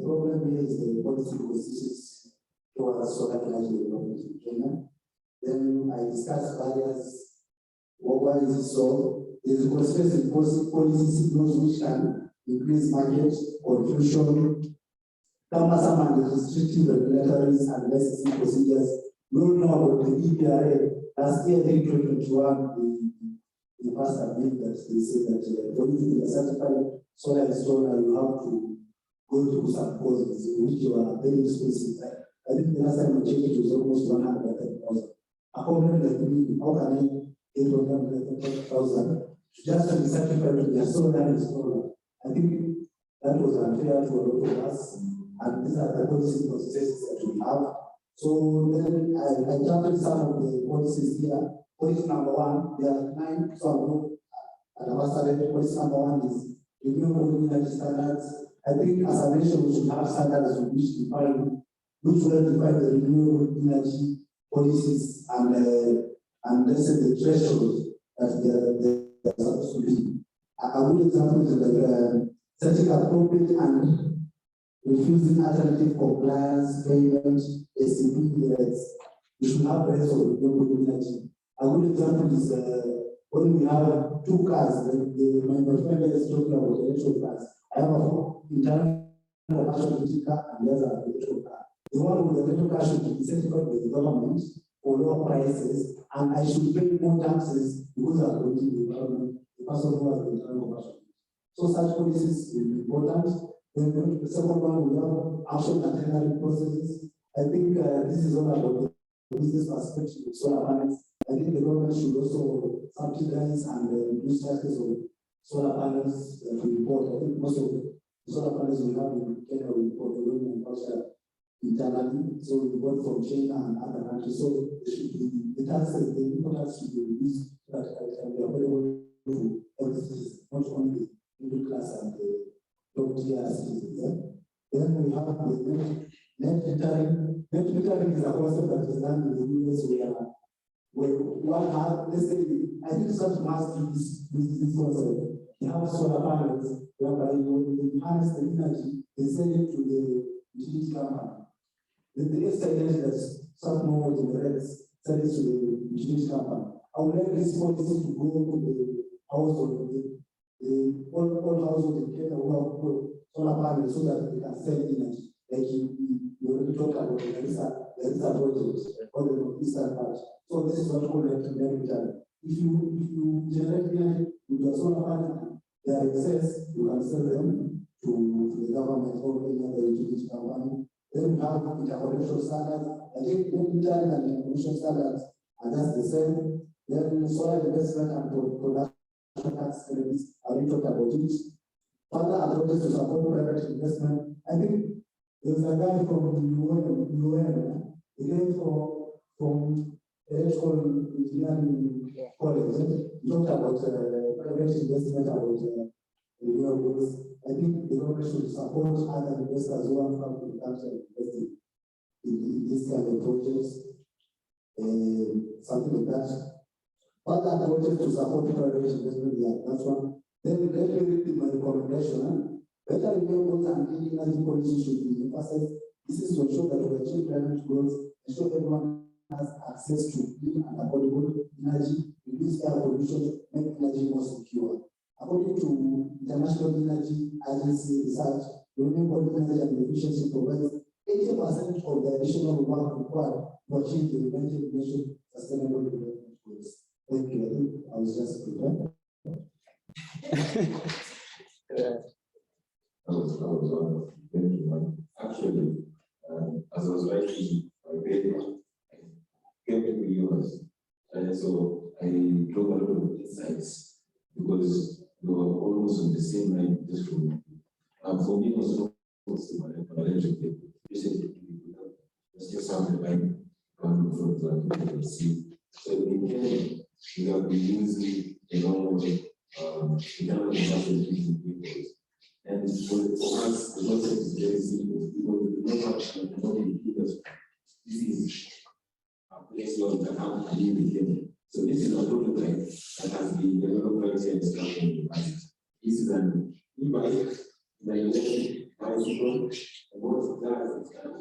problem here is the policy consistency towards solar energy development in Kenya. Then I discussed barriers. Why is it so? There is consistent policy signals which can increase market confusion. Someone is restricting regulatories and licensing procedures. We don't know about the EPRA. Last year, in 2021, the passed a bill that they say that for you to be a certified solar installer, you have to go through some courses, which are very expensive. I think the last time we checked, it was almost 130,000. According to me, how can I get 130,000 just to be certified to be a solar installer? I think that was unfair to a lot of us, and these are the policy processes that we have. So then I jumped some of the policies here. Policy number one, there are 9, so I'm not at our policy number one is renewable energy standards. I think as a nation we should have standards which will define the renewable energy policies and let's say the threshold that they're supposed to be. A good example is like setting appropriate and refusing alternative compliance, payment, SCP rates. We should have rates of renewable energy. A good example is when we have 2 cars, my friend is talking about electric cars. I have an internal commercial car and the other electric car. The one with the electric car should be certified by the government for lower prices, and I should pay more taxes because I'm polluting the environment, the person who has the internal commercial. So such policies will be important. Then the second one, we have action and tendering processes. I think this is all about the business perspective of solar panels. I think the government should also subsidize and reduce taxes on solar panels that we import. I think most of the solar panels we have in Kenya we import, we don't manufacture internally. So we import from China and other countries. So the taxes, the import tax should be reduced so that it can be available to everything, not only the middle class and the top tier citizens. Then we have the net metering. Net metering is a concept that is done in the US where one has, let's say, I think such must do this concept. You have solar panels whereby you harness the energy, they send it to the utility company. Then the extra energy that Strathmore generates send it to the utility company. I would like this policy to go to the household, all households in Kenya who have solar panels so that they can sell energy. Like you already talked about there is a project for the northeastern part. So this is what we call net metering. If you generate energy with your solar panel, their excess, you can sell them to the government or any other utility company. Then we have interconnection standards. I think net metering and interconnection standards are just the same. Then solar investment and production tax credits, I already talked about it. Further approaches to support private investment. I think there's a guy from UN, he came from electrical engineering college. He talked about private investment, about renewables. I think the government should support other investors who want to come to the country and invest in this kind of projects, something like that. Other projects to support private investment, yeah, that's one. Then let me read my recommendation. Better renewables and clean energy policy should be emphasized. This is to ensure that we achieve climate goals, ensure everyone has access to clean and affordable energy, reduce air pollution, make energy more secure. According to International Energy Agency research, renewable energy and efficiency provides 80% of the additional work required to achieve the United Nations Sustainable Development Goals. Thank you. I think I was just prepared. Actually, as I was writing my paper, I came to the US, and so I drove a lot of insights because they were almost on the same line just from me. For me, it was not electric vehicle. Just have the line coming from the sea. So in Kenya, we have been using a lot of internal combustion engine vehicles. And for us, the concept is very simple because we don't have this is a place where we can have a new Kenya. So this is a prototype that has been developed right here in Strathmore University. This is an e-bike, the electric bicycle, and what it does is that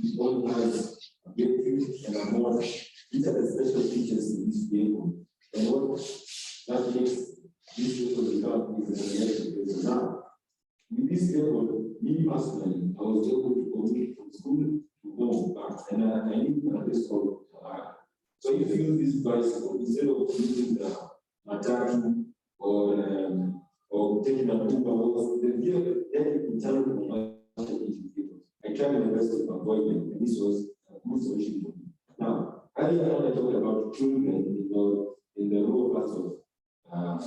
it only has a battery and a motor. These are the special features in this vehicle. And what that makes this vehicle become is an electric vehicle. Now, with this vehicle, me personally, I was able to commute from school to home back, and I live in a place called so if you use this bicycle, instead of using the matatu or taking a Uber, the internal combustion vehicles. I tried my best to avoid them, and this was a good solution for me. Now, earlier on I talked about children in the rural parts of our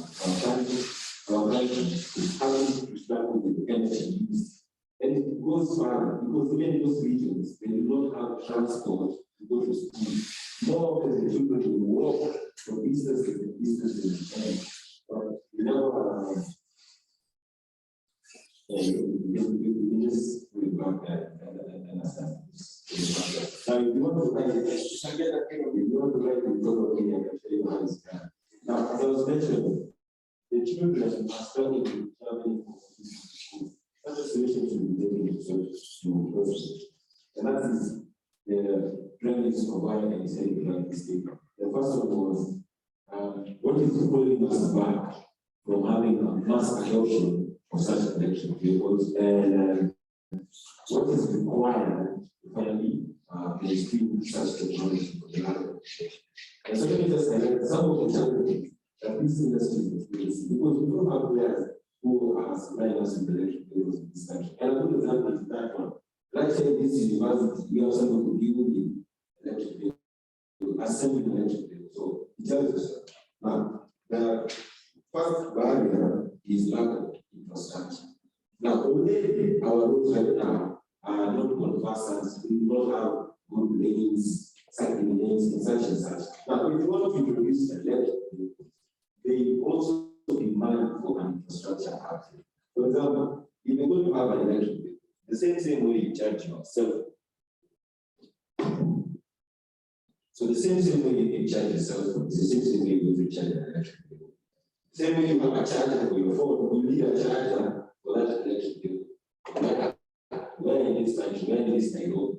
country. Our country is having to struggle with energy use. And it goes further because even in those regions, they do not have transport to go to school. More of the children will walk from distances and distances. But we never just put it back and understand. Now, if you want to write it, I can show you how it's done. Now, as I was mentioning, the children are struggling to travel to school. Such a solution should be taken to process. And that is the premise of why I decided to write this paper. The first one was what is holding us back from having a mass adoption of such electric vehicles, and what is required to finally mainstream such technology for the market. And so let me just highlight some of the challenges that this industry is facing, because we don't have players who are supplying us with electric vehicles in this country. And a good example is that one. Like say this university, we have someone who give the electric vehicle, assembling electric vehicle. So it tells us now the first barrier is lack of infrastructure. Now, already our roads right now are not conversant, we do not have good lanes, cycling lanes, and such and such. Now, if you want to introduce electric vehicles, they also demand for an infrastructure upgrade. For example, if you're going to have an electric vehicle, the same way you charge yourself. So the same way you charge yourself, it's the same way you will charge an electric vehicle. Same way you have a charger for your phone, you need a charger for that electric vehicle. Where in this country, where in this Nairobi,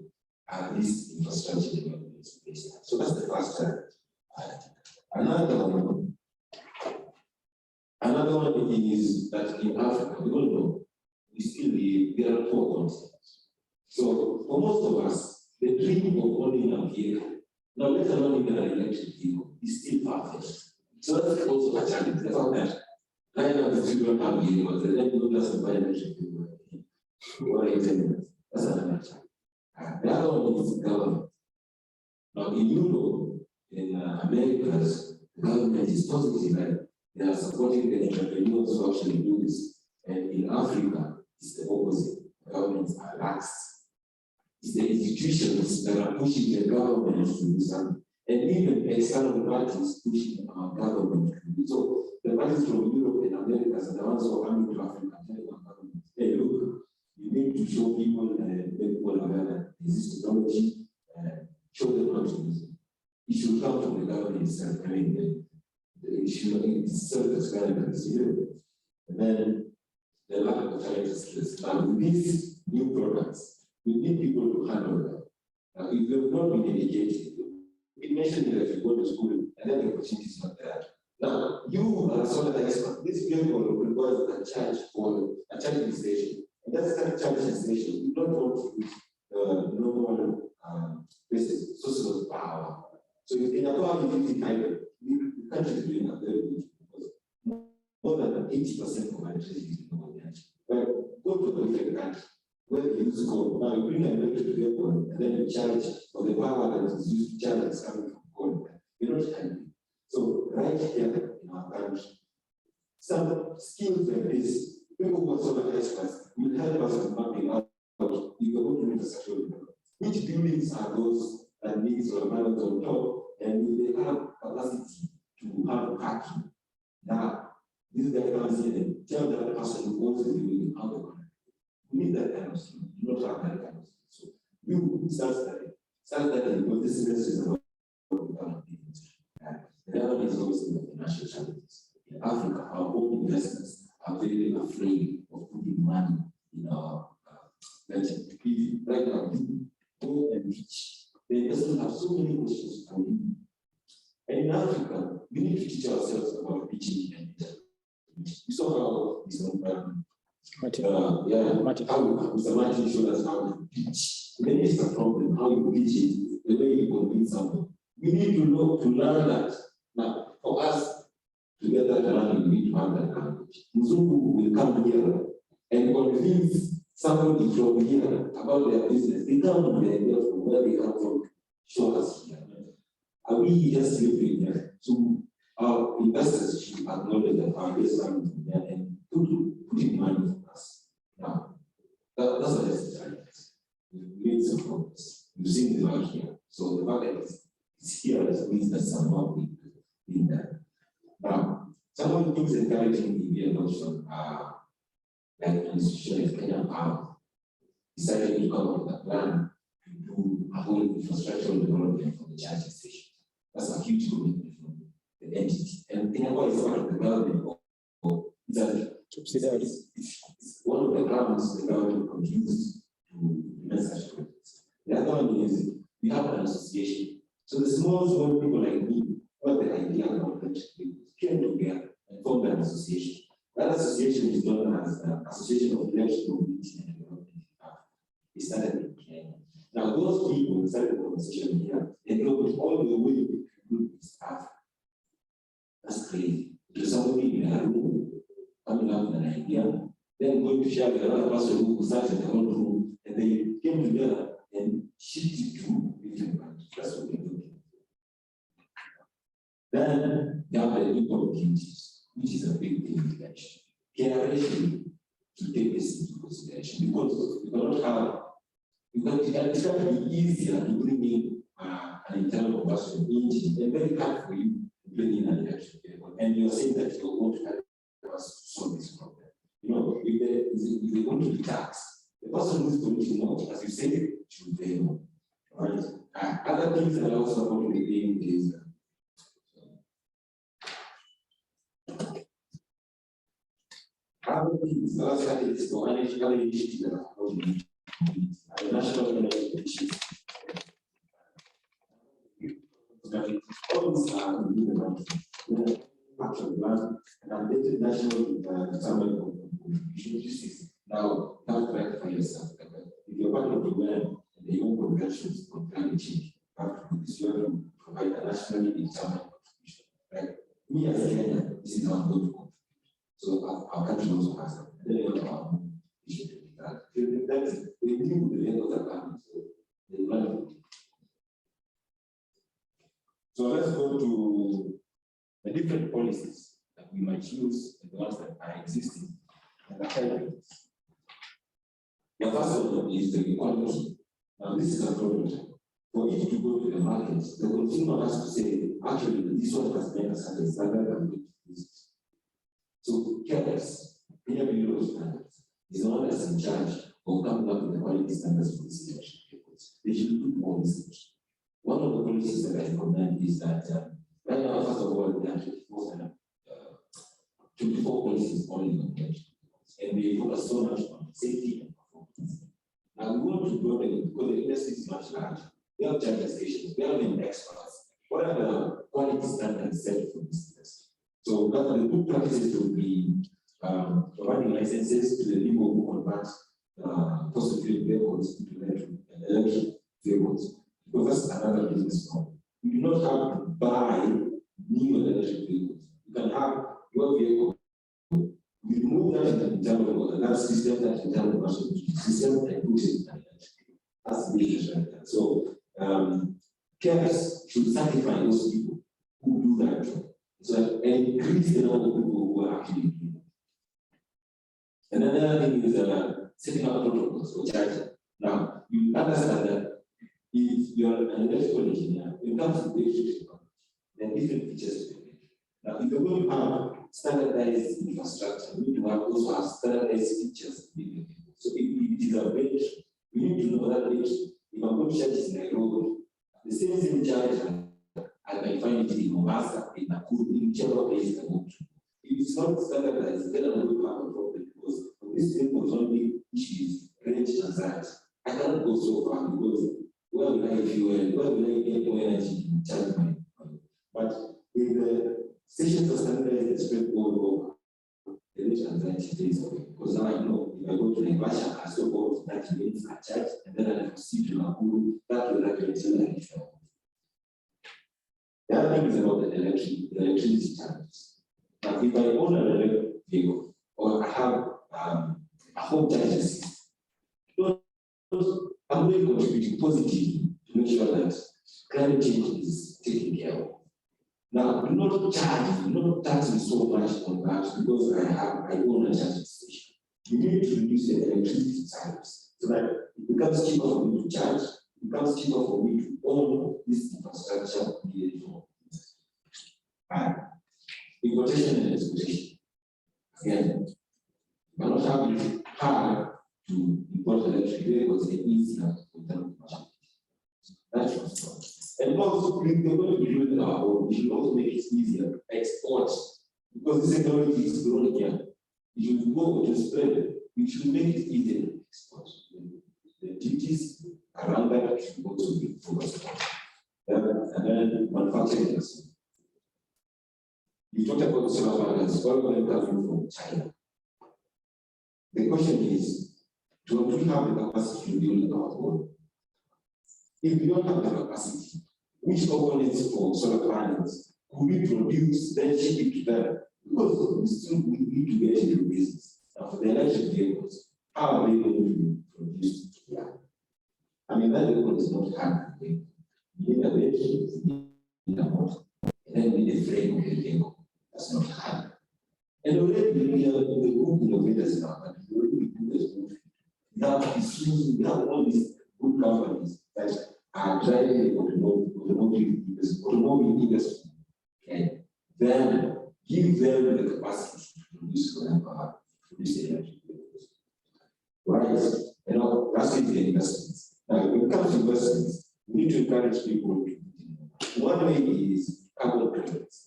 and this infrastructure development is based. So that's the first challenge. Another one is that in Africa, we don't know, we are poor continents. So for most of us, the dream of owning a vehicle, now let alone even an electric vehicle, is still far-fetched. So that's also a challenge. The fact that 9 out of 10 don't have vehicles, and then you just buy an electric vehicle. What are you telling us? That's another challenge. The other one is government. Now in Europe, in Americas, the government is positive and they are supporting the entrepreneurs who actually do this. And in Africa, it's the opposite. Governments are lax. It's the institutions that are pushing the government to do something. And even external parties pushing our government to do so. The parties from Europe and America are the ones who are coming to Africa and telling our government, hey, look, you need to show people and make people aware that this technology show them how to use it. It should come from the government itself. I mean, it should be self-explanatory. And then the lack of financial skills. Now, with these new products, we need people to handle them. Now, if they've not been educated, we mentioned that if you go to school and then the opportunity is not there. Now, you are a solar expert. This vehicle requires a charge for a charging station. And that's that charging station. You don't want to use normal sources of power. So if in a power utility hybrid, the country is doing a very good because more than 80% of our electricity is renewable energy. But go to a different country where they use coal. Now you bring an electric vehicle and then you charge for the power that is used to charge that's coming from coal. You're not happy. So right here in our country, some skills like this, people who are solar experts will help us in mapping out if you're going to infrastructure development. Which buildings are those that need solar panels on top, and will they have capacity to have parking? Now, this guy comes in and tell that person who owns the building how to connect. We need that kind of skill. We don't have that kind of skill. So you start studying. Start studying because this semester is about the other is always the financial challenges. In Africa, our own investors are very afraid of putting money in our venture. Right now, you go and teach. The investors have so many questions for you. And in Africa, we need to teach ourselves about pitching and we saw how Mr. Mr. Martin showed us how to pitch. Then it's the problem, how you pitch it, the way you convince someone. We need to know to learn that. Now, for us to get that learning, we need to have that language. Mzungu will come here and convince somebody from here about their business. They come with the idea from where they come from, show us here. Are we just living here? So our investors should acknowledge that our investors are coming from there and put money for us. Now, that's what it's we made some progress. We've seen the market here. So the fact that it's here means that somehow being done. Now, some of the things encouraging the adoption are like an institution like Kenyan Power decided to come up with a plan to do a whole infrastructural development for the charging station. That's a huge commitment from the entity. And Kenyan Power is part of the government. It's one of the grounds the government continues to implement such projects. The other one is we have an association. So the small people like me, what the idea about electric vehicles came together and formed an association. That association is known as the Association of Electric Mobility and Development. It started in Kenya. Now those people started the conversation here and go all the way to East Africa. That's crazy. There's somebody in a room coming up with an idea, then going to share with another person who started in their own room, and they came together and shifted to different countries. That's what we're doing. Then you have the import duties, which is a big thing in election. Generation to take this into consideration because we cannot have, it's going to be easier to bring in an internal combustion engine and very hard for you to bring in an electric vehicle. And you're saying that you want to help us to solve this problem. You know, if they want to be taxed, the person who is polluting more, as you say, should pay more. Right? Other things that are also going to be paying is other things, for energy initiatives that are going to national energy initiatives. All these are in the action plan and updated national summary of contributions. Now, you have to rectify yourself. If you're part of the UN and the UN conventions on climate change, you have to do this. You have to provide a nationally determined contribution. Right? Me as a Kenyan, this is how I'm going to contribute. So our country also has that. Then you have our issue to be that. That is, they deal with the vehicles that come, so they run. So let's go to the different policies that we might use and the ones that are existing and the hybrids. The first one is the equality. Now, this is a problem. For it to go to the market, the consumer has to say, actually, this one has made a certain standard and we use it. So, careless, Kenya Bureau of Standards is the one that's in charge of coming up with the quality standards for this electric vehicles. They should do more research. One of the policies that I recommend is that right now, first of all, there are 24 policies only on electric vehicles, and we focus so much on safety and performance. Now we want to broaden it because the industry is much larger. We have charging stations, we have been experts. What are the quality standards set for this industry? So that the good practices will be providing licenses to the people who convert fossil fuel vehicles into electric vehicles, because that's another business model. You do not have to buy new electric vehicles. You can have your vehicle. We remove that internal that system, that internal system, and put it in an electric vehicle. That's the business right there. So carriers should certify those people who do that job. So and increase the number of people who are actually doing it. And another thing is setting up protocols for charging. Now, you understand that if you're an electrical engineer, when it comes to electric technology, there are different features to it. Now, if you're going to have standardized infrastructure, we need to also have standardized features. So if it is a bench, we need to know that bench. If I'm going to charge it in Nairobi, the same charger, I can find it in Mombasa, in Nakuru, in whichever place I want to. If it's not standardized, then I'm going to have a problem because for this vehicle only issues range anxiety. I cannot go so far because where will I fuel, where will I get more energy to charge my phone? But if the stations are standardized and spread all over, the range anxiety stays away. Because now I know if I go to Naivasha, I still go to 30 minutes, I charge, and then I proceed to Nakuru, that will until I reach home. The other thing is about the electricity charges. Now, if I own an electric vehicle or I have a home charging system, I'm really contributing positively to make sure that climate change is taken care of. Now, do not tax me so much on that because I own a charging station. You need to reduce the electricity tariffs so that it becomes cheaper for me to charge, it becomes cheaper for me to own this infrastructure needed for importation and exportation. Again, we're not having it hard to import electric vehicles and easier for them to market. That's one. And also, we're going to be doing our own. We should also make it easier to export because this technology is growing here. You should go to spread. We should make it easier to export. The duties around that should also be focused on. And then manufacturing. You talked about solar panels, all of them coming from China. The question is, do we have the capacity to build our own? If we don't have the capacity, which components for solar panels could we produce, then ship it to them? Because we still need to get into business. Now, for the electric vehicles, how are they going to be produced? Yeah. I mean, that vehicle is not hard. You need a battery, you need a motor, and then you need a frame of the vehicle. That's not hard. And already we are the good innovators in our country. We already do this good. We have all these good companies that are driving the automobile industry. And then give them the capacity to produce produce energy. Right? You know, that's it, the investments. Now, when it comes to investments, we need to encourage people to. One way is carbon credits.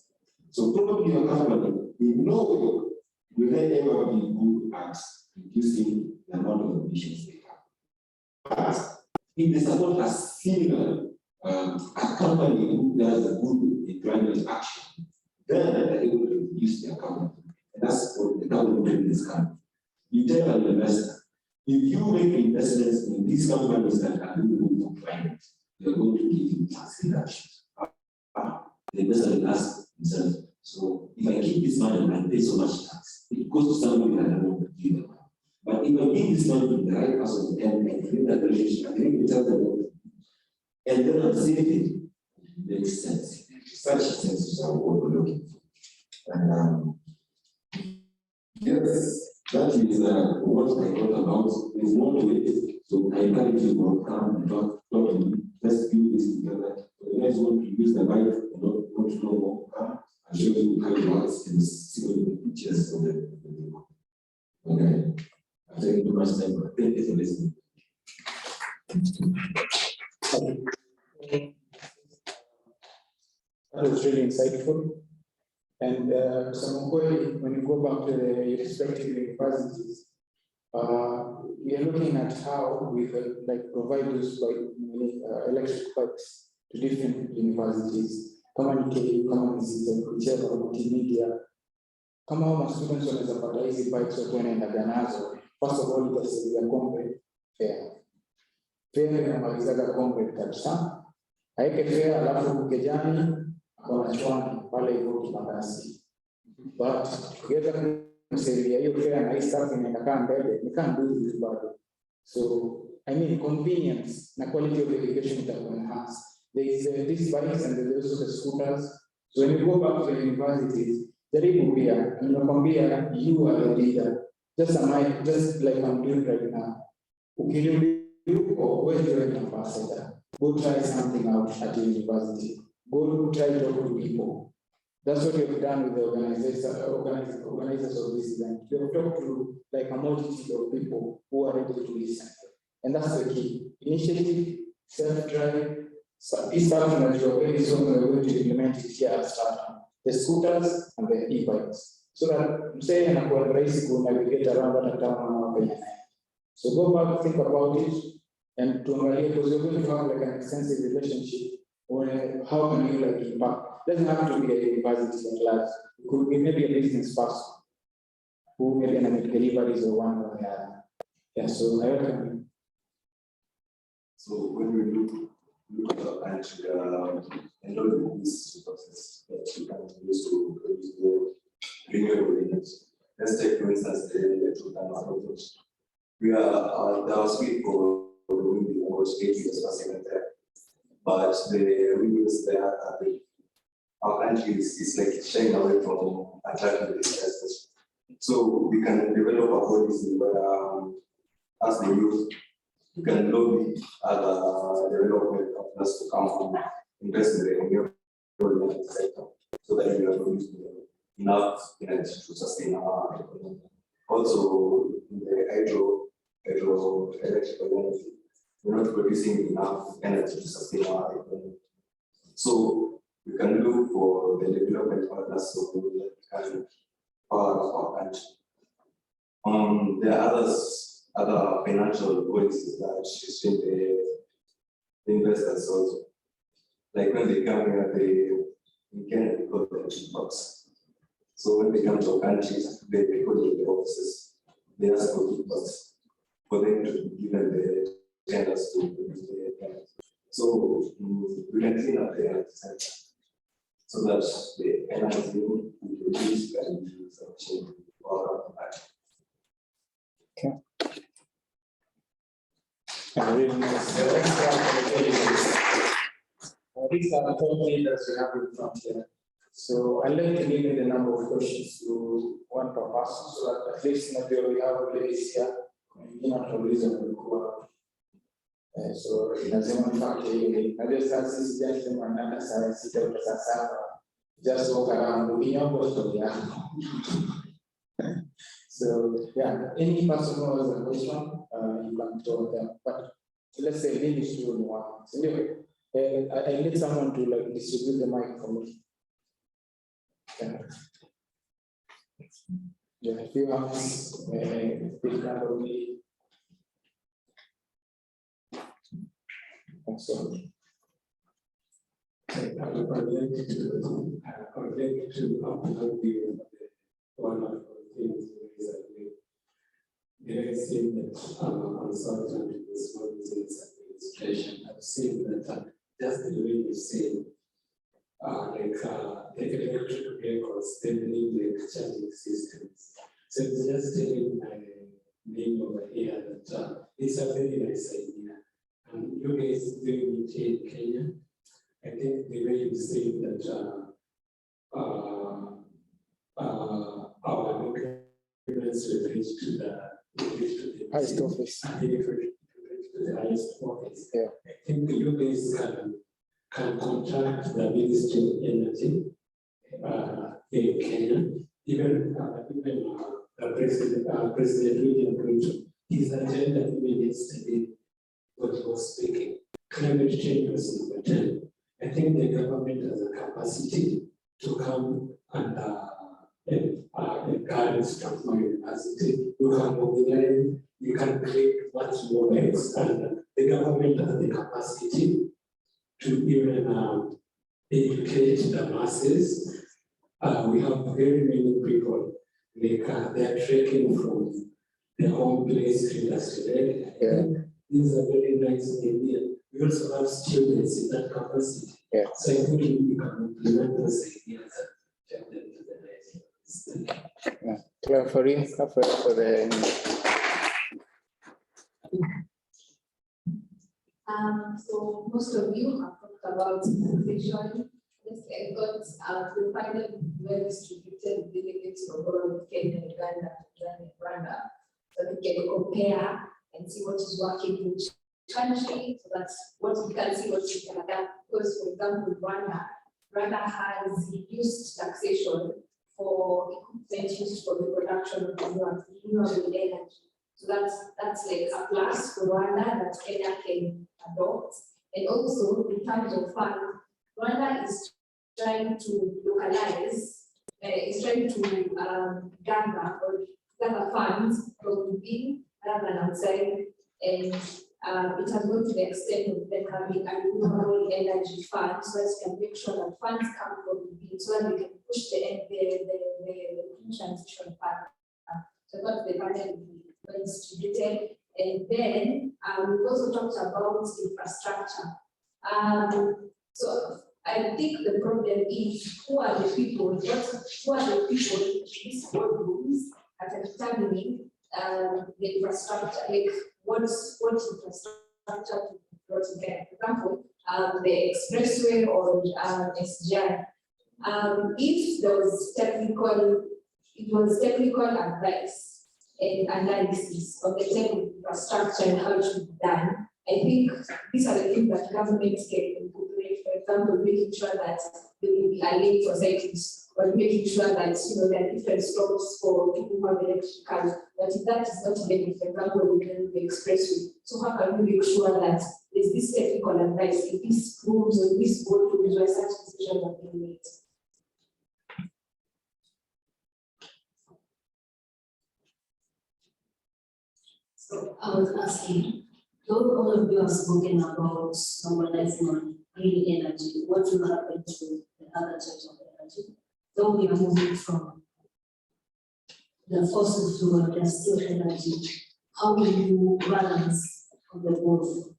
So probably your company, we know will they ever be good at reducing the amount of emissions they have. But if they support a similar a company who does good climate action, then they're able to reduce their carbon. And that's what the carbon credits can. You tell an investor, if you make investments in these companies that are doing good for climate, they're going to give you tax reductions. The investor will ask himself, so if I keep this money and I pay so much tax, it goes to somebody that I don't want to give them. But if I give this money to the right person and I create that relationship, I create the them, and then I'm saving, it makes sense. Such senses are what we're looking for. And yes, that is what I thought about. There's more to it. So I encourage you to come and talk to me. Let's do this together. So the guys want to use the mic and want to know more, come. I'll show you how it works and see what the pictures of the video. Okay. I've taken too much time, but thank you for listening. That was really insightful. And when you go back to the respective universities, we are looking at how we can provide those electric bikes to different universities. Kama ni KU, kama ni system, whichever, multimedia. Kama hao students wanaweza pata hizi bikes watu wanaendaga nazo, first of all itasaidia comrade fair. Fair inamalizaga comrade kabisa. Haike fair alafu kejani akona chwani pale hivyo kibandasi. But together kusaidia hiyo fair na hii staff inaenda kaa mbele, we can't do this bado. So I mean convenience na quality of education itakuwa enhanced. There is these bikes and there's also the scooters. So when you go back to the universities, jaribu pia, ninakwambia you are the leader. Just like I'm doing right now. Ukirudi huko, wewe ndio ambassador. Go try something out at the university. Go try to talk to people. That's what we've done with the organizers of this event. We have talked to a multitude of people who are ready to listen. And that's the key. Initiative, self-drive. This starting very soon we're going to implement it here at Strathmore. The scooters and the e-bikes. So that I'm saying I'm going to navigate around that town. So go back, think about it, and to because you're going to have an extensive relationship. How can you impact? Doesn't have to be a university at large. It could be maybe a business person who maybe make deliveries or one or the other. Yeah, so I recommend. So when we look at our country, and all of these resources that you can use to produce more renewable energy. Let's take, for instance, the electrical approach. We are there was speed for the wind about 8 years per there. But the windows there our country is like shying away from attracting the investors. So we can develop a policy where as the youth, you can lobby other development partners to come and invest in the renewable energy sector so that we are producing enough energy to sustain our economy. Also, in the hydroelectrical energy, we're not producing enough energy to sustain our economy. So we can look for the development partners so we can power our country. There are other financial policies that restrain the investors also. Like when they come here, we can call them box. So when they come to our countries, they call the offices. They ask for box for them to be given the tenders to produce the energy. So we can clean up the energy sector so that the energy we produce can be sufficient for our country. Okay. Really nice. These are the top leaders we have in front here. So I'd like to limit the number of questions to one per person so that at least we have ladies here. So lazima nipate hivi. Najua sasa sisi gentlemen na saa sita au saa saba just walk around ukinyongo story yako. So yeah, any person who has a question, you can talk them. But let's say maybe student one. So I need someone to distribute the mic for me. Yeah, if you have big number of me. So I would like to upload one of the things that we seen that consultant in this business administration have seen that just the way you say the electric vehicles, they need the charging systems. So it's just telling my name over here that it's a very nice idea. And you guys doing it in Kenya. I think the way you say that our documents reference to the highest office. To the highest office. Yeah. I think you guys can contract the Ministry of Energy in Kenya. Even President William Ruto, his agenda even yesterday, what he was speaking, climate change was number 10. I think the government has a capacity to come and encourage Strathmore University. You can mobilize, you can create much more eggs, and the government has the capacity to even educate the masses. We have very many people, like they are trekking from their home place to industry. This is a very nice idea. We also have students in that capacity. So I think we can implement those ideas and take them to the next level. Claire for the So most of you have talked about taxation. Yes, I got we find them well distributed delegates from all of Kenya, Uganda, Tanzania, and Rwanda. So we can compare and see what is working in each country. So that's what we can see what we can adapt. Because for example, Rwanda has reduced taxation for equipment used for the production of renewable energy. So that's like a plus for Rwanda that Kenya can adopt. And also in terms of funds, Rwanda is trying to localize, is trying to gather funds from within rather than outside. And it has gone to the extent of them having a renewable energy fund, so as to make sure that funds come from within, so that they can push the transition fund. So that's the panel distributed. And then we've also talked about infrastructure. So I think the problem is who are the people, who are the people in these boardrooms that are determining the infrastructure, like what infrastructure to be brought together. For example, the expressway or SGR. If there was technical advice and analysis of the technical infrastructure and how it should be done, I think these are the things that governments can incorporate. For example, making sure that there will be a lane for cyclists, or making sure that there are different stops for people who have electric cars. But if that is not made, for example, within the expressway, so how can we make sure that there's this technical advice in these rooms or these boardrooms where such decisions are being made? So I was asking, though all of you have spoken about normalizing on green energy, what will happen to the other types of energy? Though we are moving from the fossil fuel, the still energy, how will you balance the both?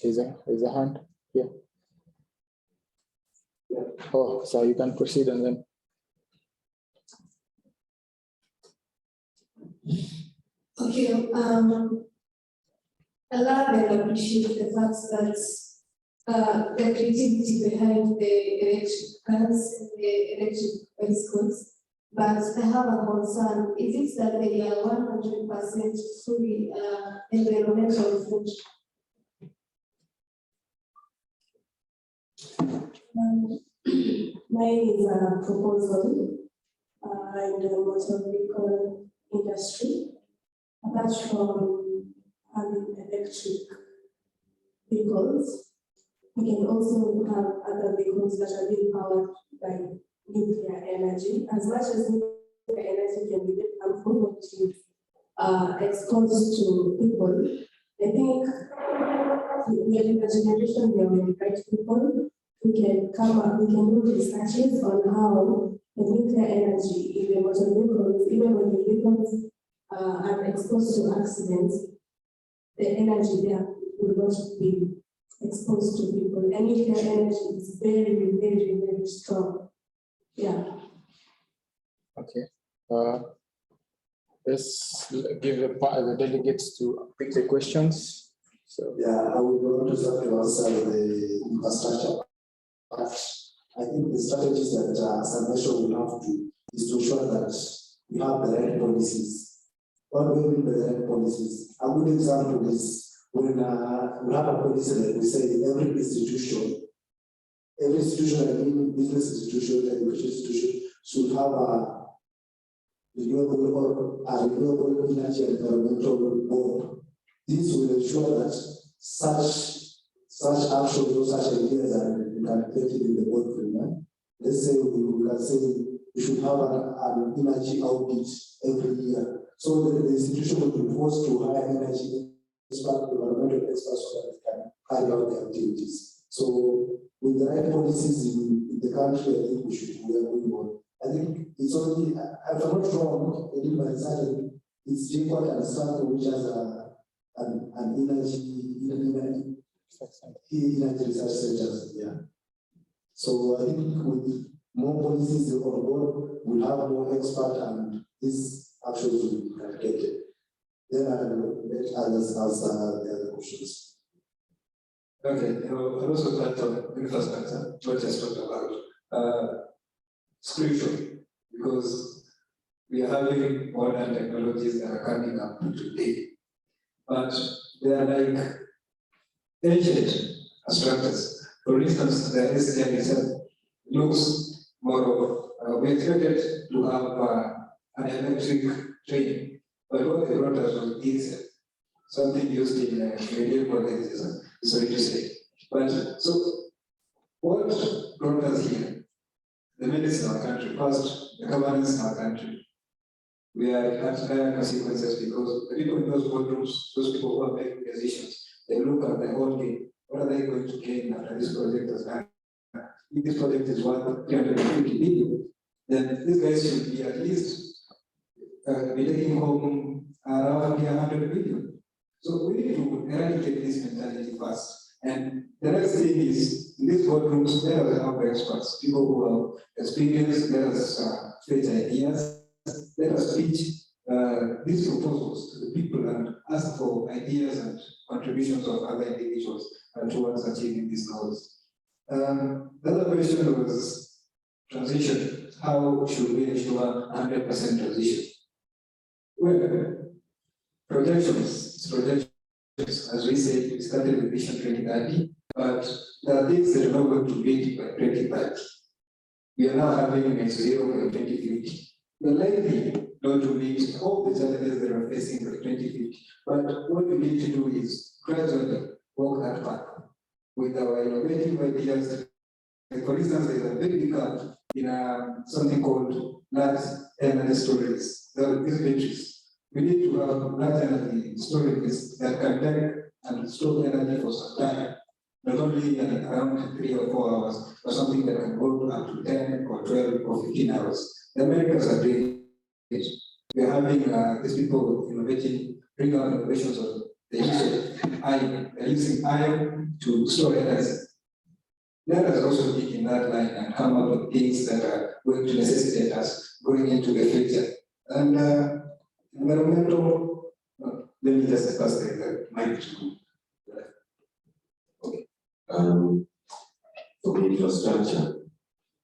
Is a hand? Yeah. Oh, so you can proceed and then. Okay, I love and appreciate the fact that the creativity behind the electric cars and the electric bicycles, but I have a concern. Is it that they are 100% fully environmental friendly? Mine is a proposal in the motor vehicle industry. Apart from having electric vehicles, we can also have other vehicles that are being powered by nuclear energy. As much as nuclear energy can be harmful to exposed to people, I think we are in a generation where we invite people. We can do researches on how the nuclear energy in the motor vehicles, even when the vehicles are exposed to accidents, the energy there will not be exposed to people. And nuclear energy is very, very, very strong. Yeah. Okay. Let's give the delegates to pick the questions. So yeah, I will go to start to answer the infrastructure. But I think the strategies that Salvation will have to is to ensure that we have the right policies. What do we mean by the right policies? A good example is when we have a policy that we say every institution, I mean business institution, education institution, should have renewable energy and environmental board. This will ensure that such actions or such ideas are incorporated in the boardroom. Let's say we can say we should have an energy audit every year. So the institution will be forced to hire energy experts, environmental experts, so that they can carry out their activities. So with the right policies in the country, I think we are going on. I think it's only, if I'm not wrong, it's difficult and Strathmore which has an energy research centers. Yeah. So I think with more policies on board, we'll have more experts and these actions will be calculated. Then I will let others answer the other questions. Okay, I also touched on infrastructure, not just talked about spiritual, because we are having modern technologies that are coming up today, but they are like ancient structures. For instance, the SDM itself looks more of, we expected to have an electric train, but what they brought us was diesel, something used in renewable energy, sorry to say. But so, what brought us here? The medicine in our country, first, the governance in our country. We are at higher consequences because the people in those boardrooms, those people who are making decisions, they look at the whole game. What are they going to gain after this project is done? If this project is worth 350 billion, then these guys should be at least be taking home around 100 billion. So we need to eradicate this mentality first. And the next thing is, in these boardrooms, let us have experts, people who have experience, let us fetch ideas, let us pitch these proposals to the people and ask for ideas and contributions of other individuals towards achieving these goals. The other question was transition. How should we ensure 100% transition? Well, projections, as we say, we started with Vision 2030, but there are things that are not going to be by 2030. We are now having net zero by 2050. We are likely not to meet all the challenges that are facing by 2050, but what we need to do is gradually walk that path with our innovative ideas. Like for instance, there is a very big gap in something called large energy storage. These batteries. We need to have large energy storages that can take and store energy for some time, not only around 3 or 4 hours, but something that can go up to 10 or 12 or 15 hours. The Americans are doing it. We are having these people innovating, bring out innovations of the use of iron. They're using iron to store energy. Let us also think in that line and come up with things that are going to necessitate us going into the future. And environmental, let me just pass the mic to. Okay. For the infrastructure,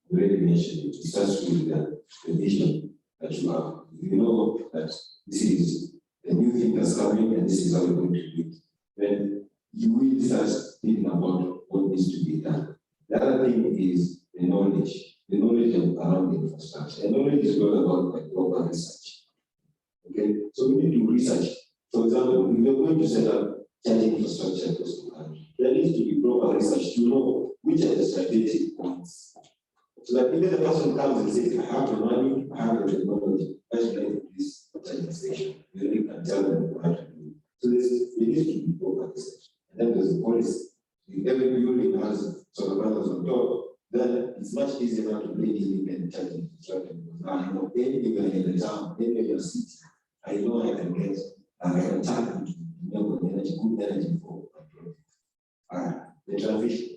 you already mentioned it. It starts with the vision that you have. You know that this is a new thing that's coming and this is how we're going to do it. Then you will start thinking about what needs to be done. The other thing is the knowledge around the infrastructure. And knowledge is all about like proper research. Okay, so we need to research. For example, if you're going to set up charging infrastructure across the country, there needs to be proper research to know which are the strategic points. So that even the person comes and says, I have the money, I have the technology, I should like this charging station. You really can tell them how to do it. So there needs to be proper research. And then there's a policy. If every building has solar panels on top, then it's much easier now to bring independent charging infrastructure. Now, you know, anywhere in the town, anywhere in the city, I know I can get, I can tap into renewable energy, good energy for my project. The transition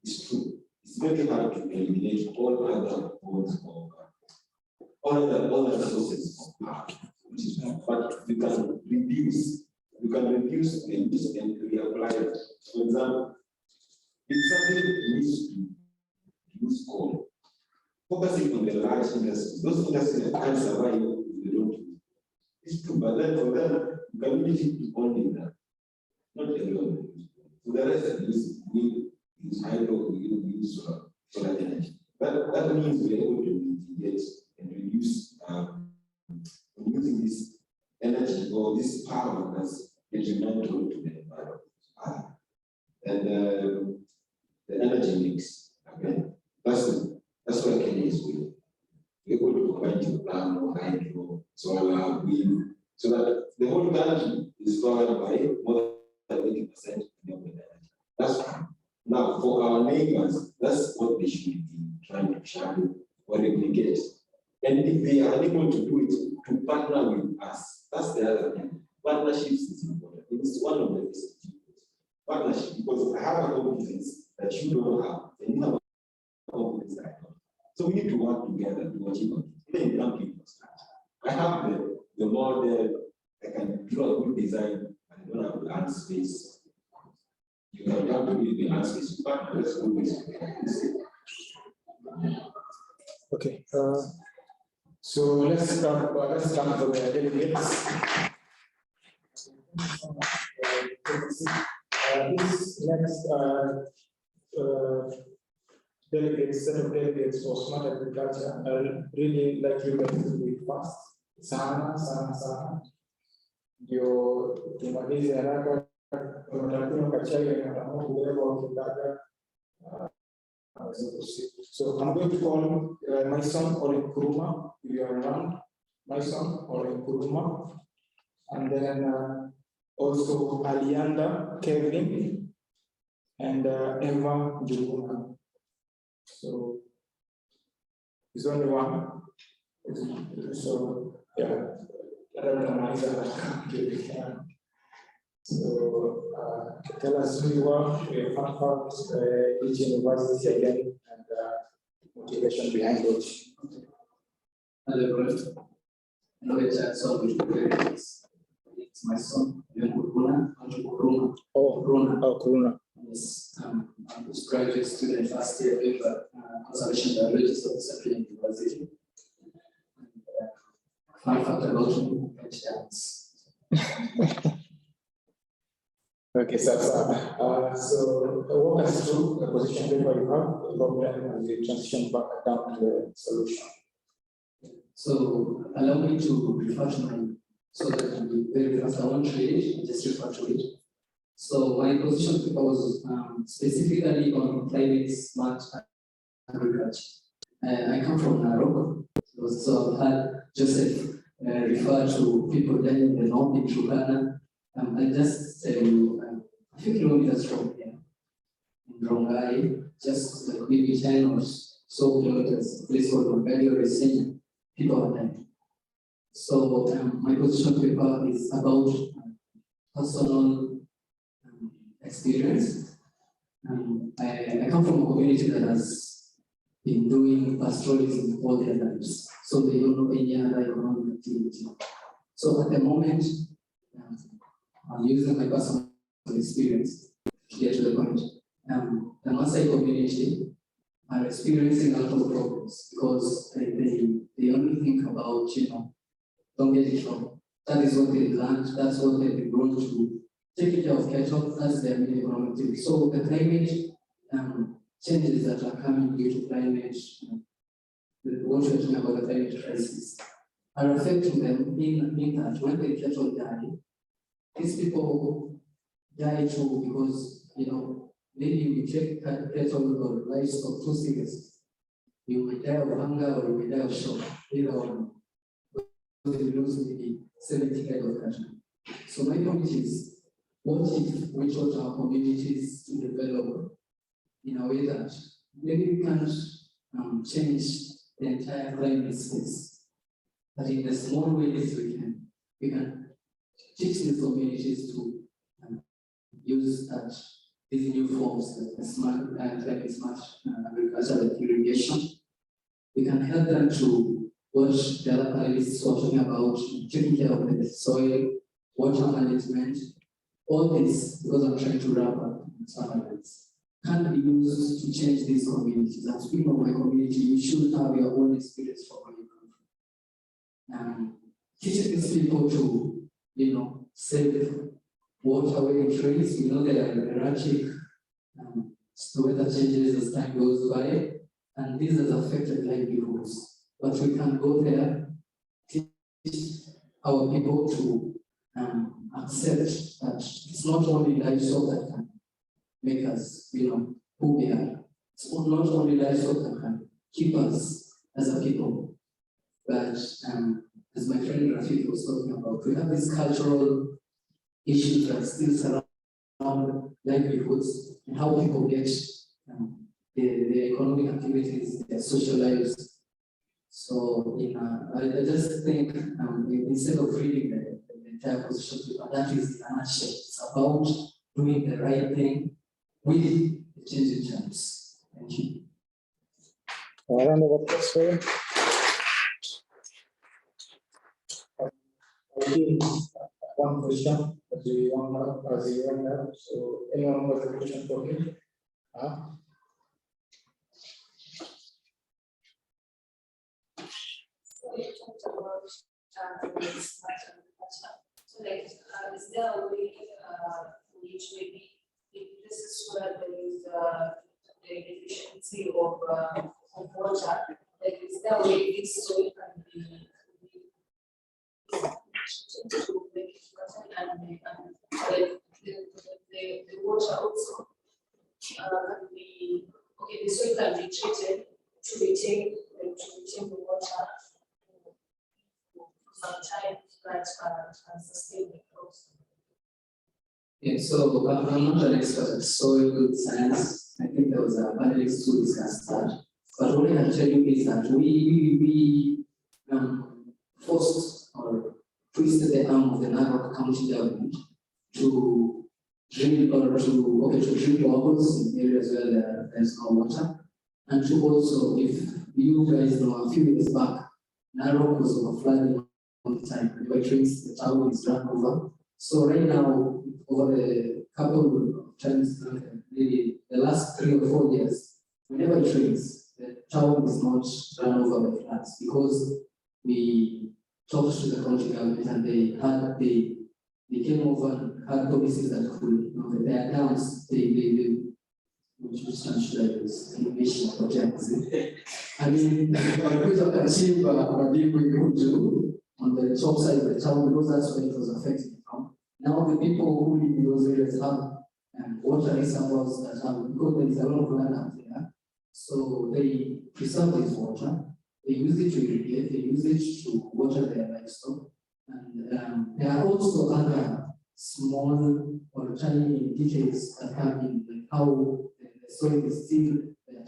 is true. It's very hard to eliminate all other modes of all other sources of power, which is not, but we can reduce the use and reapply it. For example, if something needs to use coal, focusing on the large industries, those industries can't survive if they don't use it. It's true, but then for them, you can limit it to only that, not everyone. For the rest, use wind, use hydro, use solar energy. That means we're able to mitigate and reduce on using this energy or this power that's detrimental to the environment. And the energy mix, okay? That's where Kenya is with. We're able to provide you plan, hydro, solar, wind, so that the whole country is covered by more than 80% renewable energy. That's now for our neighbors, that's what they should be trying to channel or replicate. And if they are unable to do it, to partner with us. That's the other thing. Partnerships is important. It's one of the basic partnership, because I have a competence that you don't have, and you have a competence that I don't. So we need to work together to achieve it. Even young people start. I have the model, I can draw a good design, and I don't have the art space. You can come to me with the art space, but let's do this. Okay, so let's start for the delegates. This next set of delegates for smart agriculture, I really like you guys to be fast. Sana. Ndio tumalize haraka, tunatakiwa kachai na kama kuelewa ukitaka. So I'm going to call my son Ole Kuruma, if you are around. My son Ole Kuruma, and then also Alianda Kevin and Emma Juguna. So it's only one. So yeah, so tell us who you are, your fun facts, each university again, and motivation behind it. Hello, everyone. Hello, it's my son, Kuruna. Kuruna. Yes, I'm a postgraduate student last year with conservation biologist of Strathmore University. Fun fact about me, dance. Okay, so walk us through the position paper you have, the problem, and the transition back down to the solution. So allow me to refer to my, so that will be very fast. I won't read it, just refer to it. So my position paper was specifically on climate smart agriculture. I come from Nairobi, so I've had Joseph refer to people down in the north in Turkana. I'll just tell you a few kilometers from here, in Rongai, just like maybe 10 or so kilometers, a place called Rongai or Senya, people are there. So my position paper is about personal experience. I come from a community that has been doing pastoralism all their lives, so they don't know any other economic activity. So at the moment, I'm using my personal experience to get to the point. The Maasai community are experiencing a lot of problems because they only think about, don't get it wrong. That is what they learned, that's what they've been grown to. Taking care of cattle, that's their main economic activity. So the climate changes that are coming due to climate, what we're talking about, the climate crisis, are affecting them in that when the cattle die, these people die too because, maybe you take cattle or livestock too serious. You may die of hunger or you may die of shock, either one. You lose maybe 70 head of cattle. So my point is, what if we taught our communities to develop in a way that maybe we can't change the entire climate space, but in the small ways we can teach these communities to use these new forms, the smart climate smart agriculture, like irrigation. We can help them to watch the other panelists talking about taking care of the soil, water management, all this, because I'm trying to wrap up summarize, can be used to change these communities. As people of my community, you should have your own experience from where you come from. Teaching these people to, save water away trees. We know they are erratic. The weather changes as time goes by, and this has affected livelihoods. But we can go there, teach our people to accept that it's not only livestock that can make us, who we are. It's not only livestock that can keep us as a people, but as my friend Rafik was talking about, we have these cultural issues that still surround livelihoods and how people get their economic activities, their social lives. So I just think instead of reading the entire position paper, that is in a nutshell. It's about doing the right thing with the changing times. Thank you. A round of applause for him. Okay, one question as we run out. So anyone who has a question for him? So you talked about smart agriculture. So like, is there a way which maybe if this is where there is the deficiency of water, like is there a way this soil can be to make it fertile and like the water also can be the soil can be treated to retain the water sometimes that can sustain the crops. Yeah, so I'm not an expert at soil science. I think there was a panelist who discussed that. But what I can tell you is that we forced or twisted the arm of the Narok County government to drill wells in areas where there's no water, and to also, if you guys know, a few years back, Narok was overflooding all the time. And by trains, the town is run over. So right now, over the couple of times, maybe the last 3 or 4 years, whenever it rains, the town is not run over by floods because we talked to the county government and they came over and had policies that could, their accounts, which one should I use? Innovation projects. I mean, we can achieve what we could do on the top side of the town because that's where it was affecting. Now the people who live in those areas have water reservoirs that have, because there is a lot of land out there, so they preserve this water, they use it to irrigate, they use it to water their livestock, and there are also other small or tiny details that come in, like how the soil is still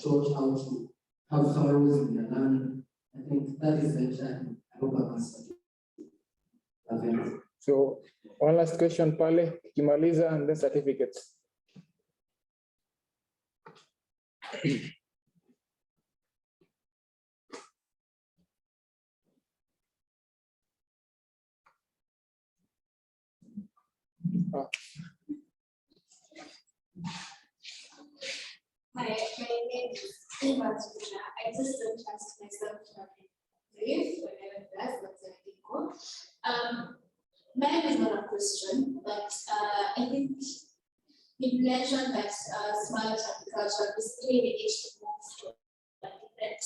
taught how to have furrows in their land. I think that is the entire. I hope I answered it. So one last question, Pale, Kimaliza, and then certificates. Hi, my name is Eva. I just don't trust myself to have brief whenever that's what I think. Mine is not a question, but I think you mentioned that smart agriculture basically we need to move to a different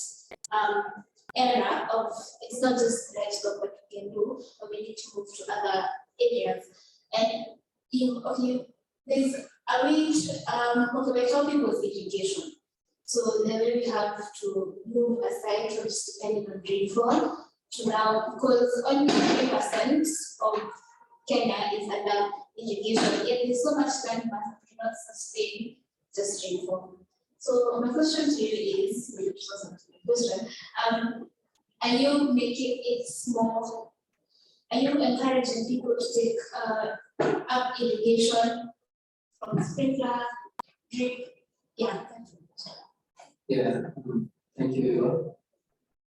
era of, it's not just livestock what we can do, but we need to move to other areas. And there's a way, my topic was education. So then we have to move aside from just depending on rainfall to now, because only 3% of Kenya is under irrigation, yet there's so much land mass that cannot sustain just rainfall. So my question to you is, which wasn't my question, are you making it more, are you encouraging people to take up irrigation from sprinkler, drip? Yeah. Yeah, thank you, Eva.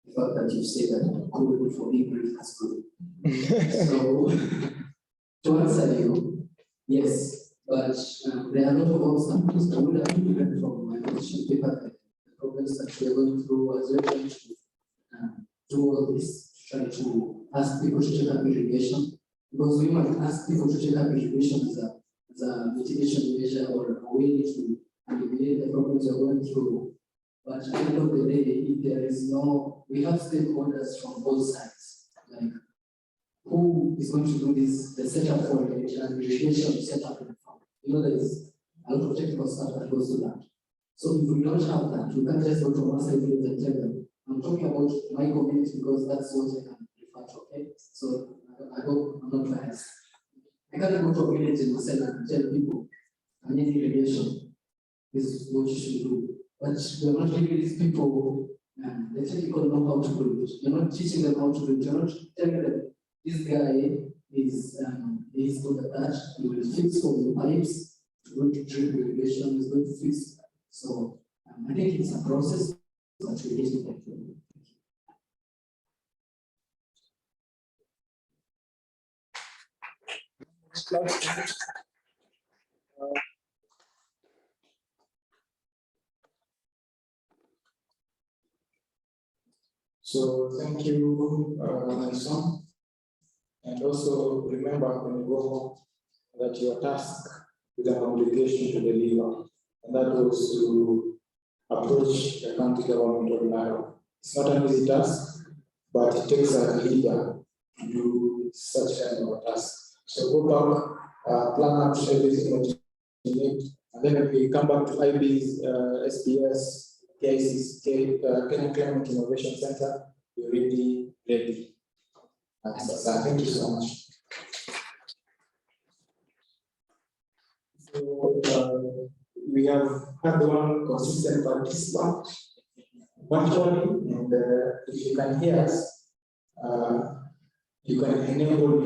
The fact that you say that good for people is good. So, to answer you, yes, but there are a lot of obstacles that would have been from my position paper, the problems that we are going through as we're trying to do all this, try to ask people to take up irrigation, because we might ask people to take up irrigation as a mitigation measure or a way to alleviate the problems we're going through. But at the end of the day, if there is no, we have stakeholders from both sides. Like who is going to do this, the setup for it and the irrigation setup in the farm. You know, there is a lot of technical stuff that goes to that. So if we don't have that, we can't just go to one side village and tell them, I'm talking about my community because that's what I can refer to, okay? So I hope I'm not biased. I can't go to a village in Marcella and tell people, I need irrigation. This is what you should do. But we're not giving these people the technical know how to do it. You're not teaching them how to do it. You're not telling them, this guy is good at that. He will fix all the pipes. He's going to drip irrigation. He's going to fix. So I think it's a process that we need to take. So thank you, my son. And also remember when you go home that your task is an obligation to deliver. And that goes to approach the county government of Nairobi. It's not an easy task, but it takes a leader to do such kind of a task. So go back, plan out everything that you need, and then when we come back to IB's, SBS, KICC, Kenyan Climate Innovation Center, you're really ready. Thank you so much. So we have had one consistent participant virtually, and if you can hear us, you can enable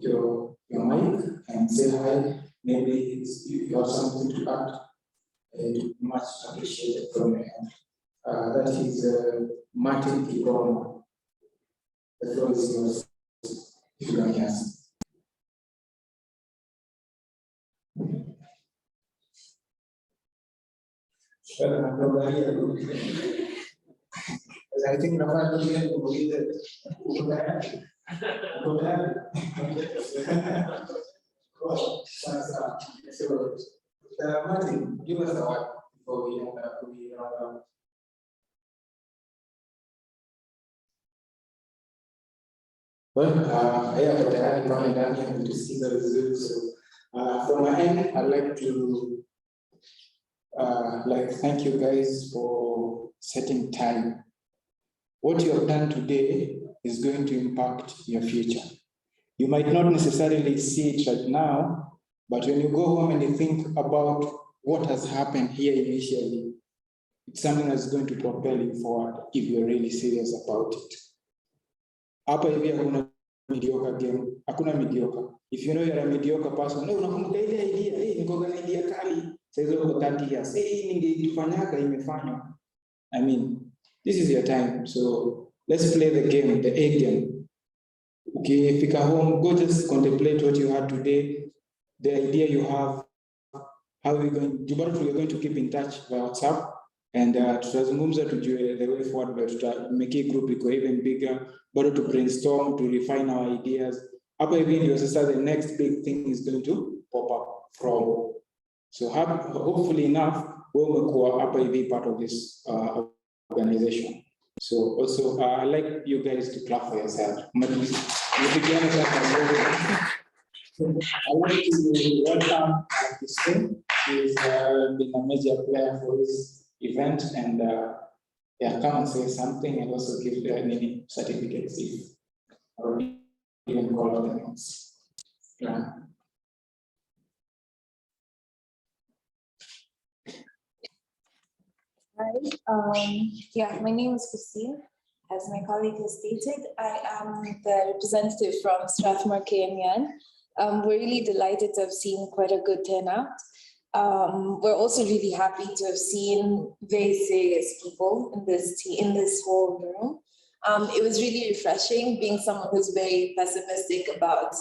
your mic and say hi. Maybe you have something to add. Much appreciated from your end. That is Martin Ibroma. The floor is yours, if you can hear us. I think Martin, give us a word before we round up. Well, yeah, but I probably done here to see the results. So, from my end, I'd like to thank you guys for setting time. What you have done today is going to impact your future. You might not necessarily see it right now, but when you go home and you think about what has happened here initially, it's something that's going to propel you forward if you're really serious about it. Hapa hivi hakuna mediocre game, hakuna mediocre. If you know you're a mediocre person, unakumbuka ile idea, niko na idea kali, sasa uko 30 years, ningeifanyaka imefanywa. I mean, this is your time, so let's play the game, the A game. Okay, if you come home, go just contemplate what you had today, the idea you have, how we're going to keep in touch via WhatsApp, and tutazungumza tujue the way forward, but make a group iko even bigger, but to brainstorm, to refine our ideas. Hapa hivi ndio sasa the next big thing is going to pop up from. So hopefully enough, we'll umekuwa hapa hivi part of this organization. So also, I'd like you guys to clap for yourself. I want to welcome Christine, who has been a major player for this event, and come and say something, and also give any certificates if or even call out the names. Yeah. Hi, my name is Christine. As my colleague has stated, I am the representative from Strathmore, Kenyan. We're really delighted to have seen quite a good turnout. We're also really happy to have seen very serious people in this whole room. It was really refreshing being someone who's very pessimistic about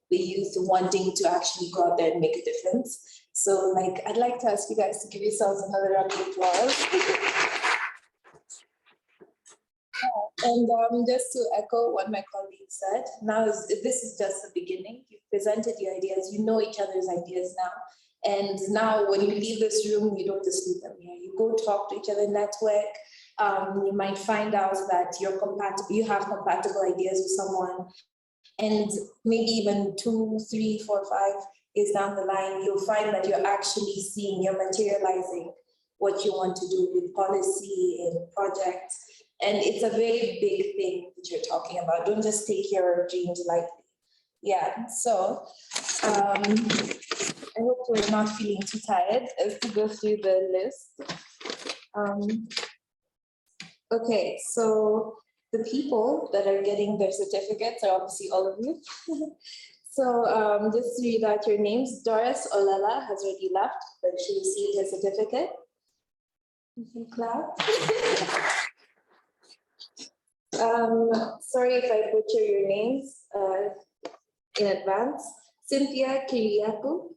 the youth wanting to actually go out there and make a difference. So I'd like to ask you guys to give yourselves another round of applause. And just to echo what my colleague said, this is just the beginning. You've presented your ideas, you know each other's ideas now. And now when you leave this room, you don't just leave them here. You go talk to each other, network. You might find out that you have compatible ideas with someone. And maybe even 2, 3, 4, 5 years down the line, you'll find that you're actually seeing, you're materializing what you want to do with policy and projects. And it's a very big thing that you're talking about. Don't just take your dreams lightly. Yeah, so I hope we're not feeling too tired as to go through the list. Okay, so the people that are getting their certificates are obviously all of you. So just to read out your names, Doris Olela has already left, but she received her certificate. You can clap. Sorry if I butcher your names in advance. Cynthia Kiriakou.